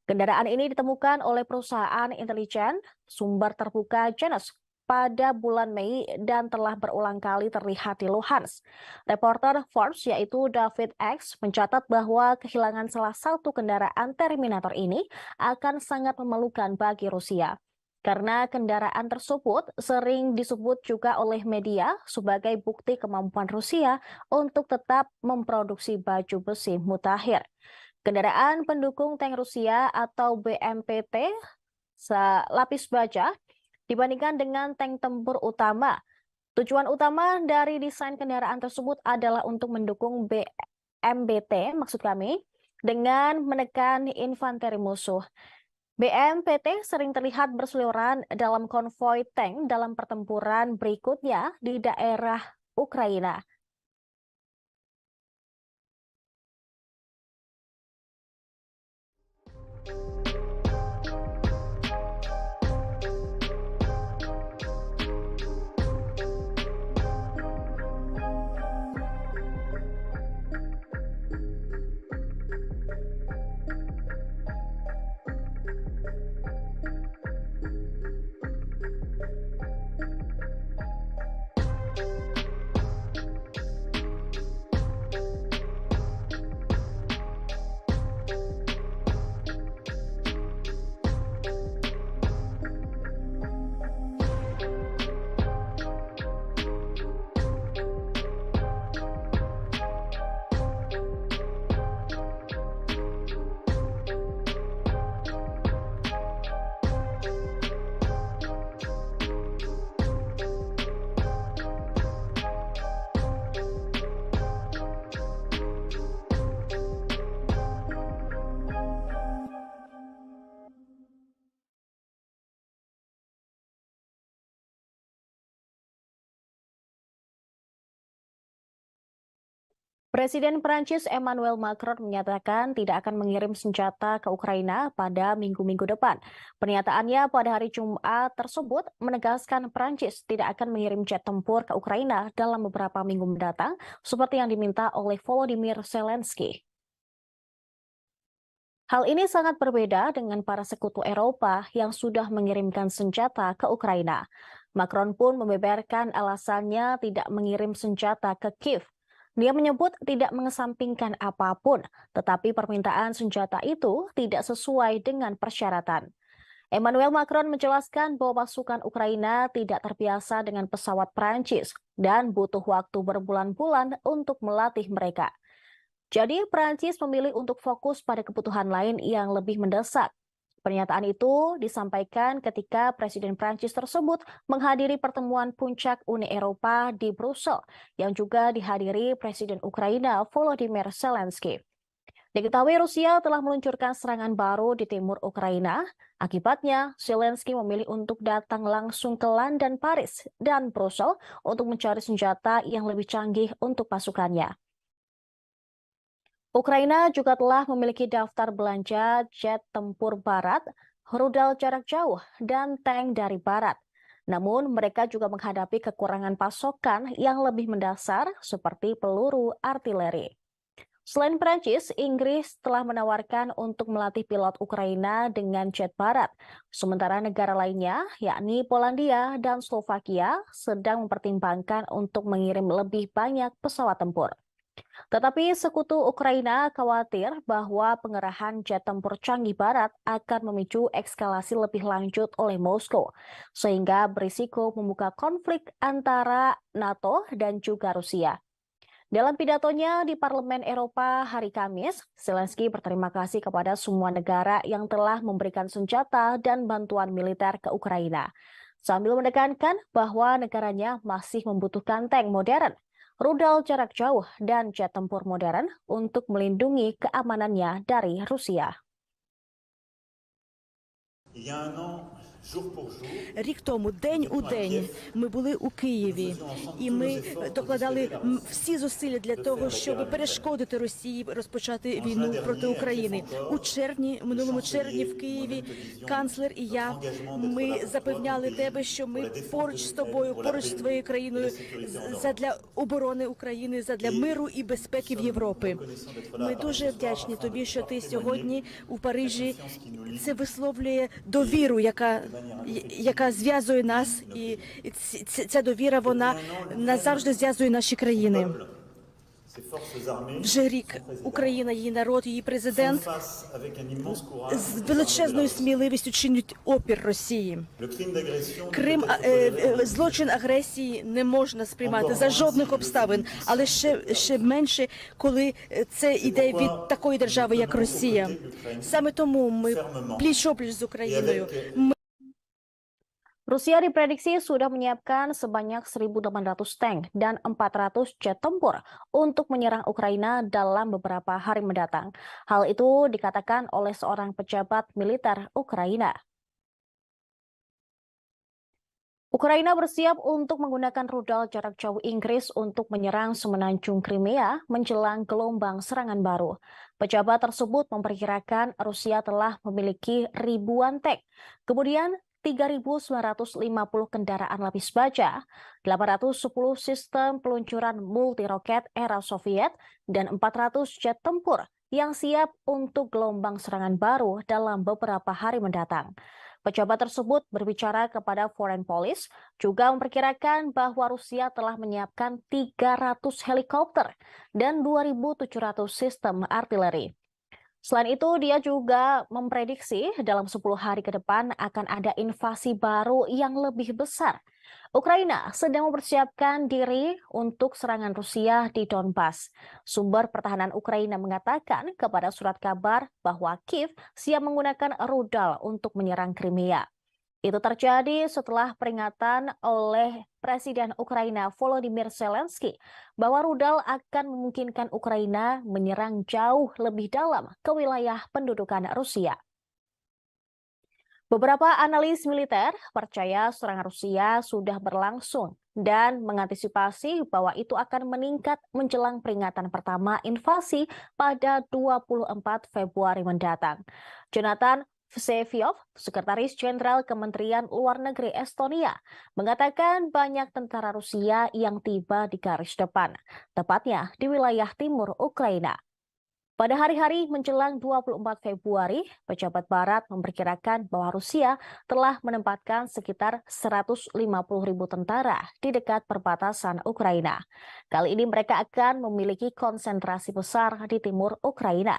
Kendaraan ini ditemukan oleh perusahaan intelijen sumber terbuka Janus pada bulan Mei dan telah berulang kali terlihat di Luhansk. Reporter Forbes yaitu David X mencatat bahwa kehilangan salah satu kendaraan Terminator ini akan sangat memalukan bagi Rusia. Karena kendaraan tersebut sering disebut juga oleh media sebagai bukti kemampuan Rusia untuk tetap memproduksi baju besi mutakhir. Kendaraan pendukung tank Rusia atau BMPT lapis baja dibandingkan dengan tank tempur utama. Tujuan utama dari desain kendaraan tersebut adalah untuk mendukung BMPT, maksud kami, dengan menekan infanteri musuh. BMPT sering terlihat berseliweran dalam konvoi tank dalam pertempuran berikutnya di daerah Ukraina. Presiden Prancis Emmanuel Macron menyatakan tidak akan mengirim senjata ke Ukraina pada minggu-minggu depan. Pernyataannya pada hari Jumat tersebut menegaskan Prancis tidak akan mengirim jet tempur ke Ukraina dalam beberapa minggu mendatang, seperti yang diminta oleh Volodymyr Zelensky. Hal ini sangat berbeda dengan para sekutu Eropa yang sudah mengirimkan senjata ke Ukraina. Macron pun membeberkan alasannya tidak mengirim senjata ke Kiev. Dia menyebut tidak mengesampingkan apapun, tetapi permintaan senjata itu tidak sesuai dengan persyaratan. Emmanuel Macron menjelaskan bahwa pasukan Ukraina tidak terbiasa dengan pesawat Prancis dan butuh waktu berbulan-bulan untuk melatih mereka. Jadi Prancis memilih untuk fokus pada kebutuhan lain yang lebih mendesak. Pernyataan itu disampaikan ketika Presiden Prancis tersebut menghadiri pertemuan puncak Uni Eropa di Brussel, yang juga dihadiri Presiden Ukraina Volodymyr Zelensky. Diketahui Rusia telah meluncurkan serangan baru di timur Ukraina. Akibatnya, Zelensky memilih untuk datang langsung ke London, Paris, dan Brussel untuk mencari senjata yang lebih canggih untuk pasukannya. Ukraina juga telah memiliki daftar belanja jet tempur barat, rudal jarak jauh, dan tank dari barat. Namun, mereka juga menghadapi kekurangan pasokan yang lebih mendasar seperti peluru artileri. Selain Prancis, Inggris telah menawarkan untuk melatih pilot Ukraina dengan jet barat. Sementara negara lainnya, yakni Polandia dan Slovakia, sedang mempertimbangkan untuk mengirim lebih banyak pesawat tempur. Tetapi sekutu Ukraina khawatir bahwa pengerahan jet tempur canggih barat akan memicu eskalasi lebih lanjut oleh Moskow, sehingga berisiko membuka konflik antara NATO dan juga Rusia. Dalam pidatonya di Parlemen Eropa hari Kamis, Zelensky berterima kasih kepada semua negara yang telah memberikan senjata dan bantuan militer ke Ukraina, sambil menekankan bahwa negaranya masih membutuhkan tank modern, rudal jarak jauh, dan jet tempur modern untuk melindungi keamanannya dari Rusia. Рік тому, день у день, ми були у Києві, і ми докладали всі зусилля для того, щоб перешкодити Росії розпочати війну проти України. У червні, минулому червні в Києві, канцлер і я, ми запевняли тебе, що ми поруч з тобою, поруч з твоєю країною, задля оборони України, задля миру і безпеки в Європі. Ми дуже вдячні тобі, що ти сьогодні у Парижі. Це висловлює довіру, яка зв'язує нас, і ця довіра, вона назавжди зв'язує наші країни. Вже рік Україна, її народ, її президент з величезною сміливістю чинять опір Росії. Злочин агресії не можна сприймати за жодних обставин, але ще менше, коли це йде від такої держави, як Росія. Саме тому ми пліч-опліч з Україною. Rusia diprediksi sudah menyiapkan sebanyak 1.800 tank dan 400 jet tempur untuk menyerang Ukraina dalam beberapa hari mendatang. Hal itu dikatakan oleh seorang pejabat militer Ukraina. Ukraina bersiap untuk menggunakan rudal jarak jauh Inggris untuk menyerang semenanjung Crimea menjelang gelombang serangan baru. Pejabat tersebut memperkirakan Rusia telah memiliki ribuan tank. Kemudian 3.950 kendaraan lapis baja, 810 sistem peluncuran multi-roket era Soviet, dan 400 jet tempur yang siap untuk gelombang serangan baru dalam beberapa hari mendatang. Pejabat tersebut berbicara kepada Foreign Policy, juga memperkirakan bahwa Rusia telah menyiapkan 300 helikopter dan 2.700 sistem artileri. Selain itu, dia juga memprediksi dalam 10 hari ke depan akan ada invasi baru yang lebih besar. Ukraina sedang mempersiapkan diri untuk serangan Rusia di Donbas. Sumber pertahanan Ukraina mengatakan kepada surat kabar bahwa Kiev siap menggunakan rudal untuk menyerang Crimea. Itu terjadi setelah peringatan oleh Presiden Ukraina Volodymyr Zelensky bahwa rudal akan memungkinkan Ukraina menyerang jauh lebih dalam ke wilayah pendudukan Rusia. Beberapa analis militer percaya serangan Rusia sudah berlangsung dan mengantisipasi bahwa itu akan meningkat menjelang peringatan pertama invasi pada 24 Februari mendatang. Jonathan Vseviov, Sekretaris Jenderal Kementerian Luar Negeri Estonia, mengatakan banyak tentara Rusia yang tiba di garis depan, tepatnya di wilayah timur Ukraina. Pada hari-hari menjelang 24 Februari, pejabat Barat memperkirakan bahwa Rusia telah menempatkan sekitar 150.000 tentara di dekat perbatasan Ukraina. Kali ini mereka akan memiliki konsentrasi besar di timur Ukraina.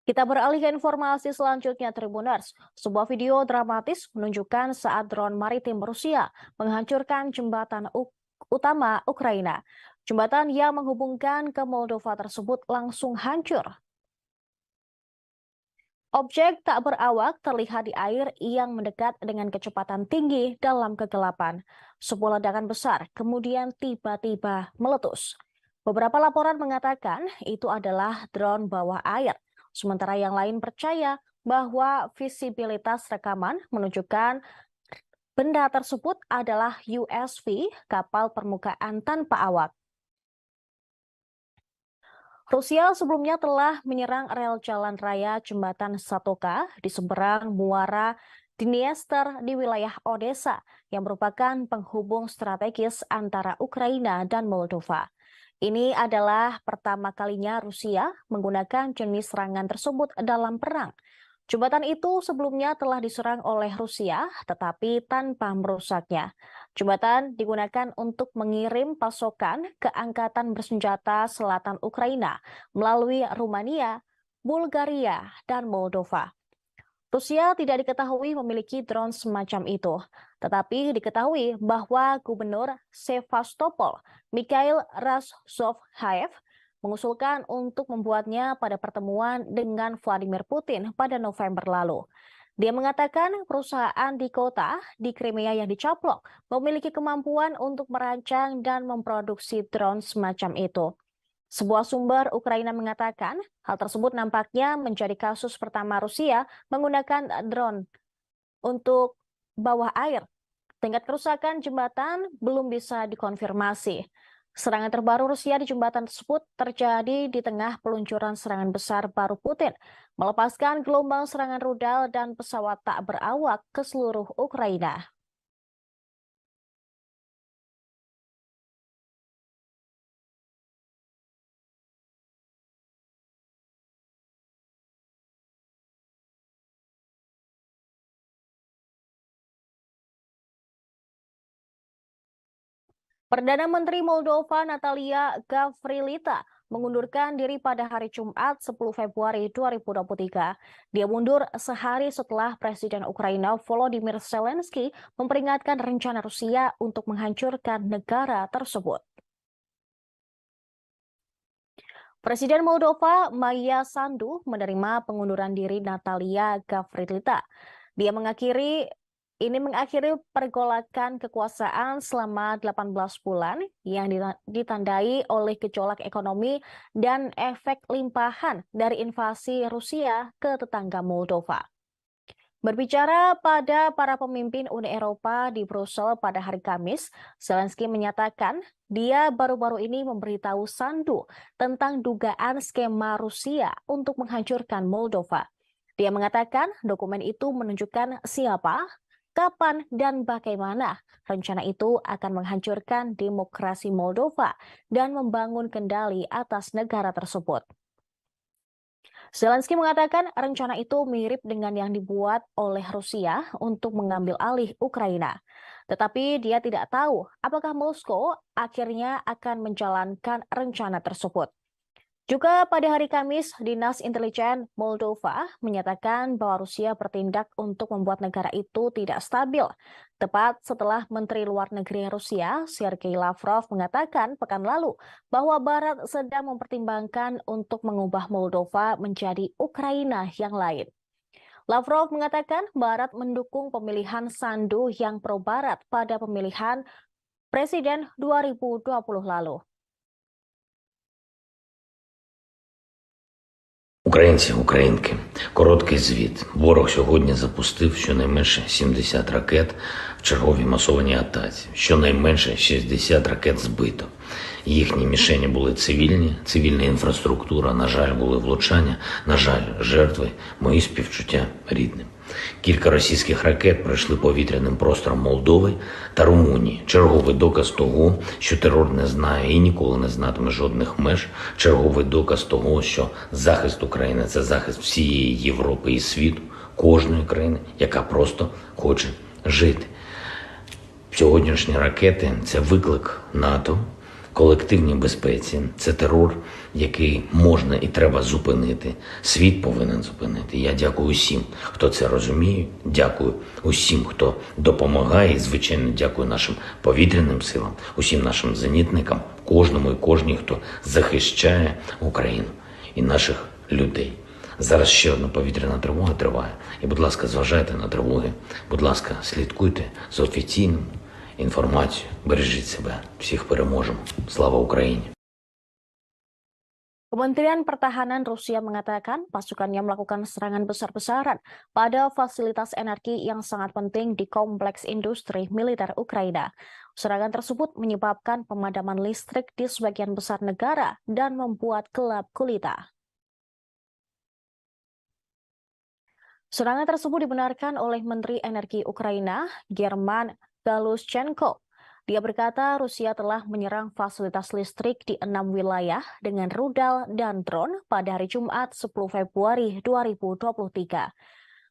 Kita beralih ke informasi selanjutnya, Tribuners. Sebuah video dramatis menunjukkan saat drone maritim Rusia menghancurkan jembatan utama Ukraina. Jembatan yang menghubungkan ke Moldova tersebut langsung hancur. Objek tak berawak terlihat di air yang mendekat dengan kecepatan tinggi dalam kegelapan. Sebuah ledakan besar kemudian tiba-tiba meletus. Beberapa laporan mengatakan itu adalah drone bawah air. Sementara yang lain percaya bahwa visibilitas rekaman menunjukkan benda tersebut adalah USV, kapal permukaan tanpa awak. Rusia sebelumnya telah menyerang rel jalan raya jembatan Satoka di seberang muara Dniester di wilayah Odessa yang merupakan penghubung strategis antara Ukraina dan Moldova. Ini adalah pertama kalinya Rusia menggunakan jenis serangan tersebut dalam perang. Jembatan itu sebelumnya telah diserang oleh Rusia, tetapi tanpa merusaknya. Jembatan digunakan untuk mengirim pasokan ke angkatan bersenjata selatan Ukraina melalui Rumania, Bulgaria, dan Moldova. Rusia tidak diketahui memiliki drone semacam itu, tetapi diketahui bahwa Gubernur Sevastopol, Mikhail Razovhaev, mengusulkan untuk membuatnya pada pertemuan dengan Vladimir Putin pada November lalu. Dia mengatakan perusahaan di kota di Crimea yang dicaplok memiliki kemampuan untuk merancang dan memproduksi drone semacam itu. Sebuah sumber Ukraina mengatakan hal tersebut nampaknya menjadi kasus pertama Rusia menggunakan drone untuk bawah air. Tingkat kerusakan jembatan belum bisa dikonfirmasi. Serangan terbaru Rusia di jembatan tersebut terjadi di tengah peluncuran serangan besar baru Putin, melepaskan gelombang serangan rudal dan pesawat tak berawak ke seluruh Ukraina. Perdana Menteri Moldova Natalia Gavrilita mengundurkan diri pada hari Jumat 10 Februari 2023. Dia mundur sehari setelah Presiden Ukraina Volodymyr Zelensky memperingatkan rencana Rusia untuk menghancurkan negara tersebut. Presiden Moldova Maia Sandu menerima pengunduran diri Natalia Gavrilita. Ini mengakhiri pergolakan kekuasaan selama 18 bulan yang ditandai oleh gejolak ekonomi dan efek limpahan dari invasi Rusia ke tetangga Moldova. Berbicara pada para pemimpin Uni Eropa di Brussel pada hari Kamis, Zelensky menyatakan dia baru-baru ini memberitahu Sandu tentang dugaan skema Rusia untuk menghancurkan Moldova. Dia mengatakan dokumen itu menunjukkan siapa, kapan, dan bagaimana rencana itu akan menghancurkan demokrasi Moldova dan membangun kendali atas negara tersebut. Zelensky mengatakan rencana itu mirip dengan yang dibuat oleh Rusia untuk mengambil alih Ukraina. Tetapi dia tidak tahu apakah Moskow akhirnya akan menjalankan rencana tersebut. Juga pada hari Kamis, Dinas Intelijen Moldova menyatakan bahwa Rusia bertindak untuk membuat negara itu tidak stabil. Tepat setelah Menteri Luar Negeri Rusia, Sergei Lavrov, mengatakan pekan lalu bahwa Barat sedang mempertimbangkan untuk mengubah Moldova menjadi Ukraina yang lain. Lavrov mengatakan Barat mendukung pemilihan Sandu yang pro-Barat pada pemilihan Presiden 2020 lalu. Українці, українки, короткий звіт. Ворог сьогодні запустив щонайменше 70 ракет в черговій масованій атаці. Щонайменше 60 ракет збито. Їхні мішені були цивільні, цивільна інфраструктура, на жаль, були влучання, на жаль, жертви, мої співчуття рідним. Кілька російських ракет пройшли повітряним простором Молдови та Румунії. Черговий доказ того, що терор не знає і ніколи не знатиме жодних меж. Черговий доказ того, що захист України – це захист всієї Європи і світу, кожної країни, яка просто хоче жити. Сьогоднішні ракети – це виклик НАТО, колективній безпеці. Це терор, який можна і треба зупинити. Світ повинен зупинити. Я дякую усім, хто це розуміє. Дякую усім, хто допомагає. І, звичайно, дякую нашим повітряним силам, усім нашим зенітникам, кожному і кожній, хто захищає Україну і наших людей. Зараз ще одна повітряна тривога триває. І, будь ласка, зважайте на тривоги. Будь ласка, слідкуйте за офіційною інформацією. Бережіть себе. Всіх переможемо. Слава Україні! Kementerian Pertahanan Rusia mengatakan pasukannya melakukan serangan besar-besaran pada fasilitas energi yang sangat penting di kompleks industri militer Ukraina. Serangan tersebut menyebabkan pemadaman listrik di sebagian besar negara dan membuat gelap gulita. Serangan tersebut dibenarkan oleh Menteri Energi Ukraina, German Galushchenko. Dia berkata Rusia telah menyerang fasilitas listrik di 6 wilayah dengan rudal dan drone pada hari Jumat 10 Februari 2023.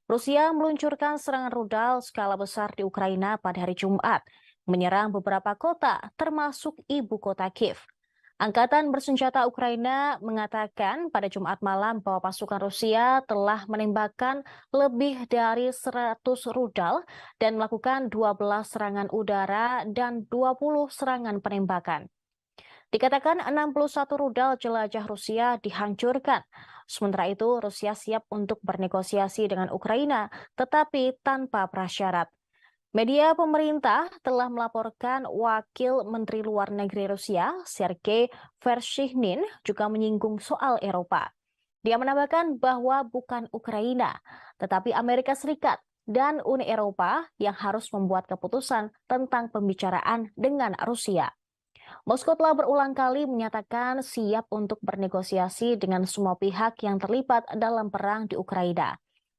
Rusia meluncurkan serangan rudal skala besar di Ukraina pada hari Jumat, menyerang beberapa kota termasuk ibu kota Kiev. Angkatan bersenjata Ukraina mengatakan pada Jumat malam bahwa pasukan Rusia telah menembakkan lebih dari 100 rudal dan melakukan 12 serangan udara dan 20 serangan penembakan. Dikatakan 61 rudal jelajah Rusia dihancurkan. Sementara itu, Rusia siap untuk bernegosiasi dengan Ukraina, tetapi tanpa prasyarat. Media pemerintah telah melaporkan Wakil Menteri Luar Negeri Rusia, Sergei Vershinin, juga menyinggung soal Eropa. Dia menambahkan bahwa bukan Ukraina, tetapi Amerika Serikat dan Uni Eropa yang harus membuat keputusan tentang pembicaraan dengan Rusia. Moskow telah berulang kali menyatakan siap untuk bernegosiasi dengan semua pihak yang terlibat dalam perang di Ukraina.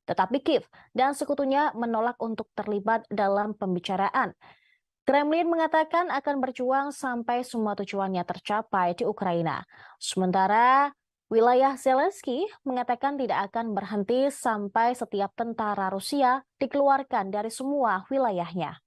Tetapi Kiev dan sekutunya menolak untuk terlibat dalam pembicaraan. Kremlin mengatakan akan berjuang sampai semua tujuannya tercapai di Ukraina. Sementara wilayah Zelensky mengatakan tidak akan berhenti sampai setiap tentara Rusia dikeluarkan dari semua wilayahnya.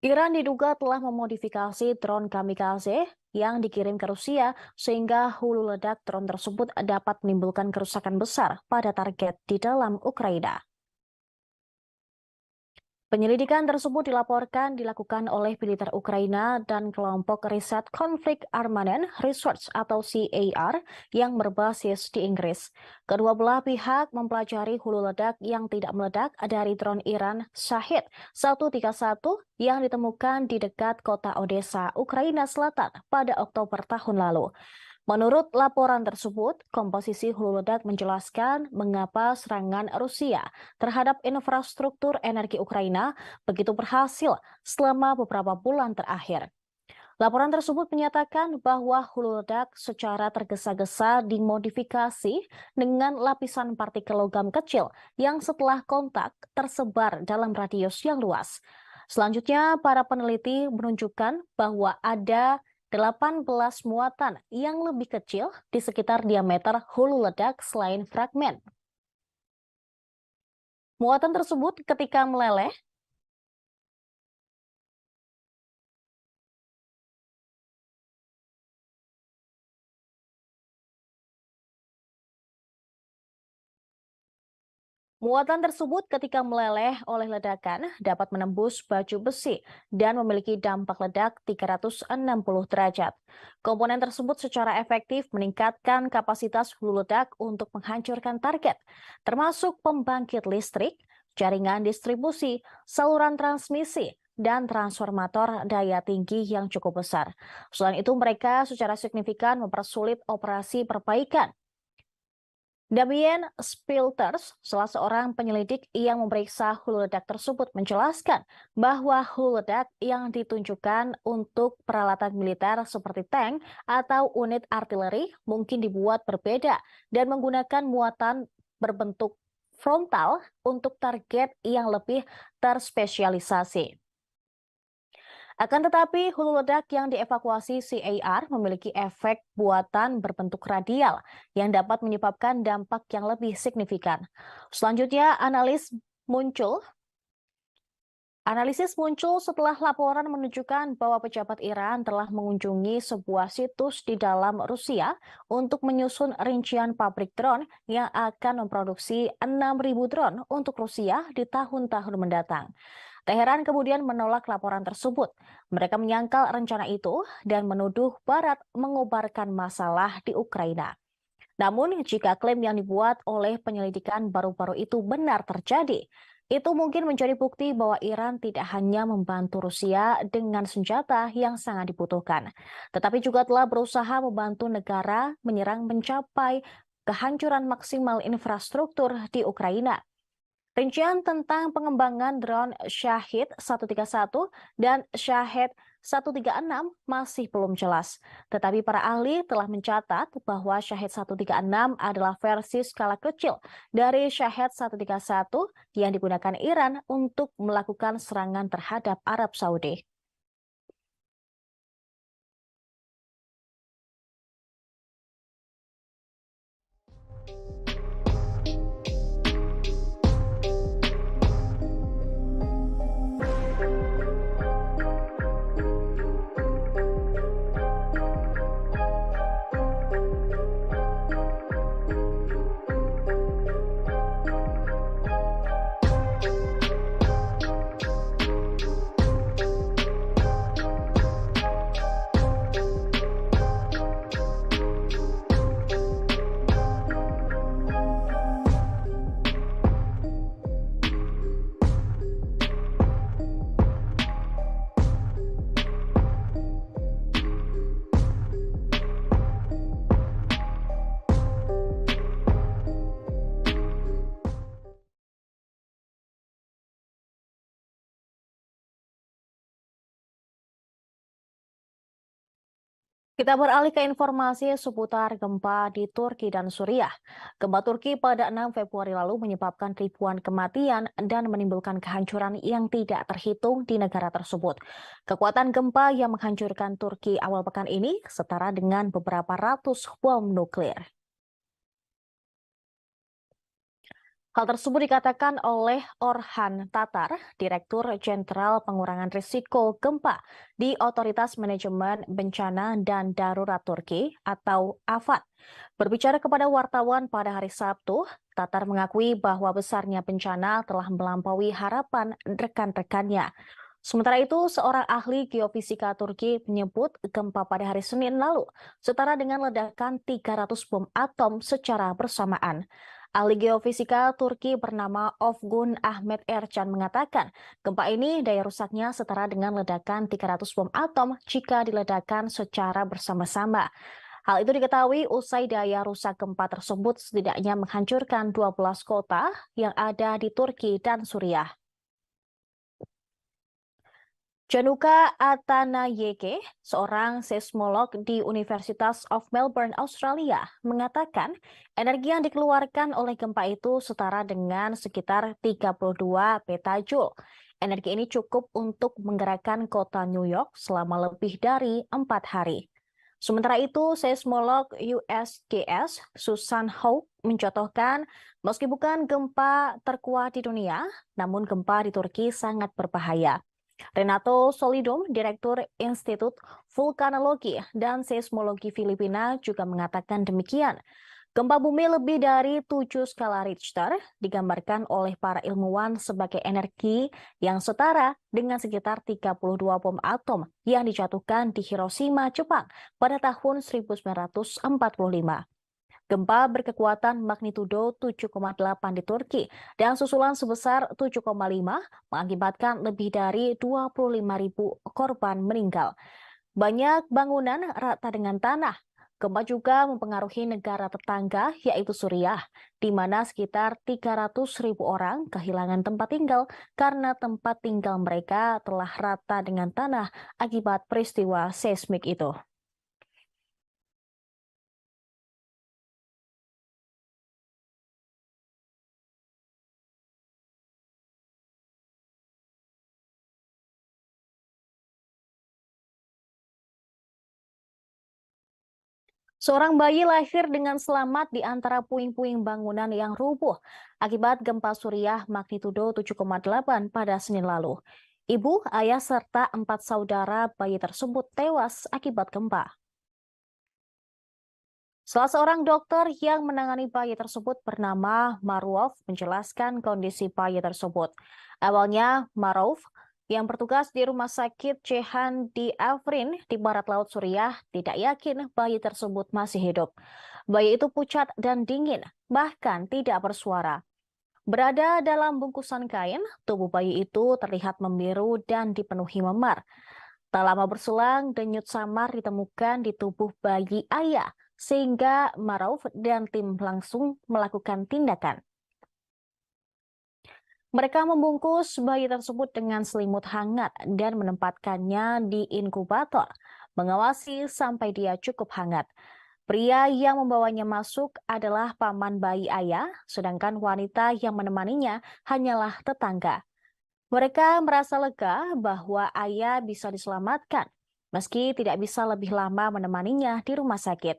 Iran diduga telah memodifikasi drone kamikaze yang dikirim ke Rusia sehingga hulu ledak drone tersebut dapat menimbulkan kerusakan besar pada target di dalam Ukraina. Penyelidikan tersebut dilakukan oleh militer Ukraina dan kelompok riset konflik Armanen Research atau CAR yang berbasis di Inggris. Kedua belah pihak mempelajari hulu ledak yang tidak meledak dari drone Iran Shahid 131 yang ditemukan di dekat kota Odessa, Ukraina Selatan pada Oktober tahun lalu. Menurut laporan tersebut, komposisi hulu ledak menjelaskan mengapa serangan Rusia terhadap infrastruktur energi Ukraina begitu berhasil selama beberapa bulan terakhir. Laporan tersebut menyatakan bahwa hulu ledak secara tergesa-gesa dimodifikasi dengan lapisan partikel logam kecil yang setelah kontak tersebar dalam radius yang luas. Selanjutnya, para peneliti menunjukkan bahwa ada 18 muatan yang lebih kecil di sekitar diameter hulu ledak selain fragmen. Muatan tersebut ketika meleleh Muatan tersebut ketika meleleh oleh ledakan dapat menembus baju besi dan memiliki dampak ledak 360 derajat. Komponen tersebut secara efektif meningkatkan kapasitas hulu ledak untuk menghancurkan target, termasuk pembangkit listrik, jaringan distribusi, saluran transmisi, dan transformator daya tinggi yang cukup besar. Selain itu, mereka secara signifikan mempersulit operasi perbaikan. Damien Spilters, salah seorang penyelidik yang memeriksa hulu ledak tersebut, menjelaskan bahwa hulu ledak yang ditunjukkan untuk peralatan militer seperti tank atau unit artileri mungkin dibuat berbeda dan menggunakan muatan berbentuk frontal untuk target yang lebih terspesialisasi. Akan tetapi, hulu ledak yang dievakuasi CAR memiliki efek buatan berbentuk radial yang dapat menyebabkan dampak yang lebih signifikan. Selanjutnya, analisis muncul setelah laporan menunjukkan bahwa pejabat Iran telah mengunjungi sebuah situs di dalam Rusia untuk menyusun rincian pabrik drone yang akan memproduksi 6.000 drone untuk Rusia di tahun-tahun mendatang. Teheran kemudian menolak laporan tersebut. Mereka menyangkal rencana itu dan menuduh Barat mengobarkan masalah di Ukraina. Namun, jika klaim yang dibuat oleh penyelidikan baru-baru itu benar terjadi, itu mungkin menjadi bukti bahwa Iran tidak hanya membantu Rusia dengan senjata yang sangat dibutuhkan, tetapi juga telah berusaha membantu negara menyerang mencapai kehancuran maksimal infrastruktur di Ukraina. Rincian tentang pengembangan drone Shahid 131 dan Shahid 136 masih belum jelas. Tetapi para ahli telah mencatat bahwa Shahid 136 adalah versi skala kecil dari Shahid 131 yang digunakan Iran untuk melakukan serangan terhadap Arab Saudi. Kita beralih ke informasi seputar gempa di Turki dan Suriah. Gempa Turki pada 6 Februari lalu menyebabkan ribuan kematian dan menimbulkan kehancuran yang tidak terhitung di negara tersebut. Kekuatan gempa yang menghancurkan Turki awal pekan ini setara dengan beberapa ratus bom nuklir. Hal tersebut dikatakan oleh Orhan Tatar, Direktur Jenderal Pengurangan Risiko Gempa di Otoritas Manajemen Bencana dan Darurat Turki atau AFAD. Berbicara kepada wartawan pada hari Sabtu, Tatar mengakui bahwa besarnya bencana telah melampaui harapan rekan-rekannya. Sementara itu, seorang ahli geofisika Turki menyebut gempa pada hari Senin lalu setara dengan ledakan 300 bom atom secara bersamaan. Ahli geofisika Turki bernama Ofgun Ahmet Ercan mengatakan gempa ini daya rusaknya setara dengan ledakan 300 bom atom jika diledakkan secara bersama-sama. Hal itu diketahui usai daya rusak gempa tersebut setidaknya menghancurkan 12 kota yang ada di Turki dan Suriah. Januka Atanayeke, seorang seismolog di Universitas of Melbourne, Australia, mengatakan energi yang dikeluarkan oleh gempa itu setara dengan sekitar 32 petajoule. Energi ini cukup untuk menggerakkan kota New York selama lebih dari 4 hari. Sementara itu, seismolog USGS Susan Hawke mencontohkan meski bukan gempa terkuat di dunia, namun gempa di Turki sangat berbahaya. Renato Solidum, Direktur Institut Vulkanologi dan Seismologi Filipina juga mengatakan demikian. Gempa bumi lebih dari 7 skala Richter digambarkan oleh para ilmuwan sebagai energi yang setara dengan sekitar 32 bom atom yang dijatuhkan di Hiroshima, Jepang pada tahun 1945. Gempa berkekuatan magnitudo 7,8 di Turki dan susulan sebesar 7,5 mengakibatkan lebih dari 25.000 korban meninggal. Banyak bangunan rata dengan tanah. Gempa juga mempengaruhi negara tetangga, yaitu Suriah, di mana sekitar 300.000 orang kehilangan tempat tinggal karena tempat tinggal mereka telah rata dengan tanah akibat peristiwa seismik itu. Seorang bayi lahir dengan selamat di antara puing-puing bangunan yang rubuh akibat gempa Suriah magnitudo 7,8 pada Senin lalu. Ibu, ayah, serta 4 saudara bayi tersebut tewas akibat gempa. Salah seorang dokter yang menangani bayi tersebut bernama Maruf menjelaskan kondisi bayi tersebut. Awalnya, Maruf yang bertugas di Rumah Sakit Cehan di Afrin di barat laut Suriah tidak yakin bayi tersebut masih hidup. Bayi itu pucat dan dingin, bahkan tidak bersuara. Berada dalam bungkusan kain, tubuh bayi itu terlihat membiru dan dipenuhi memar. Tak lama berselang, denyut samar ditemukan di tubuh bayi ayah, sehingga Maruf dan tim langsung melakukan tindakan. Mereka membungkus bayi tersebut dengan selimut hangat dan menempatkannya di inkubator, mengawasi sampai dia cukup hangat. Pria yang membawanya masuk adalah paman bayi ayah, sedangkan wanita yang menemaninya hanyalah tetangga. Mereka merasa lega bahwa ayah bisa diselamatkan, meski tidak bisa lebih lama menemaninya di rumah sakit.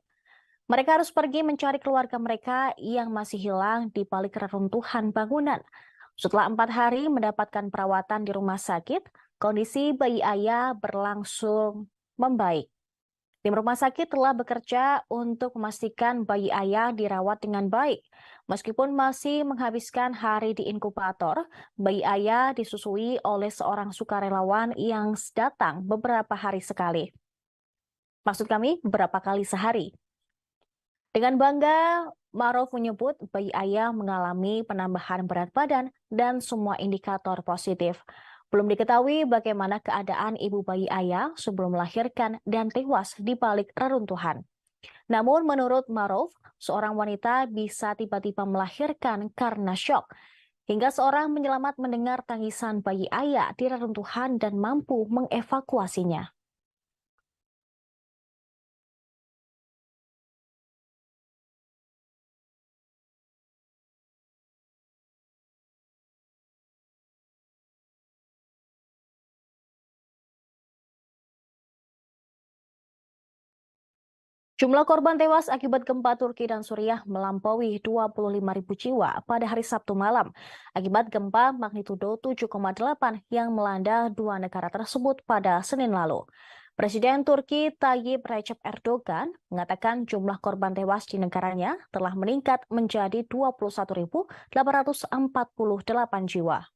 Mereka harus pergi mencari keluarga mereka yang masih hilang di balik reruntuhan bangunan. Setelah 4 hari mendapatkan perawatan di rumah sakit, kondisi bayi ayah berlangsung membaik. Tim rumah sakit telah bekerja untuk memastikan bayi ayah dirawat dengan baik. Meskipun masih menghabiskan hari di inkubator, bayi ayah disusui oleh seorang sukarelawan yang datang beberapa hari sekali. Maksud kami, beberapa kali sehari. Dengan bangga, Maruf menyebut bayi ayah mengalami penambahan berat badan dan semua indikator positif. Belum diketahui bagaimana keadaan ibu bayi ayah sebelum melahirkan dan tewas di balik reruntuhan. Namun menurut Maruf, seorang wanita bisa tiba-tiba melahirkan karena syok. Hingga seorang penyelamat mendengar tangisan bayi ayah di reruntuhan dan mampu mengevakuasinya. Jumlah korban tewas akibat gempa Turki dan Suriah melampaui 25.000 jiwa pada hari Sabtu malam akibat gempa magnitudo 7,8 yang melanda dua negara tersebut pada Senin lalu. Presiden Turki Tayyip Recep Erdogan mengatakan jumlah korban tewas di negaranya telah meningkat menjadi 21.848 jiwa.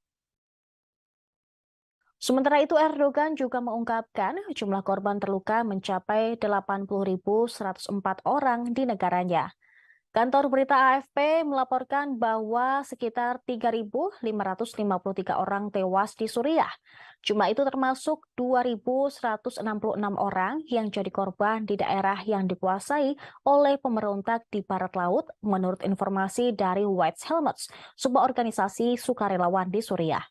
Sementara itu, Erdogan juga mengungkapkan jumlah korban terluka mencapai 80.104 orang di negaranya. Kantor berita AFP melaporkan bahwa sekitar 3.553 orang tewas di Suriah. Jumlah itu termasuk 2.166 orang yang jadi korban di daerah yang dikuasai oleh pemberontak di barat laut, menurut informasi dari White Helmets, sebuah organisasi sukarelawan di Suriah.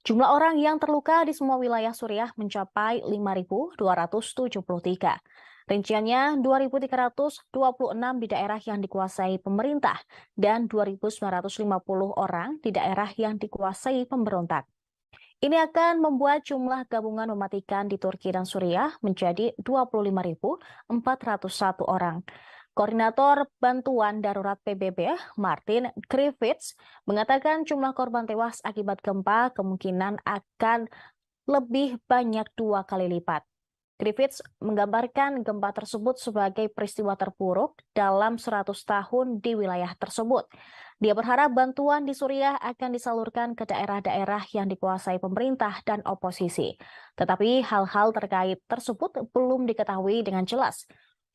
Jumlah orang yang terluka di semua wilayah Suriah mencapai 5.273. Rinciannya 2.326 di daerah yang dikuasai pemerintah dan 2.950 orang di daerah yang dikuasai pemberontak. Ini akan membuat jumlah gabungan mematikan di Turki dan Suriah menjadi 25.401 orang. Koordinator Bantuan Darurat PBB, Martin Griffiths, mengatakan jumlah korban tewas akibat gempa kemungkinan akan lebih banyak 2 kali lipat. Griffiths menggambarkan gempa tersebut sebagai peristiwa terburuk dalam 100 tahun di wilayah tersebut. Dia berharap bantuan di Suriah akan disalurkan ke daerah-daerah yang dikuasai pemerintah dan oposisi. Tetapi hal-hal terkait tersebut belum diketahui dengan jelas.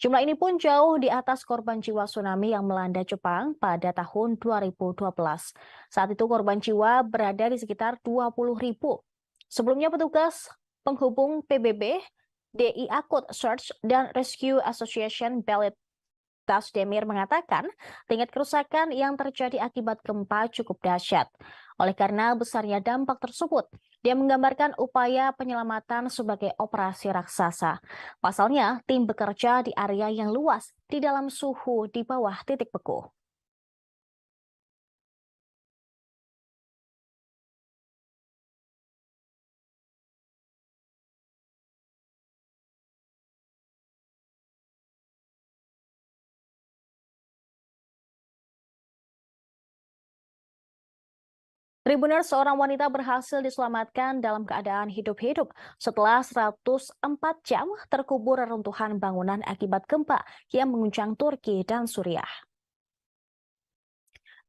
Jumlah ini pun jauh di atas korban jiwa tsunami yang melanda Jepang pada tahun 2012. Saat itu korban jiwa berada di sekitar 20.000. Sebelumnya petugas penghubung PBB, DI Akut Search dan Rescue Association Belit Tasdemir mengatakan tingkat kerusakan yang terjadi akibat gempa cukup dahsyat. Oleh karena besarnya dampak tersebut, dia menggambarkan upaya penyelamatan sebagai operasi raksasa. Pasalnya, tim bekerja di area yang luas di dalam suhu di bawah titik beku. Tribuners, seorang wanita berhasil diselamatkan dalam keadaan hidup-hidup setelah 104 jam terkubur reruntuhan bangunan akibat gempa yang mengguncang Turki dan Suriah.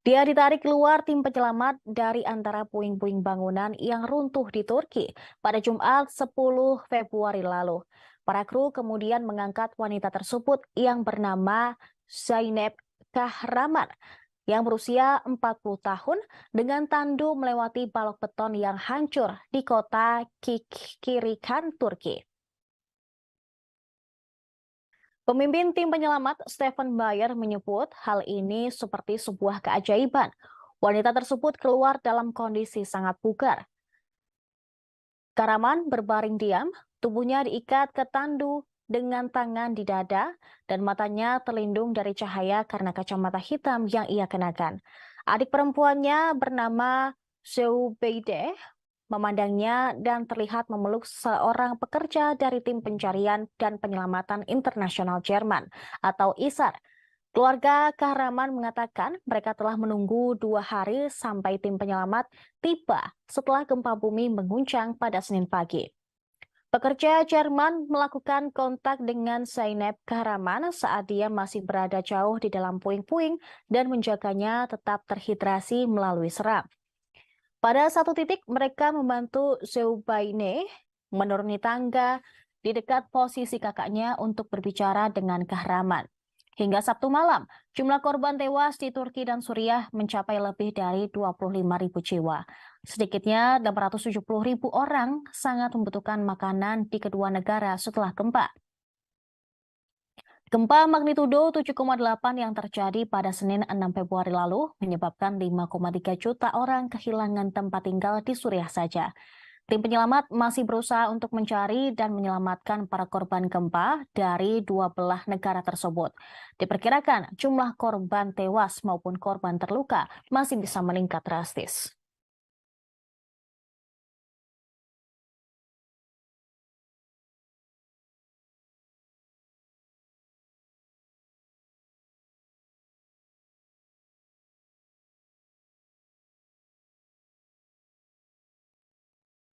Dia ditarik keluar tim penyelamat dari antara puing-puing bangunan yang runtuh di Turki pada Jumat 10 Februari lalu. Para kru kemudian mengangkat wanita tersebut yang bernama Zeynep Kahraman yang berusia 40 tahun dengan tandu melewati balok beton yang hancur di kota Kikirikan, Turki. Pemimpin tim penyelamat Stephen Bayer menyebut hal ini seperti sebuah keajaiban. Wanita tersebut keluar dalam kondisi sangat bugar. Kahraman berbaring diam, tubuhnya diikat ke tandu dengan tangan di dada dan matanya terlindung dari cahaya karena kacamata hitam yang ia kenakan. Adik perempuannya bernama Zeubeide memandangnya dan terlihat memeluk seorang pekerja dari tim pencarian dan penyelamatan internasional Jerman atau ISAR. Keluarga Kahraman mengatakan mereka telah menunggu 2 hari sampai tim penyelamat tiba setelah gempa bumi mengguncang pada Senin pagi. Pekerja Jerman melakukan kontak dengan Zeynep Kahraman saat dia masih berada jauh di dalam puing-puing dan menjaganya tetap terhidrasi melalui seram. Pada satu titik mereka membantu Zeubaine menuruni tangga di dekat posisi kakaknya untuk berbicara dengan Kahraman. Hingga Sabtu malam, jumlah korban tewas di Turki dan Suriah mencapai lebih dari 25.000 jiwa. Sedikitnya 870.000 orang sangat membutuhkan makanan di kedua negara setelah gempa. Gempa magnitudo 7,8 yang terjadi pada Senin 6 Februari lalu menyebabkan 5,3 juta orang kehilangan tempat tinggal di Suriah saja. Tim penyelamat masih berusaha untuk mencari dan menyelamatkan para korban gempa dari 2 belah negara tersebut. Diperkirakan jumlah korban tewas maupun korban terluka masih bisa meningkat drastis.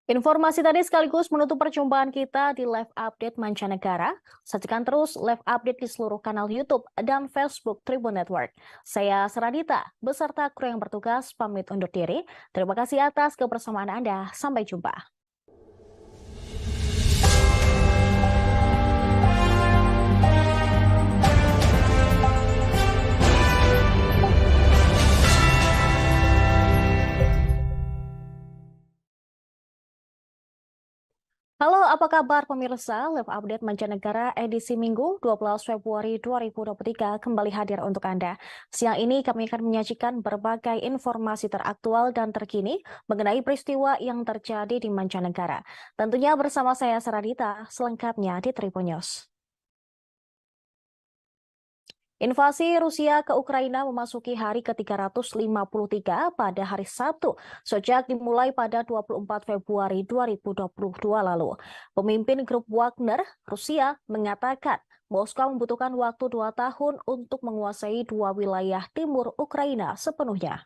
Informasi tadi sekaligus menutup perjumpaan kita di live update mancanegara. Saksikan terus live update di seluruh kanal YouTube dan Facebook Tribun Network. Saya Seradita, beserta kru yang bertugas pamit undur diri. Terima kasih atas kebersamaan Anda. Sampai jumpa. Halo, apa kabar pemirsa? Live Update Mancanegara edisi Minggu 12 Februari 2023 kembali hadir untuk Anda. Siang ini kami akan menyajikan berbagai informasi teraktual dan terkini mengenai peristiwa yang terjadi di mancanegara. Tentunya bersama saya Seradita, selengkapnya di Tribun News. Invasi Rusia ke Ukraina memasuki hari ke-353 pada hari Sabtu, sejak dimulai pada 24 Februari 2022 lalu. Pemimpin grup Wagner, Rusia, mengatakan Moskow membutuhkan waktu 2 tahun untuk menguasai 2 wilayah timur Ukraina sepenuhnya.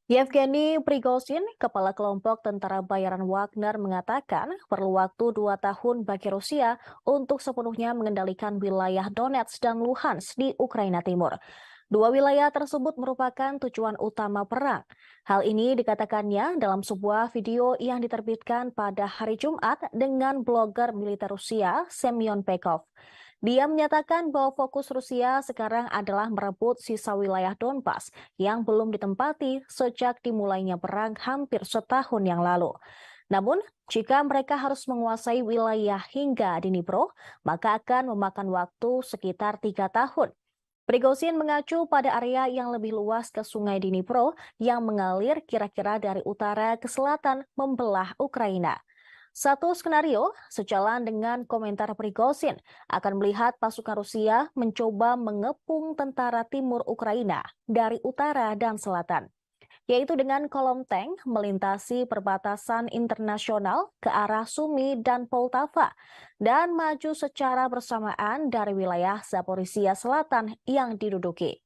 Yevgeny Prigozhin, kepala kelompok tentara bayaran Wagner, mengatakan perlu waktu 2 tahun bagi Rusia untuk sepenuhnya mengendalikan wilayah Donetsk dan Luhansk di Ukraina Timur. Dua wilayah tersebut merupakan tujuan utama perang. Hal ini dikatakannya dalam sebuah video yang diterbitkan pada hari Jumat dengan blogger militer Rusia, Semyon Pekov. Dia menyatakan bahwa fokus Rusia sekarang adalah merebut sisa wilayah Donbas yang belum ditempati sejak dimulainya perang hampir setahun yang lalu. Namun, jika mereka harus menguasai wilayah hingga Dnipro, maka akan memakan waktu sekitar 3 tahun. Prigozhin mengacu pada area yang lebih luas ke Sungai Dnipro yang mengalir kira-kira dari utara ke selatan membelah Ukraina. Satu skenario sejalan dengan komentar Prigozhin akan melihat pasukan Rusia mencoba mengepung tentara timur Ukraina dari utara dan selatan, yaitu dengan kolom tank melintasi perbatasan internasional ke arah Sumy dan Poltava dan maju secara bersamaan dari wilayah Zaporizhia Selatan yang diduduki.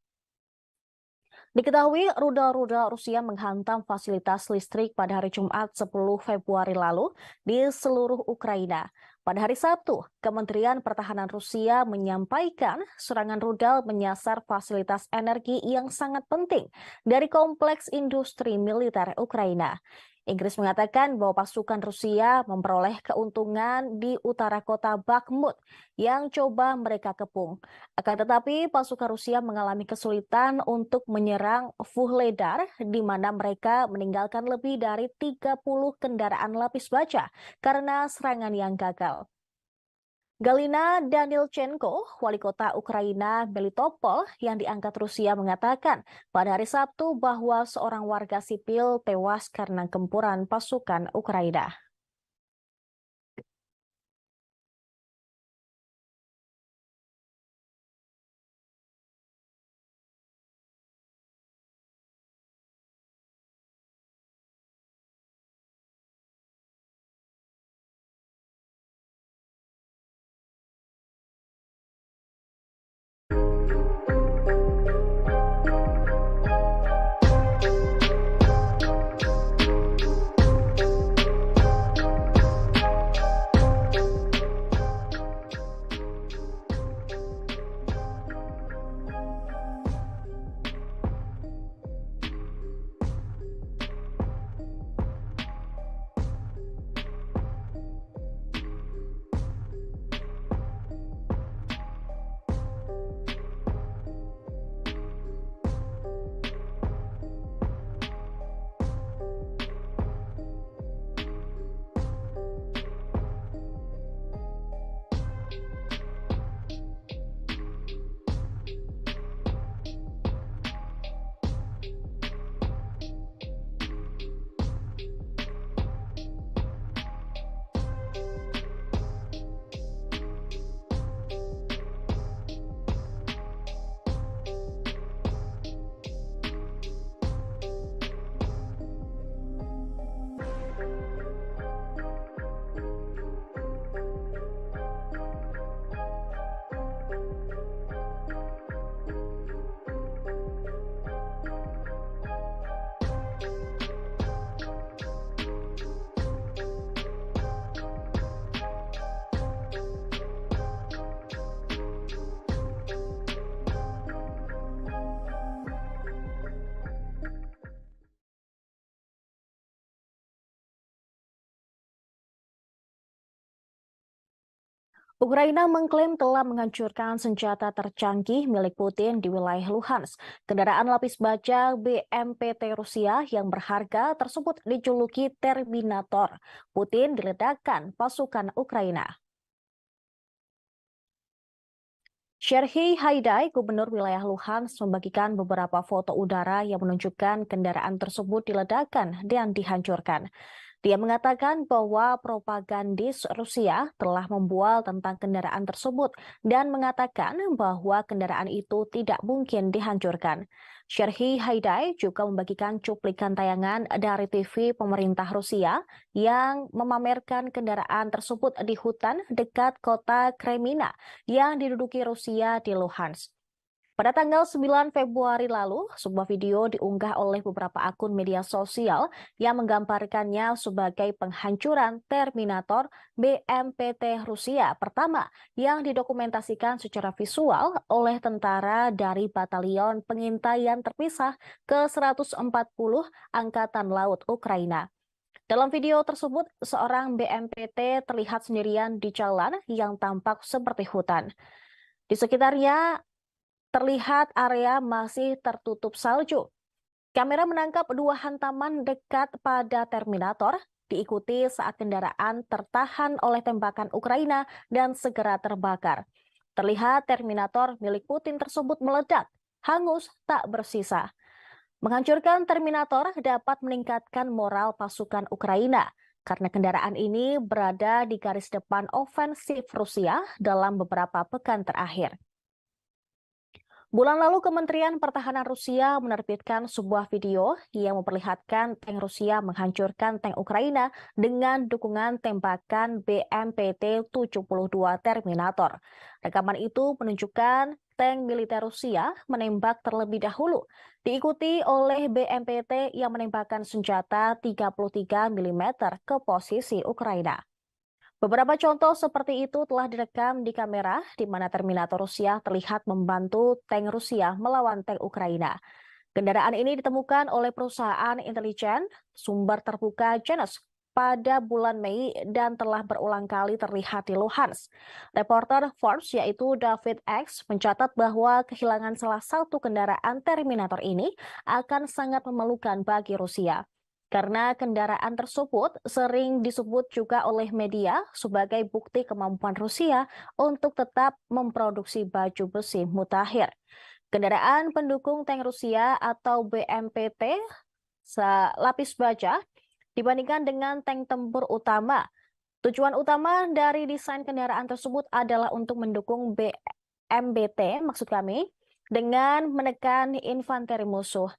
Diketahui rudal-rudal Rusia menghantam fasilitas listrik pada hari Jumat 10 Februari lalu di seluruh Ukraina. Pada hari Sabtu, Kementerian Pertahanan Rusia menyampaikan serangan rudal menyasar fasilitas energi yang sangat penting dari kompleks industri militer Ukraina. Inggris mengatakan bahwa pasukan Rusia memperoleh keuntungan di utara kota Bakhmut yang coba mereka kepung. Akan tetapi pasukan Rusia mengalami kesulitan untuk menyerang Vuhledar, di mana mereka meninggalkan lebih dari 30 kendaraan lapis baja karena serangan yang gagal. Galina Danilchenko, wali kota Ukraina Melitopol yang diangkat Rusia, mengatakan pada hari Sabtu bahwa seorang warga sipil tewas karena gempuran pasukan Ukraina. Ukraina mengklaim telah menghancurkan senjata tercanggih milik Putin di wilayah Luhansk. Kendaraan lapis baja BMPT Rusia yang berharga tersebut dijuluki Terminator. Putin diledakkan pasukan Ukraina. Serhiy Haidai, gubernur wilayah Luhansk, membagikan beberapa foto udara yang menunjukkan kendaraan tersebut diledakkan dan dihancurkan. Dia mengatakan bahwa propagandis Rusia telah membual tentang kendaraan tersebut dan mengatakan bahwa kendaraan itu tidak mungkin dihancurkan. Serhiy Haidai juga membagikan cuplikan tayangan dari TV pemerintah Rusia yang memamerkan kendaraan tersebut di hutan dekat kota Kremina yang diduduki Rusia di Luhansk. Pada tanggal 9 Februari lalu, sebuah video diunggah oleh beberapa akun media sosial yang menggambarkannya sebagai penghancuran Terminator BMPT Rusia pertama yang didokumentasikan secara visual oleh tentara dari Batalion Pengintaian Terpisah ke-140 Angkatan Laut Ukraina. Dalam video tersebut, seorang BMPT terlihat sendirian di jalan yang tampak seperti hutan. Di sekitarnya terlihat area masih tertutup salju. Kamera menangkap dua hantaman dekat pada Terminator, diikuti saat kendaraan tertahan oleh tembakan Ukraina dan segera terbakar. Terlihat Terminator milik Putin tersebut meledak, hangus tak bersisa. Menghancurkan Terminator dapat meningkatkan moral pasukan Ukraina, karena kendaraan ini berada di garis depan ofensif Rusia dalam beberapa pekan terakhir. Bulan lalu, Kementerian Pertahanan Rusia menerbitkan sebuah video yang memperlihatkan tank Rusia menghancurkan tank Ukraina dengan dukungan tembakan BMPT-72 Terminator. Rekaman itu menunjukkan tank militer Rusia menembak terlebih dahulu, diikuti oleh BMPT yang menembakkan senjata 33 mm ke posisi Ukraina. Beberapa contoh seperti itu telah direkam di kamera di mana Terminator Rusia terlihat membantu tank Rusia melawan tank Ukraina. Kendaraan ini ditemukan oleh perusahaan intelijen sumber terbuka Janus pada bulan Mei dan telah berulang kali terlihat di Luhansk. Reporter Forbes yaitu David X mencatat bahwa kehilangan salah satu kendaraan Terminator ini akan sangat memalukan bagi Rusia. Karena kendaraan tersebut sering disebut juga oleh media sebagai bukti kemampuan Rusia untuk tetap memproduksi baju besi mutakhir. Kendaraan pendukung tank Rusia atau BMPT lapis baja dibandingkan dengan tank tempur utama. Tujuan utama dari desain kendaraan tersebut adalah untuk mendukung BMPT, maksud kami, dengan menekan infanteri musuh.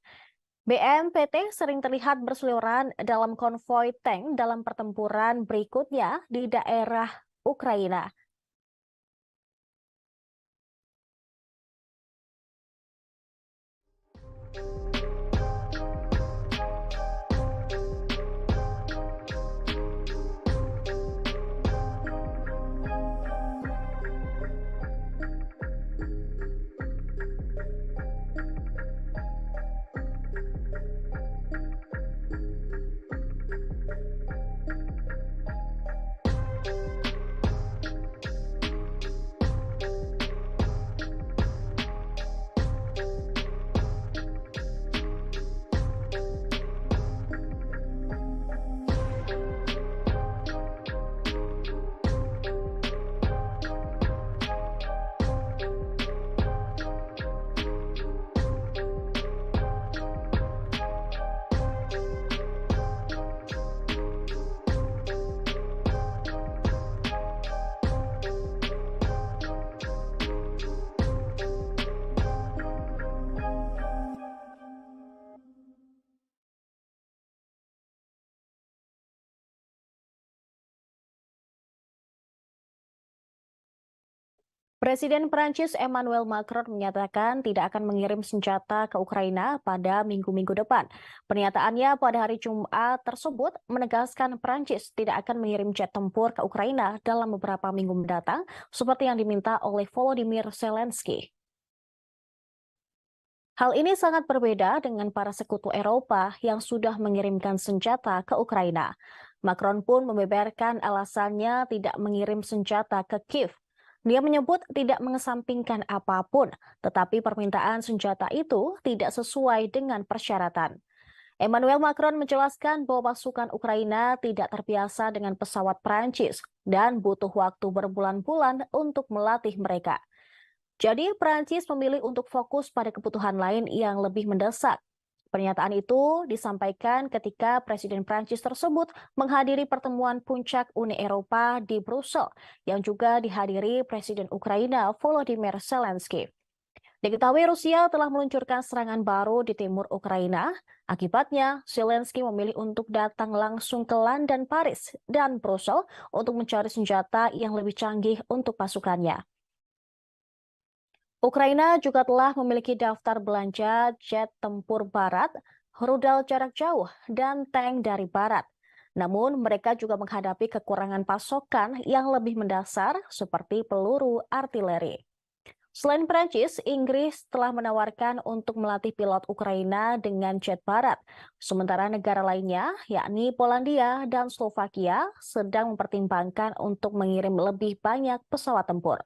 BMPT sering terlihat berseliweran dalam konvoi tank dalam pertempuran berikutnya di daerah Ukraina. Presiden Prancis Emmanuel Macron menyatakan tidak akan mengirim senjata ke Ukraina pada minggu-minggu depan. Pernyataannya pada hari Jumat tersebut menegaskan Prancis tidak akan mengirim jet tempur ke Ukraina dalam beberapa minggu mendatang, seperti yang diminta oleh Volodymyr Zelensky. Hal ini sangat berbeda dengan para sekutu Eropa yang sudah mengirimkan senjata ke Ukraina. Macron pun membeberkan alasannya tidak mengirim senjata ke Kiev. Dia menyebut tidak mengesampingkan apapun, tetapi permintaan senjata itu tidak sesuai dengan persyaratan. Emmanuel Macron menjelaskan bahwa pasukan Ukraina tidak terbiasa dengan pesawat Prancis dan butuh waktu berbulan-bulan untuk melatih mereka. Jadi, Prancis memilih untuk fokus pada kebutuhan lain yang lebih mendesak. Pernyataan itu disampaikan ketika Presiden Prancis tersebut menghadiri pertemuan puncak Uni Eropa di Brussel, yang juga dihadiri Presiden Ukraina Volodymyr Zelensky. Diketahui Rusia telah meluncurkan serangan baru di timur Ukraina. Akibatnya, Zelensky memilih untuk datang langsung ke London, Paris, dan Brussel untuk mencari senjata yang lebih canggih untuk pasukannya. Ukraina juga telah memiliki daftar belanja jet tempur barat, rudal jarak jauh, dan tank dari barat. Namun, mereka juga menghadapi kekurangan pasokan yang lebih mendasar seperti peluru artileri. Selain Prancis, Inggris telah menawarkan untuk melatih pilot Ukraina dengan jet barat. Sementara negara lainnya, yakni Polandia dan Slovakia, sedang mempertimbangkan untuk mengirim lebih banyak pesawat tempur.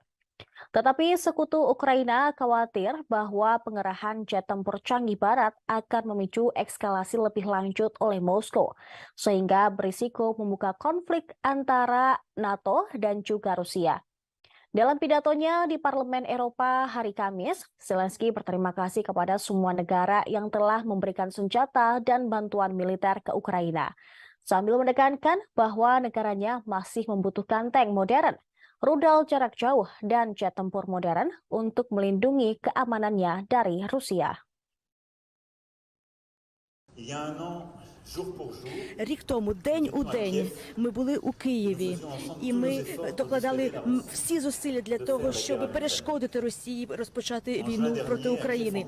Tetapi sekutu Ukraina khawatir bahwa pengerahan jet tempur canggih barat akan memicu eskalasi lebih lanjut oleh Moskow, sehingga berisiko membuka konflik antara NATO dan juga Rusia. Dalam pidatonya di Parlemen Eropa hari Kamis, Zelensky berterima kasih kepada semua negara yang telah memberikan senjata dan bantuan militer ke Ukraina, sambil menekankan bahwa negaranya masih membutuhkan tank modern, rudal jarak jauh, dan jet tempur modern untuk melindungi keamanannya dari Rusia. Рік тому, день у день, ми були у Києві, і ми докладали всі зусилля для того, щоб перешкодити Росії розпочати війну проти України.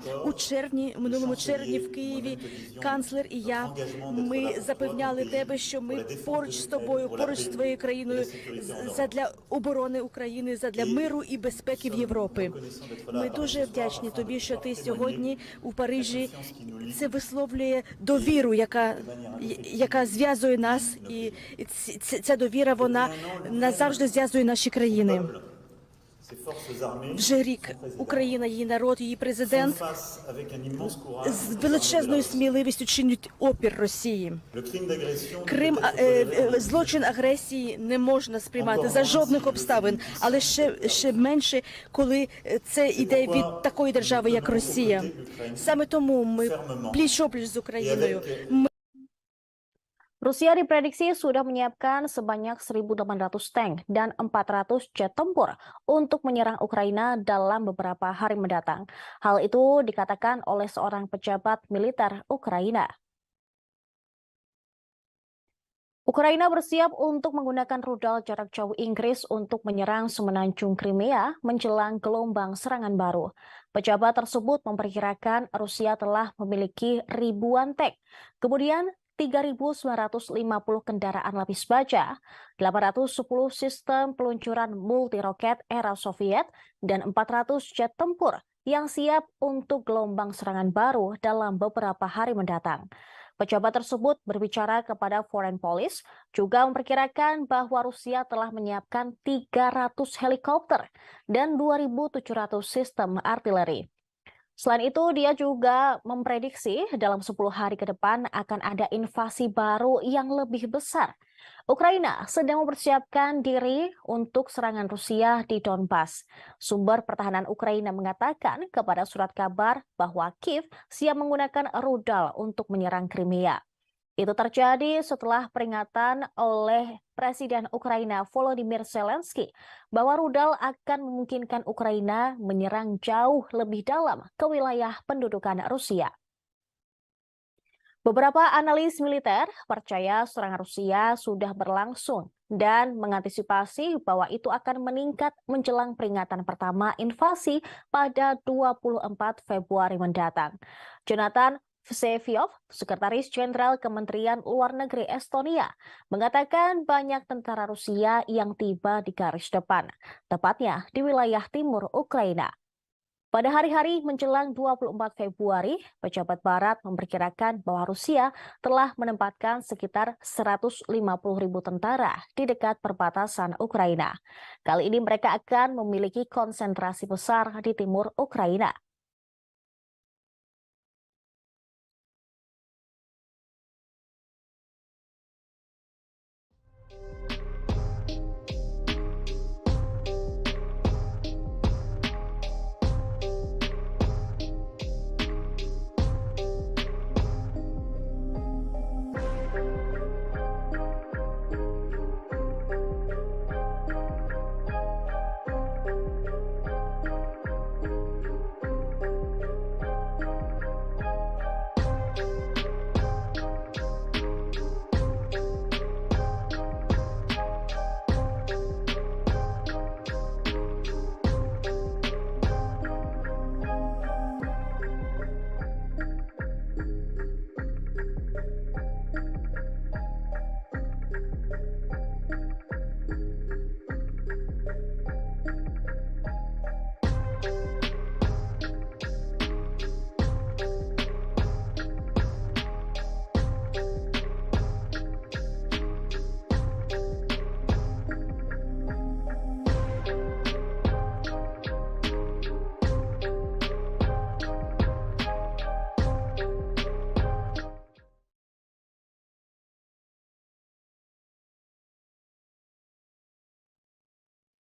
Минулому червні в Києві канцлер і я, ми запевняли тебе, що ми поруч з тобою, поруч з твоєю країною, задля оборони України, задля миру і безпеки в Європі. Ми дуже вдячні тобі, що ти сьогодні у Парижі. Це висловлює довіру, яка зв'язує нас, і ця довіра, вона назавжди зв'язує наші країни. Вже рік Україна, її народ, її президент з величезною сміливістю чинять опір Росії. Злочин агресії не можна сприймати за жодних обставин, але ще менше, коли це йде від такої держави, як Росія. Саме тому ми пліч-опліч з Україною. Rusia diprediksi sudah menyiapkan sebanyak 1.800 tank dan 400 jet tempur untuk menyerang Ukraina dalam beberapa hari mendatang. Hal itu dikatakan oleh seorang pejabat militer Ukraina. Ukraina bersiap untuk menggunakan rudal jarak jauh Inggris untuk menyerang semenanjung Crimea menjelang gelombang serangan baru. Pejabat tersebut memperkirakan Rusia telah memiliki ribuan tank. Kemudian 3.950 kendaraan lapis baja, 810 sistem peluncuran multiroket era Soviet, dan 400 jet tempur yang siap untuk gelombang serangan baru dalam beberapa hari mendatang. Pejabat tersebut berbicara kepada Foreign Policy, juga memperkirakan bahwa Rusia telah menyiapkan 300 helikopter dan 2.700 sistem artileri. Selain itu, dia juga memprediksi dalam 10 hari ke depan akan ada invasi baru yang lebih besar. Ukraina sedang mempersiapkan diri untuk serangan Rusia di Donbas. Sumber pertahanan Ukraina mengatakan kepada surat kabar bahwa Kiev siap menggunakan rudal untuk menyerang Crimea. Itu terjadi setelah peringatan oleh Presiden Ukraina Volodymyr Zelensky bahwa rudal akan memungkinkan Ukraina menyerang jauh lebih dalam ke wilayah pendudukan Rusia. Beberapa analis militer percaya serangan Rusia sudah berlangsung dan mengantisipasi bahwa itu akan meningkat menjelang peringatan pertama invasi pada 24 Februari mendatang. Jonathan Vseviov, Sekretaris Jenderal Kementerian Luar Negeri Estonia, mengatakan banyak tentara Rusia yang tiba di garis depan, tepatnya di wilayah timur Ukraina. Pada hari-hari menjelang 24 Februari, pejabat Barat memperkirakan bahwa Rusia telah menempatkan sekitar 150.000 tentara di dekat perbatasan Ukraina. Kali ini mereka akan memiliki konsentrasi besar di timur Ukraina.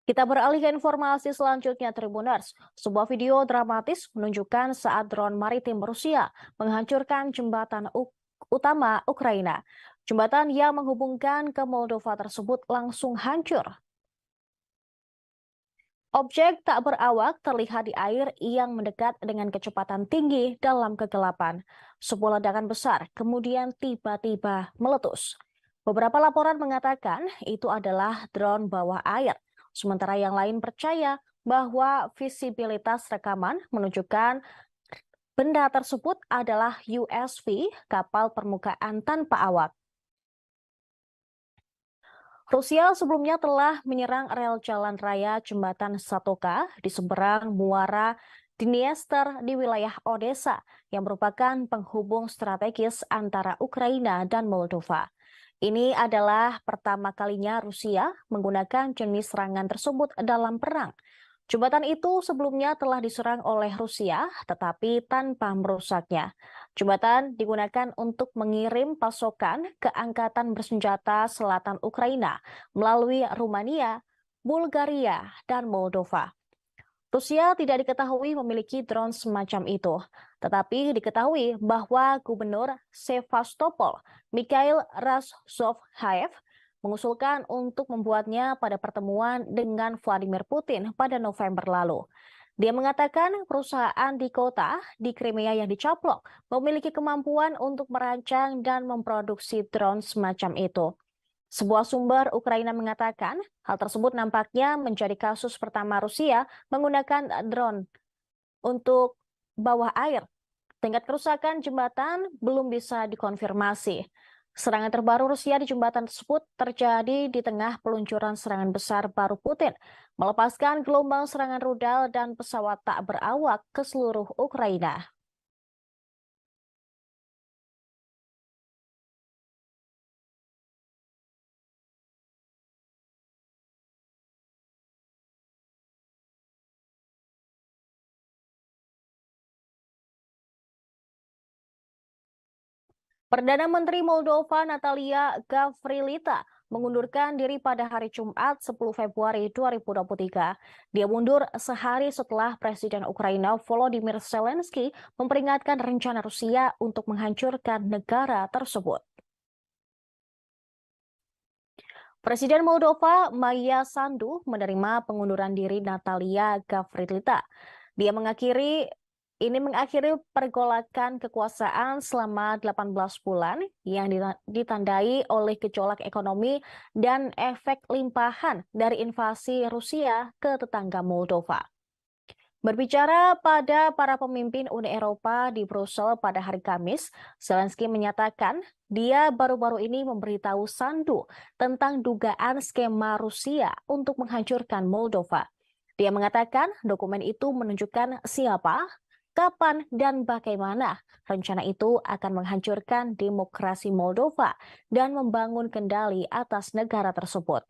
Kita beralih ke informasi selanjutnya, Tribuners. Sebuah video dramatis menunjukkan saat drone maritim Rusia menghancurkan jembatan utama Ukraina. Jembatan yang menghubungkan ke Moldova tersebut langsung hancur. Objek tak berawak terlihat di air yang mendekat dengan kecepatan tinggi dalam kegelapan. Sebuah ledakan besar kemudian tiba-tiba meletus. Beberapa laporan mengatakan itu adalah drone bawah air. Sementara yang lain percaya bahwa visibilitas rekaman menunjukkan benda tersebut adalah USV, kapal permukaan tanpa awak. Rusia sebelumnya telah menyerang rel jalan raya jembatan Satoka di seberang muara Dniester di wilayah Odessa yang merupakan penghubung strategis antara Ukraina dan Moldova. Ini adalah pertama kalinya Rusia menggunakan jenis serangan tersebut dalam perang. Jembatan itu sebelumnya telah diserang oleh Rusia, tetapi tanpa merusaknya. Jembatan digunakan untuk mengirim pasokan ke Angkatan Bersenjata Selatan Ukraina melalui Rumania, Bulgaria, dan Moldova. Rusia tidak diketahui memiliki drone semacam itu, tetapi diketahui bahwa Gubernur Sevastopol, Mikhail Razovhaev, mengusulkan untuk membuatnya pada pertemuan dengan Vladimir Putin pada November lalu. Dia mengatakan perusahaan di kota di Crimea yang dicaplok memiliki kemampuan untuk merancang dan memproduksi drone semacam itu. Sebuah sumber Ukraina mengatakan hal tersebut nampaknya menjadi kasus pertama Rusia menggunakan drone untuk bawah air. Tingkat kerusakan jembatan belum bisa dikonfirmasi. Serangan terbaru Rusia di jembatan tersebut terjadi di tengah peluncuran serangan besar baru Putin, melepaskan gelombang serangan rudal dan pesawat tak berawak ke seluruh Ukraina. Perdana Menteri Moldova Natalia Gavrilita mengundurkan diri pada hari Jumat 10 Februari 2023. Dia mundur sehari setelah Presiden Ukraina Volodymyr Zelensky memperingatkan rencana Rusia untuk menghancurkan negara tersebut. Presiden Moldova Maia Sandu menerima pengunduran diri Natalia Gavrilita. Dia mengakhiri pergolakan kekuasaan selama 18 bulan yang ditandai oleh gejolak ekonomi dan efek limpahan dari invasi Rusia ke tetangga Moldova. Berbicara pada para pemimpin Uni Eropa di Brussel pada hari Kamis, Zelensky menyatakan dia baru-baru ini memberitahu Sandu tentang dugaan skema Rusia untuk menghancurkan Moldova. Dia mengatakan dokumen itu menunjukkan siapa, kapan, dan bagaimana rencana itu akan menghancurkan demokrasi Moldova dan membangun kendali atas negara tersebut.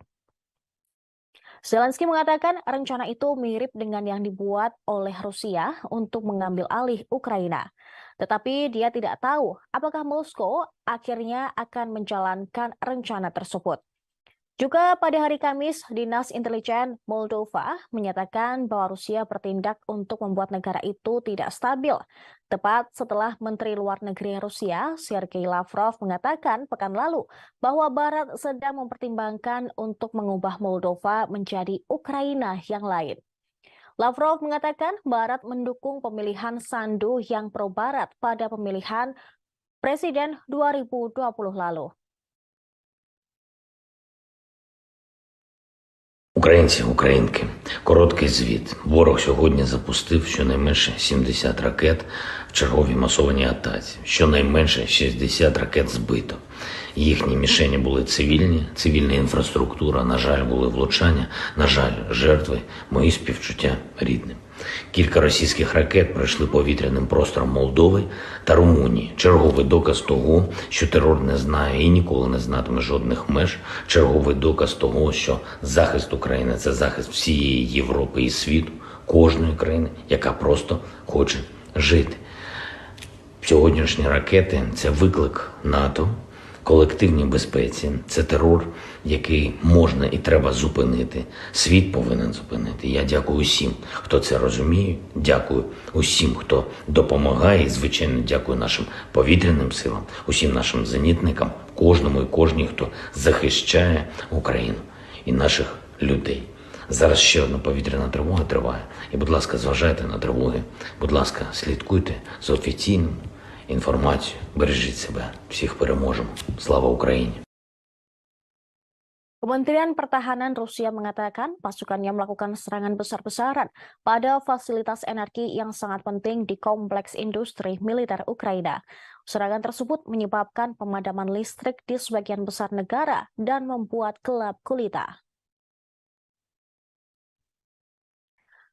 Zelensky mengatakan rencana itu mirip dengan yang dibuat oleh Rusia untuk mengambil alih Ukraina. Tetapi dia tidak tahu apakah Moskow akhirnya akan menjalankan rencana tersebut. Juga pada hari Kamis, Dinas Intelijen Moldova menyatakan bahwa Rusia bertindak untuk membuat negara itu tidak stabil. Tepat setelah Menteri Luar Negeri Rusia, Sergei Lavrov, mengatakan pekan lalu bahwa Barat sedang mempertimbangkan untuk mengubah Moldova menjadi Ukraina yang lain. Lavrov mengatakan Barat mendukung pemilihan Sandu yang pro-Barat pada pemilihan Presiden 2020 lalu. Українці, українки, короткий звіт. Ворог сьогодні запустив щонайменше 70 ракет в черговій масованій атаці. Щонайменше 60 ракет збито. Їхні мішені були цивільні, цивільна інфраструктура, на жаль, були влучання, на жаль, жертви, мої співчуття рідним. Кілька російських ракет пройшли повітряним простором Молдови та Румунії. Черговий доказ того, що терор не знає і ніколи не знатиме жодних меж. Черговий доказ того, що захист України – це захист всієї Європи і світу, кожної країни, яка просто хоче жити. Сьогоднішні ракети – це виклик НАТО, колективній безпеці. Це терор, який можна і треба зупинити. Світ повинен зупинити. Я дякую усім, хто це розуміє. Дякую усім, хто допомагає. І, звичайно, дякую нашим повітряним силам, усім нашим зенітникам, кожному і кожній, хто захищає Україну і наших людей. Зараз ще одна повітряна тривога триває. І, будь ласка, зважайте на тривоги. Будь ласка, слідкуйте за офіційним інформацію. Бережіть себе. Всіх переможемо. Слава Україні! Kementerian Pertahanan Rusia mengatakan pasukannya melakukan serangan besar-besaran pada fasilitas energi yang sangat penting di kompleks industri militer Ukraina. Serangan tersebut menyebabkan pemadaman listrik di sebagian besar negara dan membuat gelap gulita.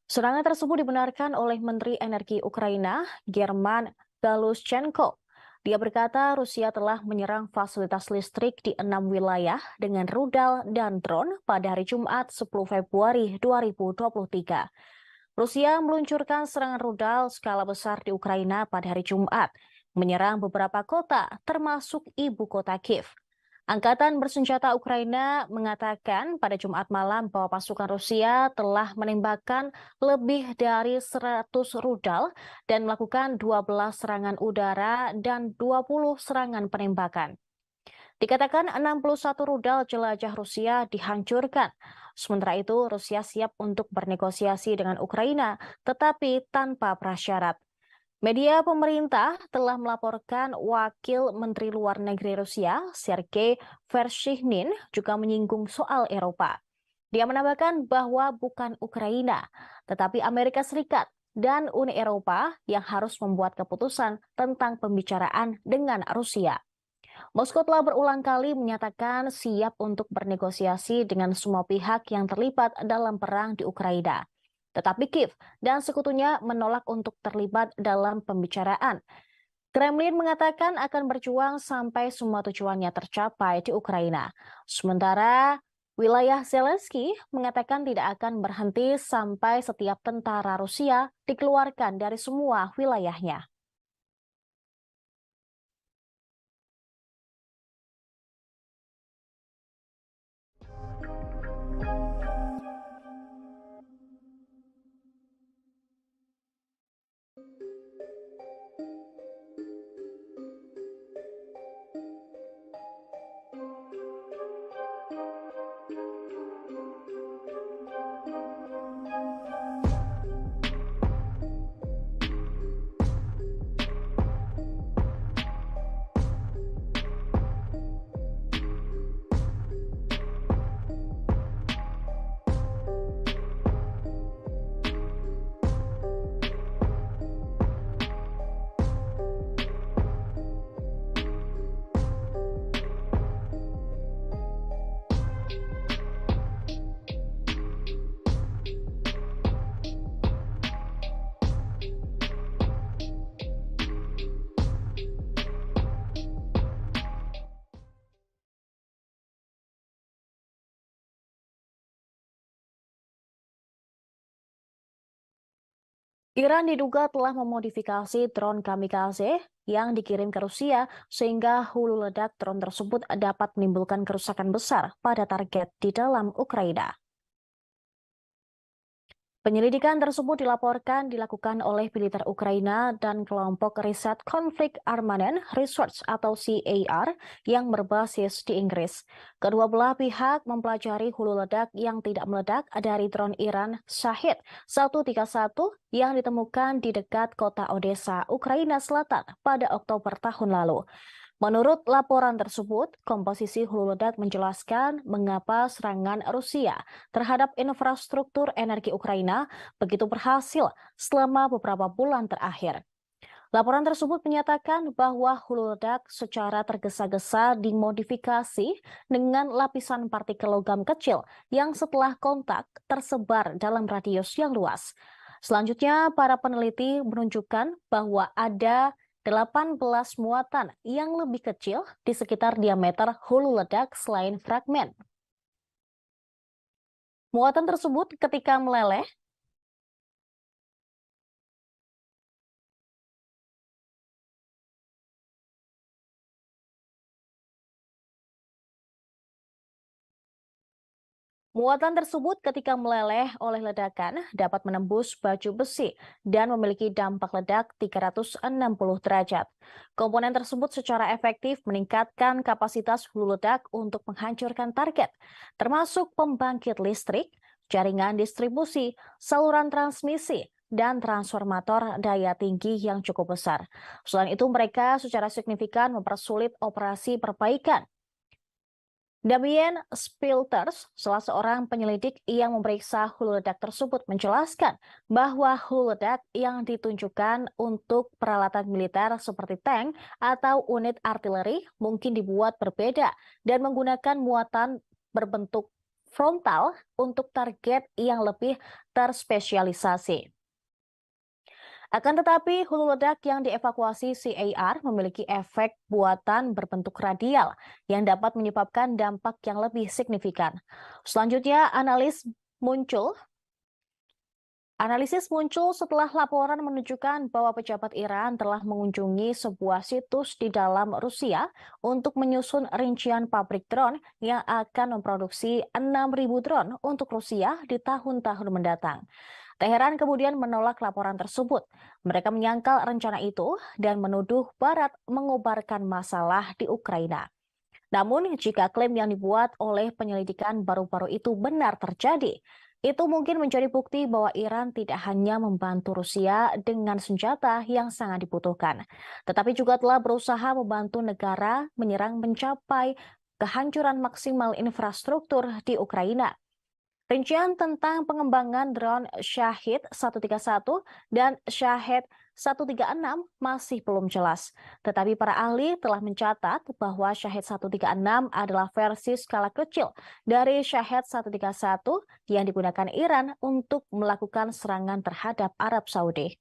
Serangan tersebut dibenarkan oleh Menteri Energi Ukraina, German Galushchenko. Dia berkata Rusia telah menyerang fasilitas listrik di 6 wilayah dengan rudal dan drone pada hari Jumat 10 Februari 2023. Rusia meluncurkan serangan rudal skala besar di Ukraina pada hari Jumat, menyerang beberapa kota termasuk ibu kota Kiev. Angkatan bersenjata Ukraina mengatakan pada Jumat malam bahwa pasukan Rusia telah menembakkan lebih dari 100 rudal dan melakukan 12 serangan udara dan 20 serangan penembakan. Dikatakan 61 rudal jelajah Rusia dihancurkan. Sementara itu, Rusia siap untuk bernegosiasi dengan Ukraina, tetapi tanpa prasyarat. Media pemerintah telah melaporkan Wakil Menteri Luar Negeri Rusia, Sergei Vershinin, juga menyinggung soal Eropa. Dia menambahkan bahwa bukan Ukraina, tetapi Amerika Serikat dan Uni Eropa yang harus membuat keputusan tentang pembicaraan dengan Rusia. Moskow telah berulang kali menyatakan siap untuk bernegosiasi dengan semua pihak yang terlibat dalam perang di Ukraina. Tetapi Kiev dan sekutunya menolak untuk terlibat dalam pembicaraan. Kremlin mengatakan akan berjuang sampai semua tujuannya tercapai di Ukraina. Sementara wilayah Zelensky mengatakan tidak akan berhenti sampai setiap tentara Rusia dikeluarkan dari semua wilayahnya. Iran diduga telah memodifikasi drone kamikaze yang dikirim ke Rusia sehingga hulu ledak drone tersebut dapat menimbulkan kerusakan besar pada target di dalam Ukraina. Penyelidikan tersebut dilakukan oleh militer Ukraina dan kelompok riset konflik Armament Research atau CAR yang berbasis di Inggris. Kedua belah pihak mempelajari hulu ledak yang tidak meledak dari drone Iran Shahid 131 yang ditemukan di dekat kota Odessa, Ukraina Selatan pada Oktober tahun lalu. Menurut laporan tersebut, komposisi hulu ledak menjelaskan mengapa serangan Rusia terhadap infrastruktur energi Ukraina begitu berhasil selama beberapa bulan terakhir. Laporan tersebut menyatakan bahwa hulu ledak secara tergesa-gesa dimodifikasi dengan lapisan partikel logam kecil yang setelah kontak tersebar dalam radius yang luas. Selanjutnya, para peneliti menunjukkan bahwa ada 18 muatan yang lebih kecil di sekitar diameter hulu ledak selain fragmen. Muatan tersebut ketika meleleh Muatan tersebut ketika meleleh oleh ledakan dapat menembus baju besi dan memiliki dampak ledak 360 derajat. Komponen tersebut secara efektif meningkatkan kapasitas hulu ledak untuk menghancurkan target, termasuk pembangkit listrik, jaringan distribusi, saluran transmisi, dan transformator daya tinggi yang cukup besar. Selain itu, mereka secara signifikan mempersulit operasi perbaikan. Damien Spilters, salah seorang penyelidik yang memeriksa hulu ledak tersebut, menjelaskan bahwa hulu ledak yang ditunjukkan untuk peralatan militer seperti tank atau unit artileri mungkin dibuat berbeda dan menggunakan muatan berbentuk frontal untuk target yang lebih terspesialisasi. Akan tetapi, hulu ledak yang dievakuasi CAR memiliki efek buatan berbentuk radial yang dapat menyebabkan dampak yang lebih signifikan. Selanjutnya, analisis muncul setelah laporan menunjukkan bahwa pejabat Iran telah mengunjungi sebuah situs di dalam Rusia untuk menyusun rincian pabrik drone yang akan memproduksi 6.000 drone untuk Rusia di tahun-tahun mendatang. Teheran kemudian menolak laporan tersebut. Mereka menyangkal rencana itu dan menuduh Barat mengobarkan masalah di Ukraina. Namun, jika klaim yang dibuat oleh penyelidikan baru-baru itu benar terjadi, itu mungkin menjadi bukti bahwa Iran tidak hanya membantu Rusia dengan senjata yang sangat dibutuhkan, tetapi juga telah berusaha membantu negara menyerang mencapai kehancuran maksimal infrastruktur di Ukraina. Rincian tentang pengembangan drone Shahid 131 dan Shahid 136 masih belum jelas. Tetapi para ahli telah mencatat bahwa Shahid 136 adalah versi skala kecil dari Shahid 131 yang digunakan Iran untuk melakukan serangan terhadap Arab Saudi.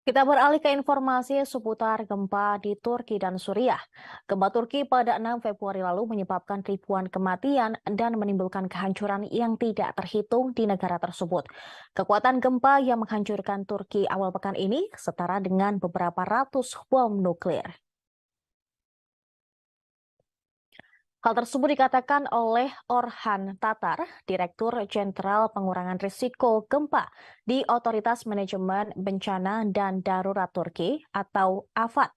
Kita beralih ke informasi seputar gempa di Turki dan Suriah. Gempa Turki pada 6 Februari lalu menyebabkan ribuan kematian dan menimbulkan kehancuran yang tidak terhitung di negara tersebut. Kekuatan gempa yang menghancurkan Turki awal pekan ini setara dengan beberapa ratus bom nuklir. Hal tersebut dikatakan oleh Orhan Tatar, Direktur Jenderal Pengurangan Risiko Gempa di Otoritas Manajemen Bencana dan Darurat Turki atau AFAD.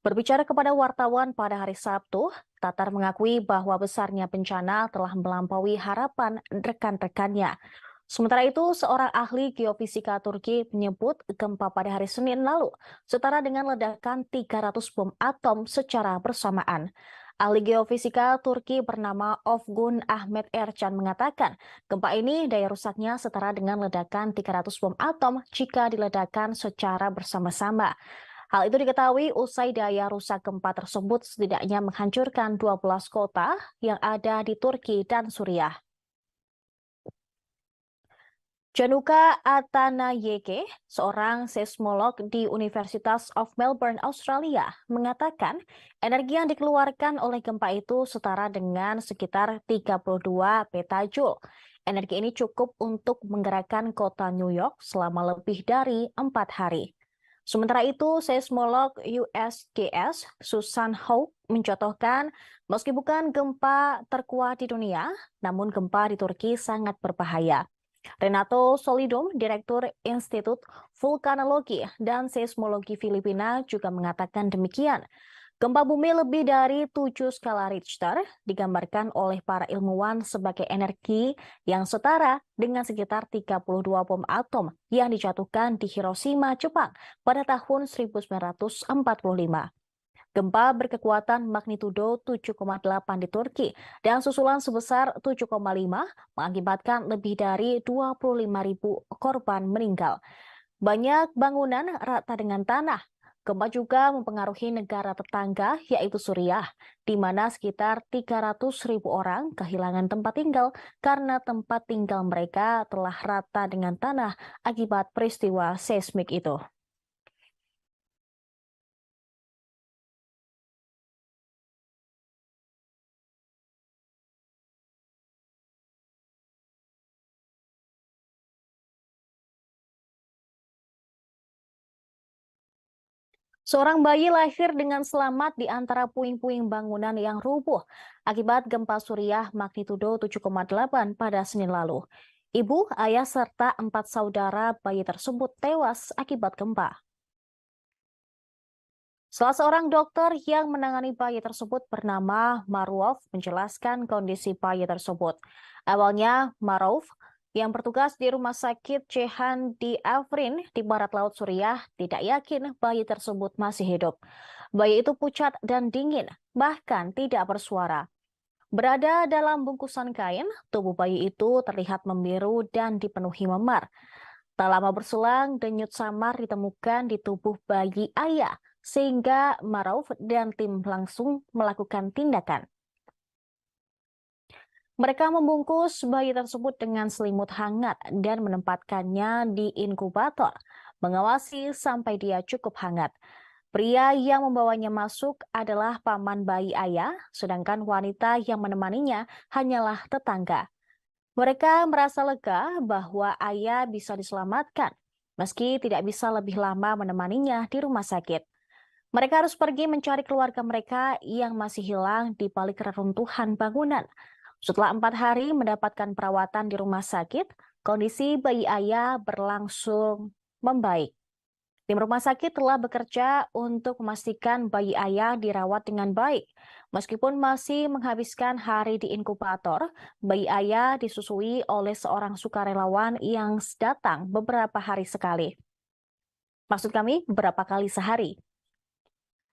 Berbicara kepada wartawan pada hari Sabtu, Tatar mengakui bahwa besarnya bencana telah melampaui harapan rekan-rekannya. Sementara itu, seorang ahli geofisika Turki menyebut gempa pada hari Senin lalu setara dengan ledakan 300 bom atom secara bersamaan. Ahli geofisika Turki bernama Ofgun Ahmet Ercan mengatakan gempa ini daya rusaknya setara dengan ledakan 300 bom atom jika diledakkan secara bersama-sama. Hal itu diketahui usai daya rusak gempa tersebut setidaknya menghancurkan 12 kota yang ada di Turki dan Suriah. Januka Atanayeke, seorang seismolog di Universitas of Melbourne, Australia, mengatakan energi yang dikeluarkan oleh gempa itu setara dengan sekitar 32 petajoule. Energi ini cukup untuk menggerakkan kota New York selama lebih dari 4 hari. Sementara itu, seismolog USGS Susan Hawke mencontohkan, meski bukan gempa terkuat di dunia, namun gempa di Turki sangat berbahaya. Renato Solidum, Direktur Institut Vulkanologi dan Seismologi Filipina juga mengatakan demikian. Gempa bumi lebih dari 7 skala Richter digambarkan oleh para ilmuwan sebagai energi yang setara dengan sekitar 32 bom atom yang dijatuhkan di Hiroshima, Jepang pada tahun 1945. Gempa berkekuatan magnitudo 7,8 di Turki dan susulan sebesar 7,5 mengakibatkan lebih dari 25.000 korban meninggal. Banyak bangunan rata dengan tanah. Gempa juga mempengaruhi negara tetangga yaitu Suriah, di mana sekitar 300.000 orang kehilangan tempat tinggal karena tempat tinggal mereka telah rata dengan tanah akibat peristiwa seismik itu. Seorang bayi lahir dengan selamat di antara puing-puing bangunan yang rubuh akibat gempa Suriah magnitudo 7,8 pada Senin lalu. Ibu, ayah, serta 4 saudara bayi tersebut tewas akibat gempa. Salah seorang dokter yang menangani bayi tersebut bernama Maruf menjelaskan kondisi bayi tersebut. Awalnya, Maruf yang bertugas di Rumah Sakit Ceyhan di Afrin di barat laut Suriah tidak yakin bayi tersebut masih hidup. Bayi itu pucat dan dingin, bahkan tidak bersuara. Berada dalam bungkusan kain, tubuh bayi itu terlihat membiru dan dipenuhi memar. Tak lama berselang, denyut samar ditemukan di tubuh bayi ayah, sehingga Maruf dan tim langsung melakukan tindakan. Mereka membungkus bayi tersebut dengan selimut hangat dan menempatkannya di inkubator, mengawasi sampai dia cukup hangat. Pria yang membawanya masuk adalah paman bayi ayah, sedangkan wanita yang menemaninya hanyalah tetangga. Mereka merasa lega bahwa ayah bisa diselamatkan, meski tidak bisa lebih lama menemaninya di rumah sakit. Mereka harus pergi mencari keluarga mereka yang masih hilang di balik reruntuhan bangunan. Setelah 4 hari mendapatkan perawatan di rumah sakit, kondisi bayi ayah berlangsung membaik. Tim rumah sakit telah bekerja untuk memastikan bayi ayah dirawat dengan baik. Meskipun masih menghabiskan hari di inkubator, bayi ayah disusui oleh seorang sukarelawan yang datang beberapa hari sekali. Maksud kami, beberapa kali sehari.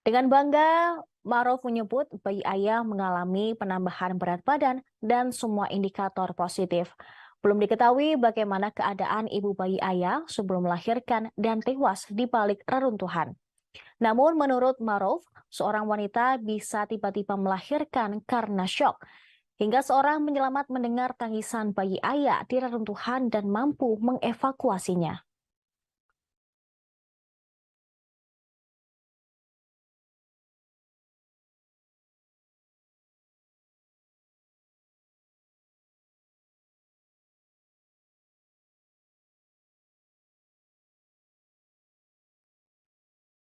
Dengan bangga, Maruf menyebut bayi ayah mengalami penambahan berat badan dan semua indikator positif. Belum diketahui bagaimana keadaan ibu bayi ayah sebelum melahirkan dan tewas di balik reruntuhan. Namun menurut Maruf, seorang wanita bisa tiba-tiba melahirkan karena syok. Hingga seorang penyelamat mendengar tangisan bayi ayah di reruntuhan dan mampu mengevakuasinya.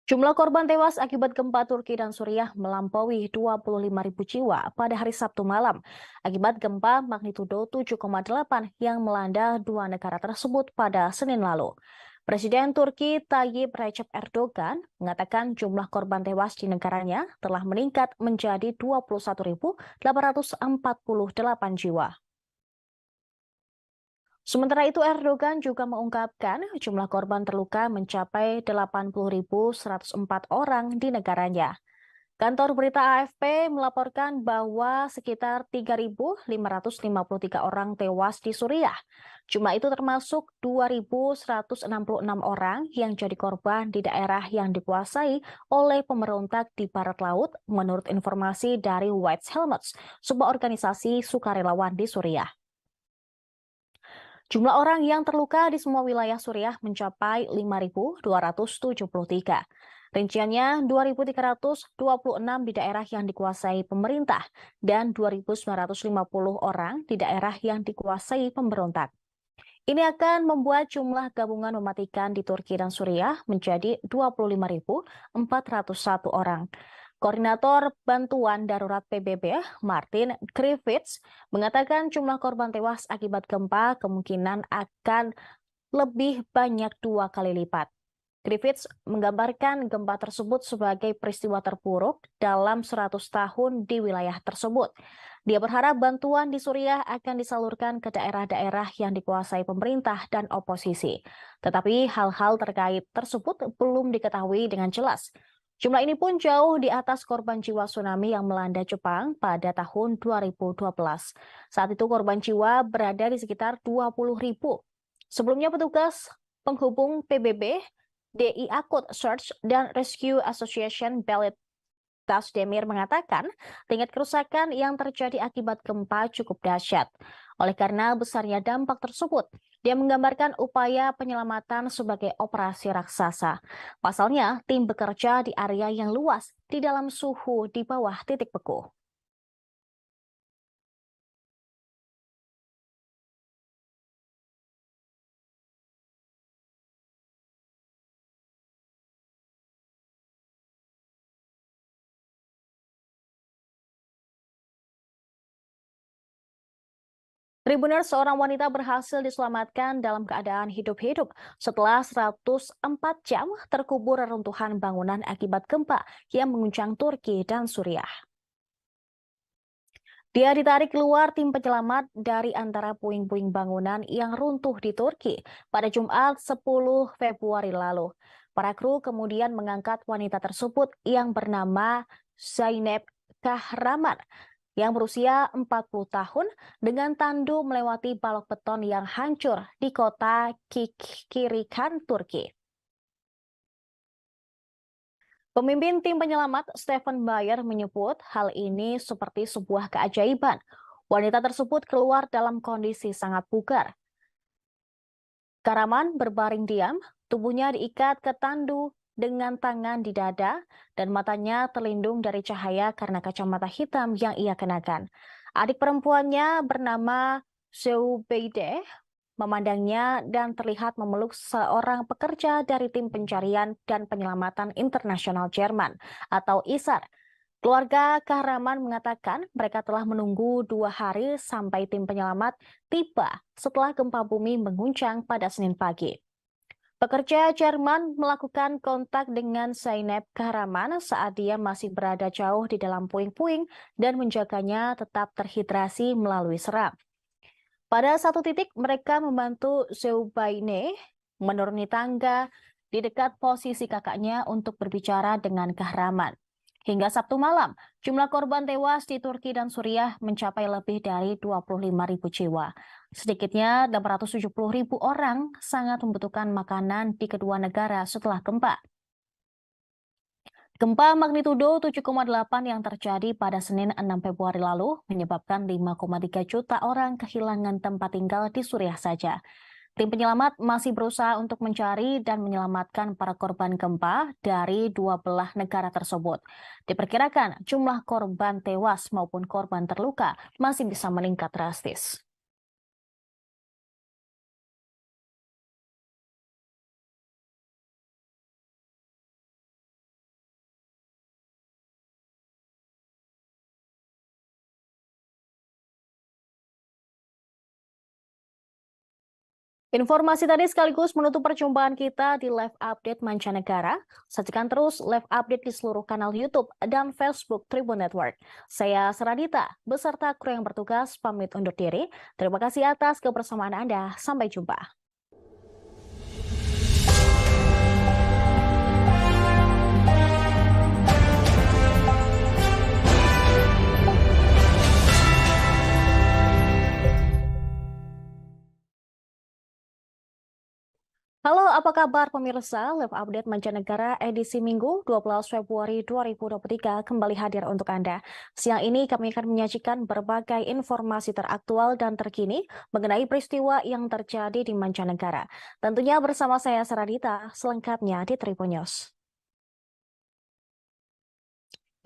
Jumlah korban tewas akibat gempa Turki dan Suriah melampaui 25.000 jiwa pada hari Sabtu malam akibat gempa magnitudo 7,8 yang melanda dua negara tersebut pada Senin lalu. Presiden Turki Tayyip Recep Erdogan mengatakan jumlah korban tewas di negaranya telah meningkat menjadi 21.848 jiwa. Sementara itu, Erdogan juga mengungkapkan jumlah korban terluka mencapai 80.104 orang di negaranya. Kantor berita AFP melaporkan bahwa sekitar 3.553 orang tewas di Suriah. Jumlah itu termasuk 2.166 orang yang jadi korban di daerah yang dikuasai oleh pemberontak di Barat Laut, menurut informasi dari White Helmets, sebuah organisasi sukarelawan di Suriah. Jumlah orang yang terluka di semua wilayah Suriah mencapai 5.273. Rinciannya 2.326 di daerah yang dikuasai pemerintah dan 2.950 orang di daerah yang dikuasai pemberontak. Ini akan membuat jumlah gabungan mematikan di Turki dan Suriah menjadi 25.401 orang. Koordinator Bantuan Darurat PBB, Martin Griffiths, mengatakan jumlah korban tewas akibat gempa kemungkinan akan lebih banyak 2 kali lipat. Griffiths menggambarkan gempa tersebut sebagai peristiwa terburuk dalam 100 tahun di wilayah tersebut. Dia berharap bantuan di Suriah akan disalurkan ke daerah-daerah yang dikuasai pemerintah dan oposisi. Tetapi hal-hal terkait tersebut belum diketahui dengan jelas. Jumlah ini pun jauh di atas korban jiwa tsunami yang melanda Jepang pada tahun 2012. Saat itu korban jiwa berada di sekitar 20.000. Sebelumnya petugas penghubung PBB, DI Akut Search dan Rescue Association Belit Tasdemir mengatakan tingkat kerusakan yang terjadi akibat gempa cukup dahsyat. Oleh karena besarnya dampak tersebut, dia menggambarkan upaya penyelamatan sebagai operasi raksasa. Pasalnya, tim bekerja di area yang luas di dalam suhu di bawah titik beku. Tribuners, seorang wanita berhasil diselamatkan dalam keadaan hidup-hidup setelah 104 jam terkubur reruntuhan bangunan akibat gempa yang mengguncang Turki dan Suriah. Dia ditarik keluar tim penyelamat dari antara puing-puing bangunan yang runtuh di Turki pada Jumat 10 Februari lalu. Para kru kemudian mengangkat wanita tersebut yang bernama Zeynep Kahraman yang berusia 40 tahun dengan tandu melewati balok beton yang hancur di kota Kikirikan, Turki. Pemimpin tim penyelamat Stephen Bayer menyebut hal ini seperti sebuah keajaiban. Wanita tersebut keluar dalam kondisi sangat bugar. Kahraman berbaring diam, tubuhnya diikat ke tandu dengan tangan di dada dan matanya terlindung dari cahaya karena kacamata hitam yang ia kenakan. Adik perempuannya bernama Zeubeide memandangnya dan terlihat memeluk seorang pekerja dari tim pencarian dan penyelamatan internasional Jerman atau ISAR. Keluarga Kahraman mengatakan mereka telah menunggu 2 hari sampai tim penyelamat tiba setelah gempa bumi mengguncang pada Senin pagi. Pekerja Jerman melakukan kontak dengan Zeynep Kahraman saat dia masih berada jauh di dalam puing-puing dan menjaganya tetap terhidrasi melalui seram. Pada satu titik, mereka membantu Zeubeide menuruni tangga di dekat posisi kakaknya untuk berbicara dengan Kahraman. Hingga Sabtu malam, jumlah korban tewas di Turki dan Suriah mencapai lebih dari 25.000 jiwa. Sedikitnya 870.000 orang sangat membutuhkan makanan di kedua negara setelah gempa. Gempa magnitudo 7,8 yang terjadi pada Senin 6 Februari lalu menyebabkan 5,3 juta orang kehilangan tempat tinggal di Suriah saja. Tim penyelamat masih berusaha untuk mencari dan menyelamatkan para korban gempa dari 2 belah negara tersebut. Diperkirakan jumlah korban tewas maupun korban terluka masih bisa meningkat drastis. Informasi tadi sekaligus menutup perjumpaan kita di live update mancanegara. Saksikan terus live update di seluruh kanal YouTube dan Facebook Tribun Network. Saya Seradita, beserta kru yang bertugas pamit undur diri. Terima kasih atas kebersamaan Anda. Sampai jumpa. Apa kabar pemirsa? Live Update Mancanegara edisi Minggu 12 Februari 2023 kembali hadir untuk Anda. Siang ini kami akan menyajikan berbagai informasi teraktual dan terkini mengenai peristiwa yang terjadi di mancanegara. Tentunya bersama saya Saradita, selengkapnya di Tribun News.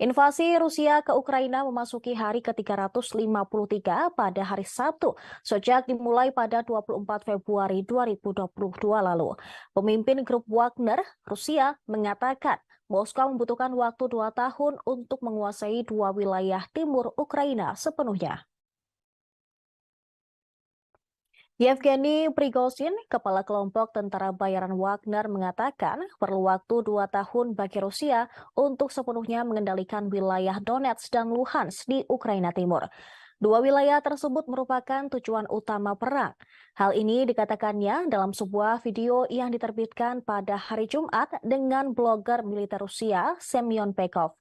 Invasi Rusia ke Ukraina memasuki hari ke-353 pada hari Sabtu, sejak dimulai pada 24 Februari 2022 lalu. Pemimpin grup Wagner, Rusia, mengatakan Moskow membutuhkan waktu 2 tahun untuk menguasai 2 wilayah timur Ukraina sepenuhnya. Yevgeny Prigozhin, kepala kelompok tentara bayaran Wagner, mengatakan perlu waktu 2 tahun bagi Rusia untuk sepenuhnya mengendalikan wilayah Donetsk dan Luhansk di Ukraina Timur. 2 wilayah tersebut merupakan tujuan utama perang. Hal ini dikatakannya dalam sebuah video yang diterbitkan pada hari Jumat dengan blogger militer Rusia, Semyon Pekov.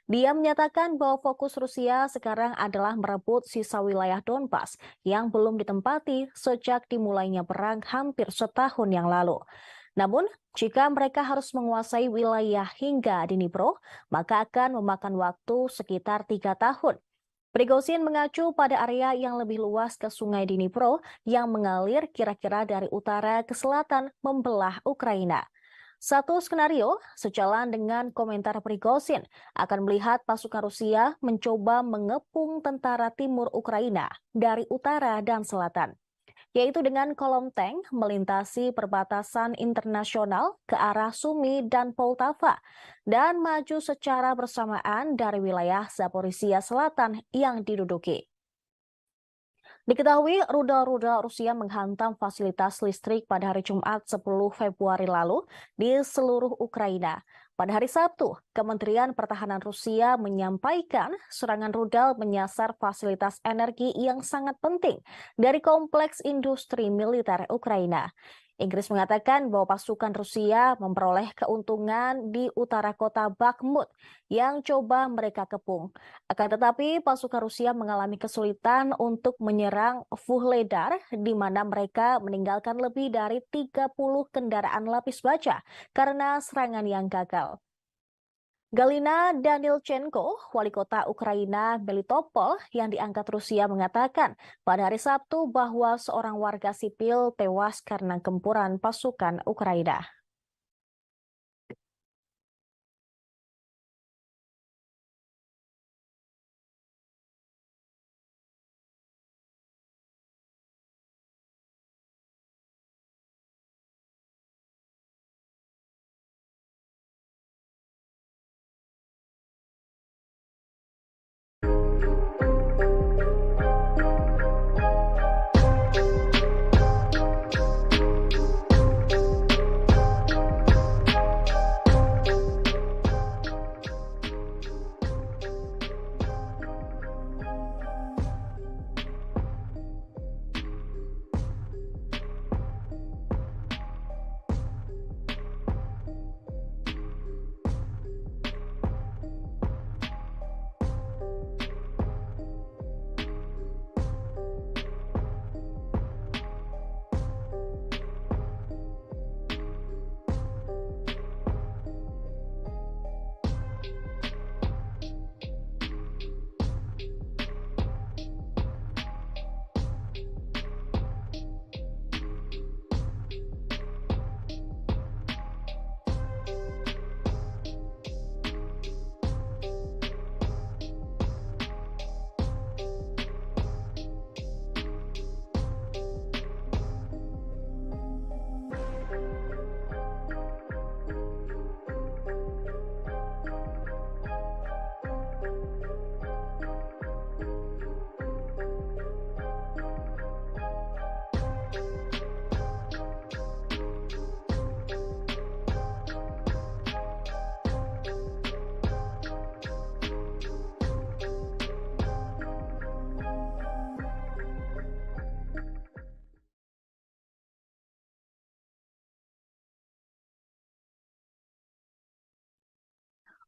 Dia menyatakan bahwa fokus Rusia sekarang adalah merebut sisa wilayah Donbas yang belum ditempati sejak dimulainya perang hampir setahun yang lalu. Namun, jika mereka harus menguasai wilayah hingga Dnipro, maka akan memakan waktu sekitar 3 tahun. Prigozhin mengacu pada area yang lebih luas ke Sungai Dnipro yang mengalir kira-kira dari utara ke selatan membelah Ukraina. Satu skenario sejalan dengan komentar Prigozhin akan melihat pasukan Rusia mencoba mengepung tentara timur Ukraina dari utara dan selatan, yaitu dengan kolom tank melintasi perbatasan internasional ke arah Sumy dan Poltava dan maju secara bersamaan dari wilayah Zaporizhia Selatan yang diduduki. Diketahui rudal-rudal Rusia menghantam fasilitas listrik pada hari Jumat 10 Februari lalu di seluruh Ukraina. Pada hari Sabtu, Kementerian Pertahanan Rusia menyampaikan serangan rudal menyasar fasilitas energi yang sangat penting dari kompleks industri militer Ukraina. Inggris mengatakan bahwa pasukan Rusia memperoleh keuntungan di utara kota Bakhmut yang coba mereka kepung. Akan tetapi pasukan Rusia mengalami kesulitan untuk menyerang Vuhledar, di mana mereka meninggalkan lebih dari 30 kendaraan lapis baja karena serangan yang gagal. Galina Danilchenko, wali kota Ukraina Melitopol yang diangkat Rusia, mengatakan pada hari Sabtu bahwa seorang warga sipil tewas karena gempuran pasukan Ukraina.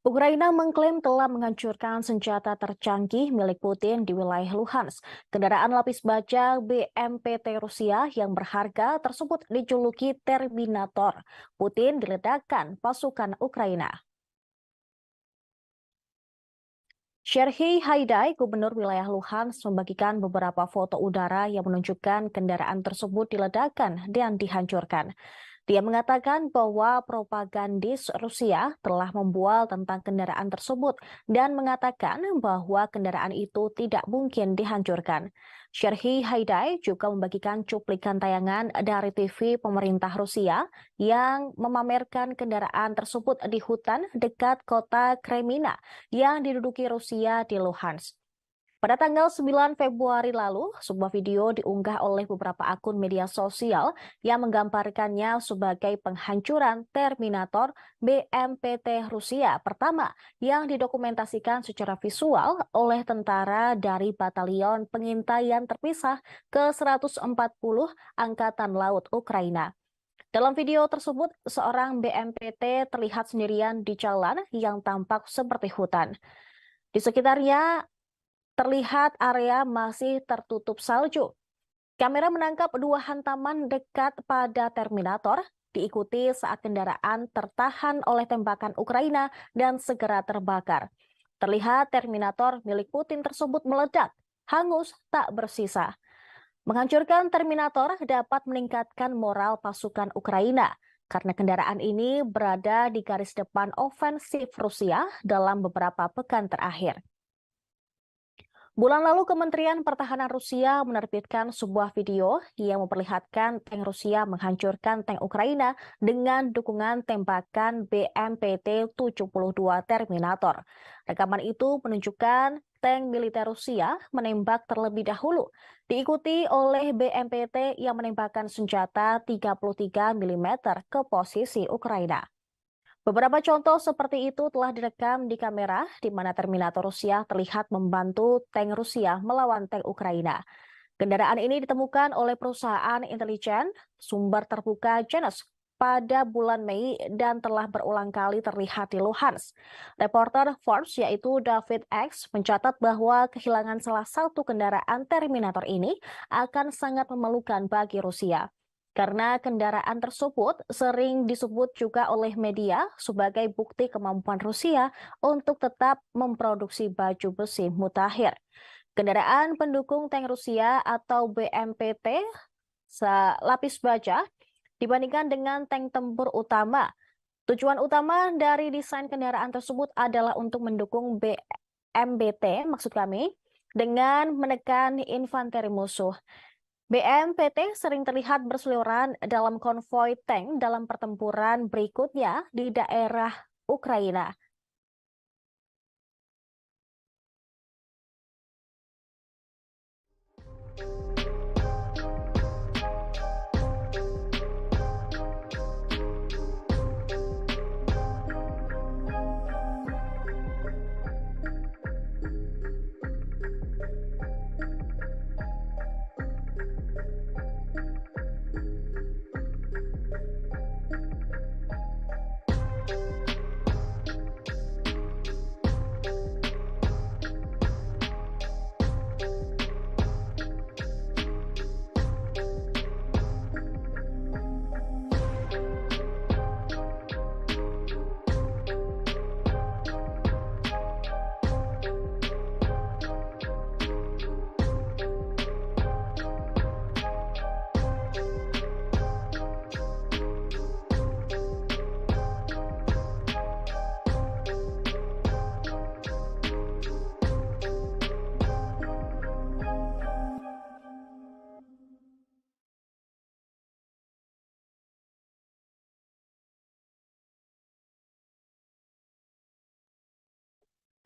Ukraina mengklaim telah menghancurkan senjata tercanggih milik Putin di wilayah Luhansk. Kendaraan lapis baja BMPT Rusia yang berharga tersebut dijuluki Terminator. Putin diledakkan pasukan Ukraina. Serhiy Haidai, gubernur wilayah Luhansk, membagikan beberapa foto udara yang menunjukkan kendaraan tersebut diledakkan dan dihancurkan. Dia mengatakan bahwa propagandis Rusia telah membual tentang kendaraan tersebut dan mengatakan bahwa kendaraan itu tidak mungkin dihancurkan. Serhiy Haidai juga membagikan cuplikan tayangan dari TV pemerintah Rusia yang memamerkan kendaraan tersebut di hutan dekat kota Kremina yang diduduki Rusia di Luhansk. Pada tanggal 9 Februari lalu, sebuah video diunggah oleh beberapa akun media sosial yang menggambarkannya sebagai penghancuran Terminator BMPT Rusia pertama yang didokumentasikan secara visual oleh tentara dari Batalion Pengintaian Terpisah ke-140 Angkatan Laut Ukraina. Dalam video tersebut, seorang BMPT terlihat sendirian di jalan yang tampak seperti hutan. Di sekitarnya terlihat area masih tertutup salju. Kamera menangkap dua hantaman dekat pada Terminator, diikuti saat kendaraan tertahan oleh tembakan Ukraina dan segera terbakar. Terlihat Terminator milik Putin tersebut meledak, hangus tak bersisa. Menghancurkan Terminator dapat meningkatkan moral pasukan Ukraina, karena kendaraan ini berada di garis depan ofensif Rusia dalam beberapa pekan terakhir. Bulan lalu, Kementerian Pertahanan Rusia menerbitkan sebuah video yang memperlihatkan tank Rusia menghancurkan tank Ukraina dengan dukungan tembakan BMPT-72 Terminator. Rekaman itu menunjukkan tank militer Rusia menembak terlebih dahulu, diikuti oleh BMPT yang menembakkan senjata 33 mm ke posisi Ukraina. Beberapa contoh seperti itu telah direkam di kamera di mana Terminator Rusia terlihat membantu tank Rusia melawan tank Ukraina. Kendaraan ini ditemukan oleh perusahaan intelijen sumber terbuka Janus pada bulan Mei dan telah berulang kali terlihat di Luhansk. Reporter Forbes yaitu David X mencatat bahwa kehilangan salah satu kendaraan Terminator ini akan sangat memalukan bagi Rusia. Karena kendaraan tersebut sering disebut juga oleh media sebagai bukti kemampuan Rusia untuk tetap memproduksi baju besi mutakhir. Kendaraan pendukung tank Rusia atau BMPT lapis baja dibandingkan dengan tank tempur utama. Tujuan utama dari desain kendaraan tersebut adalah untuk mendukung BMPT, maksud kami, dengan menekan infanteri musuh. BMPT sering terlihat berseliweran dalam konvoi tank dalam pertempuran berikutnya di daerah Ukraina.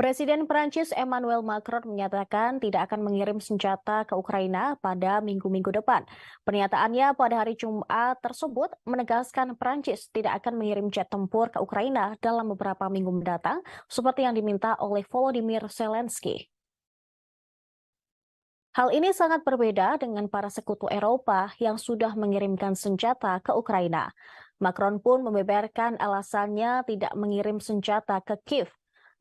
Presiden Prancis Emmanuel Macron menyatakan tidak akan mengirim senjata ke Ukraina pada minggu-minggu depan. Pernyataannya pada hari Jumat tersebut menegaskan Prancis tidak akan mengirim jet tempur ke Ukraina dalam beberapa minggu mendatang, seperti yang diminta oleh Volodymyr Zelensky. Hal ini sangat berbeda dengan para sekutu Eropa yang sudah mengirimkan senjata ke Ukraina. Macron pun membeberkan alasannya tidak mengirim senjata ke Kiev.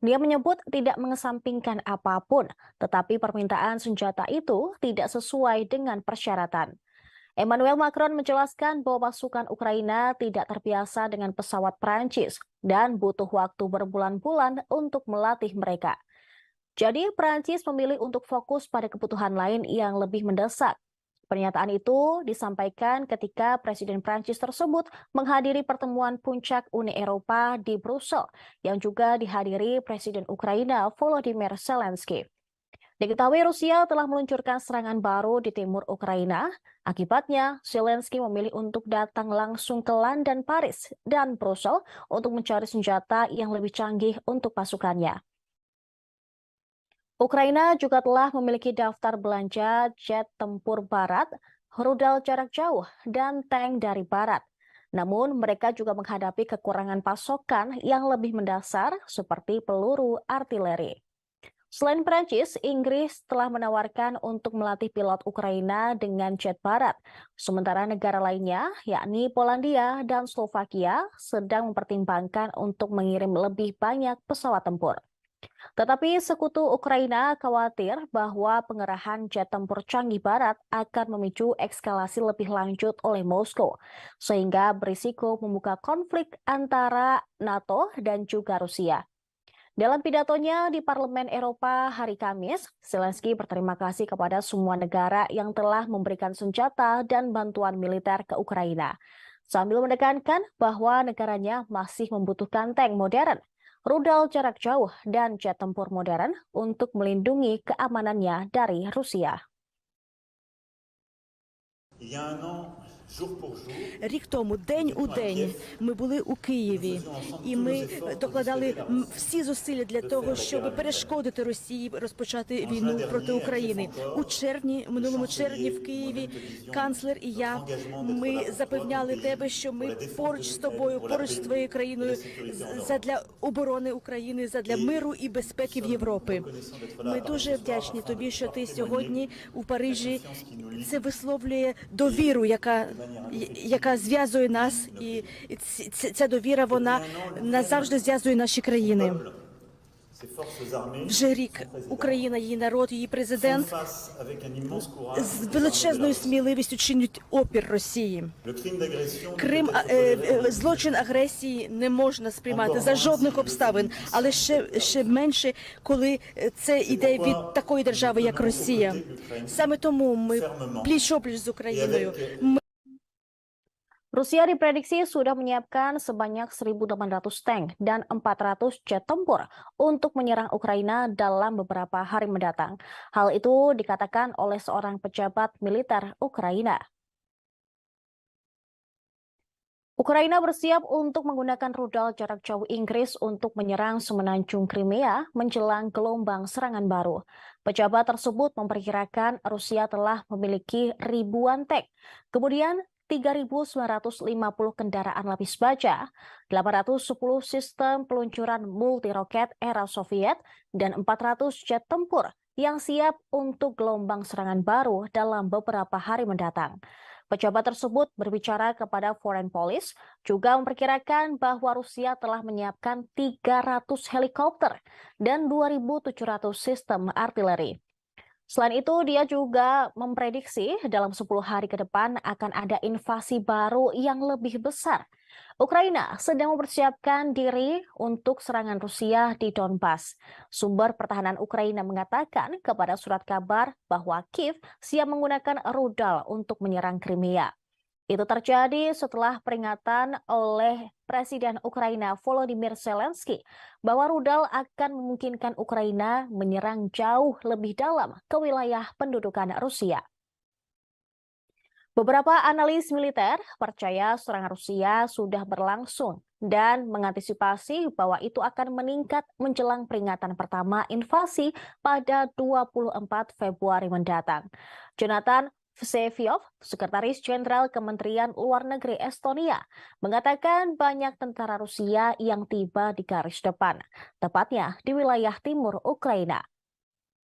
Dia menyebut tidak mengesampingkan apapun, tetapi permintaan senjata itu tidak sesuai dengan persyaratan. Emmanuel Macron menjelaskan bahwa pasukan Ukraina tidak terbiasa dengan pesawat Prancis dan butuh waktu berbulan-bulan untuk melatih mereka. Jadi, Prancis memilih untuk fokus pada kebutuhan lain yang lebih mendesak. Pernyataan itu disampaikan ketika Presiden Prancis tersebut menghadiri pertemuan puncak Uni Eropa di Brussel, yang juga dihadiri Presiden Ukraina Volodymyr Zelensky. Diketahui Rusia telah meluncurkan serangan baru di timur Ukraina. Akibatnya, Zelensky memilih untuk datang langsung ke London, Paris, dan Brussel untuk mencari senjata yang lebih canggih untuk pasukannya. Ukraina juga telah memiliki daftar belanja jet tempur barat, rudal jarak jauh, dan tank dari barat. Namun, mereka juga menghadapi kekurangan pasokan yang lebih mendasar seperti peluru artileri. Selain Prancis, Inggris telah menawarkan untuk melatih pilot Ukraina dengan jet barat. Sementara negara lainnya, yakni Polandia dan Slovakia, sedang mempertimbangkan untuk mengirim lebih banyak pesawat tempur. Tetapi sekutu Ukraina khawatir bahwa pengerahan jet tempur canggih barat akan memicu eskalasi lebih lanjut oleh Moskow, sehingga berisiko membuka konflik antara NATO dan juga Rusia. Dalam pidatonya di Parlemen Eropa hari Kamis, Zelensky berterima kasih kepada semua negara yang telah memberikan senjata dan bantuan militer ke Ukraina, sambil menekankan bahwa negaranya masih membutuhkan tank modern, rudal jarak jauh, dan jet tempur modern untuk melindungi keamanannya dari Rusia. Рік тому, день у день, ми були у Києві, і ми докладали всі зусилля для того, щоб перешкодити Росії розпочати війну проти України. У червні, минулому червні в Києві, канцлер і я, ми запевняли тебе, що ми поруч з тобою, поруч з твоєю країною, задля оборони України, задля миру і безпеки в Європі. Ми дуже вдячні тобі, що ти сьогодні у Парижі. Це висловлює довіру, яка зв'язує нас, і ця довіра, вона назавжди зв'язує наші країни. Вже рік Україна, її народ, її президент з величезною сміливістю чинять опір Росії. Злочин агресії не можна сприймати за жодних обставин, але ще менше, коли це йде від такої держави, як Росія. Саме тому ми пліч-опліч з Україною. Rusia diprediksi sudah menyiapkan sebanyak 1.800 tank dan 400 jet tempur untuk menyerang Ukraina dalam beberapa hari mendatang. Hal itu dikatakan oleh seorang pejabat militer Ukraina. Ukraina bersiap untuk menggunakan rudal jarak jauh Inggris untuk menyerang semenanjung Crimea menjelang gelombang serangan baru. Pejabat tersebut memperkirakan Rusia telah memiliki ribuan tank. Kemudian 3.950 kendaraan lapis baja, 810 sistem peluncuran multi-roket era Soviet, dan 400 jet tempur yang siap untuk gelombang serangan baru dalam beberapa hari mendatang. Pejabat tersebut berbicara kepada Foreign Policy, juga memperkirakan bahwa Rusia telah menyiapkan 300 helikopter dan 2.700 sistem artileri. Selain itu, dia juga memprediksi dalam 10 hari ke depan akan ada invasi baru yang lebih besar. Ukraina sedang mempersiapkan diri untuk serangan Rusia di Donbas. Sumber pertahanan Ukraina mengatakan kepada surat kabar bahwa Kiev siap menggunakan rudal untuk menyerang Crimea. Itu terjadi setelah peringatan oleh Presiden Ukraina Volodymyr Zelensky bahwa rudal akan memungkinkan Ukraina menyerang jauh lebih dalam ke wilayah pendudukan Rusia. Beberapa analis militer percaya serangan Rusia sudah berlangsung dan mengantisipasi bahwa itu akan meningkat menjelang peringatan pertama invasi pada 24 Februari mendatang. Jonathan Vseviov, Sekretaris Jenderal Kementerian Luar Negeri Estonia, mengatakan banyak tentara Rusia yang tiba di garis depan, tepatnya di wilayah timur Ukraina.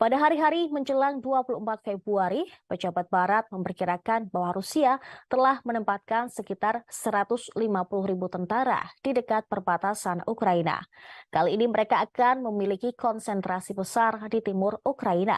Pada hari-hari menjelang 24 Februari, pejabat Barat memperkirakan bahwa Rusia telah menempatkan sekitar 150.000 tentara di dekat perbatasan Ukraina. Kali ini mereka akan memiliki konsentrasi besar di timur Ukraina.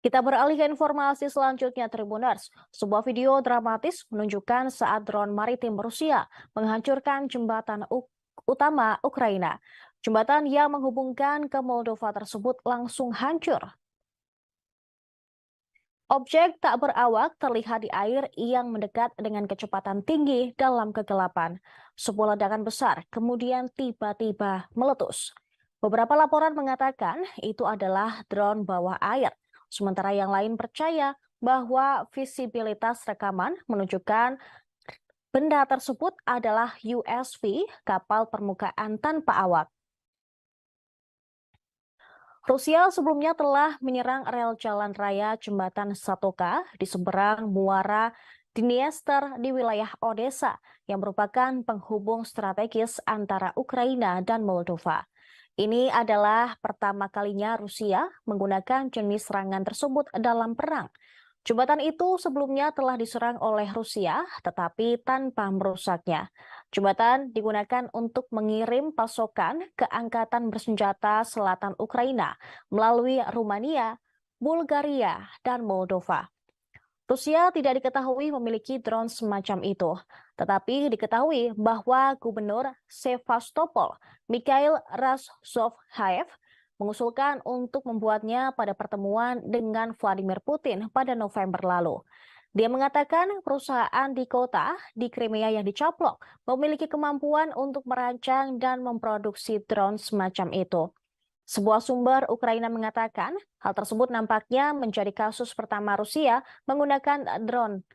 Kita beralih ke informasi selanjutnya, Tribuners. Sebuah video dramatis menunjukkan saat drone maritim Rusia menghancurkan jembatan utama Ukraina. Jembatan yang menghubungkan ke Moldova tersebut langsung hancur. Objek tak berawak terlihat di air yang mendekat dengan kecepatan tinggi dalam kegelapan. Sebuah ledakan besar kemudian tiba-tiba meletus. Beberapa laporan mengatakan itu adalah drone bawah air. Sementara yang lain percaya bahwa visibilitas rekaman menunjukkan benda tersebut adalah USV, kapal permukaan tanpa awak. Rusia sebelumnya telah menyerang rel jalan raya jembatan Satoka di seberang muara Dniester di wilayah Odessa yang merupakan penghubung strategis antara Ukraina dan Moldova. Ini adalah pertama kalinya Rusia menggunakan jenis serangan tersebut dalam perang. Jembatan itu sebelumnya telah diserang oleh Rusia, tetapi tanpa merusaknya. Jembatan digunakan untuk mengirim pasokan ke Angkatan Bersenjata Selatan Ukraina melalui Rumania, Bulgaria, dan Moldova. Rusia tidak diketahui memiliki drone semacam itu, tetapi diketahui bahwa Gubernur Sevastopol, Mikhail Razovhaev, mengusulkan untuk membuatnya pada pertemuan dengan Vladimir Putin pada November lalu. Dia mengatakan perusahaan di kota di Crimea yang dicaplok memiliki kemampuan untuk merancang dan memproduksi drone semacam itu. Sebuah sumber Ukraina mengatakan hal tersebut nampaknya menjadi kasus pertama Rusia menggunakan drone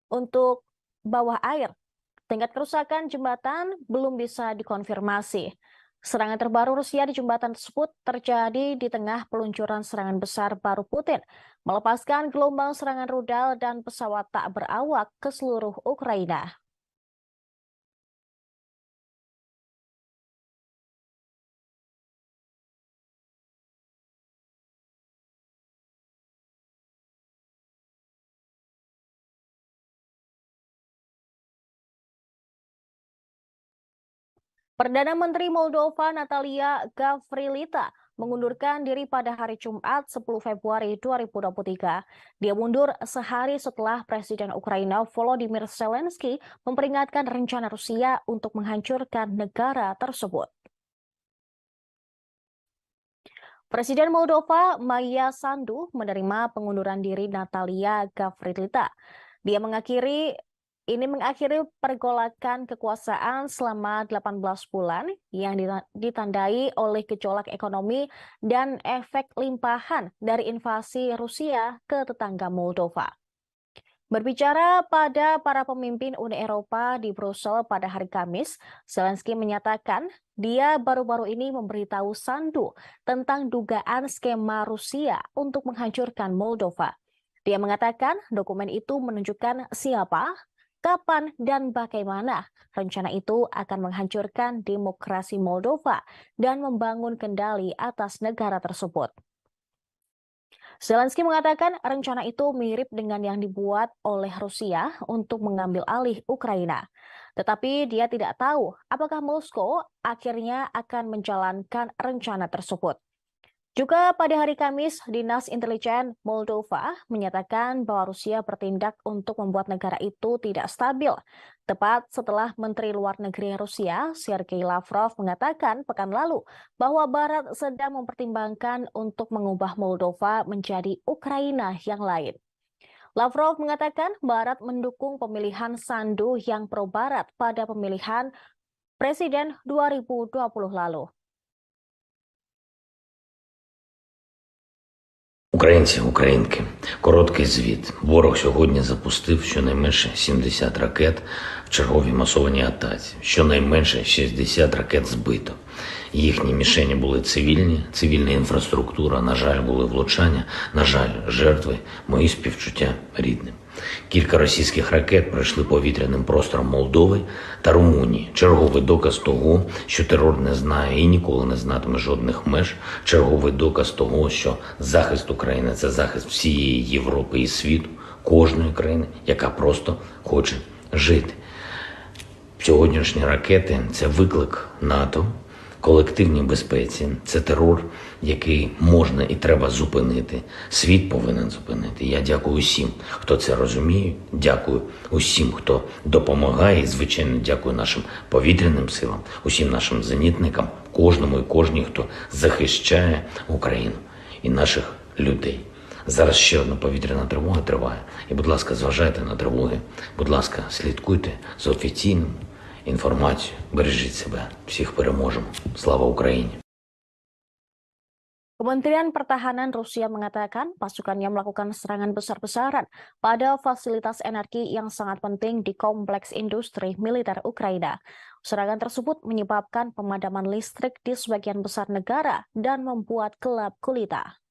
untuk bawah air. Tingkat kerusakan jembatan belum bisa dikonfirmasi. Serangan terbaru Rusia di jembatan tersebut terjadi di tengah peluncuran serangan besar baru Putin, melepaskan gelombang serangan rudal dan pesawat tak berawak ke seluruh Ukraina. Perdana Menteri Moldova Natalia Gavrilita mengundurkan diri pada hari Jumat 10 Februari 2023. Dia mundur sehari setelah Presiden Ukraina Volodymyr Zelensky memperingatkan rencana Rusia untuk menghancurkan negara tersebut. Presiden Moldova Maia Sandu menerima pengunduran diri Natalia Gavrilita. Dia mengakhiri pergolakan kekuasaan selama 18 bulan yang ditandai oleh gejolak ekonomi dan efek limpahan dari invasi Rusia ke tetangga Moldova. Berbicara pada para pemimpin Uni Eropa di Brussel pada hari Kamis, Zelensky menyatakan dia baru-baru ini memberitahu Sandu tentang dugaan skema Rusia untuk menghancurkan Moldova. Dia mengatakan dokumen itu menunjukkan siapa, kapan, dan bagaimana rencana itu akan menghancurkan demokrasi Moldova dan membangun kendali atas negara tersebut. Zelensky mengatakan rencana itu mirip dengan yang dibuat oleh Rusia untuk mengambil alih Ukraina. Tetapi dia tidak tahu apakah Moskow akhirnya akan menjalankan rencana tersebut. Juga pada hari Kamis, Dinas Intelijen Moldova menyatakan bahwa Rusia bertindak untuk membuat negara itu tidak stabil. Tepat setelah Menteri Luar Negeri Rusia, Sergei Lavrov, mengatakan pekan lalu bahwa Barat sedang mempertimbangkan untuk mengubah Moldova menjadi Ukraina yang lain. Lavrov mengatakan Barat mendukung pemilihan Sandu yang pro-Barat pada pemilihan Presiden 2020 lalu. Українці, українки, короткий звіт. Ворог сьогодні запустив щонайменше 70 ракет в черговій масованій атаці. Щонайменше 60 ракет збито. Їхні мішені були цивільні, цивільна інфраструктура, на жаль, були влучання, на жаль, жертви, мої співчуття рідним. Кілька російських ракет пройшли повітряним простором Молдови та Румунії. Черговий доказ того, що терор не знає і ніколи не знатиме жодних меж. Черговий доказ того, що захист України – це захист всієї Європи і світу, кожної країни, яка просто хоче жити. Сьогоднішні ракети – це виклик НАТО, колективній безпеці. Це терор, який можна і треба зупинити. Світ повинен зупинити. Я дякую усім, хто це розуміє. Дякую усім, хто допомагає. І, звичайно, дякую нашим повітряним силам, усім нашим зенітникам, кожному і кожній, хто захищає Україну і наших людей. Зараз ще одна повітряна тривога триває. І, будь ласка, зважайте на тривоги. Будь ласка, слідкуйте за офіційним інформацію. Бережіть себе. Всіх переможемо. Слава Україні! Kementerian Pertahanan Rusia mengatakan pasukannya melakukan serangan besar-besaran pada fasilitas energi yang sangat penting di kompleks industri militer Ukraina. Serangan tersebut menyebabkan pemadaman listrik di sebagian besar negara dan membuat gelap gulita.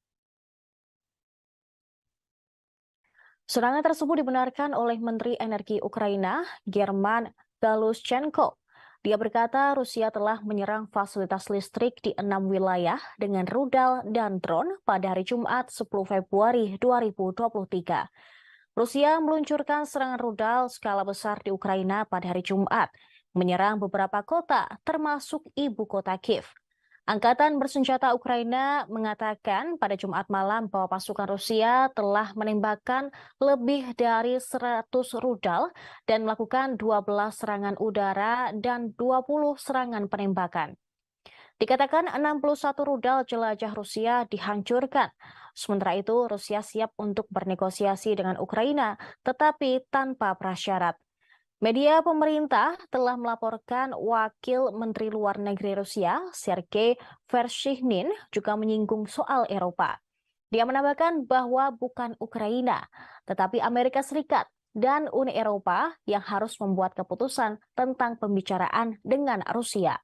Serangan tersebut dibenarkan oleh Menteri Energi Ukraina, German Galushchenko. Dia berkata Rusia telah menyerang fasilitas listrik di 6 wilayah dengan rudal dan drone pada hari Jumat 10 Februari 2023. Rusia meluncurkan serangan rudal skala besar di Ukraina pada hari Jumat, menyerang beberapa kota termasuk ibu kota Kiev. Angkatan bersenjata Ukraina mengatakan pada Jumat malam bahwa pasukan Rusia telah menembakkan lebih dari 100 rudal dan melakukan 12 serangan udara dan 20 serangan penembakan. Dikatakan 61 rudal jelajah Rusia dihancurkan. Sementara itu, Rusia siap untuk bernegosiasi dengan Ukraina, tetapi tanpa prasyarat. Media pemerintah telah melaporkan Wakil Menteri Luar Negeri Rusia, Sergei Vershinin, juga menyinggung soal Eropa. Dia menambahkan bahwa bukan Ukraina, tetapi Amerika Serikat dan Uni Eropa yang harus membuat keputusan tentang pembicaraan dengan Rusia.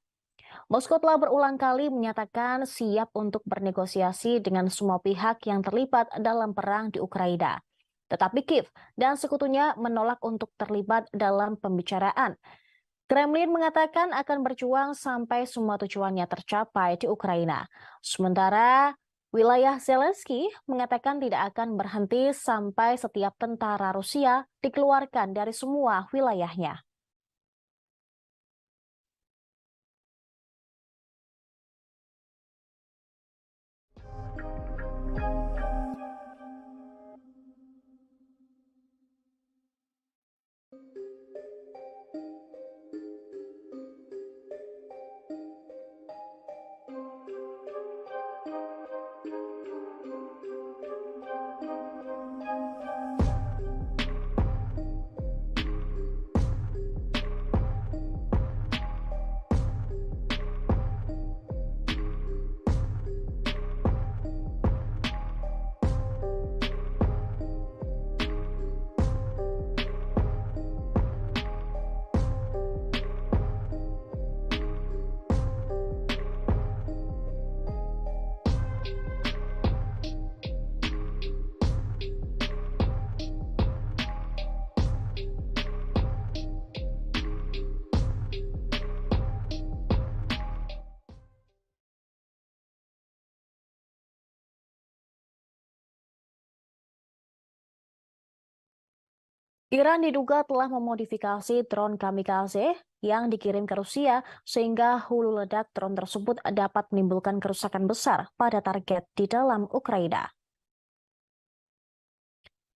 Moskow telah berulang kali menyatakan siap untuk bernegosiasi dengan semua pihak yang terlibat dalam perang di Ukraina. Tetapi Kiev dan sekutunya menolak untuk terlibat dalam pembicaraan. Kremlin mengatakan akan berjuang sampai semua tujuannya tercapai di Ukraina. Sementara wilayah Zelensky mengatakan tidak akan berhenti sampai setiap tentara Rusia dikeluarkan dari semua wilayahnya. Iran diduga telah memodifikasi drone kamikaze yang dikirim ke Rusia sehingga hulu ledak drone tersebut dapat menimbulkan kerusakan besar pada target di dalam Ukraina.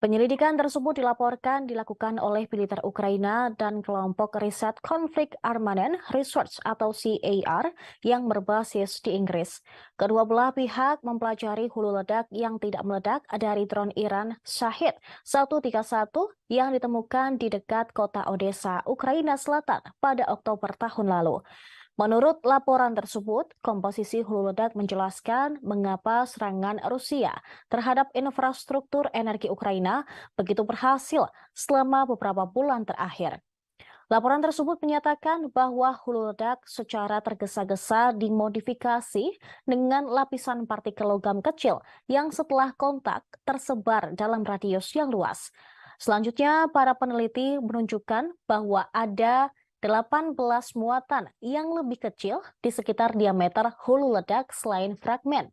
Penyelidikan tersebut dilakukan oleh militer Ukraina dan kelompok riset konflik Armanen Research atau CAR yang berbasis di Inggris. Kedua belah pihak mempelajari hulu ledak yang tidak meledak dari drone Iran Shahid 131 yang ditemukan di dekat kota Odessa, Ukraina Selatan pada Oktober tahun lalu. Menurut laporan tersebut, komposisi hulu ledak menjelaskan mengapa serangan Rusia terhadap infrastruktur energi Ukraina begitu berhasil selama beberapa bulan terakhir. Laporan tersebut menyatakan bahwa hulu ledak secara tergesa-gesa dimodifikasi dengan lapisan partikel logam kecil yang setelah kontak tersebar dalam radius yang luas. Selanjutnya, para peneliti menunjukkan bahwa ada 18 muatan yang lebih kecil di sekitar diameter hulu ledak selain fragmen.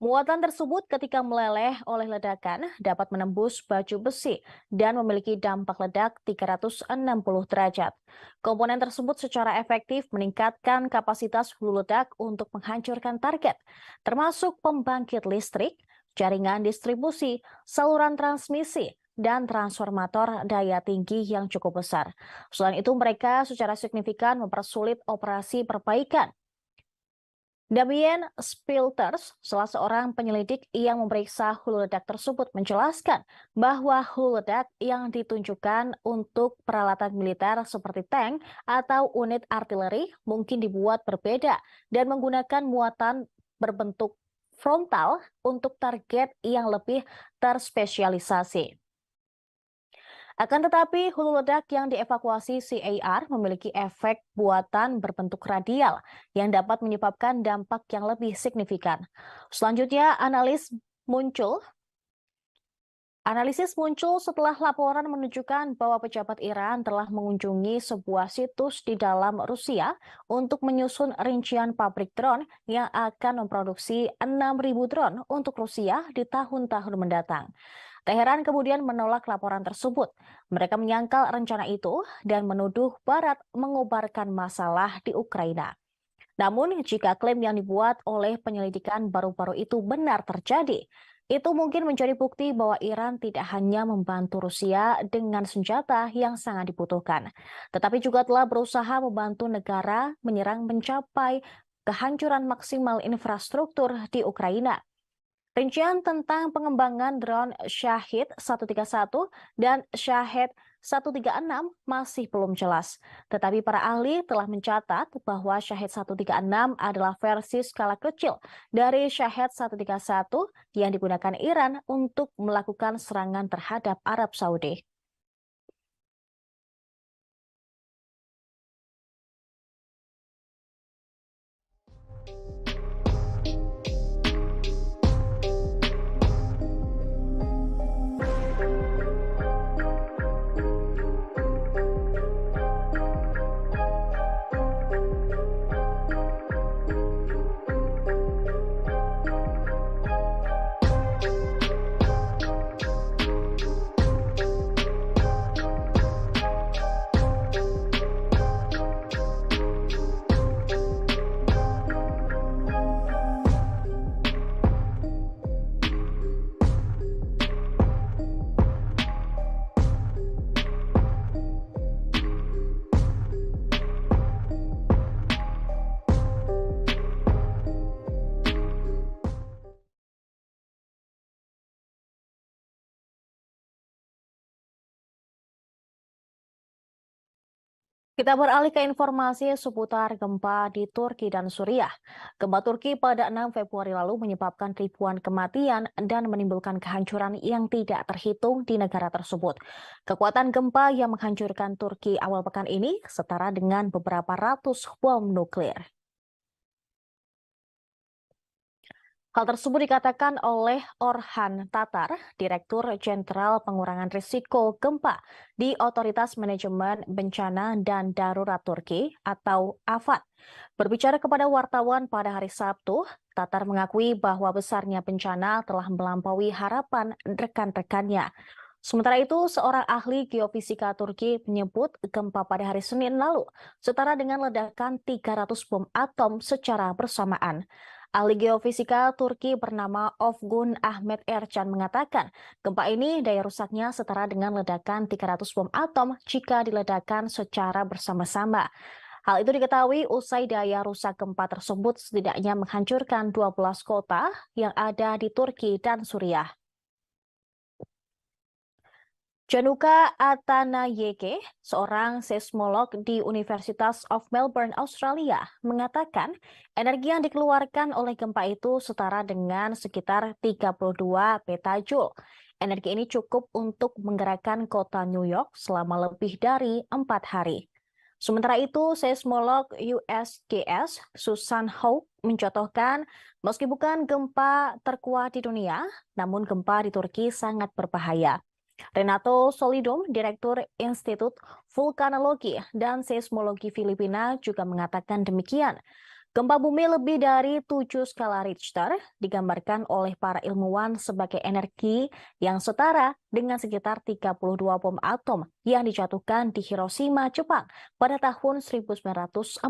Muatan tersebut ketika meleleh oleh ledakan dapat menembus baju besi dan memiliki dampak ledak 360 derajat. Komponen tersebut secara efektif meningkatkan kapasitas hulu ledak untuk menghancurkan target, termasuk pembangkit listrik, jaringan distribusi, saluran transmisi, dan transformator daya tinggi yang cukup besar. Selain itu, mereka secara signifikan mempersulit operasi perbaikan. Damien Spilters, salah seorang penyelidik yang memeriksa hulu ledak tersebut, menjelaskan bahwa hulu ledak yang ditunjukkan untuk peralatan militer seperti tank atau unit artileri mungkin dibuat berbeda dan menggunakan muatan berbentuk frontal untuk target yang lebih terspesialisasi. Akan tetapi, hulu ledak yang dievakuasi CAR memiliki efek buatan berbentuk radial yang dapat menyebabkan dampak yang lebih signifikan. Selanjutnya, analisis muncul setelah laporan menunjukkan bahwa pejabat Iran telah mengunjungi sebuah situs di dalam Rusia untuk menyusun rincian pabrik drone yang akan memproduksi 6.000 drone untuk Rusia di tahun-tahun mendatang. Teheran kemudian menolak laporan tersebut. Mereka menyangkal rencana itu dan menuduh Barat mengobarkan masalah di Ukraina. Namun, jika klaim yang dibuat oleh penyelidikan baru-baru itu benar terjadi, itu mungkin menjadi bukti bahwa Iran tidak hanya membantu Rusia dengan senjata yang sangat dibutuhkan, tetapi juga telah berusaha membantu negara menyerang mencapai kehancuran maksimal infrastruktur di Ukraina. Rincian tentang pengembangan drone Shahid 131 dan Shahid 136 masih belum jelas. Tetapi para ahli telah mencatat bahwa Shahid 136 adalah versi skala kecil dari Shahid 131 yang digunakan Iran untuk melakukan serangan terhadap Arab Saudi. Kita beralih ke informasi seputar gempa di Turki dan Suriah. Gempa Turki pada 6 Februari lalu menyebabkan ribuan kematian dan menimbulkan kehancuran yang tidak terhitung di negara tersebut. Kekuatan gempa yang menghancurkan Turki awal pekan ini setara dengan beberapa ratus bom nuklir. Hal tersebut dikatakan oleh Orhan Tatar, Direktur Jenderal Pengurangan Risiko Gempa di Otoritas Manajemen Bencana dan Darurat Turki atau AFAD. Berbicara kepada wartawan pada hari Sabtu, Tatar mengakui bahwa besarnya bencana telah melampaui harapan rekan-rekannya. Sementara itu, seorang ahli geofisika Turki menyebut gempa pada hari Senin lalu setara dengan ledakan 300 bom atom secara bersamaan. Ahli geofisika Turki bernama Ofgun Ahmet Ercan mengatakan, gempa ini daya rusaknya setara dengan ledakan 300 bom atom jika diledakkan secara bersama-sama. Hal itu diketahui usai daya rusak gempa tersebut setidaknya menghancurkan 12 kota yang ada di Turki dan Suriah. Januka Atanayeke, seorang seismolog di Universitas of Melbourne, Australia, mengatakan energi yang dikeluarkan oleh gempa itu setara dengan sekitar 32 petajoule. Energi ini cukup untuk menggerakkan kota New York selama lebih dari 4 hari. Sementara itu, seismolog USGS Susan Hawke mencontohkan, meski bukan gempa terkuat di dunia, namun gempa di Turki sangat berbahaya. Renato Solidum, Direktur Institut Vulkanologi dan Seismologi Filipina juga mengatakan demikian. Gempa bumi lebih dari 7 skala Richter digambarkan oleh para ilmuwan sebagai energi yang setara dengan sekitar 32 bom atom yang dijatuhkan di Hiroshima, Jepang pada tahun 1945.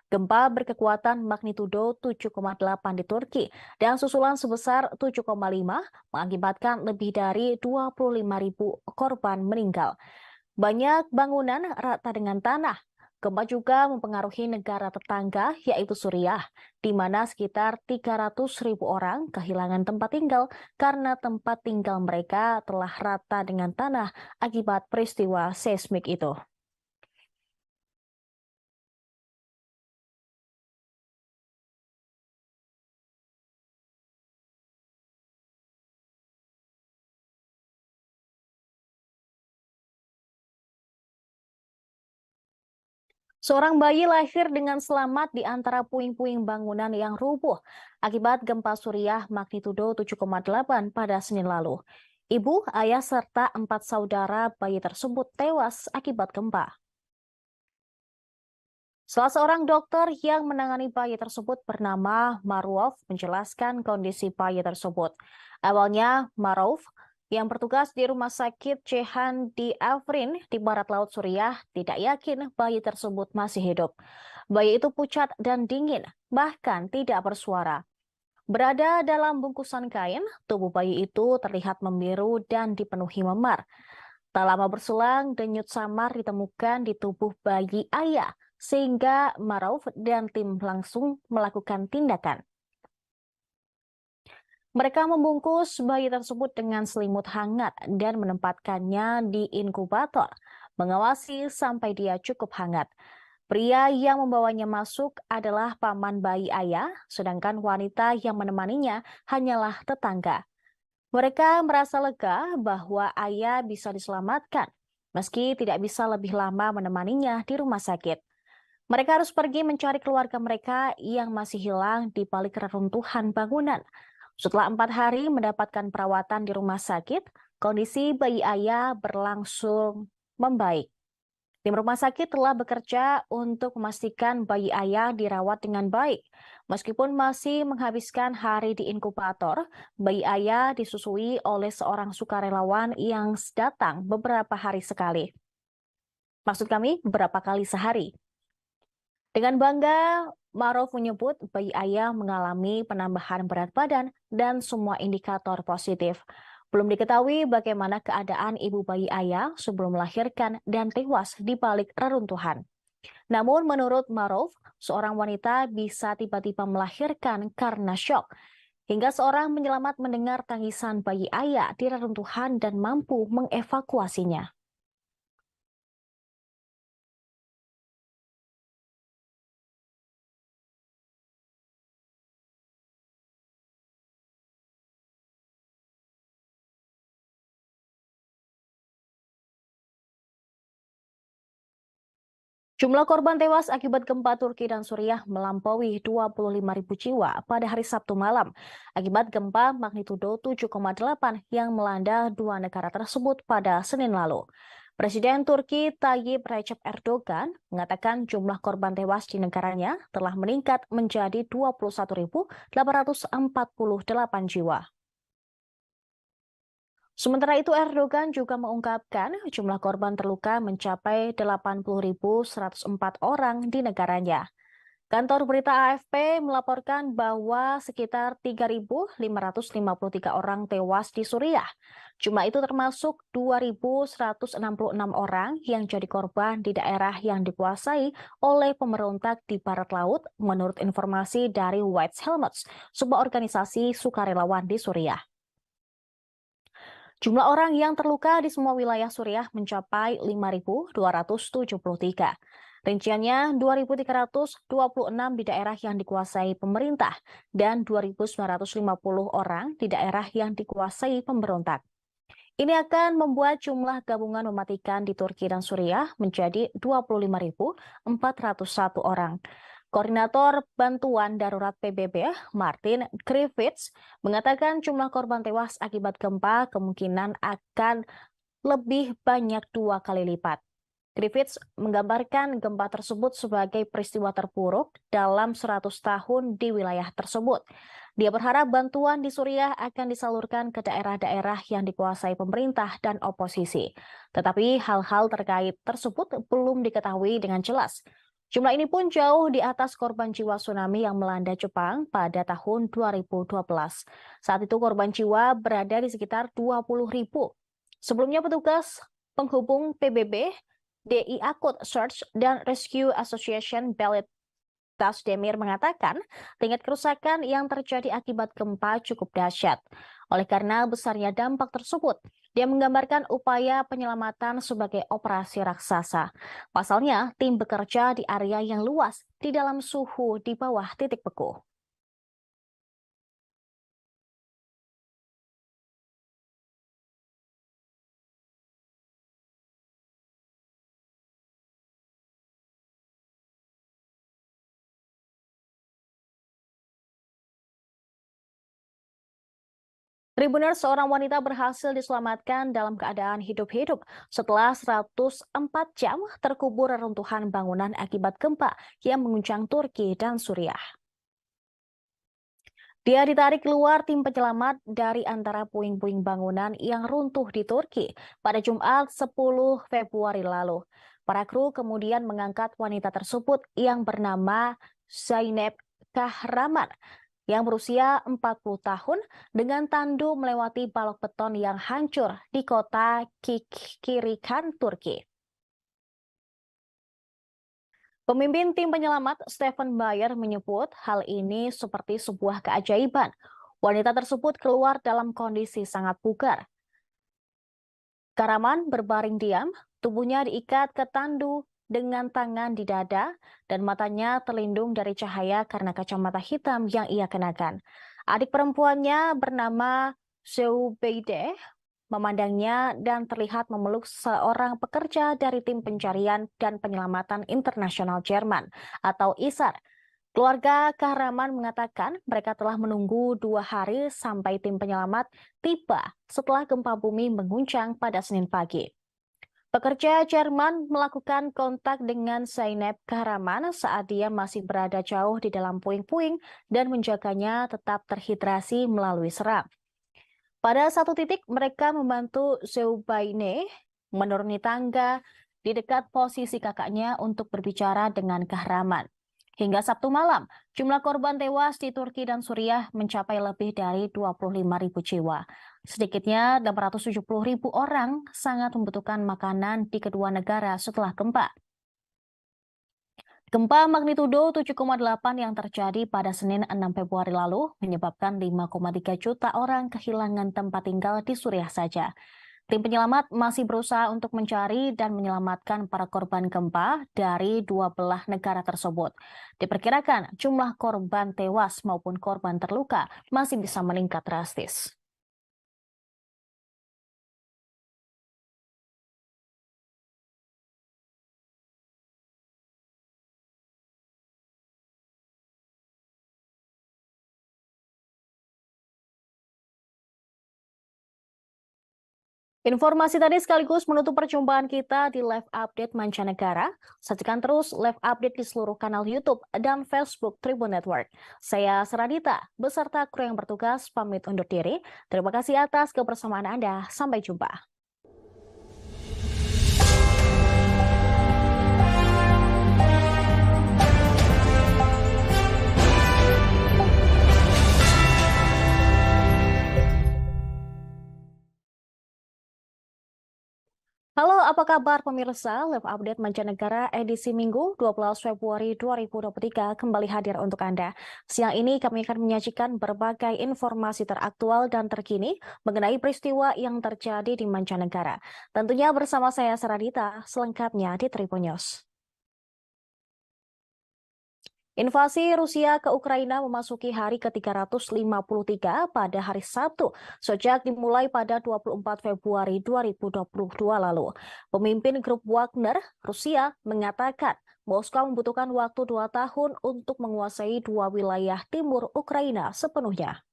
Gempa berkekuatan magnitudo 7,8 di Turki dan susulan sebesar 7,5 mengakibatkan lebih dari 25.000 korban meninggal. Banyak bangunan rata dengan tanah. Gempa juga mempengaruhi negara tetangga yaitu Suriah, di mana sekitar 300.000 orang kehilangan tempat tinggal karena tempat tinggal mereka telah rata dengan tanah akibat peristiwa seismik itu. Seorang bayi lahir dengan selamat di antara puing-puing bangunan yang rubuh akibat gempa Suriah magnitudo 7,8 pada Senin lalu. Ibu, ayah, serta 4 saudara bayi tersebut tewas akibat gempa. Salah seorang dokter yang menangani bayi tersebut bernama Maruf menjelaskan kondisi bayi tersebut. Awalnya, Maruf yang bertugas di Rumah Sakit Cehan di Afrin di barat laut Suriah tidak yakin bayi tersebut masih hidup. Bayi itu pucat dan dingin, bahkan tidak bersuara. Berada dalam bungkusan kain, tubuh bayi itu terlihat membiru dan dipenuhi memar. Tak lama berselang, denyut samar ditemukan di tubuh bayi ayah, sehingga Maruf dan tim langsung melakukan tindakan. Mereka membungkus bayi tersebut dengan selimut hangat dan menempatkannya di inkubator, mengawasi sampai dia cukup hangat. Pria yang membawanya masuk adalah paman bayi ayah, sedangkan wanita yang menemaninya hanyalah tetangga. Mereka merasa lega bahwa ayah bisa diselamatkan, meski tidak bisa lebih lama menemaninya di rumah sakit. Mereka harus pergi mencari keluarga mereka yang masih hilang di balik reruntuhan bangunan. Setelah 4 hari mendapatkan perawatan di rumah sakit, kondisi bayi ayah berlangsung membaik. Tim rumah sakit telah bekerja untuk memastikan bayi ayah dirawat dengan baik. Meskipun masih menghabiskan hari di inkubator, bayi ayah disusui oleh seorang sukarelawan yang datang beberapa hari sekali. Maksud kami, beberapa kali sehari. Dengan bangga, Maruf menyebut bayi ayah mengalami penambahan berat badan dan semua indikator positif. Belum diketahui bagaimana keadaan ibu bayi ayah sebelum melahirkan dan tewas di balik reruntuhan. Namun menurut Maruf, seorang wanita bisa tiba-tiba melahirkan karena syok. Hingga seorang penyelamat mendengar tangisan bayi ayah di reruntuhan dan mampu mengevakuasinya. Jumlah korban tewas akibat gempa Turki dan Suriah melampaui 25.000 jiwa pada hari Sabtu malam akibat gempa magnitudo 7,8 yang melanda dua negara tersebut pada Senin lalu. Presiden Turki Tayyip Recep Erdogan mengatakan jumlah korban tewas di negaranya telah meningkat menjadi 21.848 jiwa. Sementara itu, Erdogan juga mengungkapkan jumlah korban terluka mencapai 80.104 orang di negaranya. Kantor berita AFP melaporkan bahwa sekitar 3.553 orang tewas di Suriah. Jumlah itu termasuk 2.166 orang yang jadi korban di daerah yang dikuasai oleh pemberontak di Barat Laut, menurut informasi dari White Helmets, sebuah organisasi sukarelawan di Suriah. Jumlah orang yang terluka di semua wilayah Suriah mencapai 5.273. Rinciannya 2.326 di daerah yang dikuasai pemerintah dan 2.950 orang di daerah yang dikuasai pemberontak. Ini akan membuat jumlah gabungan mematikan di Turki dan Suriah menjadi 25.401 orang. Koordinator Bantuan Darurat PBB, Martin Griffiths, mengatakan jumlah korban tewas akibat gempa kemungkinan akan lebih banyak 2 kali lipat. Griffiths menggambarkan gempa tersebut sebagai peristiwa terburuk dalam 100 tahun di wilayah tersebut. Dia berharap bantuan di Suriah akan disalurkan ke daerah-daerah yang dikuasai pemerintah dan oposisi. Tetapi hal-hal terkait tersebut belum diketahui dengan jelas. Jumlah ini pun jauh di atas korban jiwa tsunami yang melanda Jepang pada tahun 2012. Saat itu korban jiwa berada di sekitar 20.000. Sebelumnya petugas penghubung PBB, DI Akut Search dan Rescue Association Belit Tasdemir mengatakan tingkat kerusakan yang terjadi akibat gempa cukup dahsyat. Oleh karena besarnya dampak tersebut, dia menggambarkan upaya penyelamatan sebagai operasi raksasa. Pasalnya, tim bekerja di area yang luas di dalam suhu di bawah titik beku. Tribuners, seorang wanita berhasil diselamatkan dalam keadaan hidup-hidup setelah 104 jam terkubur reruntuhan bangunan akibat gempa yang mengguncang Turki dan Suriah. Dia ditarik keluar tim penyelamat dari antara puing-puing bangunan yang runtuh di Turki pada Jumat 10 Februari lalu. Para kru kemudian mengangkat wanita tersebut yang bernama Zeynep Kahraman yang berusia 40 tahun dengan tandu melewati balok beton yang hancur di kota Kikirikan, Turki. Pemimpin tim penyelamat Stephen Bayer menyebut hal ini seperti sebuah keajaiban. Wanita tersebut keluar dalam kondisi sangat bugar. Kahraman berbaring diam, tubuhnya diikat ke tandu dengan tangan di dada dan matanya terlindung dari cahaya karena kacamata hitam yang ia kenakan. Adik perempuannya bernama Zeubeide memandangnya dan terlihat memeluk seorang pekerja dari tim pencarian dan penyelamatan internasional Jerman atau ISAR. Keluarga Kahraman mengatakan mereka telah menunggu 2 hari sampai tim penyelamat tiba setelah gempa bumi mengguncang pada Senin pagi. Pekerja Jerman melakukan kontak dengan Zeynep Kahraman saat dia masih berada jauh di dalam puing-puing dan menjaganya tetap terhidrasi melalui seram. Pada satu titik mereka membantu Zeubaine menuruni tangga di dekat posisi kakaknya untuk berbicara dengan Kahraman. Hingga Sabtu malam, jumlah korban tewas di Turki dan Suriah mencapai lebih dari 25.000 jiwa. Sedikitnya 870.000 orang sangat membutuhkan makanan di kedua negara setelah gempa. Gempa magnitudo 7,8 yang terjadi pada Senin 6 Februari lalu menyebabkan 5,3 juta orang kehilangan tempat tinggal di Suriah saja. Tim penyelamat masih berusaha untuk mencari dan menyelamatkan para korban gempa dari 2 belah negara tersebut. Diperkirakan jumlah korban tewas maupun korban terluka masih bisa meningkat drastis. Informasi tadi sekaligus menutup perjumpaan kita di live update mancanegara. Saksikan terus live update di seluruh kanal YouTube dan Facebook Tribun Network. Saya Seradita, beserta kru yang bertugas pamit undur diri. Terima kasih atas kebersamaan Anda. Sampai jumpa. Halo, apa kabar pemirsa? Live Update Mancanegara edisi Minggu 12 Februari 2023 kembali hadir untuk Anda. Siang ini kami akan menyajikan berbagai informasi teraktual dan terkini mengenai peristiwa yang terjadi di mancanegara. Tentunya bersama saya Saradita, selengkapnya di Tribun News. Invasi Rusia ke Ukraina memasuki hari ke-353 pada hari Sabtu, sejak dimulai pada 24 Februari 2022 lalu. Pemimpin grup Wagner, Rusia, mengatakan Moskow membutuhkan waktu 2 tahun untuk menguasai 2 wilayah timur Ukraina sepenuhnya.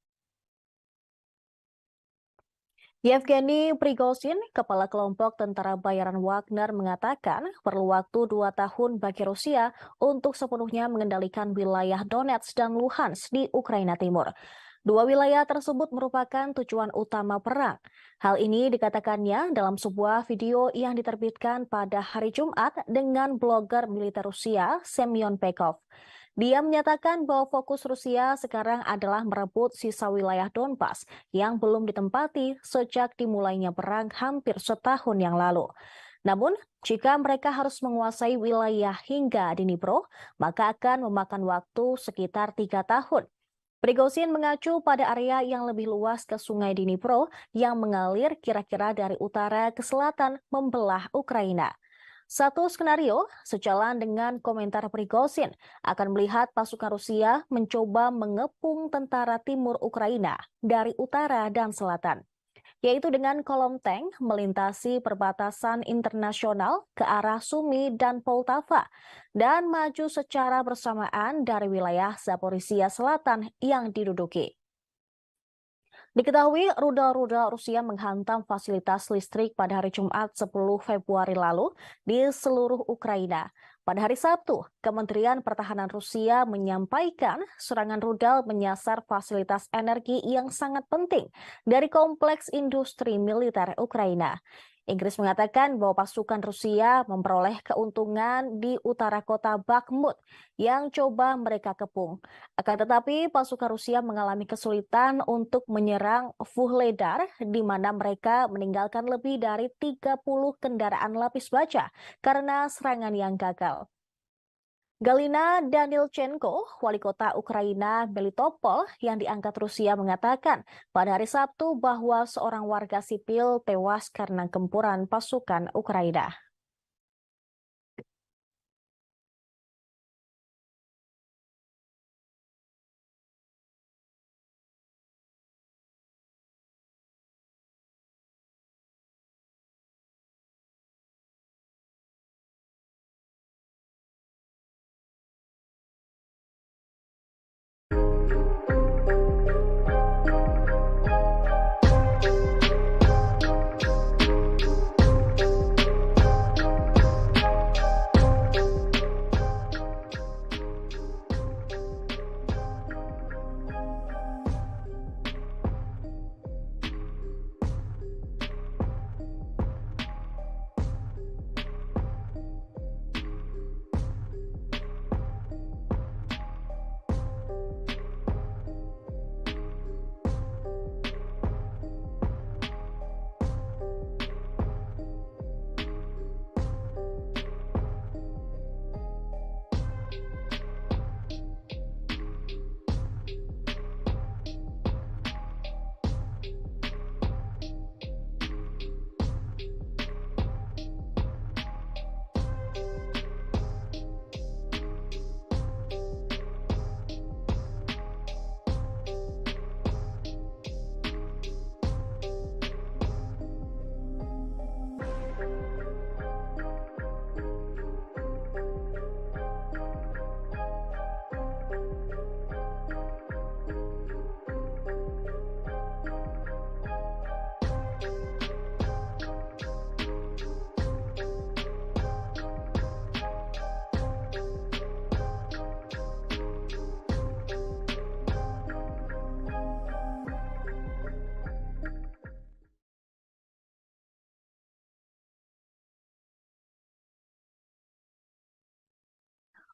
Yevgeny Prigozhin, kepala kelompok tentara bayaran Wagner, mengatakan perlu waktu 2 tahun bagi Rusia untuk sepenuhnya mengendalikan wilayah Donetsk dan Luhansk di Ukraina Timur. 2 wilayah tersebut merupakan tujuan utama perang. Hal ini dikatakannya dalam sebuah video yang diterbitkan pada hari Jumat dengan blogger militer Rusia, Semyon Pekov. Dia menyatakan bahwa fokus Rusia sekarang adalah merebut sisa wilayah Donbas yang belum ditempati sejak dimulainya perang hampir setahun yang lalu. Namun, jika mereka harus menguasai wilayah hingga Dnipro, maka akan memakan waktu sekitar 3 tahun. Prigozhin mengacu pada area yang lebih luas ke sungai Dnipro yang mengalir kira-kira dari utara ke selatan membelah Ukraina. Satu skenario, sejalan dengan komentar Prigozhin, akan melihat pasukan Rusia mencoba mengepung tentara timur Ukraina dari utara dan selatan, yaitu dengan kolom tank melintasi perbatasan internasional ke arah Sumy dan Poltava, dan maju secara bersamaan dari wilayah Zaporizhia Selatan yang diduduki. Diketahui rudal-rudal Rusia menghantam fasilitas listrik pada hari Jumat 10 Februari lalu di seluruh Ukraina. Pada hari Sabtu, Kementerian Pertahanan Rusia menyampaikan serangan rudal menyasar fasilitas energi yang sangat penting dari kompleks industri militer Ukraina. Inggris mengatakan bahwa pasukan Rusia memperoleh keuntungan di utara kota Bakhmut yang coba mereka kepung. Akan tetapi pasukan Rusia mengalami kesulitan untuk menyerang Vuhledar, di mana mereka meninggalkan lebih dari 30 kendaraan lapis baja karena serangan yang gagal. Galina Danilchenko, wali kota Ukraina Melitopol yang diangkat Rusia, mengatakan pada hari Sabtu bahwa seorang warga sipil tewas karena gempuran pasukan Ukraina.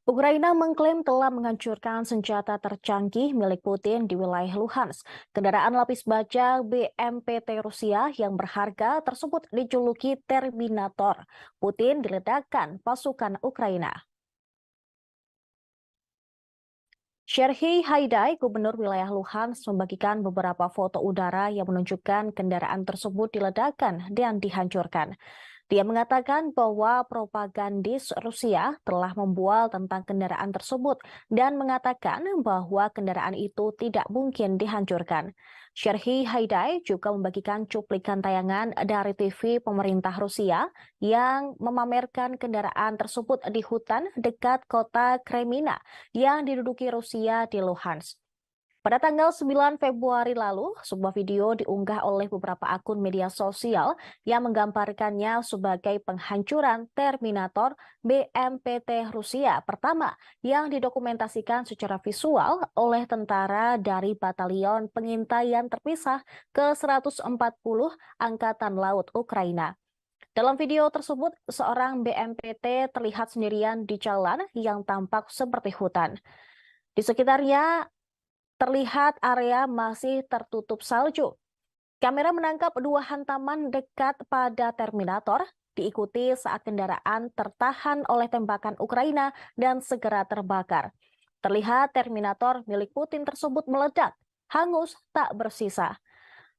Ukraina mengklaim telah menghancurkan senjata tercanggih milik Putin di wilayah Luhansk. Kendaraan lapis baja BMPT Rusia yang berharga tersebut dijuluki Terminator. Putin diledakkan pasukan Ukraina. Serhiy Haidai, gubernur wilayah Luhansk, membagikan beberapa foto udara yang menunjukkan kendaraan tersebut diledakkan dan dihancurkan. Dia mengatakan bahwa propagandis Rusia telah membual tentang kendaraan tersebut dan mengatakan bahwa kendaraan itu tidak mungkin dihancurkan. Serhiy Haidai juga membagikan cuplikan tayangan dari TV pemerintah Rusia yang memamerkan kendaraan tersebut di hutan dekat kota Kremina yang diduduki Rusia di Luhansk. Pada tanggal 9 Februari lalu, sebuah video diunggah oleh beberapa akun media sosial yang menggambarkannya sebagai penghancuran Terminator BMPT Rusia pertama yang didokumentasikan secara visual oleh tentara dari Batalion Pengintaian Terpisah ke-140 Angkatan Laut Ukraina. Dalam video tersebut, seorang BMPT terlihat sendirian di jalan yang tampak seperti hutan. Di sekitarnya terlihat area masih tertutup salju. Kamera menangkap dua hantaman dekat pada Terminator, diikuti saat kendaraan tertahan oleh tembakan Ukraina dan segera terbakar. Terlihat Terminator milik Putin tersebut meledak, hangus tak bersisa.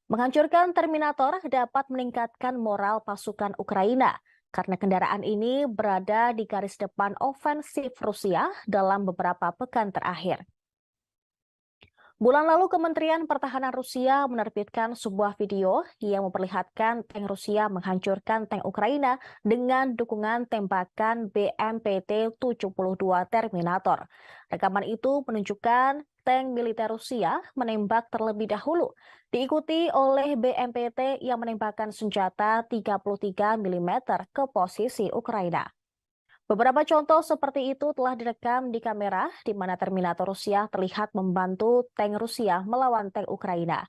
Menghancurkan Terminator dapat meningkatkan moral pasukan Ukraina, karena kendaraan ini berada di garis depan ofensif Rusia dalam beberapa pekan terakhir. Bulan lalu, Kementerian Pertahanan Rusia menerbitkan sebuah video yang memperlihatkan tank Rusia menghancurkan tank Ukraina dengan dukungan tembakan BMPT-72 Terminator. Rekaman itu menunjukkan tank militer Rusia menembak terlebih dahulu, diikuti oleh BMPT yang menembakkan senjata 33 mm ke posisi Ukraina. Beberapa contoh seperti itu telah direkam di kamera di mana Terminator Rusia terlihat membantu tank Rusia melawan tank Ukraina.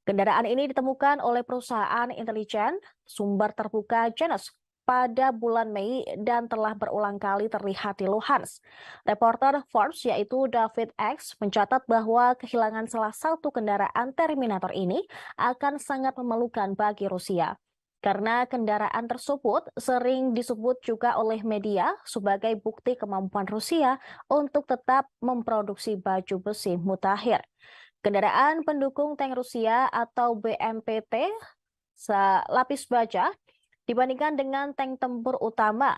Kendaraan ini ditemukan oleh perusahaan intelijen sumber terbuka Janus pada bulan Mei dan telah berulang kali terlihat di Luhansk. Reporter Forbes yaitu David X mencatat bahwa kehilangan salah satu kendaraan Terminator ini akan sangat memalukan bagi Rusia. Karena kendaraan tersebut sering disebut juga oleh media sebagai bukti kemampuan Rusia untuk tetap memproduksi baju besi mutakhir. Kendaraan pendukung tank Rusia atau BMPT lapis baja dibandingkan dengan tank tempur utama.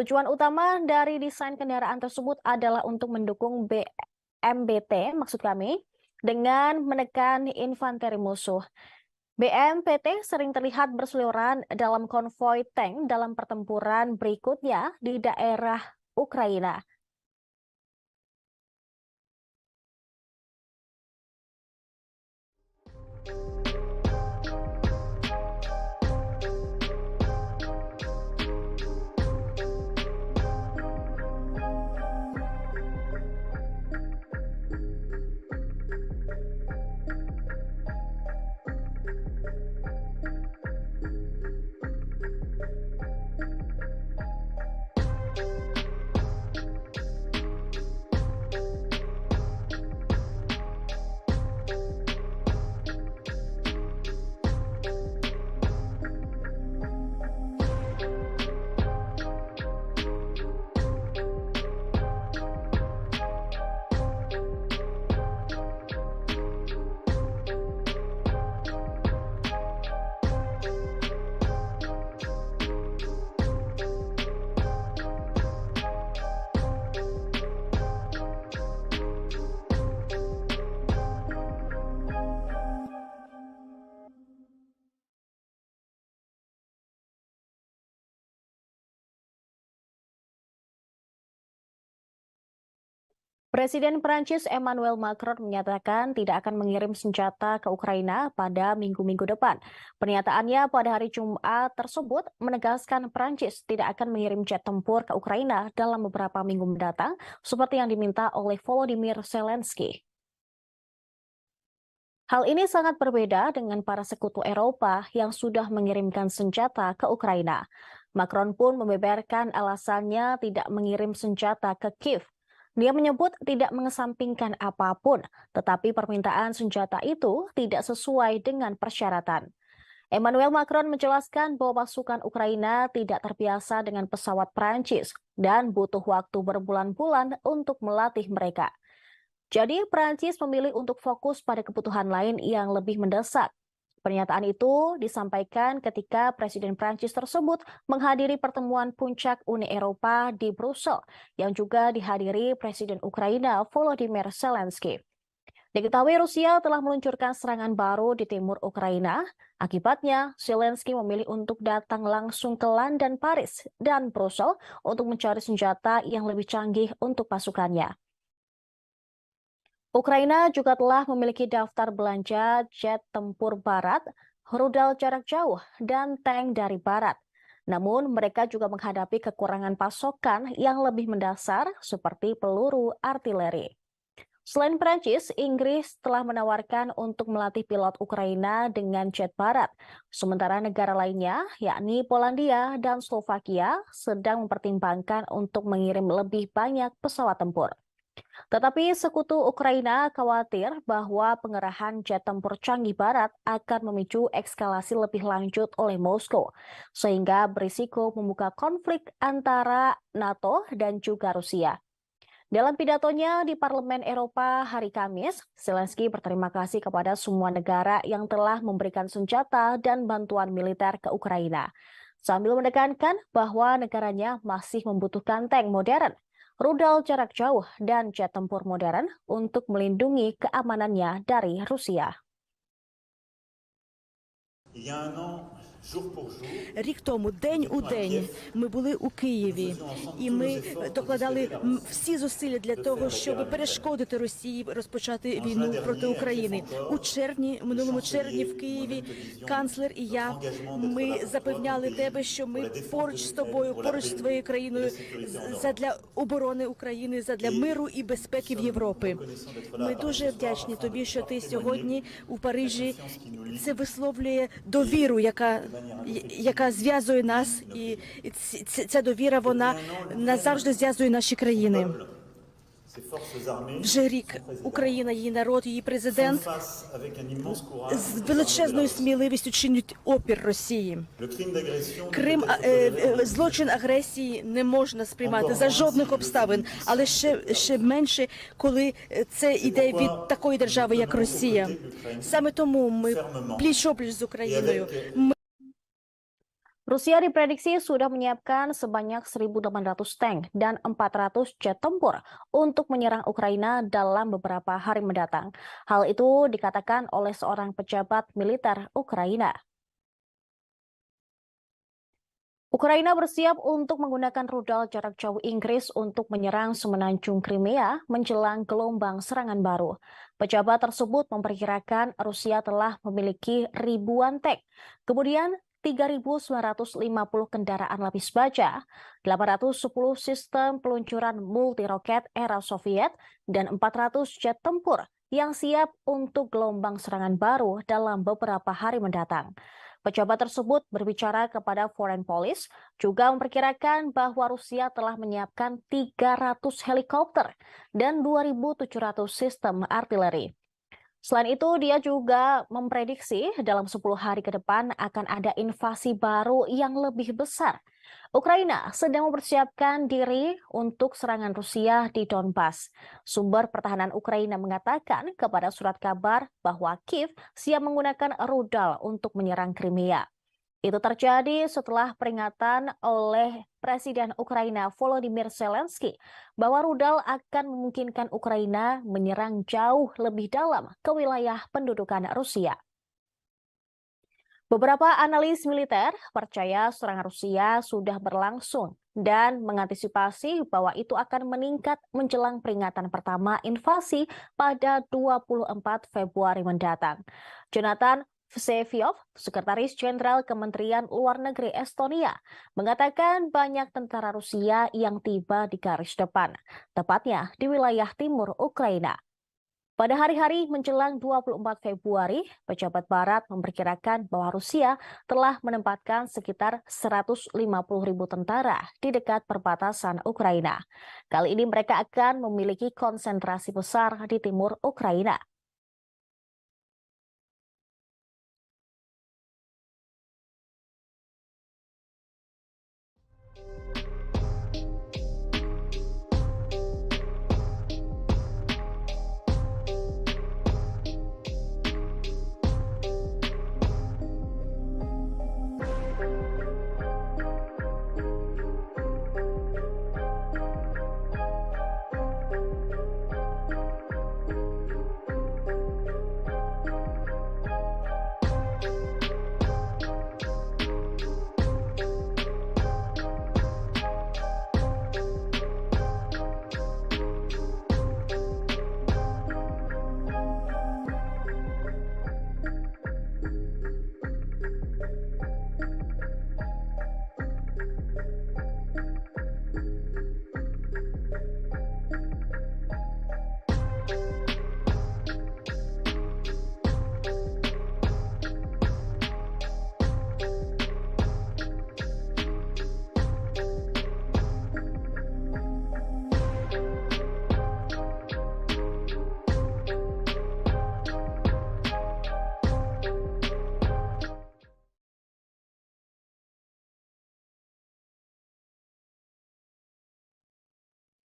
Tujuan utama dari desain kendaraan tersebut adalah untuk mendukung BMPT, maksud kami, dengan menekan infanteri musuh. BMPT sering terlihat berseliweran dalam konvoi tank dalam pertempuran berikutnya di daerah Ukraina. Presiden Prancis Emmanuel Macron menyatakan tidak akan mengirim senjata ke Ukraina pada minggu-minggu depan. Pernyataannya pada hari Jumat tersebut menegaskan Prancis tidak akan mengirim jet tempur ke Ukraina dalam beberapa minggu mendatang, seperti yang diminta oleh Volodymyr Zelensky. Hal ini sangat berbeda dengan para sekutu Eropa yang sudah mengirimkan senjata ke Ukraina. Macron pun membeberkan alasannya tidak mengirim senjata ke Kiev. Dia menyebut tidak mengesampingkan apapun, tetapi permintaan senjata itu tidak sesuai dengan persyaratan. Emmanuel Macron menjelaskan bahwa pasukan Ukraina tidak terbiasa dengan pesawat Prancis dan butuh waktu berbulan-bulan untuk melatih mereka. Jadi Prancis memilih untuk fokus pada kebutuhan lain yang lebih mendesak. Pernyataan itu disampaikan ketika Presiden Prancis tersebut menghadiri pertemuan puncak Uni Eropa di Brussel yang juga dihadiri Presiden Ukraina Volodymyr Zelensky. Diketahui Rusia telah meluncurkan serangan baru di timur Ukraina. Akibatnya, Zelensky memilih untuk datang langsung ke London, Paris, dan Brussel untuk mencari senjata yang lebih canggih untuk pasukannya. Ukraina juga telah memiliki daftar belanja jet tempur barat, rudal jarak jauh, dan tank dari barat. Namun, mereka juga menghadapi kekurangan pasokan yang lebih mendasar seperti peluru artileri. Selain Prancis, Inggris telah menawarkan untuk melatih pilot Ukraina dengan jet barat. Sementara negara lainnya, yakni Polandia dan Slovakia, sedang mempertimbangkan untuk mengirim lebih banyak pesawat tempur. Tetapi sekutu Ukraina khawatir bahwa pengerahan jet tempur canggih barat akan memicu eskalasi lebih lanjut oleh Moskow, sehingga berisiko membuka konflik antara NATO dan juga Rusia. Dalam pidatonya di Parlemen Eropa hari Kamis, Zelensky berterima kasih kepada semua negara yang telah memberikan senjata dan bantuan militer ke Ukraina, sambil menekankan bahwa negaranya masih membutuhkan tank modern, rudal jarak jauh, dan jet tempur modern untuk melindungi keamanannya dari Rusia. Рік тому, день у день, ми були у Києві, і ми докладали всі зусилля для того, щоб перешкодити Росії розпочати війну проти України. У червні, минулому червні в Києві, канцлер і я, ми запевняли тебе, що ми поруч з тобою, поруч з твоєю країною, задля оборони України, задля миру і безпеки в Європі. Ми дуже вдячні тобі, що ти сьогодні у Парижі це висловлює довіру, яка зв'язує нас, і ця довіра, вона назавжди зв'язує наші країни. Вже рік Україна, її народ, її президент з величезною сміливістю чинять опір Росії. Злочин агресії не можна сприймати за жодних обставин, але ще менше, коли це йде від такої держави, як Росія. Саме тому ми пліч-опліч з Україною. Rusia diprediksi sudah menyiapkan sebanyak 1.800 tank dan 400 jet tempur untuk menyerang Ukraina dalam beberapa hari mendatang. Hal itu dikatakan oleh seorang pejabat militer Ukraina. Ukraina bersiap untuk menggunakan rudal jarak jauh Inggris untuk menyerang semenanjung Crimea menjelang gelombang serangan baru. Pejabat tersebut memperkirakan Rusia telah memiliki ribuan tank. Kemudian 3.950 kendaraan lapis baja, 810 sistem peluncuran multi-roket era Soviet, dan 400 jet tempur yang siap untuk gelombang serangan baru dalam beberapa hari mendatang. Pejabat tersebut berbicara kepada Foreign Policy, juga memperkirakan bahwa Rusia telah menyiapkan 300 helikopter dan 2.700 sistem artileri. Selain itu, dia juga memprediksi dalam 10 hari ke depan akan ada invasi baru yang lebih besar. Ukraina sedang mempersiapkan diri untuk serangan Rusia di Donbas. Sumber pertahanan Ukraina mengatakan kepada surat kabar bahwa Kiev siap menggunakan rudal untuk menyerang Crimea. Itu terjadi setelah peringatan oleh Presiden Ukraina Volodymyr Zelensky bahwa rudal akan memungkinkan Ukraina menyerang jauh lebih dalam ke wilayah pendudukan Rusia. Beberapa analis militer percaya serangan Rusia sudah berlangsung dan mengantisipasi bahwa itu akan meningkat menjelang peringatan pertama invasi pada 24 Februari mendatang. Jonathan Vseviov, Sekretaris Jenderal Kementerian Luar Negeri Estonia, mengatakan banyak tentara Rusia yang tiba di garis depan, tepatnya di wilayah timur Ukraina. Pada hari-hari menjelang 24 Februari, pejabat Barat memperkirakan bahwa Rusia telah menempatkan sekitar 150.000 tentara di dekat perbatasan Ukraina. Kali ini mereka akan memiliki konsentrasi besar di timur Ukraina.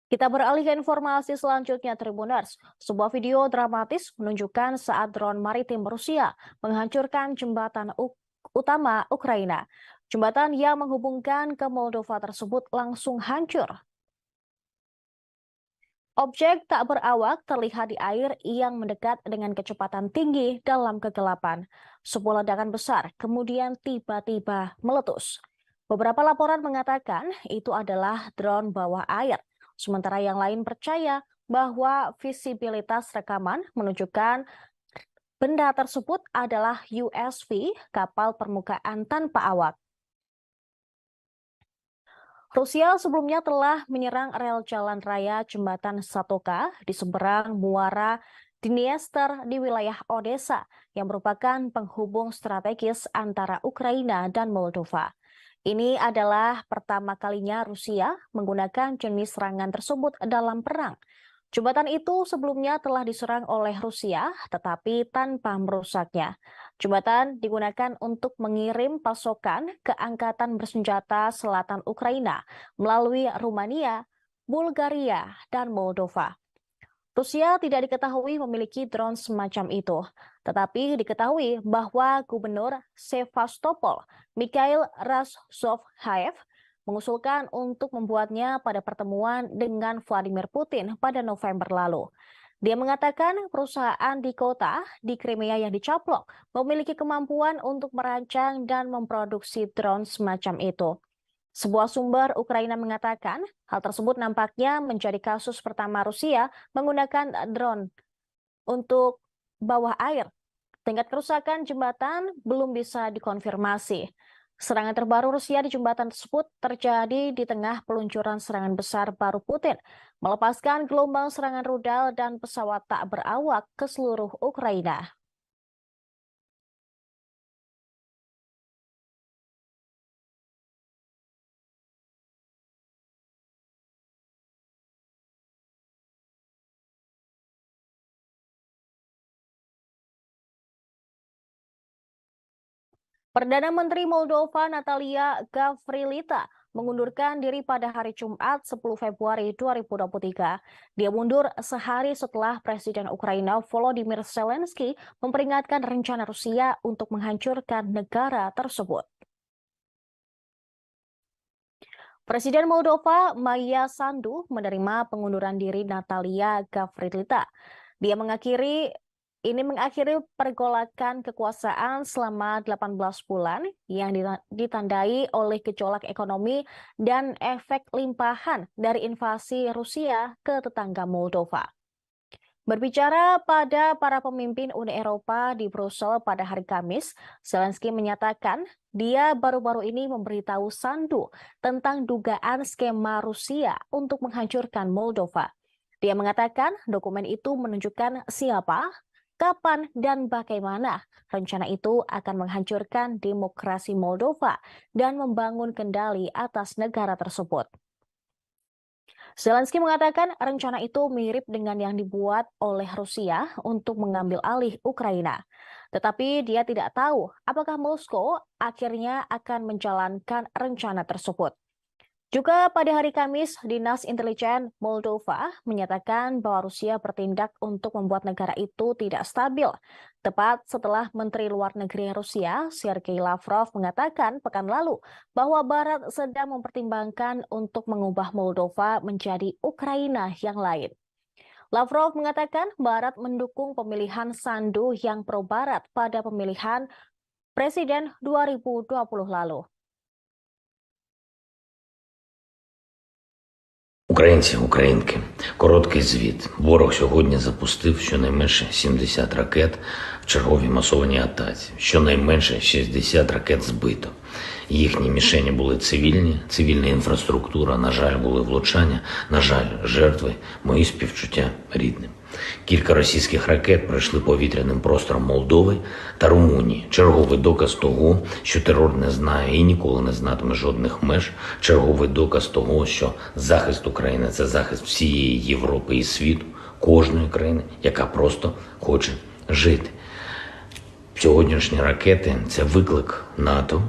Kita beralih ke informasi selanjutnya, Tribuners. Sebuah video dramatis menunjukkan saat drone maritim Rusia menghancurkan jembatan utama Ukraina. Jembatan yang menghubungkan ke Moldova tersebut langsung hancur. Objek tak berawak terlihat di air yang mendekat dengan kecepatan tinggi dalam kegelapan. Sebuah ledakan besar kemudian tiba-tiba meletus. Beberapa laporan mengatakan itu adalah drone bawah air. Sementara yang lain percaya bahwa visibilitas rekaman menunjukkan benda tersebut adalah USV, kapal permukaan tanpa awak. Rusia sebelumnya telah menyerang rel jalan raya jembatan Satoka di seberang muara Dniester di wilayah Odessa yang merupakan penghubung strategis antara Ukraina dan Moldova. Ini adalah pertama kalinya Rusia menggunakan jenis serangan tersebut dalam perang. Jembatan itu sebelumnya telah diserang oleh Rusia, tetapi tanpa merusaknya. Jembatan digunakan untuk mengirim pasokan ke angkatan bersenjata selatan Ukraina melalui Rumania, Bulgaria, dan Moldova. Rusia tidak diketahui memiliki drone semacam itu, tetapi diketahui bahwa Gubernur Sevastopol, Mikhail Razovhaev, mengusulkan untuk membuatnya pada pertemuan dengan Vladimir Putin pada November lalu. Dia mengatakan perusahaan di kota di Crimea yang dicaplok memiliki kemampuan untuk merancang dan memproduksi drone semacam itu. Sebuah sumber Ukraina mengatakan hal tersebut nampaknya menjadi kasus pertama Rusia menggunakan drone untuk bawah air. Tingkat kerusakan jembatan belum bisa dikonfirmasi. Serangan terbaru Rusia di jembatan tersebut terjadi di tengah peluncuran serangan besar baru Putin, melepaskan gelombang serangan rudal dan pesawat tak berawak ke seluruh Ukraina. Perdana Menteri Moldova Natalia Gavrilita mengundurkan diri pada hari Jumat 10 Februari 2023. Dia mundur sehari setelah Presiden Ukraina Volodymyr Zelensky memperingatkan rencana Rusia untuk menghancurkan negara tersebut. Presiden Moldova Maia Sandu menerima pengunduran diri Natalia Gavrilita. Ini mengakhiri pergolakan kekuasaan selama 18 bulan yang ditandai oleh gejolak ekonomi dan efek limpahan dari invasi Rusia ke tetangga Moldova. Berbicara pada para pemimpin Uni Eropa di Brussel pada hari Kamis, Zelensky menyatakan dia baru-baru ini memberitahu Sandu tentang dugaan skema Rusia untuk menghancurkan Moldova. Dia mengatakan dokumen itu menunjukkan siapa, kapan, dan bagaimana rencana itu akan menghancurkan demokrasi Moldova dan membangun kendali atas negara tersebut. Zelensky mengatakan rencana itu mirip dengan yang dibuat oleh Rusia untuk mengambil alih Ukraina. Tetapi dia tidak tahu apakah Moskow akhirnya akan menjalankan rencana tersebut. Juga pada hari Kamis, Dinas Intelijen Moldova menyatakan bahwa Rusia bertindak untuk membuat negara itu tidak stabil. Tepat setelah Menteri Luar Negeri Rusia, Sergei Lavrov, mengatakan pekan lalu bahwa Barat sedang mempertimbangkan untuk mengubah Moldova menjadi Ukraina yang lain. Lavrov mengatakan Barat mendukung pemilihan Sandu yang pro-Barat pada pemilihan Presiden 2020 lalu. Українці, українки, короткий звіт. Ворог сьогодні запустив щонайменше 70 ракет в черговій масованій атаці. Щонайменше 60 ракет збито. Їхні мішені були цивільні, цивільна інфраструктура, на жаль, були влучання, на жаль, жертви, мої співчуття рідним. Кілька російських ракет пройшли повітряним простором Молдови та Румунії. Черговий доказ того, що терор не знає і ніколи не знатиме жодних меж. Черговий доказ того, що захист України – це захист всієї Європи і світу, кожної країни, яка просто хоче жити. Сьогоднішні ракети – це виклик НАТО,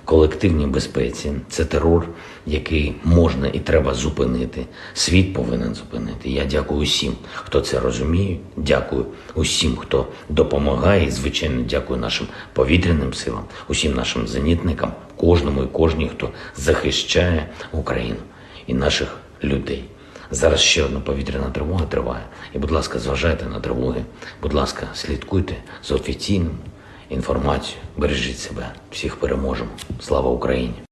колективній безпеці. Це терор, який можна і треба зупинити. Світ повинен зупинити. Я дякую усім, хто це розуміє. Дякую усім, хто допомагає. І, звичайно, дякую нашим повітряним силам, усім нашим зенітникам, кожному і кожній, хто захищає Україну і наших людей. Зараз ще одна повітряна тривога триває. І, будь ласка, зважайте на тривоги. Будь ласка, слідкуйте за офіційним інформацію. Бережіть себе. Всіх переможемо. Слава Україні!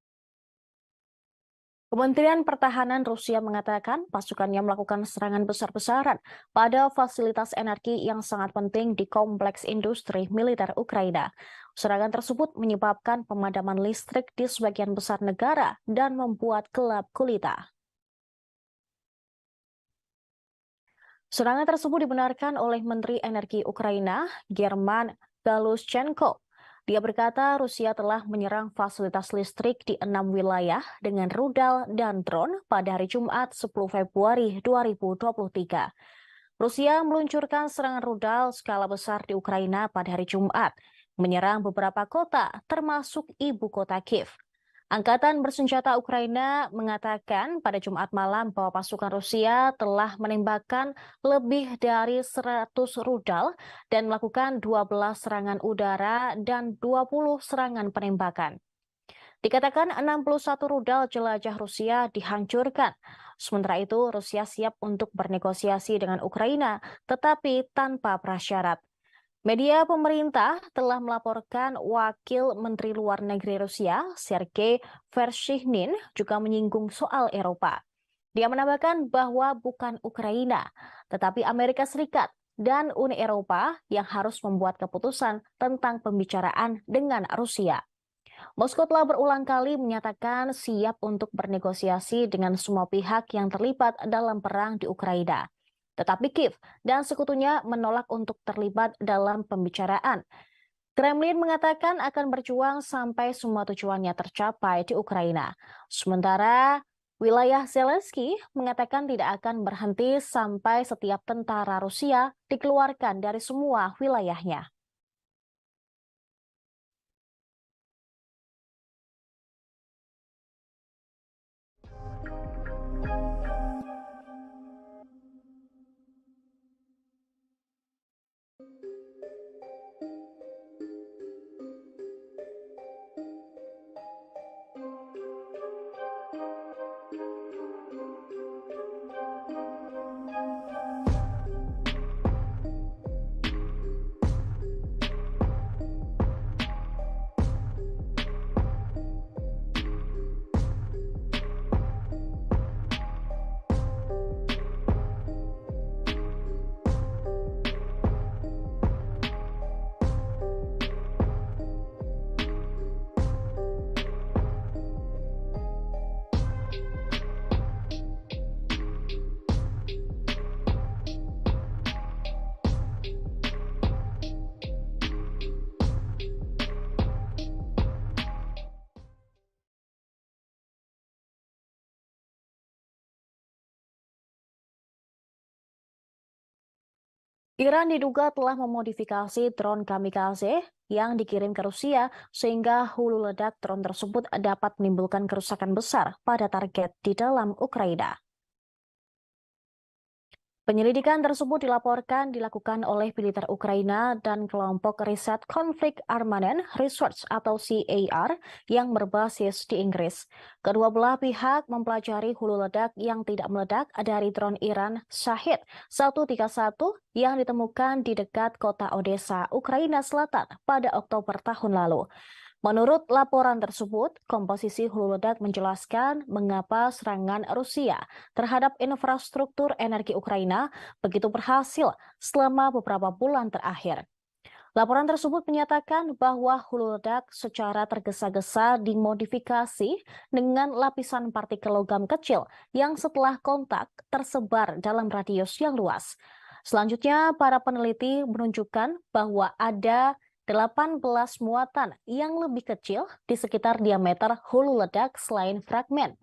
Kementerian Pertahanan Rusia mengatakan pasukannya melakukan serangan besar-besaran pada fasilitas energi yang sangat penting di kompleks industri militer Ukraina. Serangan tersebut menyebabkan pemadaman listrik di sebagian besar negara dan membuat gelap gulita. Serangan tersebut dibenarkan oleh Menteri Energi Ukraina, German Galushchenko. Dia berkata Rusia telah menyerang fasilitas listrik di 6 wilayah dengan rudal dan drone pada hari Jumat 10 Februari 2023. Rusia meluncurkan serangan rudal skala besar di Ukraina pada hari Jumat, menyerang beberapa kota termasuk ibu kota Kiev. Angkatan bersenjata Ukraina mengatakan pada Jumat malam bahwa pasukan Rusia telah menembakkan lebih dari 100 rudal dan melakukan 12 serangan udara dan 20 serangan penembakan. Dikatakan 61 rudal jelajah Rusia dihancurkan. Sementara itu, Rusia siap untuk bernegosiasi dengan Ukraina, tetapi tanpa prasyarat. Media pemerintah telah melaporkan Wakil Menteri Luar Negeri Rusia, Sergei Vershinin, juga menyinggung soal Eropa. Dia menambahkan bahwa bukan Ukraina, tetapi Amerika Serikat dan Uni Eropa yang harus membuat keputusan tentang pembicaraan dengan Rusia. Moskow telah berulang kali menyatakan siap untuk bernegosiasi dengan semua pihak yang terlibat dalam perang di Ukraina. Tetapi Kiev dan sekutunya menolak untuk terlibat dalam pembicaraan. Kremlin mengatakan akan berjuang sampai semua tujuannya tercapai di Ukraina. Sementara wilayah Zelensky mengatakan tidak akan berhenti sampai setiap tentara Rusia dikeluarkan dari semua wilayahnya. Iran diduga telah memodifikasi drone kamikaze yang dikirim ke Rusia sehingga hulu ledak drone tersebut dapat menimbulkan kerusakan besar pada target di dalam Ukraina. Penyelidikan tersebut dilakukan oleh militer Ukraina dan kelompok riset konflik Armanen Research atau CAR yang berbasis di Inggris. Kedua belah pihak mempelajari hulu ledak yang tidak meledak dari drone Iran Shahid 131 yang ditemukan di dekat kota Odessa, Ukraina Selatan pada Oktober tahun lalu. Menurut laporan tersebut, komposisi hulu ledak menjelaskan mengapa serangan Rusia terhadap infrastruktur energi Ukraina begitu berhasil selama beberapa bulan terakhir. Laporan tersebut menyatakan bahwa hulu ledak secara tergesa-gesa dimodifikasi dengan lapisan partikel logam kecil yang setelah kontak tersebar dalam radius yang luas. Selanjutnya, para peneliti menunjukkan bahwa ada 18 muatan yang lebih kecil di sekitar diameter hulu ledak selain fragmen.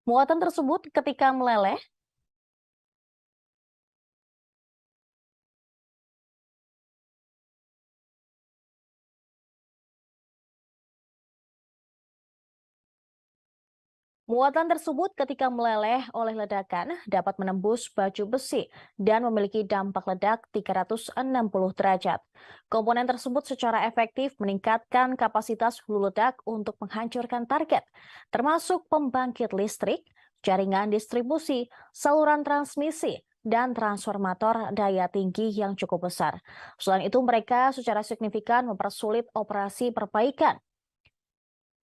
Muatan tersebut ketika meleleh Muatan tersebut ketika meleleh oleh ledakan dapat menembus baju besi dan memiliki dampak ledak 360 derajat. Komponen tersebut secara efektif meningkatkan kapasitas hulu ledak untuk menghancurkan target, termasuk pembangkit listrik, jaringan distribusi, saluran transmisi, dan transformator daya tinggi yang cukup besar. Selain itu, mereka secara signifikan mempersulit operasi perbaikan.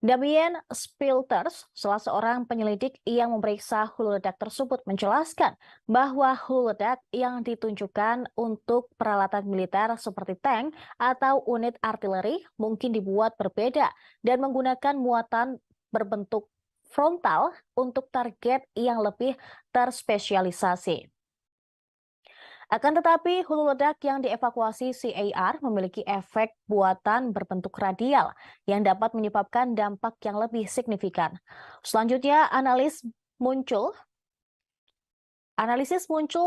Damien Spilters, salah seorang penyelidik yang memeriksa hulu ledak tersebut, menjelaskan bahwa hulu ledak yang ditunjukkan untuk peralatan militer seperti tank atau unit artileri mungkin dibuat berbeda dan menggunakan muatan berbentuk frontal untuk target yang lebih terspesialisasi. Akan tetapi, hulu ledak yang dievakuasi CAR memiliki efek buatan berbentuk radial yang dapat menyebabkan dampak yang lebih signifikan. Selanjutnya, analisis muncul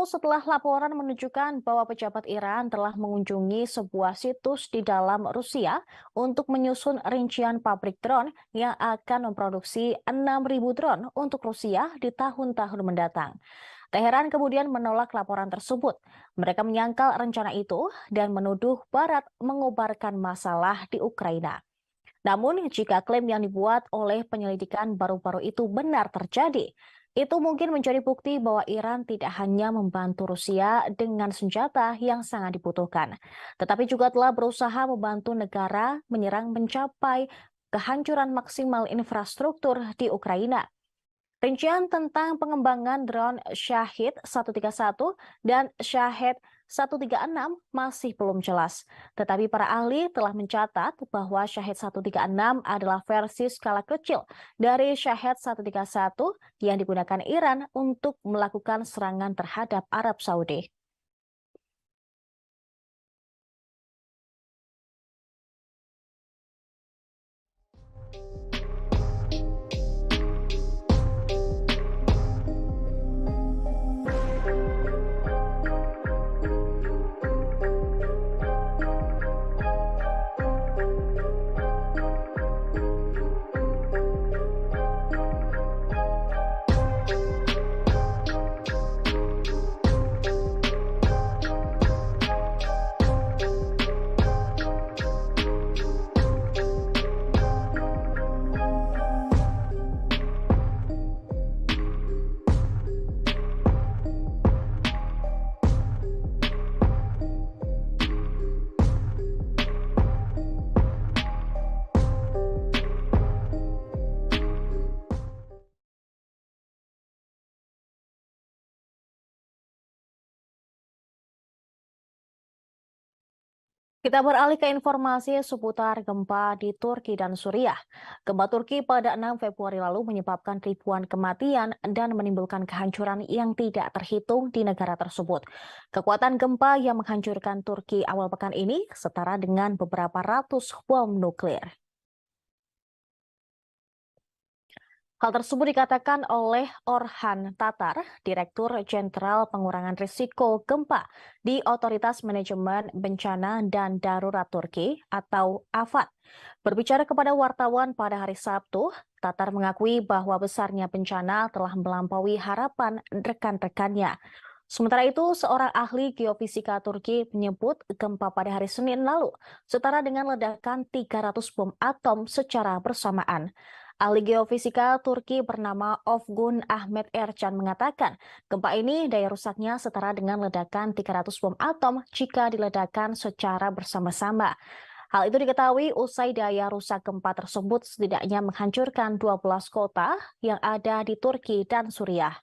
setelah laporan menunjukkan bahwa pejabat Iran telah mengunjungi sebuah situs di dalam Rusia untuk menyusun rincian pabrik drone yang akan memproduksi 6.000 drone untuk Rusia di tahun-tahun mendatang. Teheran kemudian menolak laporan tersebut. Mereka menyangkal rencana itu dan menuduh Barat mengobarkan masalah di Ukraina. Namun, jika klaim yang dibuat oleh penyelidikan baru-baru itu benar terjadi, itu mungkin menjadi bukti bahwa Iran tidak hanya membantu Rusia dengan senjata yang sangat dibutuhkan, tetapi juga telah berusaha membantu negara menyerang mencapai kehancuran maksimal infrastruktur di Ukraina. Rincian tentang pengembangan drone Shahid 131 dan Shahid 136 masih belum jelas. Tetapi para ahli telah mencatat bahwa Shahid 136 adalah versi skala kecil dari Shahid 131 yang digunakan Iran untuk melakukan serangan terhadap Arab Saudi. Kita beralih ke informasi seputar gempa di Turki dan Suriah. Gempa Turki pada 6 Februari lalu menyebabkan ribuan kematian dan menimbulkan kehancuran yang tidak terhitung di negara tersebut. Kekuatan gempa yang menghancurkan Turki awal pekan ini setara dengan beberapa ratus bom nuklir. Hal tersebut dikatakan oleh Orhan Tatar, Direktur Jenderal Pengurangan Risiko Gempa di Otoritas Manajemen Bencana dan Darurat Turki atau AFAD. Berbicara kepada wartawan pada hari Sabtu, Tatar mengakui bahwa besarnya bencana telah melampaui harapan rekan-rekannya. Sementara itu, seorang ahli geofisika Turki menyebut gempa pada hari Senin lalu setara dengan ledakan 300 bom atom secara bersamaan. Ahli geofisika Turki bernama Ofgun Ahmet Ercan mengatakan, gempa ini daya rusaknya setara dengan ledakan 300 bom atom jika diledakkan secara bersama-sama. Hal itu diketahui usai daya rusak gempa tersebut setidaknya menghancurkan 12 kota yang ada di Turki dan Suriah.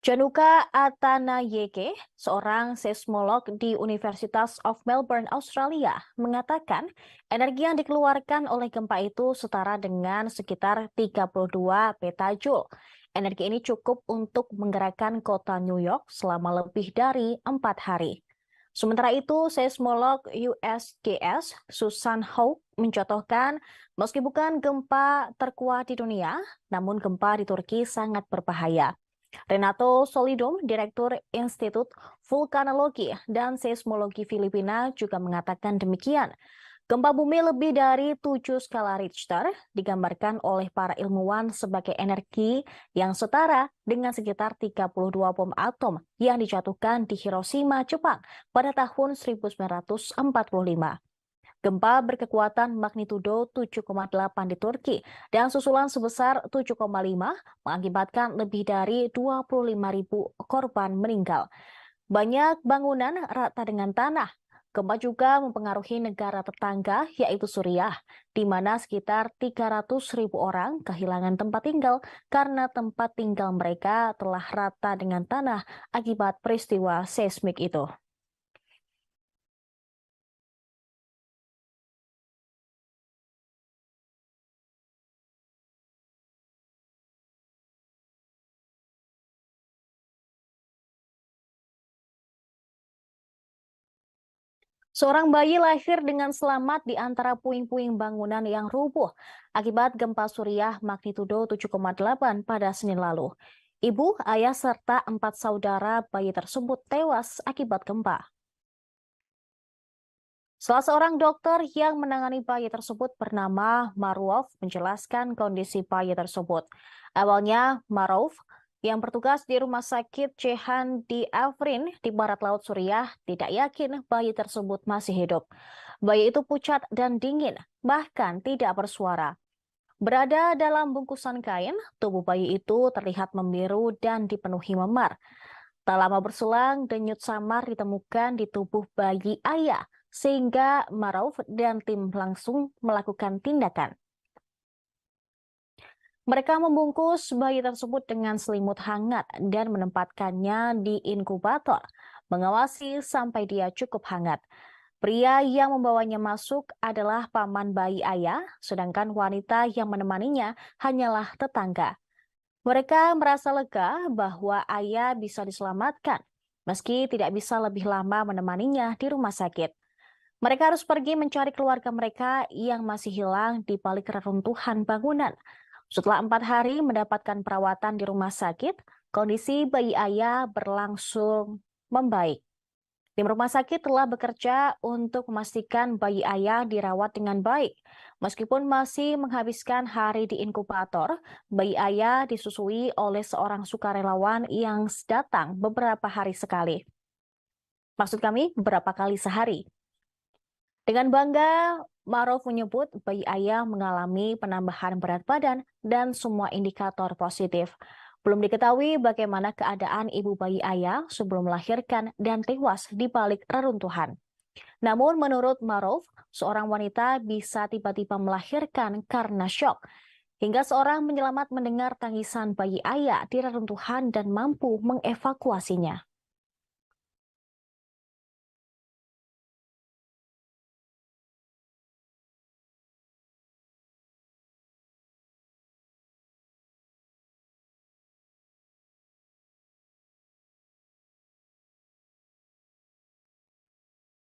Januka Atanayeke, seorang seismolog di Universitas of Melbourne, Australia, mengatakan energi yang dikeluarkan oleh gempa itu setara dengan sekitar 32 petajoule. Energi ini cukup untuk menggerakkan kota New York selama lebih dari 4 hari. Sementara itu, seismolog USGS Susan Hawke mencontohkan, meski bukan gempa terkuat di dunia, namun gempa di Turki sangat berbahaya. Renato Solidum, Direktur Institut Vulkanologi dan Seismologi Filipina juga mengatakan demikian. Gempa bumi lebih dari 7 skala Richter digambarkan oleh para ilmuwan sebagai energi yang setara dengan sekitar 32 bom atom yang dijatuhkan di Hiroshima, Jepang pada tahun 1945. Gempa berkekuatan magnitudo 7,8 di Turki dan susulan sebesar 7,5 mengakibatkan lebih dari 25.000 korban meninggal. Banyak bangunan rata dengan tanah. Gempa juga mempengaruhi negara tetangga yaitu Suriah, di mana sekitar 300.000 orang kehilangan tempat tinggal karena tempat tinggal mereka telah rata dengan tanah akibat peristiwa seismik itu. Seorang bayi lahir dengan selamat di antara puing-puing bangunan yang rubuh akibat gempa Suriah magnitudo 7,8 pada Senin lalu. Ibu, ayah, serta 4 saudara bayi tersebut tewas akibat gempa. Salah seorang dokter yang menangani bayi tersebut bernama Maruf menjelaskan kondisi bayi tersebut. Awalnya, Maruf yang bertugas di Rumah Sakit Cehan di Afrin di barat laut Suriah tidak yakin bayi tersebut masih hidup. Bayi itu pucat dan dingin, bahkan tidak bersuara. Berada dalam bungkusan kain, tubuh bayi itu terlihat membiru dan dipenuhi memar. Tak lama berselang, denyut samar ditemukan di tubuh bayi ayah, sehingga Maruf dan tim langsung melakukan tindakan. Mereka membungkus bayi tersebut dengan selimut hangat dan menempatkannya di inkubator, mengawasi sampai dia cukup hangat. Pria yang membawanya masuk adalah paman bayi ayah, sedangkan wanita yang menemaninya hanyalah tetangga. Mereka merasa lega bahwa ayah bisa diselamatkan, meski tidak bisa lebih lama menemaninya di rumah sakit. Mereka harus pergi mencari keluarga mereka yang masih hilang di balik reruntuhan bangunan. Setelah 4 hari mendapatkan perawatan di rumah sakit, kondisi bayi ayah berlangsung membaik. Tim rumah sakit telah bekerja untuk memastikan bayi ayah dirawat dengan baik. Meskipun masih menghabiskan hari di inkubator, bayi ayah disusui oleh seorang sukarelawan yang datang beberapa hari sekali. Maksud kami, beberapa kali sehari. Dengan bangga, Maruf menyebut bayi ayah mengalami penambahan berat badan dan semua indikator positif. Belum diketahui bagaimana keadaan ibu bayi ayah sebelum melahirkan dan tewas di balik reruntuhan. Namun menurut Maruf, seorang wanita bisa tiba-tiba melahirkan karena syok. Hingga seorang penyelamat mendengar tangisan bayi ayah di reruntuhan dan mampu mengevakuasinya.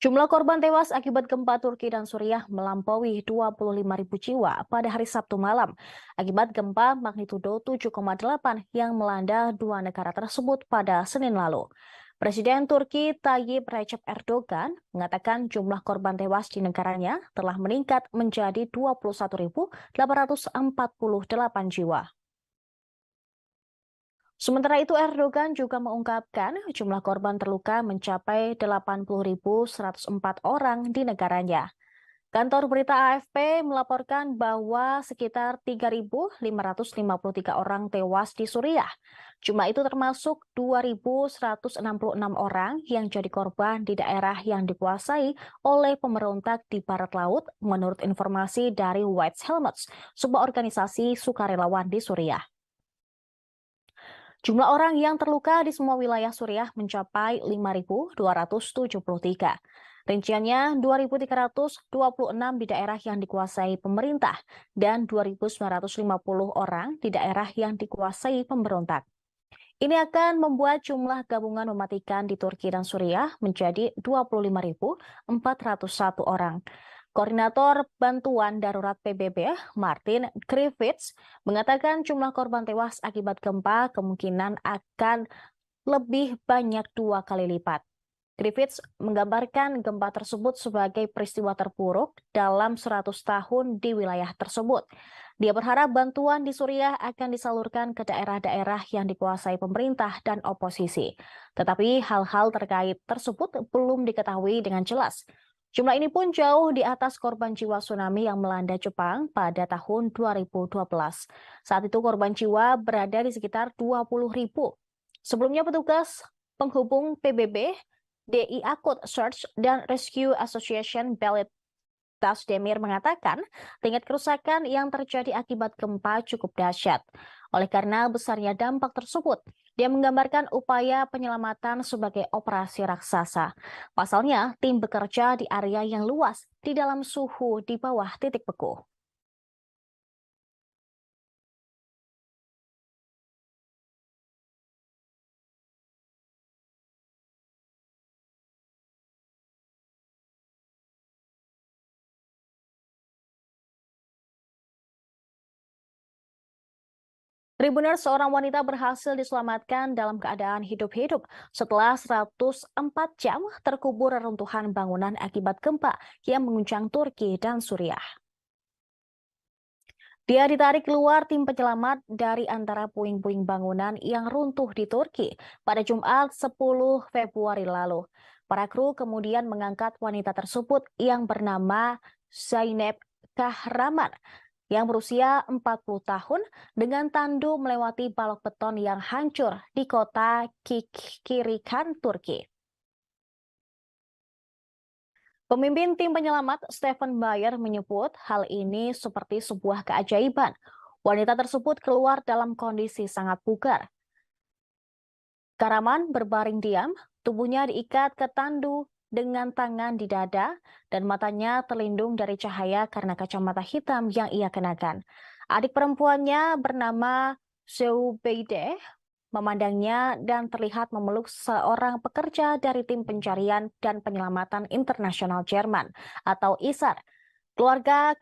Jumlah korban tewas akibat gempa Turki dan Suriah melampaui 25.000 jiwa pada hari Sabtu malam akibat gempa magnitudo 7,8 yang melanda dua negara tersebut pada Senin lalu. Presiden Turki Tayyip Recep Erdogan mengatakan jumlah korban tewas di negaranya telah meningkat menjadi 21.848 jiwa. Sementara itu, Erdogan juga mengungkapkan jumlah korban terluka mencapai 80.104 orang di negaranya. Kantor berita AFP melaporkan bahwa sekitar 3.553 orang tewas di Suriah. Jumlah itu termasuk 2.166 orang yang jadi korban di daerah yang dikuasai oleh pemberontak di Barat Laut, menurut informasi dari White Helmets, sebuah organisasi sukarelawan di Suriah. Jumlah orang yang terluka di semua wilayah Suriah mencapai 5.273. Rinciannya 2.326 di daerah yang dikuasai pemerintah dan 2.950 orang di daerah yang dikuasai pemberontak. Ini akan membuat jumlah gabungan mematikan di Turki dan Suriah menjadi 25.401 orang. Koordinator Bantuan Darurat PBB, Martin Griffiths, mengatakan jumlah korban tewas akibat gempa kemungkinan akan lebih banyak 2 kali lipat. Griffiths menggambarkan gempa tersebut sebagai peristiwa terburuk dalam 100 tahun di wilayah tersebut. Dia berharap bantuan di Suriah akan disalurkan ke daerah-daerah yang dikuasai pemerintah dan oposisi. Tetapi hal-hal terkait tersebut belum diketahui dengan jelas. Jumlah ini pun jauh di atas korban jiwa tsunami yang melanda Jepang pada tahun 2012. Saat itu korban jiwa berada di sekitar 20.000. Sebelumnya petugas penghubung PBB, DI Akut Search dan Rescue Association Belit Tasdemir mengatakan tingkat kerusakan yang terjadi akibat gempa cukup dahsyat. Oleh karena besarnya dampak tersebut, dia menggambarkan upaya penyelamatan sebagai operasi raksasa. Pasalnya, tim bekerja di area yang luas di dalam suhu di bawah titik beku. Tribuners, seorang wanita berhasil diselamatkan dalam keadaan hidup-hidup setelah 104 jam terkubur reruntuhan bangunan akibat gempa yang mengguncang Turki dan Suriah. Dia ditarik keluar tim penyelamat dari antara puing-puing bangunan yang runtuh di Turki pada Jumat 10 Februari lalu. Para kru kemudian mengangkat wanita tersebut yang bernama Zainab Kahraman yang berusia 40 tahun dengan tandu melewati balok beton yang hancur di kota Kikirikan, Turki. Pemimpin tim penyelamat Stephen Bayer menyebut hal ini seperti sebuah keajaiban. Wanita tersebut keluar dalam kondisi sangat bugar. Kahraman berbaring diam, tubuhnya diikat ke tandu dengan tangan di dada dan matanya terlindung dari cahaya karena kacamata hitam yang ia kenakan. Adik perempuannya bernama Zeubeide memandangnya dan terlihat memeluk seorang pekerja dari tim pencarian dan penyelamatan internasional Jerman atau ISAR. Keluarga